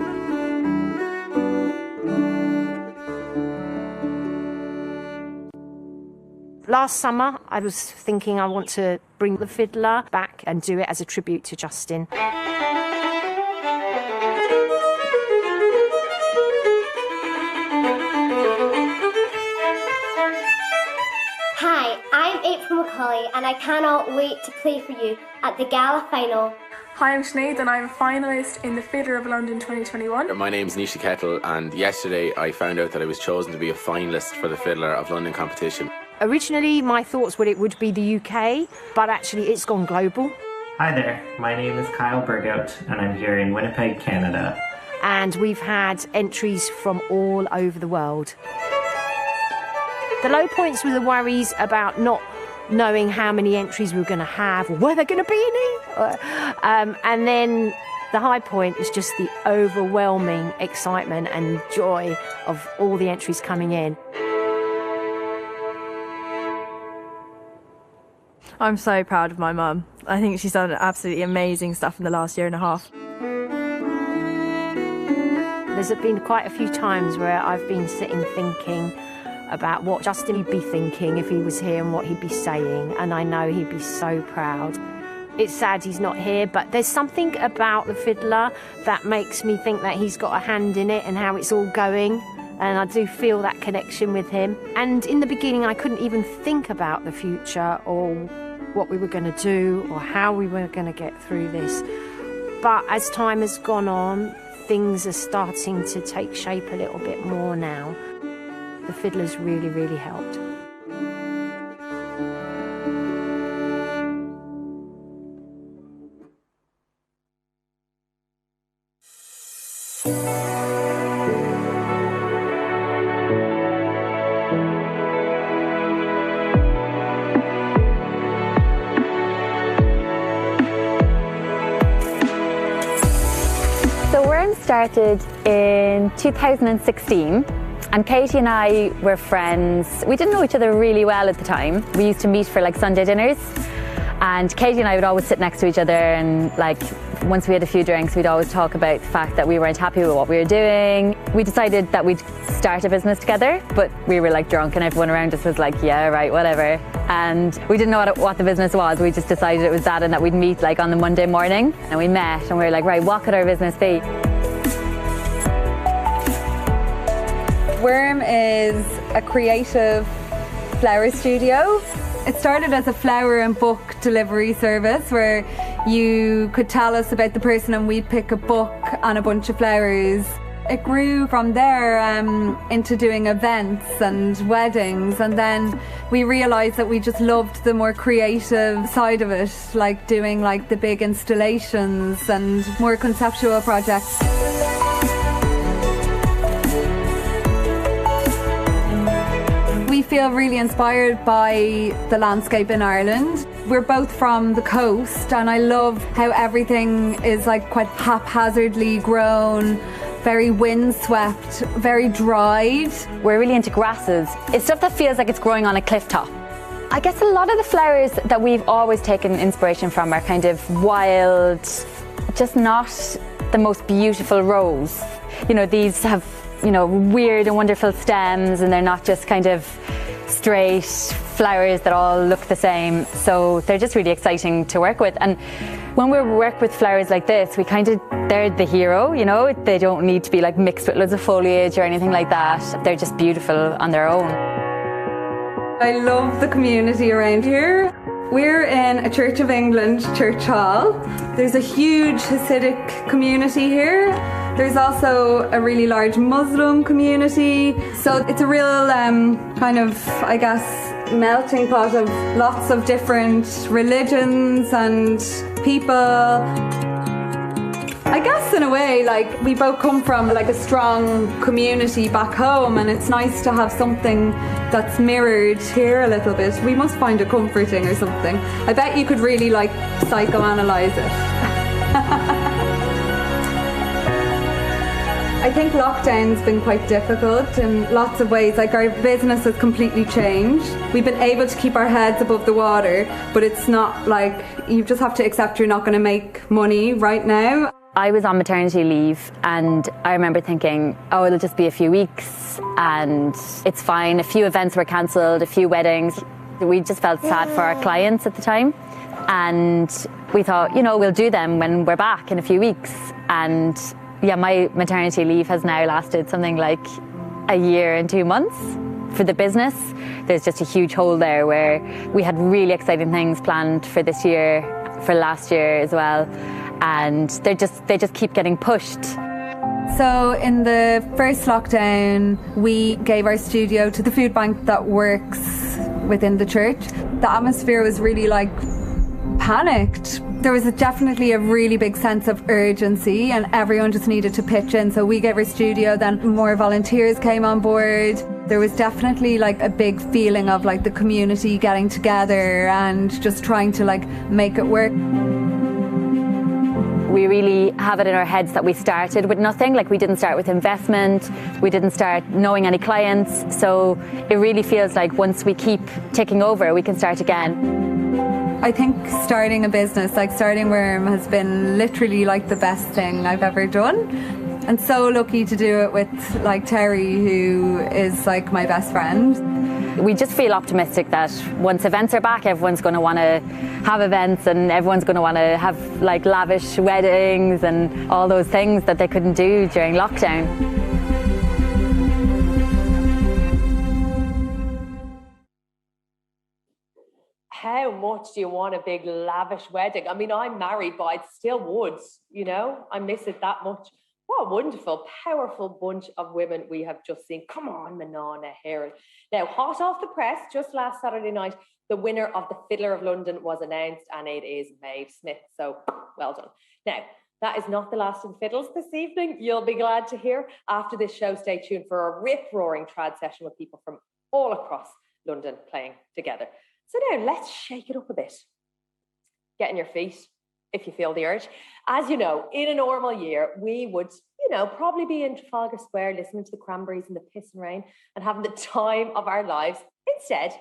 Last summer, I was thinking I want to bring the Fiddler back and do it as a tribute to Justin. Hi, I'm April McCauley, and I cannot wait to play for you at the Gala final. Hi, I'm Sinead, and I'm a finalist in the Fiddler of London 2021. My name's Nisha Kettle, and yesterday I found out that I was chosen to be a finalist for the Fiddler of London competition. Originally, my thoughts were it would be the UK, but actually it's gone global. Hi there, my name is Kyle Bergout, and I'm here in Winnipeg, Canada. And we've had entries from all over the world. The low points were the worries about not knowing how many entries we were going to have, or were there going to be any? And then the high point is just the overwhelming excitement and joy of all the entries coming in. I'm so proud of my mum. I think she's done absolutely amazing stuff in the last year and a half. There's been quite a few times where I've been sitting thinking about what Justin would be thinking if he was here and what he'd be saying, and I know he'd be so proud. It's sad he's not here, but there's something about the Fiddler that makes me think that he's got a hand in it and how it's all going, and I do feel that connection with him. And in the beginning I couldn't even think about the future or what we were going to do or how we were going to get through this. But as time has gone on, things are starting to take shape a little bit more now. The Fiddler's really, really helped. Started in 2016, and Katie and I were friends. We didn't know each other really well at the time. We used to meet for like Sunday dinners, and Katie and I would always sit next to each other, and like once we had a few drinks we'd always talk about the fact that we weren't happy with what we were doing. We decided that we'd start a business together, but we were like drunk and everyone around us was like, yeah, right, whatever. And we didn't know what the business was. We just decided it was that, and that we'd meet like on the Monday morning, and we met and we were like, right, what could our business be? Worm is a creative flower studio. It started as a flower and book delivery service where you could tell us about the person and we'd pick a book and a bunch of flowers. It grew from there into doing events and weddings, and then we realised that we just loved the more creative side of it, like doing like the big installations and more conceptual projects. We feel really inspired by the landscape in Ireland. We're both from the coast, and I love how everything is like quite haphazardly grown, very windswept, very dried. We're really into grasses. It's stuff that feels like it's growing on a cliff top. I guess a lot of the flowers that we've always taken inspiration from are kind of wild, just not the most beautiful rose. You know, these have, you know, weird and wonderful stems, and they're not just kind of straight flowers that all look the same. So they're just really exciting to work with. And when we work with flowers like this, they're the hero, you know. They don't need to be like mixed with loads of foliage or anything like that. They're just beautiful on their own. I love the community around here. We're in a Church of England church hall. There's a huge Hasidic community here. There's also a really large Muslim community. So it's a real kind of, I guess, melting pot of lots of different religions and people. I guess in a way, like, we both come from like a strong community back home, and it's nice to have something that's mirrored here a little bit. We must find it comforting or something. I bet you could really like psychoanalyze it. I think lockdown's been quite difficult in lots of ways. Like, our business has completely changed. We've been able to keep our heads above the water, but it's not like, you just have to accept you're not going to make money right now. I was on maternity leave, and I remember thinking, oh, it'll just be a few weeks and it's fine. A few events were cancelled, a few weddings. We just felt sad for our clients at the time, and we thought, you know, we'll do them when we're back in a few weeks. And yeah, my maternity leave has now lasted something like a year and 2 months. For the business, there's just a huge hole there where we had really exciting things planned for this year, for last year as well, and they just keep getting pushed. So in the first lockdown, we gave our studio to the food bank that works within the church. The atmosphere was really like panicked. There was definitely a really big sense of urgency, and everyone just needed to pitch in. So we gave our studio, then more volunteers came on board. There was definitely like a big feeling of like the community getting together and just trying to like make it work. We really have it in our heads that we started with nothing. Like, we didn't start with investment, we didn't start knowing any clients, so it really feels like once we keep ticking over, we can start again. I think starting a business, like starting Worm, has been literally like the best thing I've ever done. And so lucky to do it with like Terry, who is like my best friend. We just feel optimistic that once events are back, everyone's going to want to have events and everyone's going to want to have like lavish weddings and all those things that they couldn't do during lockdown. How much do you want a big lavish wedding? I mean, I'm married, but I still would, you know, I miss it that much. What a wonderful, powerful bunch of women we have just seen. Come on, Manana Herald. Now, hot off the press, just last Saturday night, the winner of the Fiddler of London was announced, and it is Maeve Smith. So, well done. Now, that is not the last of the fiddles this evening. You'll be glad to hear. After this show, stay tuned for a rip-roaring trad session with people from all across London playing together. So now, let's shake it up a bit. Get on your feet, if you feel the urge. As you know, in a normal year, we would, you know, probably be in Trafalgar Square listening to the Cranberries and the piss and rain and having the time of our lives. Instead,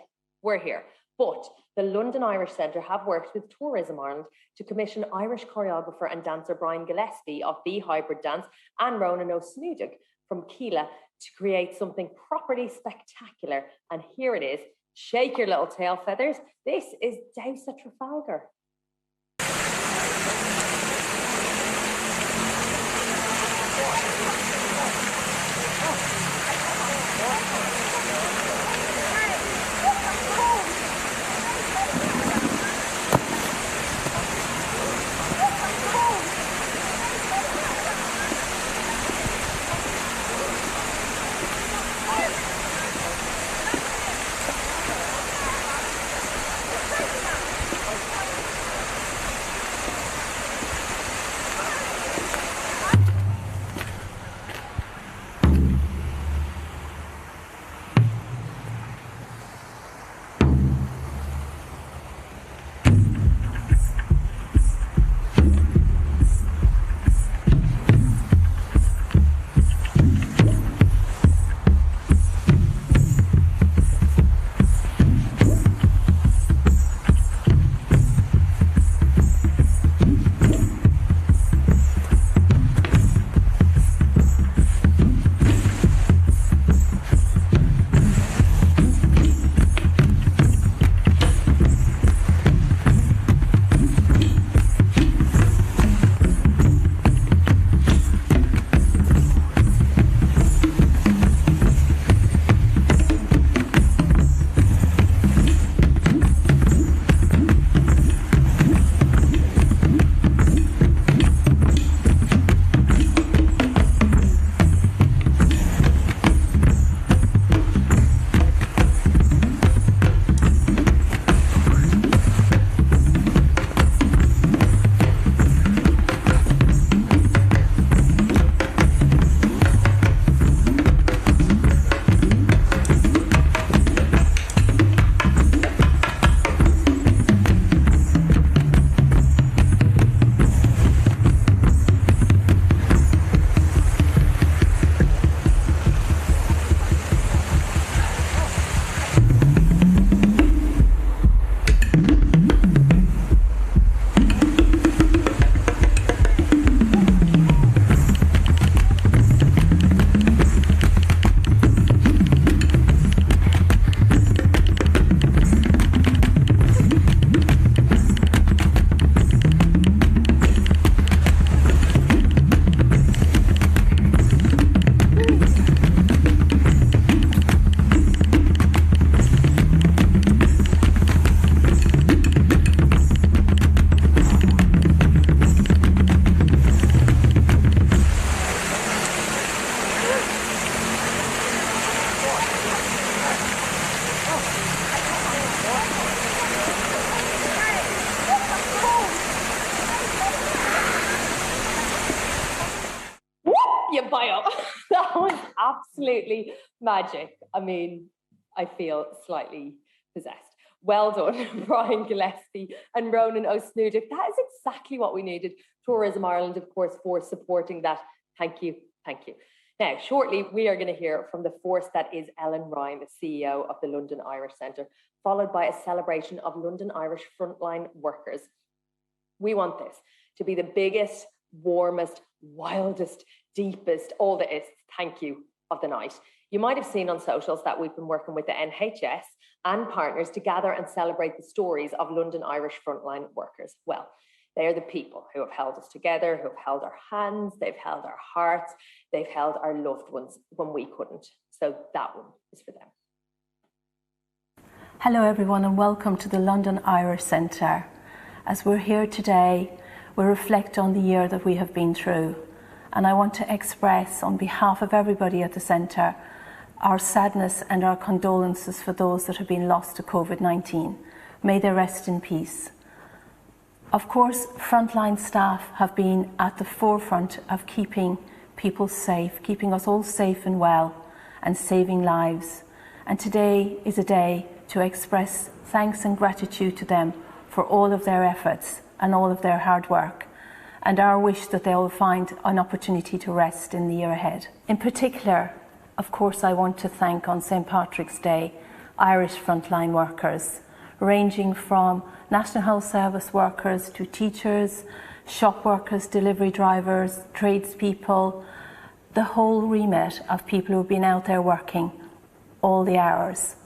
we're here. But the London Irish Centre have worked with Tourism Ireland to commission Irish choreographer and dancer Brian Gillespie of B Hybrid Dance and Ronan O'Snúdig from Ceili to create something properly spectacular. And here it is. Shake your little tail feathers. This is Douse at Trafalgar. absolutely magic. I mean, I feel slightly possessed. Well done, Brian Gillespie and Ronan O'Snoodick. That is exactly what we needed. Tourism Ireland, of course, for supporting that. Thank you, thank you. Now, shortly, we are going to hear from the force that is Ellen Ryan, the CEO of the London Irish Centre, followed by a celebration of London Irish frontline workers. We want this to be the biggest, warmest, wildest, deepest, all the ists, thank you, of the night. You might have seen on socials that we've been working with the NHS and partners to gather and celebrate the stories of London Irish frontline workers. Well, they are the people who have held us together, who have held our hands, they've held our hearts, they've held our loved ones when we couldn't. So that one is for them. Hello everyone and welcome to the London Irish Centre. As we're here today, we reflect on the year that we have been through. And I want to express on behalf of everybody at the Centre our sadness and our condolences for those that have been lost to COVID-19. May they rest in peace. Of course, frontline staff have been at the forefront of keeping people safe, keeping us all safe and well, and saving lives. And today is a day to express thanks and gratitude to them for all of their efforts and all of their hard work, and our wish that they will find an opportunity to rest in the year ahead. In particular, of course, I want to thank on St. Patrick's Day Irish frontline workers, ranging from National Health Service workers to teachers, shop workers, delivery drivers, tradespeople, the whole remit of people who have been out there working all the hours.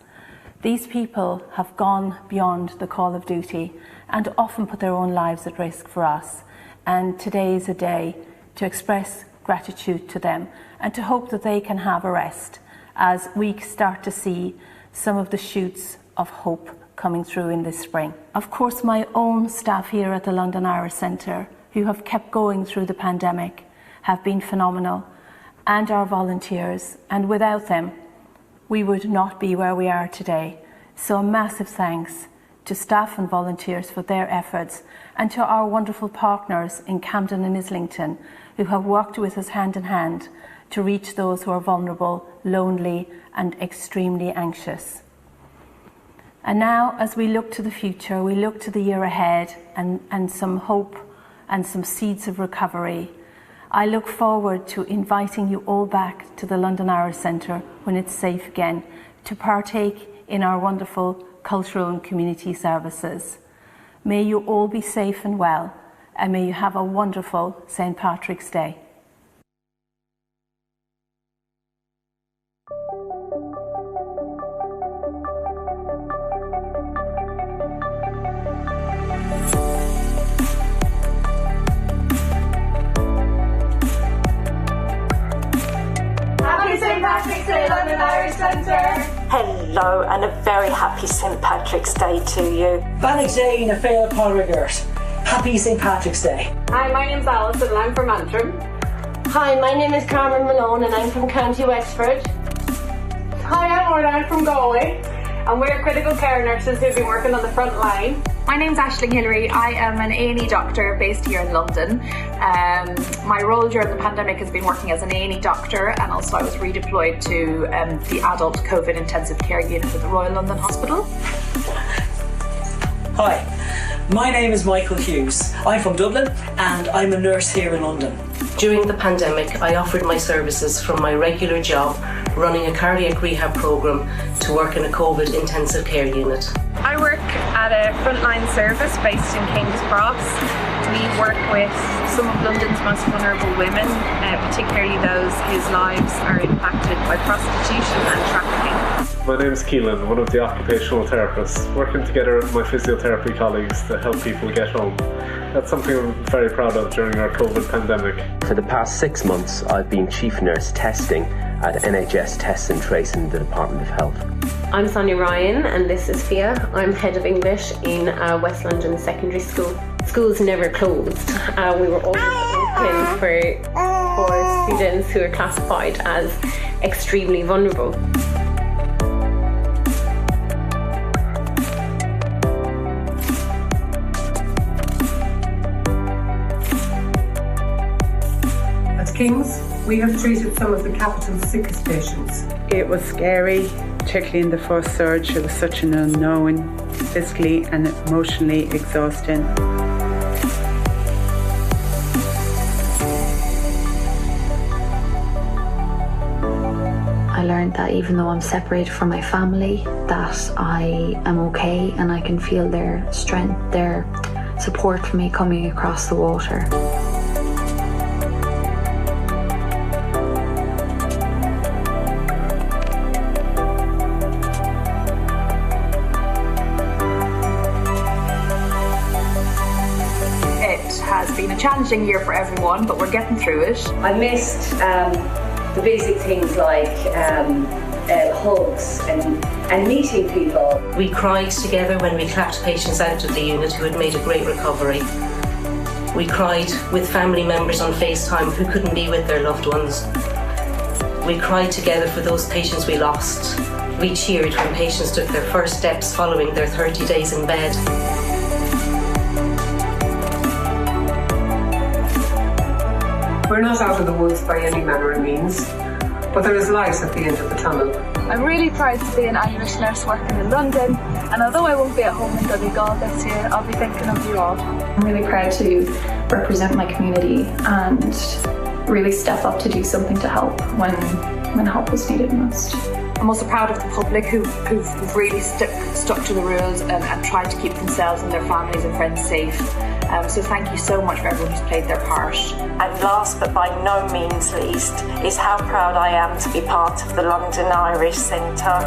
These people have gone beyond the call of duty and often put their own lives at risk for us. And today is a day to express gratitude to them and to hope that they can have a rest as we start to see some of the shoots of hope coming through in this spring. Of course, my own staff here at the London Irish Centre, who have kept going through the pandemic, have been phenomenal, and our volunteers, and without them, we would not be where we are today. So a massive thanks to staff and volunteers for their efforts, and to our wonderful partners in Camden and Islington, who have worked with us hand in hand to reach those who are vulnerable, lonely, and extremely anxious. And now, as we look to the future, we look to the year ahead and some hope and some seeds of recovery. I look forward to inviting you all back to the London Irish Centre when it's safe again to partake in our wonderful cultural and community services. May you all be safe and well, and may you have a wonderful St. Patrick's Day. Happy St. Patrick's Day, London Irish Centre! Hello and a very happy St. Patrick's Day to you. Bannockzane, a fair Corrigers. Happy St. Patrick's Day. Hi, my name's Alison and I'm from Antrim. Hi, my name is Carmen Malone and I'm from County Wexford. Hi, I'm Orla, I'm from Galway. And we're critical care nurses who've been working on the front line. My name's Aisling Hillary. I am an A&E doctor based here in London. My role during the pandemic has been working as an A&E doctor, and also I was redeployed to the adult COVID intensive care unit at the Royal London Hospital. Hi, my name is Michael Hughes. I'm from Dublin and I'm a nurse here in London. During the pandemic, I offered my services from my regular job running a cardiac rehab programme to work in a COVID intensive care unit. I work at a frontline service based in King's Cross. We work with some of London's most vulnerable women, particularly those whose lives are impacted by prostitution and trafficking. My name is Keelan, one of the occupational therapists, working together with my physiotherapy colleagues to help people get home. That's something I'm very proud of during our COVID pandemic. For the past 6 months, I've been chief nurse testing at NHS Test and Trace in the Department of Health. I'm Sonia Ryan and this is Fia. I'm head of English in West London Secondary School. Schools never closed. We were always open for students who are classified as extremely vulnerable. Kings, we have treated some of the capital's sickest patients. It was scary, particularly in the first surge. It was such an unknown, physically and emotionally exhausting. I learned that even though I'm separated from my family, that I am okay and I can feel their strength, their support for me coming across the water. It has been a challenging year for everyone, but we're getting through it. I missed the basic things like hugs and meeting people. We cried together when we clapped patients out of the unit who had made a great recovery. We cried with family members on FaceTime who couldn't be with their loved ones. We cried together for those patients we lost. We cheered when patients took their first steps following their 30 days in bed. We're not out of the woods by any manner of means, but there is light at the end of the tunnel. I'm really proud to be an Irish nurse working in London, and although I won't be at home in Donegal this year, I'll be thinking of you all. I'm really proud to represent my community and really step up to do something to help when help was needed most. I'm also proud of the public who've really stuck to the rules and tried to keep themselves and their families and friends safe. So thank you so much for everyone who's played their part. And last but by no means least is how proud I am to be part of the London Irish Centre.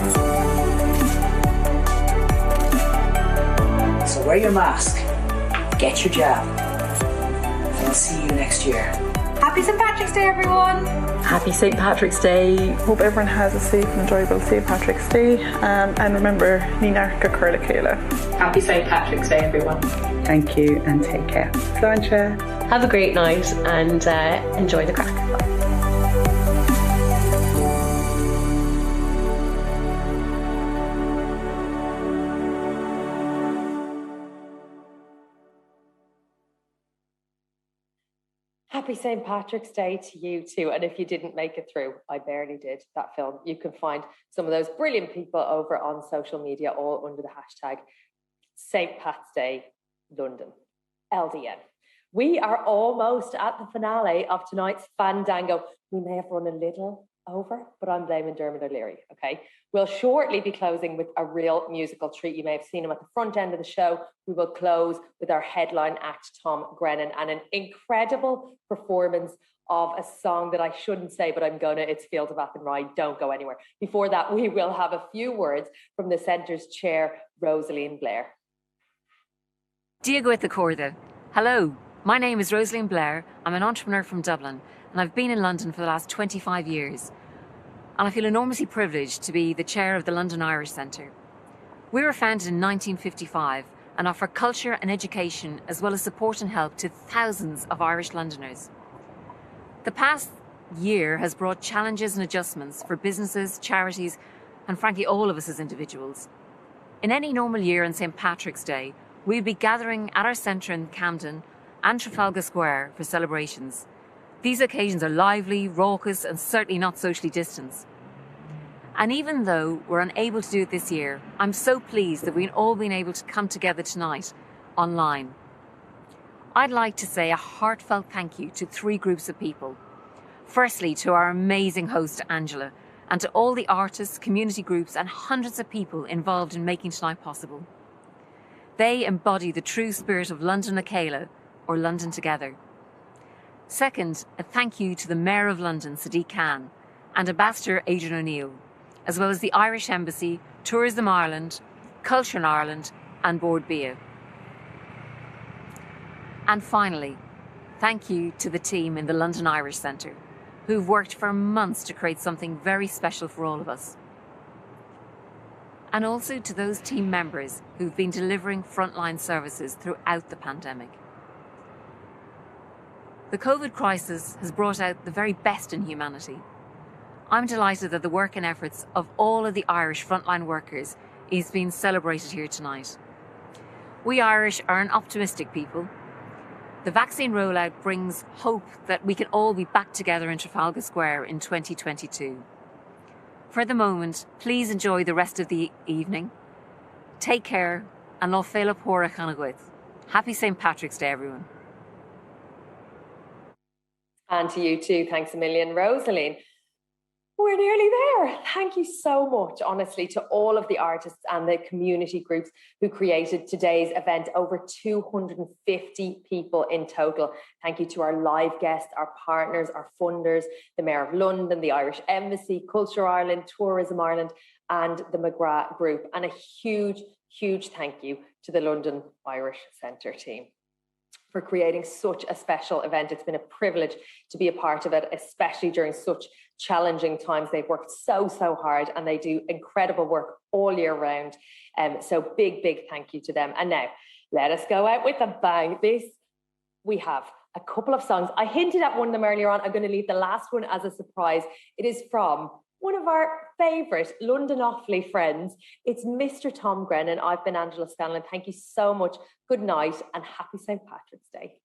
So wear your mask, get your jab, and I'll see you next year. Happy St. Patrick's Day, everyone! Happy St. Patrick's Day. Hope everyone has a safe and enjoyable St. Patrick's Day. And remember, Nina London Le Chéile. Happy St. Patrick's Day, everyone. Thank you and take care. Sláinte. Have a great night and enjoy the crack. Happy St. Patrick's Day to you too. And if you didn't make it through, I barely did, that film, you can find some of those brilliant people over on social media, all under the hashtag St. Pat's Day London, LDN. We are almost at the finale of tonight's Fandango. We may have run a little over, but I'm blaming Dermot O'Leary, okay? We'll shortly be closing with a real musical treat. You may have seen him at the front end of the show. We will close with our headline act, Tom Grennan, and an incredible performance of a song that I shouldn't say, but I'm gonna. It's Field of Athenry. Don't go anywhere. Before that, we will have a few words from the Centre's chair, Rosaleen Blair. Diagoithe Corda. Hello, my name is Rosaleen Blair. I'm an entrepreneur from Dublin, and I've been in London for the last 25 years. And I feel enormously privileged to be the chair of the London Irish Centre. We were founded in 1955 and offer culture and education as well as support and help to thousands of Irish Londoners. The past year has brought challenges and adjustments for businesses, charities, and frankly all of us as individuals. In any normal year on St. Patrick's Day, we'd be gathering at our centre in Camden and Trafalgar Square for celebrations. These occasions are lively, raucous, and certainly not socially distanced. And even though we're unable to do it this year, I'm so pleased that we've all been able to come together tonight online. I'd like to say a heartfelt thank you to 3 groups of people. Firstly, to our amazing host, Angela, and to all the artists, community groups, and hundreds of people involved in making tonight possible. They embody the true spirit of London Le Chéile, or London Together. Second, a thank you to the Mayor of London, Sadiq Khan, and Ambassador Adrian O'Neill, as well as the Irish Embassy, Tourism Ireland, Culture in Ireland, and Bord Bia. And finally, thank you to the team in the London Irish Centre, who've worked for months to create something very special for all of us. And also to those team members who've been delivering frontline services throughout the pandemic. The COVID crisis has brought out the very best in humanity. I'm delighted that the work and efforts of all of the Irish frontline workers is being celebrated here tonight. We Irish are an optimistic people. The vaccine rollout brings hope that we can all be back together in Trafalgar Square in 2022. For the moment, please enjoy the rest of the evening. Take care, and lo féile póra chanagwith. Happy St. Patrick's Day, everyone. And to you too, thanks a million, Rosaleen. We're nearly there. Thank you so much, honestly, to all of the artists and the community groups who created today's event. Over 250 people in total. Thank you to our live guests, our partners, our funders, the Mayor of London, the Irish Embassy, Culture Ireland, Tourism Ireland, and the Maguire Group. And a huge, huge thank you to the London Irish Centre team for creating such a special event. It's been a privilege to be a part of it, especially during such challenging times. They've worked so hard, and they do incredible work all year round. So big thank you to them. And now let us go out with a bang. We have a couple of songs. I hinted at one of them earlier on. I'm going to leave the last one as a surprise. It is from one of our favourite London Offaly friends. It's Mr. Tom Grennan. I've been Angela Scanlon. Thank you so much. Good night and happy St. Patrick's Day.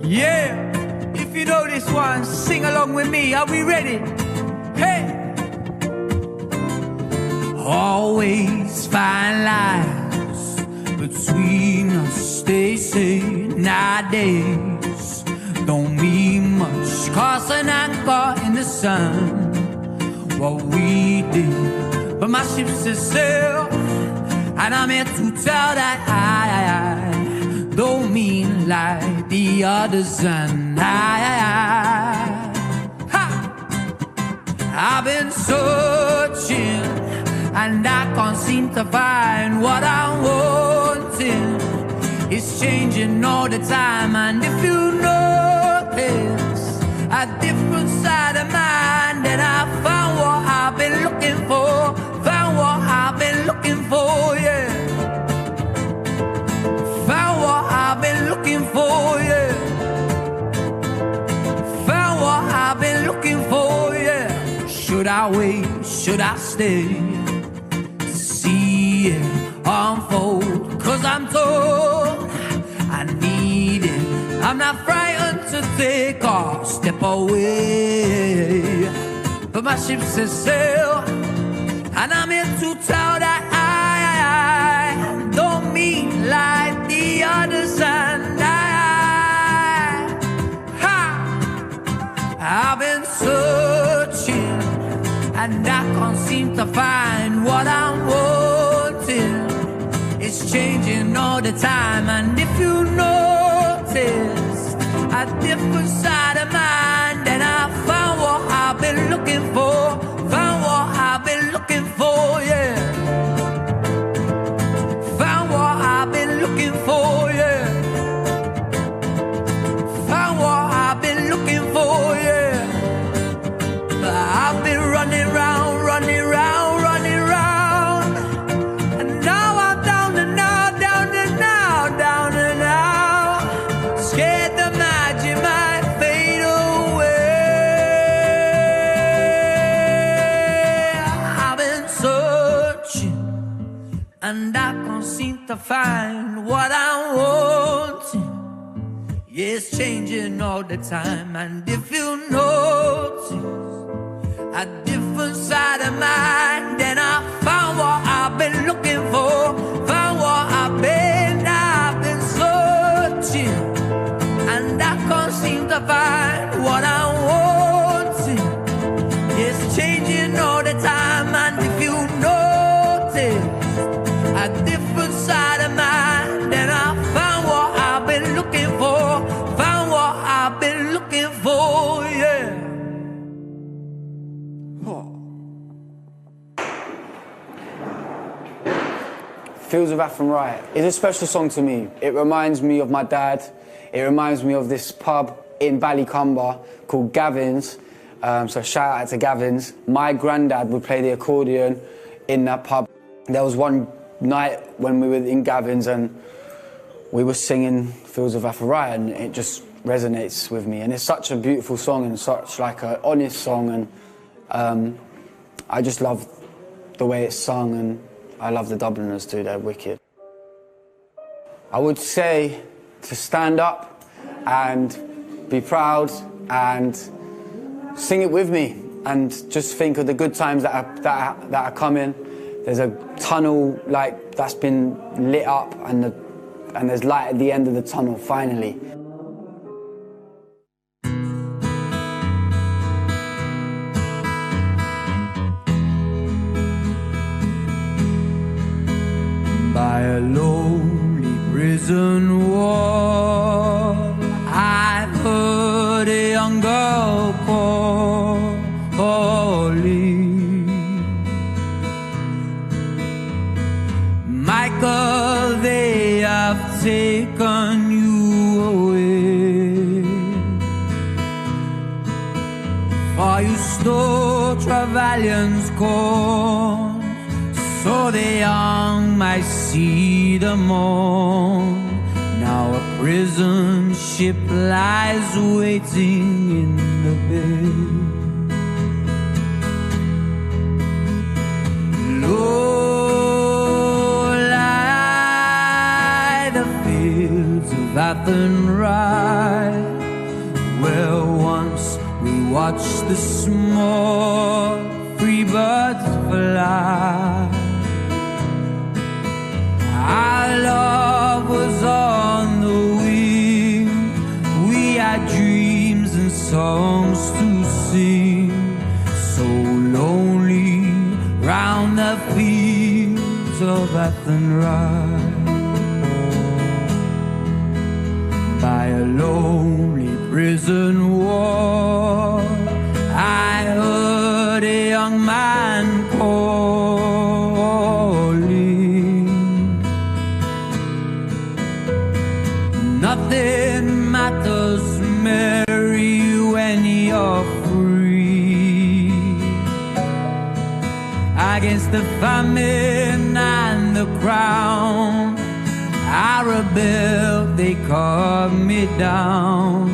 Yeah, if you know this one, sing along with me. Are we ready? Hey! Always find lies between us, they say nowadays. Don't mean much, cause an anchor in the sun. What we did, but my ship set sail, and I'm here to tell that I don't mean like the others, and I've been searching, and I can't seem to find what I'm wanting. It's changing all the time, and if you notice a different side of mine, then I found what I've been looking for. Found what I've been looking for, yeah. Found what I've been looking for, yeah. Found what I've been looking for, yeah. Should I wait? Should I stay to see it unfold? Cause I'm told I need it. I'm not frightened to take a step away, but my ship says sail, and I'm here to tell that I don't mean like the others, and I've been searching, and I can't seem to find what I'm wanting. It's changing all the time, and if you notice a different side of mine, then I found what I've been looking for. Found what I've been looking for, yeah. Found what I've been looking for, yeah. Found what I've been looking for, yeah. I've been running round, running round, running round, and now I'm down and now, down and now, down and now. Scared the magic might fade away. I've been searching, and I can't seem to find what I'm wanting. Yeah, it's changing all the time, and if you notice a different side of mine, then I found what I've been looking for. Found what I've been searching, and I can't seem to find what I'm wanting. It's changing all the time, and if you notice a different side of mine, then I found what I've been looking for. Found what I've been looking for, yeah. Fields of Athenry is a special song to me. It reminds me of my dad. It reminds me of this pub in Ballycumber called Gavin's. So shout out to Gavin's. My granddad would play the accordion in that pub. There was one night when we were in Gavin's and we were singing Fields of Athenry, and it just resonates with me. And it's such a beautiful song and such like an honest song, and I just love the way it's sung, and I love the Dubliners too, they're wicked. I would say to stand up and be proud and sing it with me and just think of the good times that are coming. There's a tunnel like that's been lit up and there's light at the end of the tunnel finally. By a lonely prison wall, I heard a young girl calling. Michael, they have taken you away, for you stole Trevelyan's corn, so the young might see the morn. Now a prison ship lies waiting in the bay. Low lie the fields of Athenry, where once we watched the small free birds fly. Our love was on the wing, we had dreams and songs to sing, so lonely round the fields of Athenry. By a lonely prison wall, I heard a young man calling. Nothing matters, Mary, when you're free. Against the famine and the crown, I rebelled, they cut me down.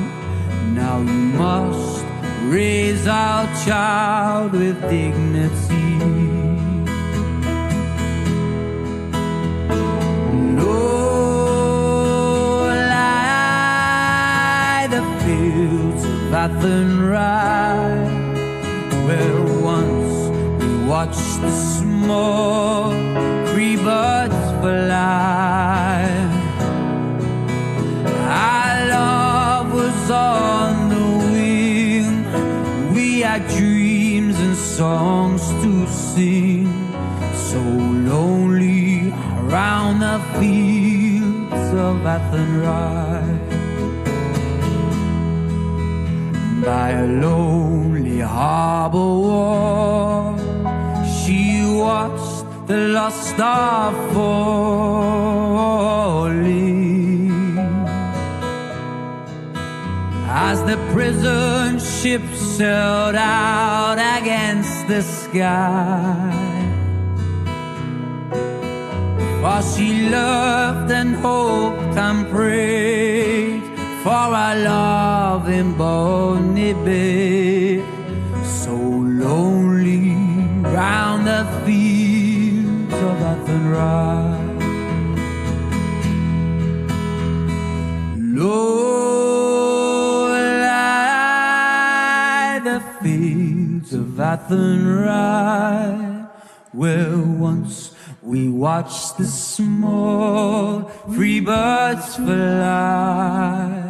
Now you must raise our child with dignity. Low lie the fields of Athenry, where once we watched the small free birds fly. Our love was on the wing, we had dreams and songs to sing, so lonely around the fields of Athenry. By a lonely harbour wall, she watched the lost star falling, as the prison ship sailed out against the sky. For she loved and hoped and prayed for our love in Boni Bay, so lonely round the fields of Athenry. Low lie the fields of Athenry, where once we watched the small free birds fly.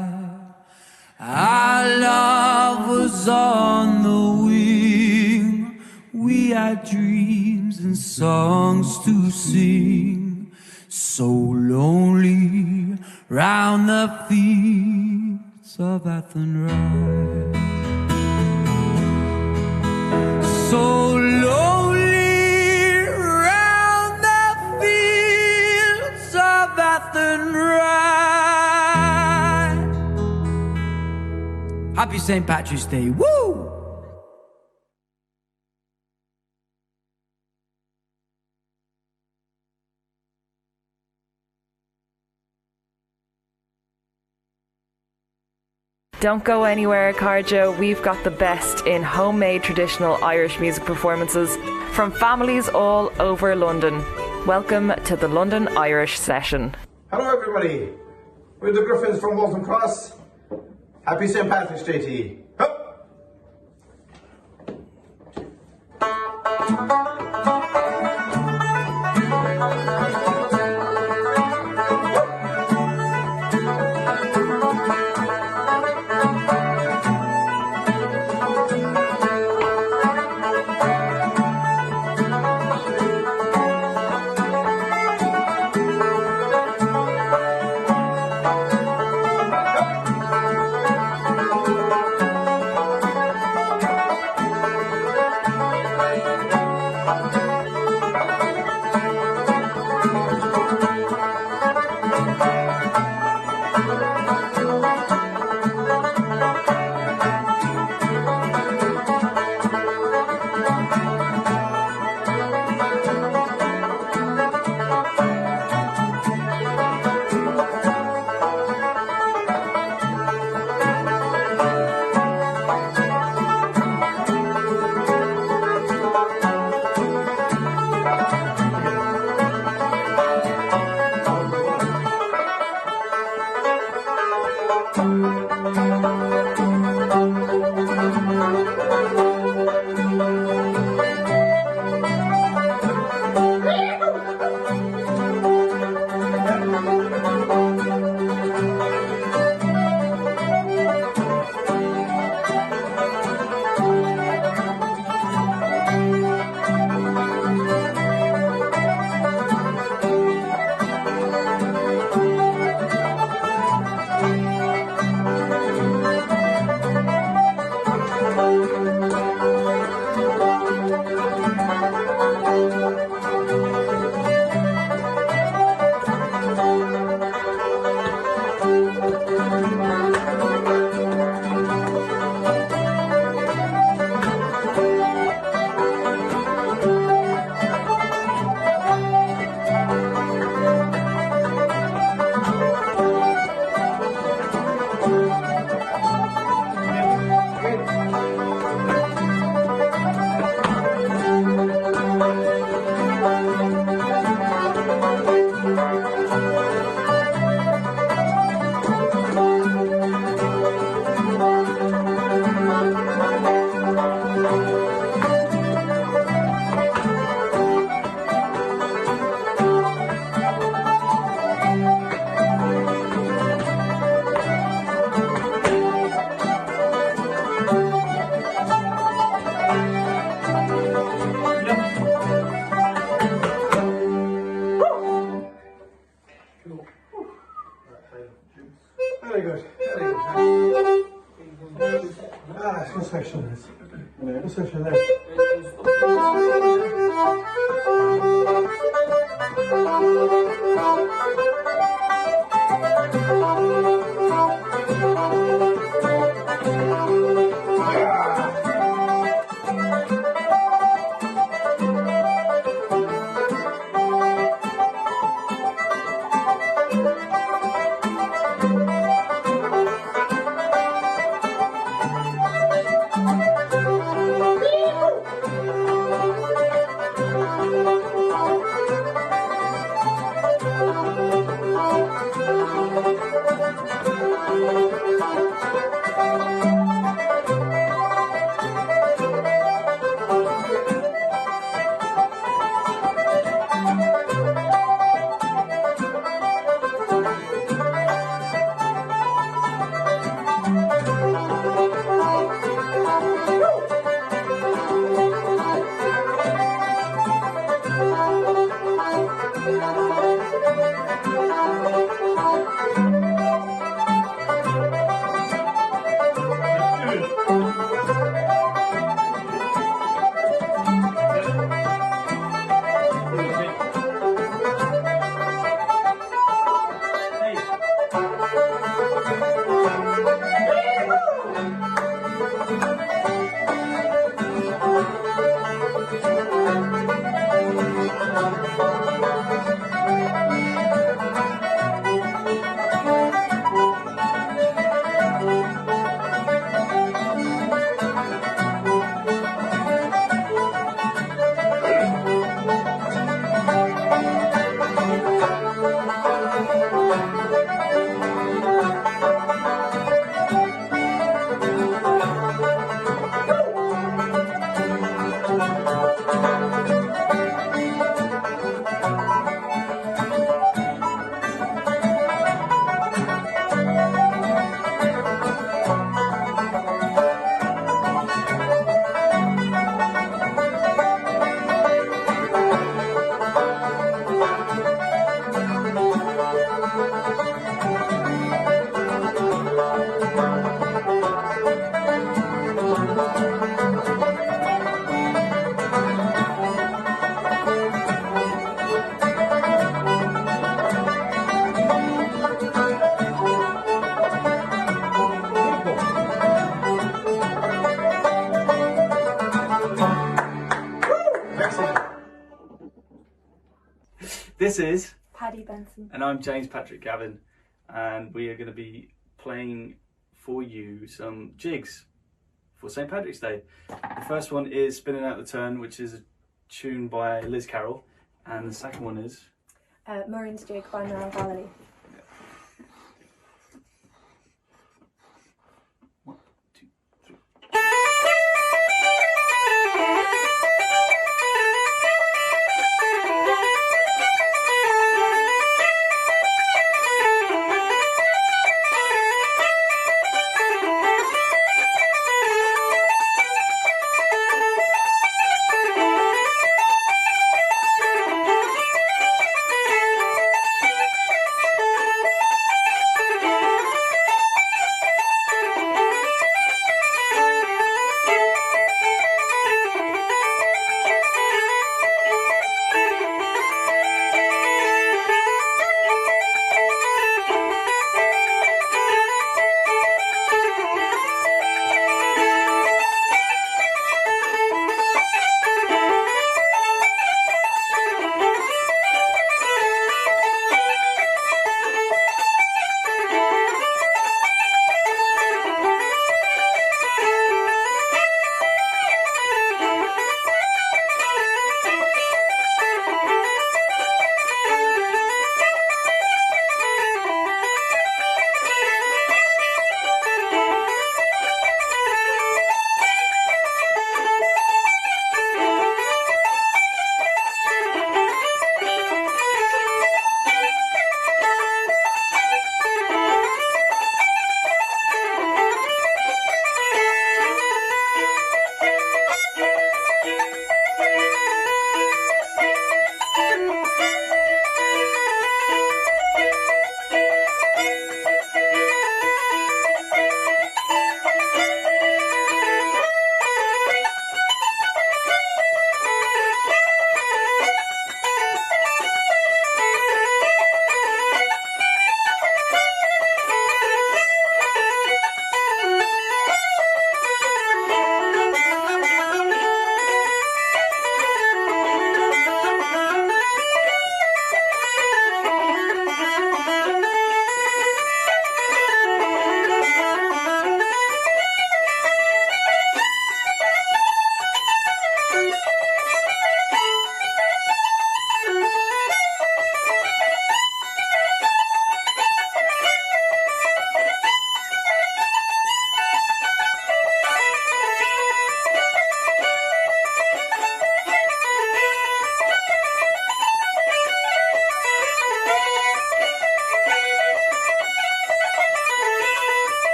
Our love was on the wing, we had dreams and songs to sing, so lonely round the fields of Athenry. So lonely round the fields of Athenry. Happy St. Patrick's Day, woo! Don't go anywhere, Carjo. We've got the best in homemade traditional Irish music performances from families all over London. Welcome to the London Irish Session. Hello everybody, we're the Griffins from Walton Cross. Happy St. Patrick's Day to you. This is Paddy Benson. And I'm James Patrick Gavin, and we are going to be playing for you some jigs for St. Patrick's Day. The first one is Spinning Out the Turn, which is a tune by Liz Carroll, and the second one is Murray's Jig by Niall Gallagher.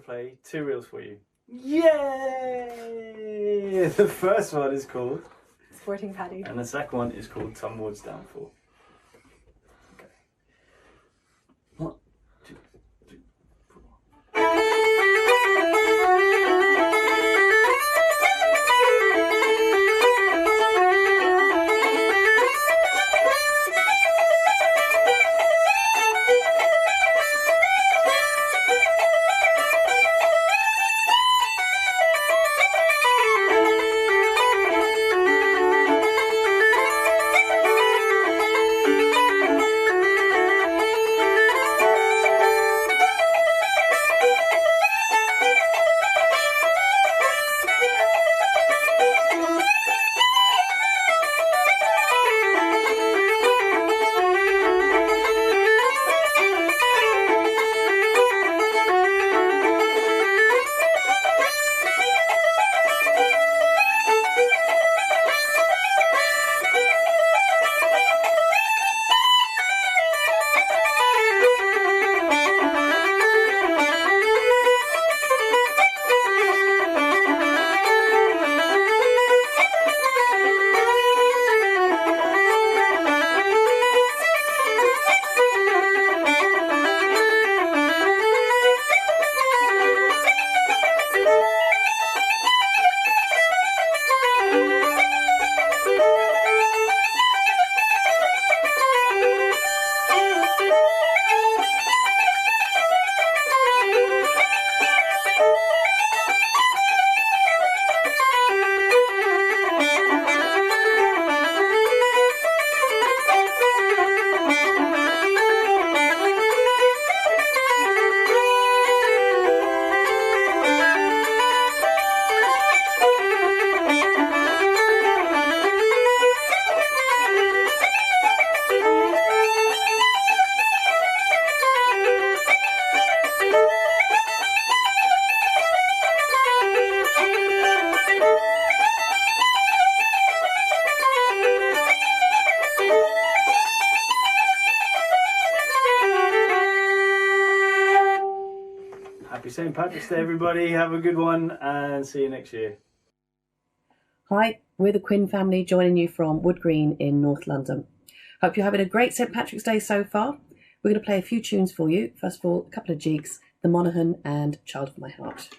Play two reels for you. Yay! The first one is called Sporting Paddy, and the second one is called Tomewards Downfall. Okay. 1, 2, 3, 4. Happy St. Patrick's Day, everybody. Have a good one and see you next year. Hi, we're the Quinn family joining you from Wood Green in North London. Hope you're having a great St. Patrick's Day so far. We're going to play a few tunes for you. First of all, a couple of jigs, The Monaghan and Child of My Heart.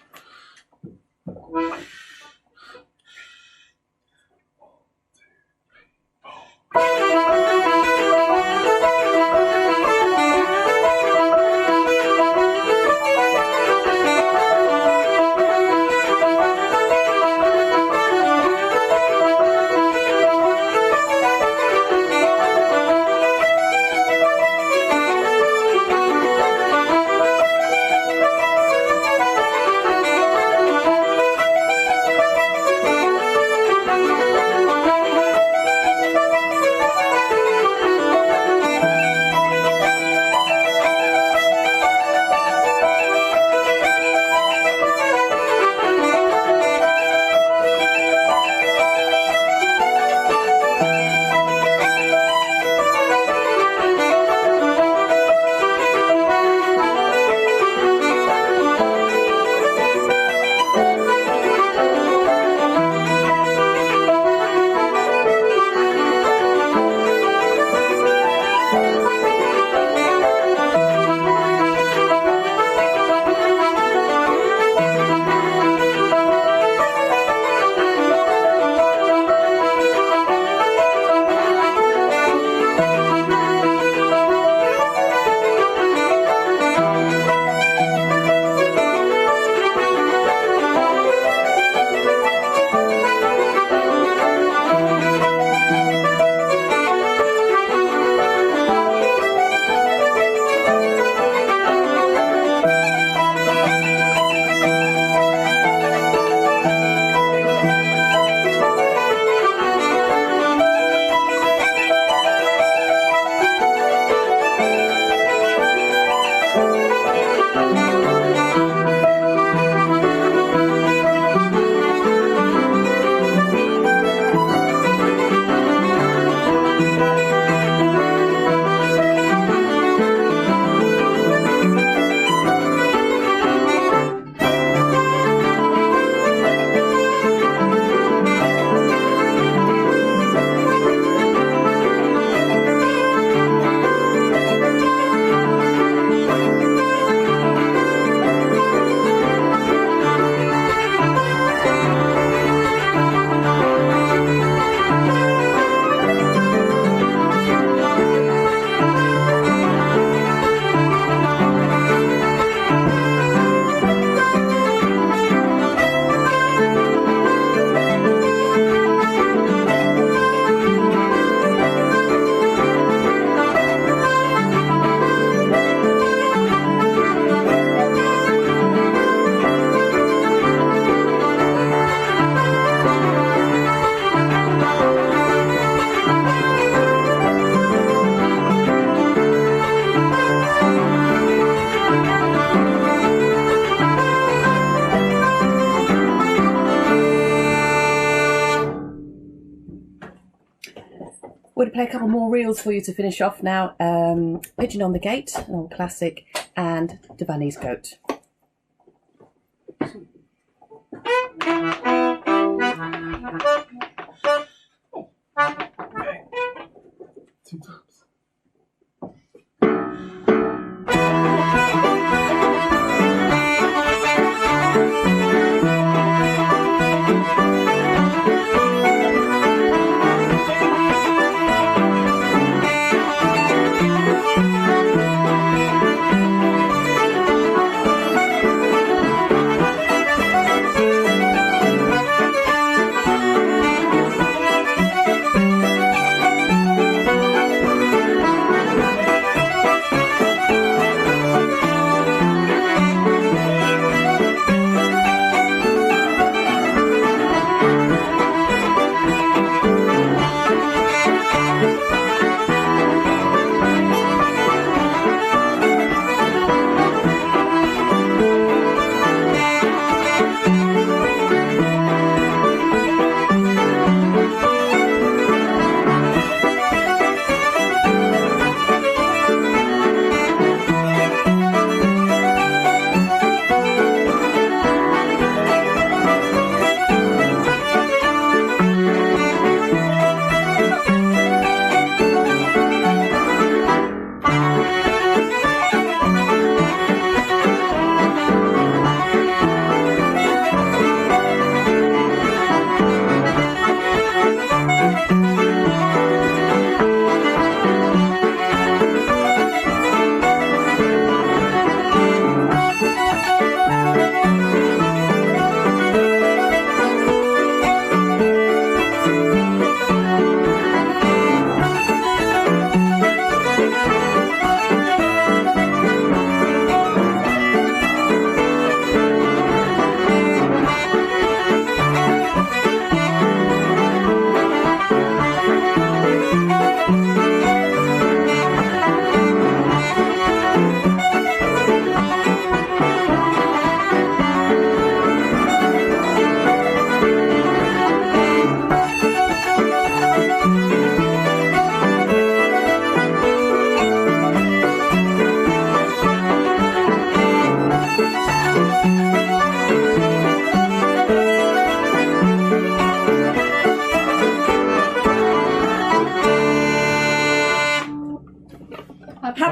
We're going to play a couple more reels for you to finish off now. Pigeon on the Gate, an old classic, and Devani's Goat. Okay. 2 times.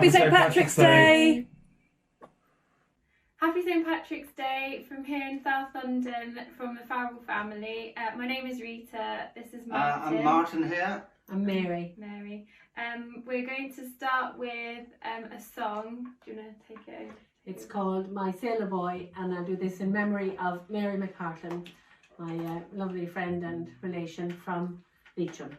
Happy St. Patrick's Day! Happy St. Patrick's Day from here in South London, from the Farrell family. My name is Rita, this is Martin. I'm Martin here. I'm Mary. We're going to start with a song. Do you want to take it over? It's called My Sailor Boy, and I'll do this in memory of Mary McPartlin, my lovely friend and relation from Leitrim.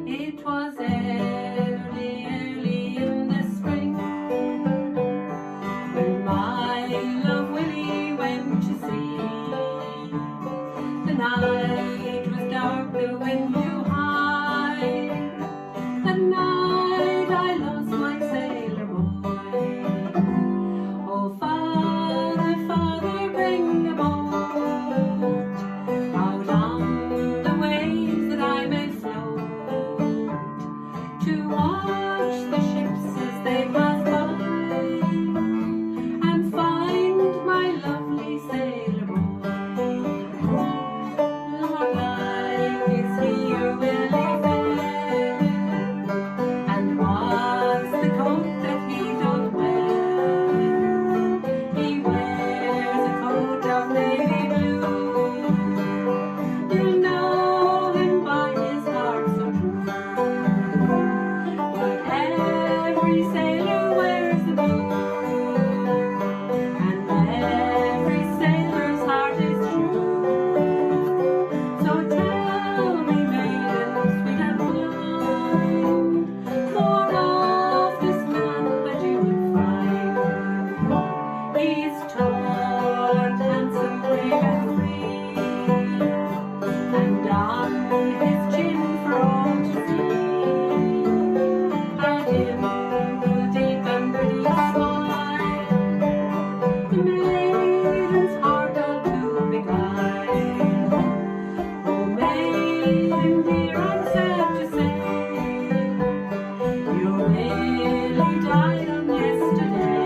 It was early in the spring when my love Willie went to sea. The night was dark, the wind blew high. The night I lost my sailor boy. Oh, Father, Father, bring a boat out on the waves that I may float, to watch the ships as they pass by, and find my lovely sailor boy. Lord, like is he your Willie fair, and what's the coat that he doth wear? He wears a coat of navy blue. You'll know him by his heart so true. But every sailor wears the blue, and every sailor's heart is true. So tell me, maiden, sweet and blind, more of this man that you would find. He's tall and handsome, brave and free, and on his chin for all to see, a dimple deep and pretty smile, the maiden's heart ought to beguile. Oh, maiden dear, I'm sad to say, your Willie died on yesterday,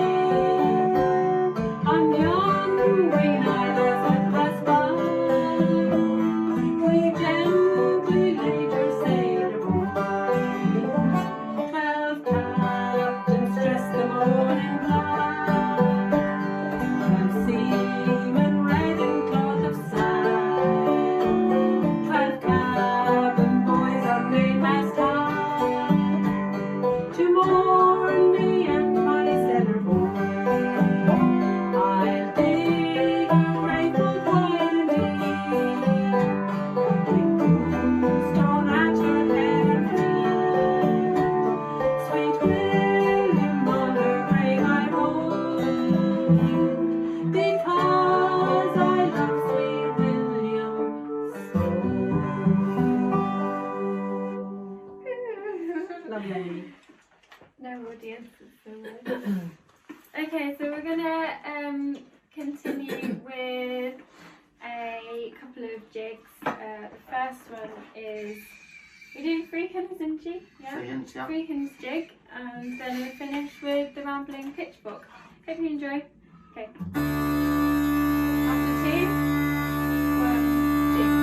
on yon green isles that pass by. We gently laid your sailor boy. 12 captains dressed the morning light, 12 seamen red in cloth of side, 12 cabin boys on mainmast high, to mourn me and my sailor boy. I'll dig a grave both wide and deep, with tombstone at her head and feet. Sweet William on her grave I hold, because I love sweet William so. Lovely. No audience, it's so weird. Okay, so we're gonna continue with a couple of jigs. The first one is, we're doing Three Hens and G, yeah? Three Hens, yeah. Three Hens jig, and then we'll finish with the Rambling Pitchfork. Hope you enjoy. Okay. After 2, 1, 2.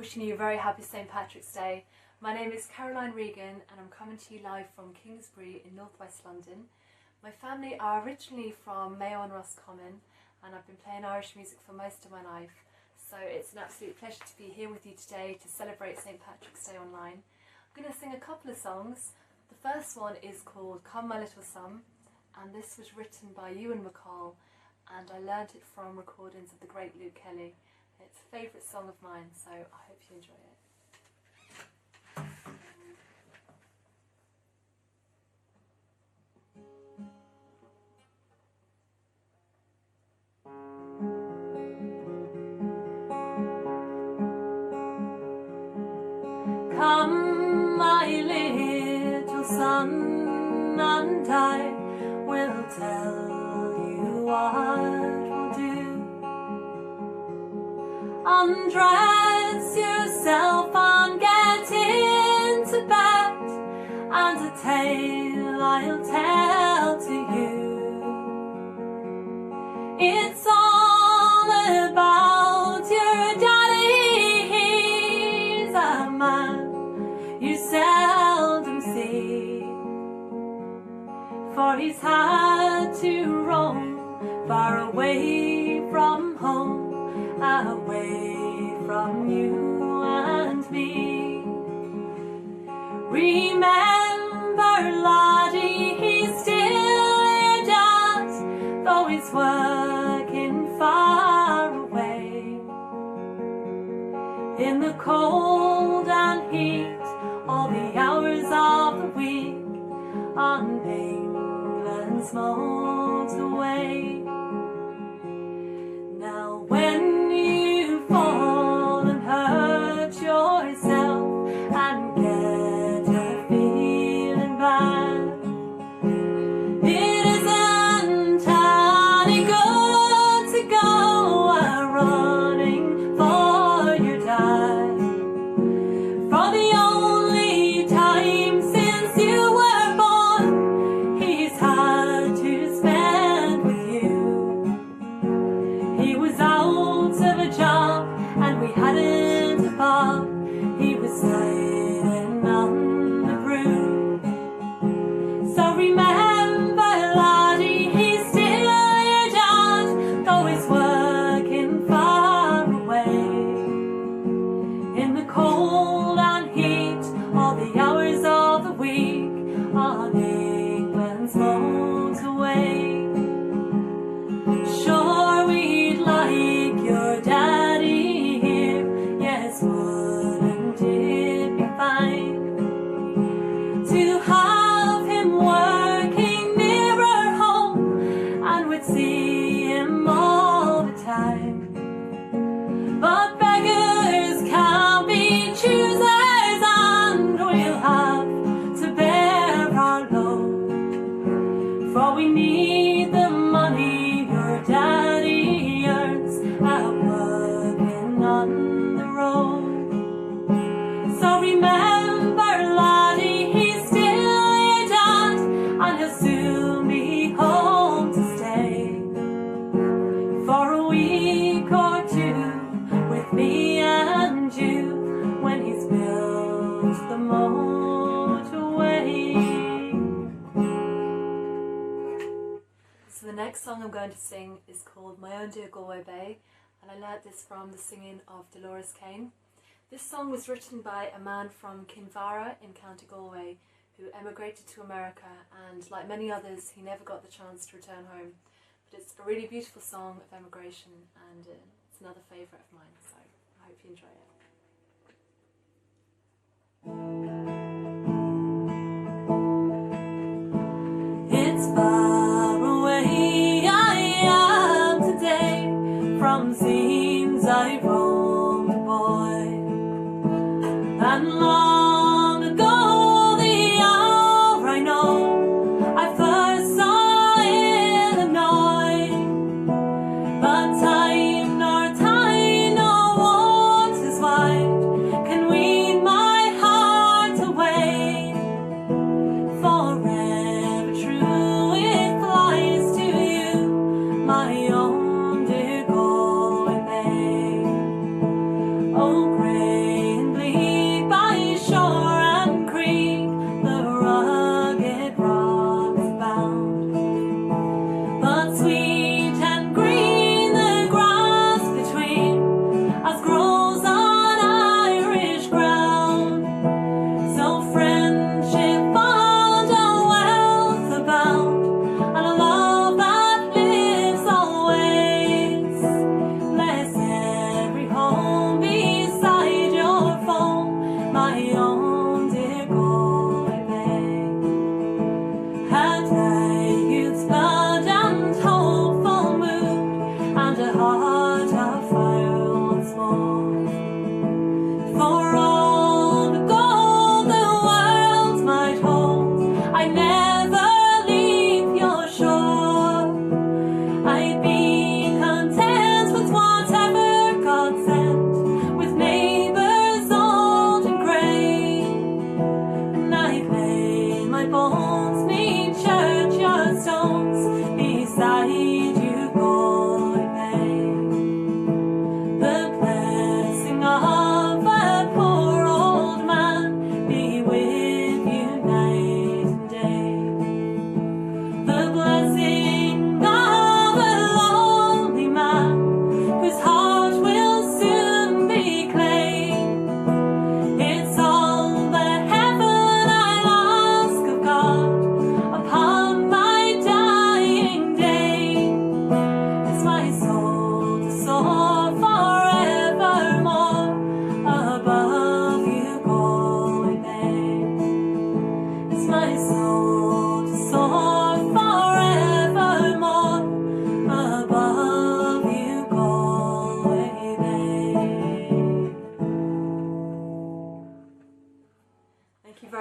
wishing you a very happy St. Patrick's Day. My name is Caroline Regan and I'm coming to you live from Kingsbury in northwest London. My family are originally from Mayo and Roscommon and I've been playing Irish music for most of my life. So it's an absolute pleasure to be here with you today to celebrate St. Patrick's Day online. I'm going to sing a couple of songs. The first one is called Come My Little Son, and this was written by Ewan MacColl, and I learnt it from recordings of the great Luke Kelly. It's a favourite song of mine, so I hope you enjoy it. Come, my little son, and I will tell you what we'll do. Undress yourself and get into bed, and a tale I'll tell to you. It's all about your daddy. He's a man you seldom see, for he's had to roam far away from home, away from you and me. Remember, laddie, he's still your dad, though he's working far away. In the cold and heat, all the hours of the week, on England's motorway. Now when you fall and hurt yourself and get a feeling bad, it isn't any good to go a-running for your dad, for the only time since you were born he's had to spend with you. He was out of a job and we hadn't a bob. He was sailing on the brew. So remember, laddie, he's still your dad, though he's working far away. In the cold and heat, all the hours of the week, on England's motorway. Sure, we'd like your daddy here, yes, wouldn't it be fine to have him working nearer home, and we'd see him all the time. But beggars can't be choosers, and we'll have to bear our load, for we need the money your daddy earns out working on the road. So remember, laddie, he's still your dad, and he'll soon be home to stay for a week or two with me and you, when he's built the motorway. So the next song I'm going to sing is called My Own Dear Galway Bay, and I learnt this from the singing of Dolores Kane. This song was written by a man from Kinvara in County Galway who emigrated to America, and like many others he never got the chance to return home. But it's a really beautiful song of emigration, and it's another favourite of mine, so I hope you enjoy it. It's far away I am today, from scenes I roamed a boy, and long ago the hour I know I first saw Illinois. But time nor tide nor waters wide can wean my heart away. Forever true it flies to you, my own dear Galway Bay. Oh, great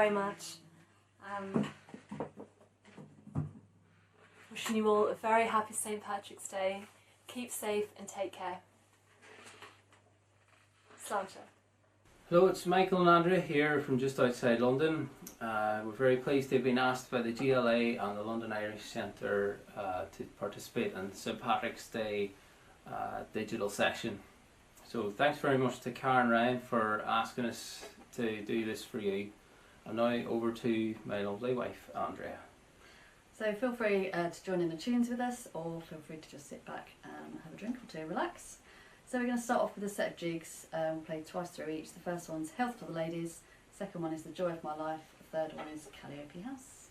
very much. Wishing you all a very happy St. Patrick's Day. Keep safe and take care. Sláinte. Hello, it's Michael and Andrea here from just outside London. We're very pleased to have been asked by the GLA and the London Irish Centre to participate in St. Patrick's Day digital session. So thanks very much to Karen Ryan for asking us to do this for you. And now over to my lovely wife, Andrea. So feel free to join in the tunes with us, or feel free to just sit back and have a drink or two, relax. So we're going to start off with a set of jigs. We'll play twice through each. The first one's Health for the Ladies, second one is The Joy of My Life, the third one is Calliope House.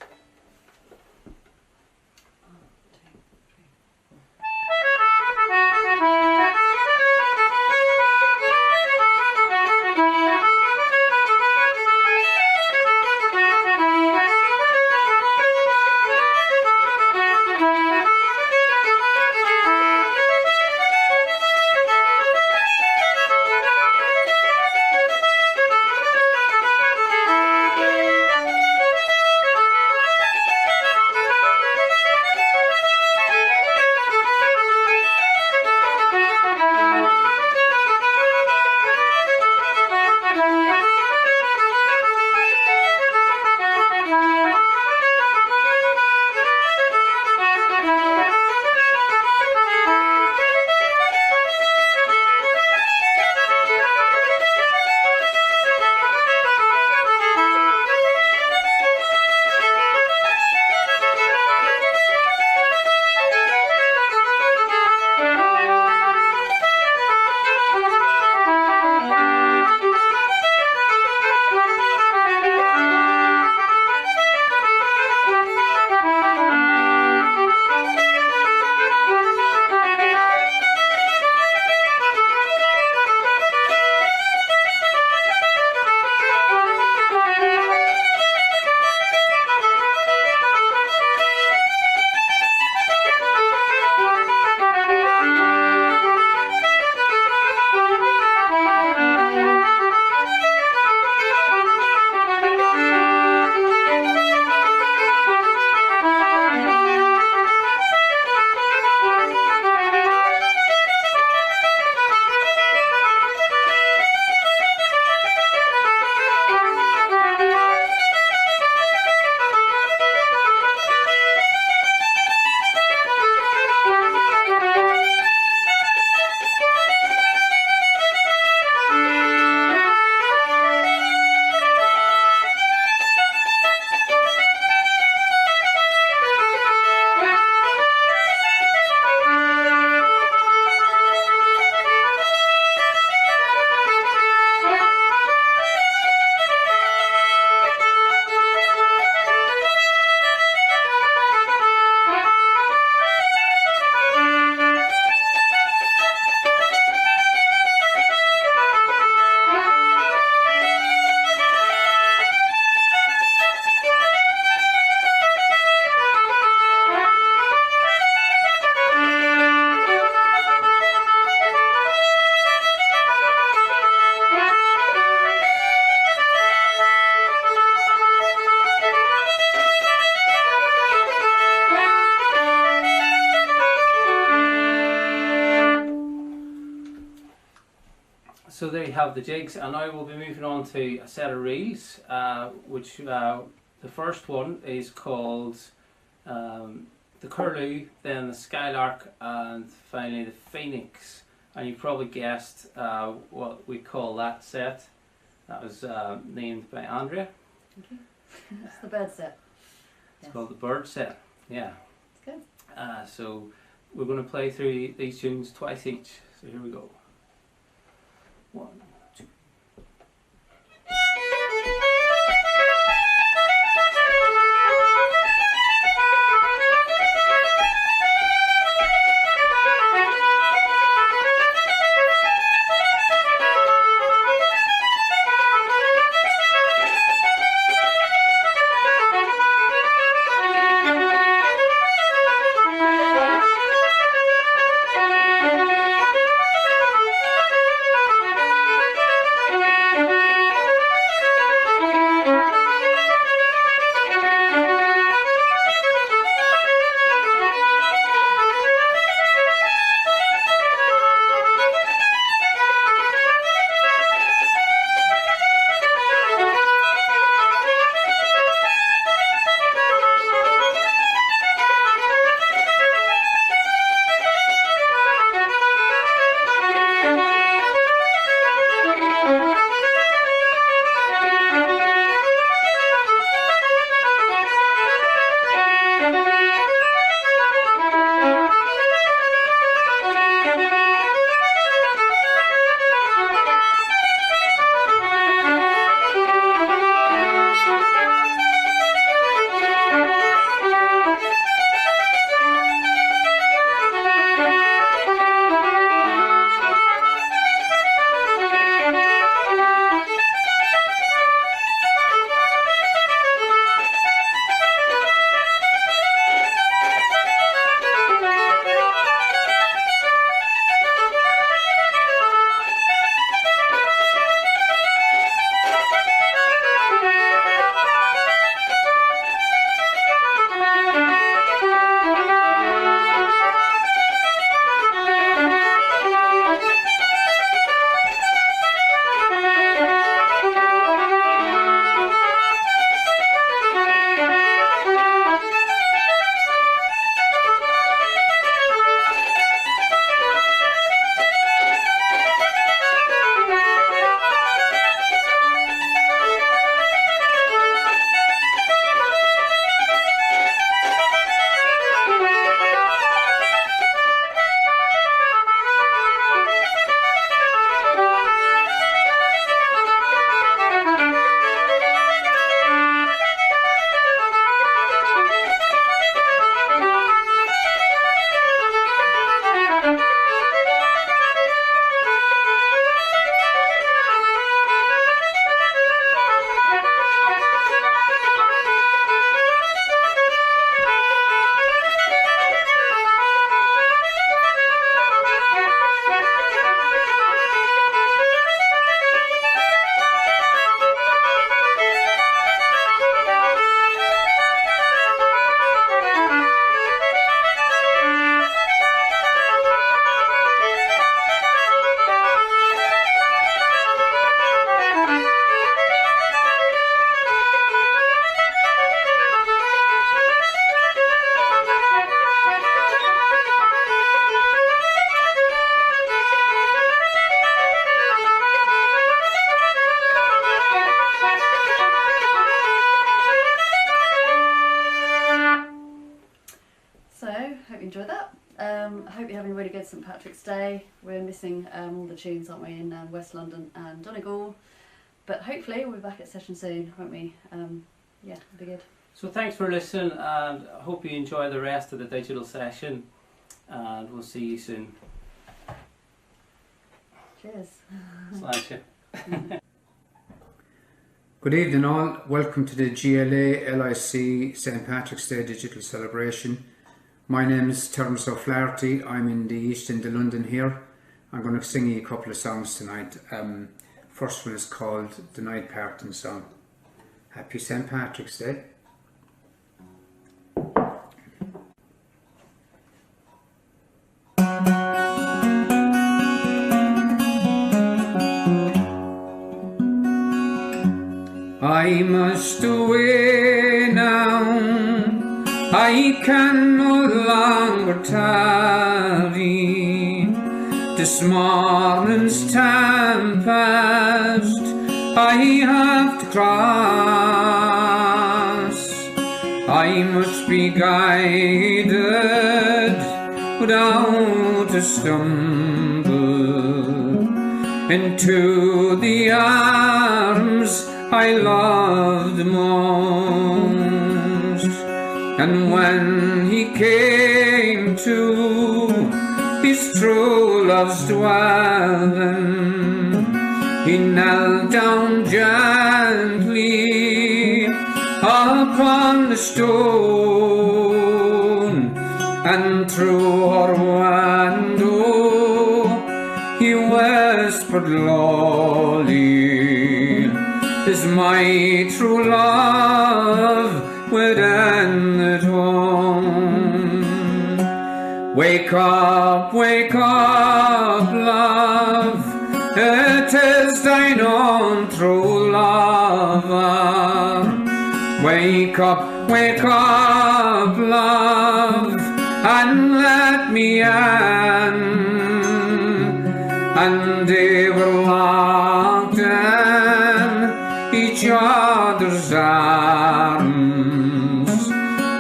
So there you have the jigs, and now we'll be moving on to a set of reels, which the first one is called the Curlew, then the Skylark, and finally the Phoenix. And you probably guessed what we call that set. That was named by Andrea. Thank you. It's the bird set. It's called the bird set, yeah. It's good. So we're going to play through these tunes twice each. So here we go. 1, 2. it's St Patrick's Day. We're missing all the tunes, aren't we, in West London and Donegal. But hopefully we'll be back at session soon, won't we? Yeah, it'll be good. So thanks for listening, and I hope you enjoy the rest of the digital session, and we'll see you soon. Cheers. Thank you. Good evening all, welcome to the GLA LIC St Patrick's Day Digital Celebration. My name is Dermot O'Leary, I'm in the East End of London here. I'm going to sing you a couple of songs tonight. First one is called The Night Parting Song. Happy St Patrick's Day. I must away now, I can no longer tarry. This morning's tempest I have to cross. I must be guided without a stumble into the arms I loved most. And when he came to his true love's dwelling, he knelt down gently upon the stone, and through her window he whispered lowly, is my true love within the home. Wake up, love, it is thine own true lover. Wake up, love, and let me in. And they were locked in each other's arms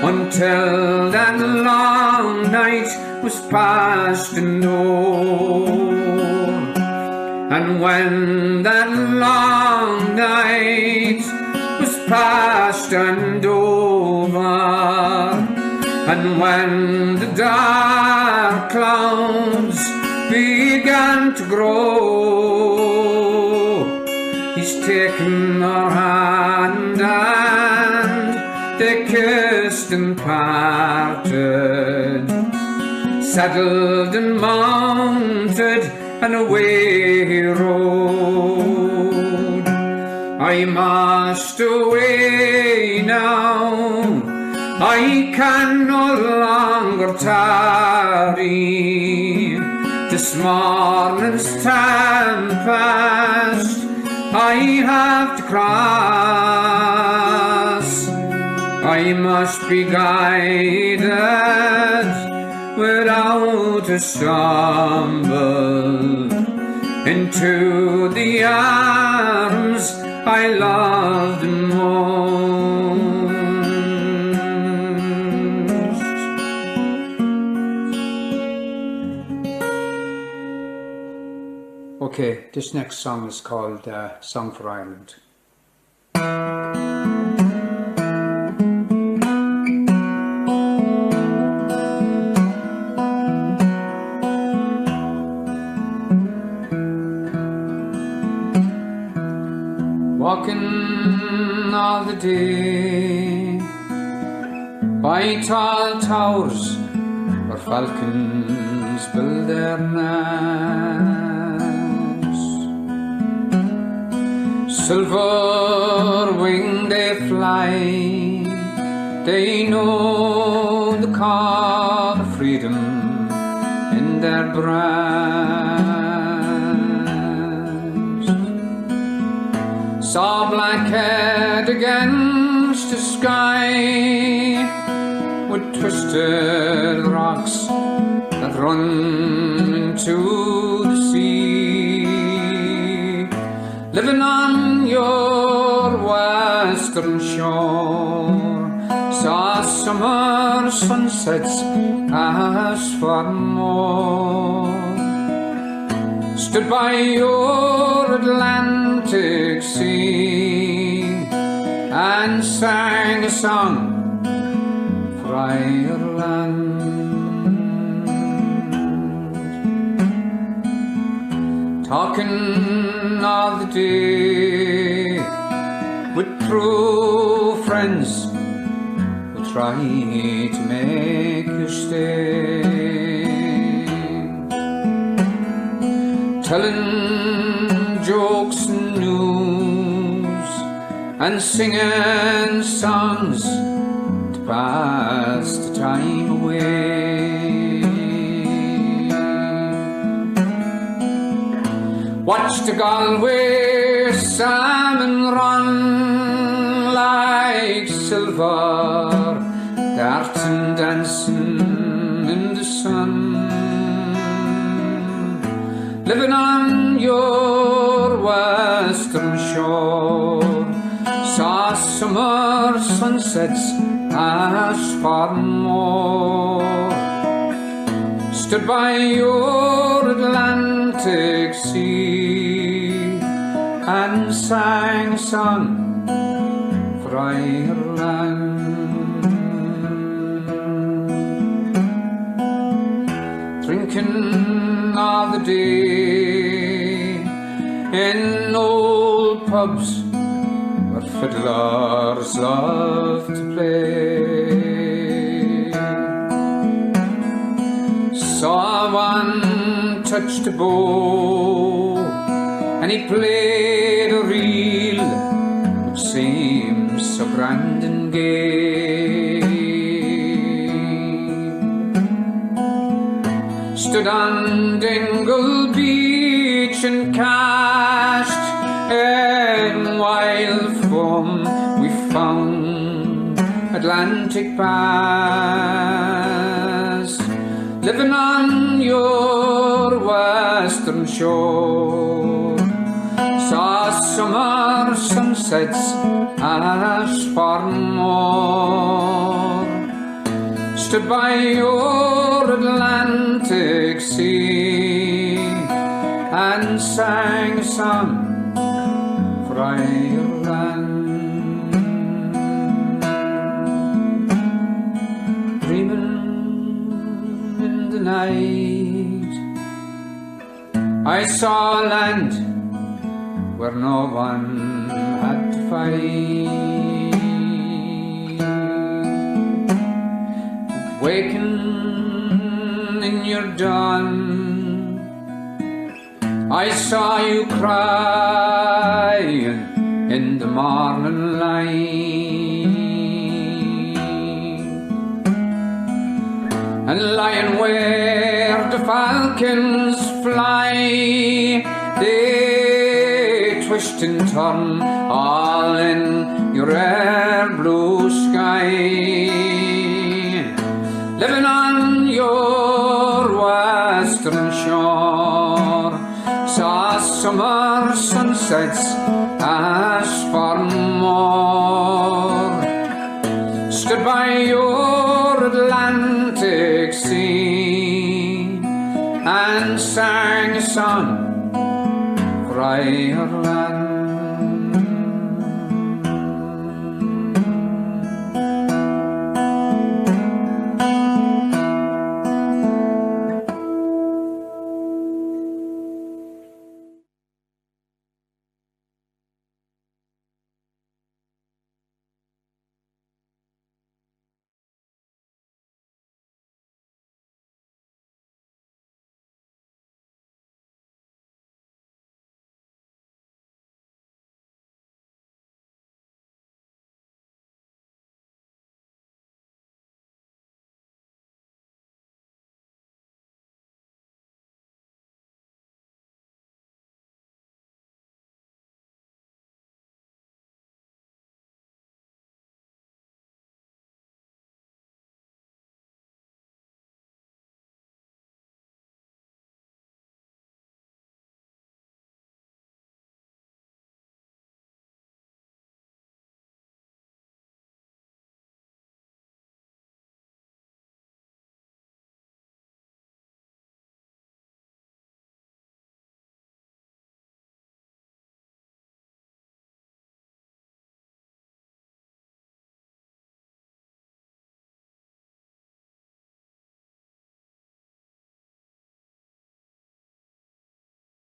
until that long night was past and o'er. And when that long night was past and over, and when the dark clouds began to grow, he's taken her hand and they kissed and parted, saddled and mounted, and away he rode. I must away now, I can no longer tarry. This morning's tempest I have to cross. I must be guided without a stumble into the arms I loved most. Okay, this next song is called Song for Ireland. Walking all the day by tall towers where falcons build their nests. Silver winged they fly, they know the call of freedom in their breast. Saw black head against the sky with twisted rocks that run into the sea. Living on your western shore, saw summer sunsets as far more, stood by your Atlantic sea and sang a song for Ireland. Talking of the day with true friends who try to make you stay, telling jokes and news and singing songs to pass the time away. Watch the Galway salmon run like silver, darting, dancing in the sun, living on your western shore. Saw summer sunsets as far more, stood by your Atlantic sea and sang a song for Ireland. Drinking of the day in old pubs where fiddlers love to play. Saw one touch the bow and he played a reel which seemed so grand and gay. Stood on Dingle Beach and cast in wild foam we found Atlantic Pass, living on your western shore. Saw summer sunsets as far more, stood by your Atlantic sea and sang a song for Ireland. Dreaming in the night, I saw land where no one had to fight. Waking in your dawn, I saw you crying in the morning light, and lying where the falcons fly, they twist and turn all in your air blue sky, living on your western shore. Saw summer sunsets as far more, stood by your Atlantic sea and sang a song for Ireland.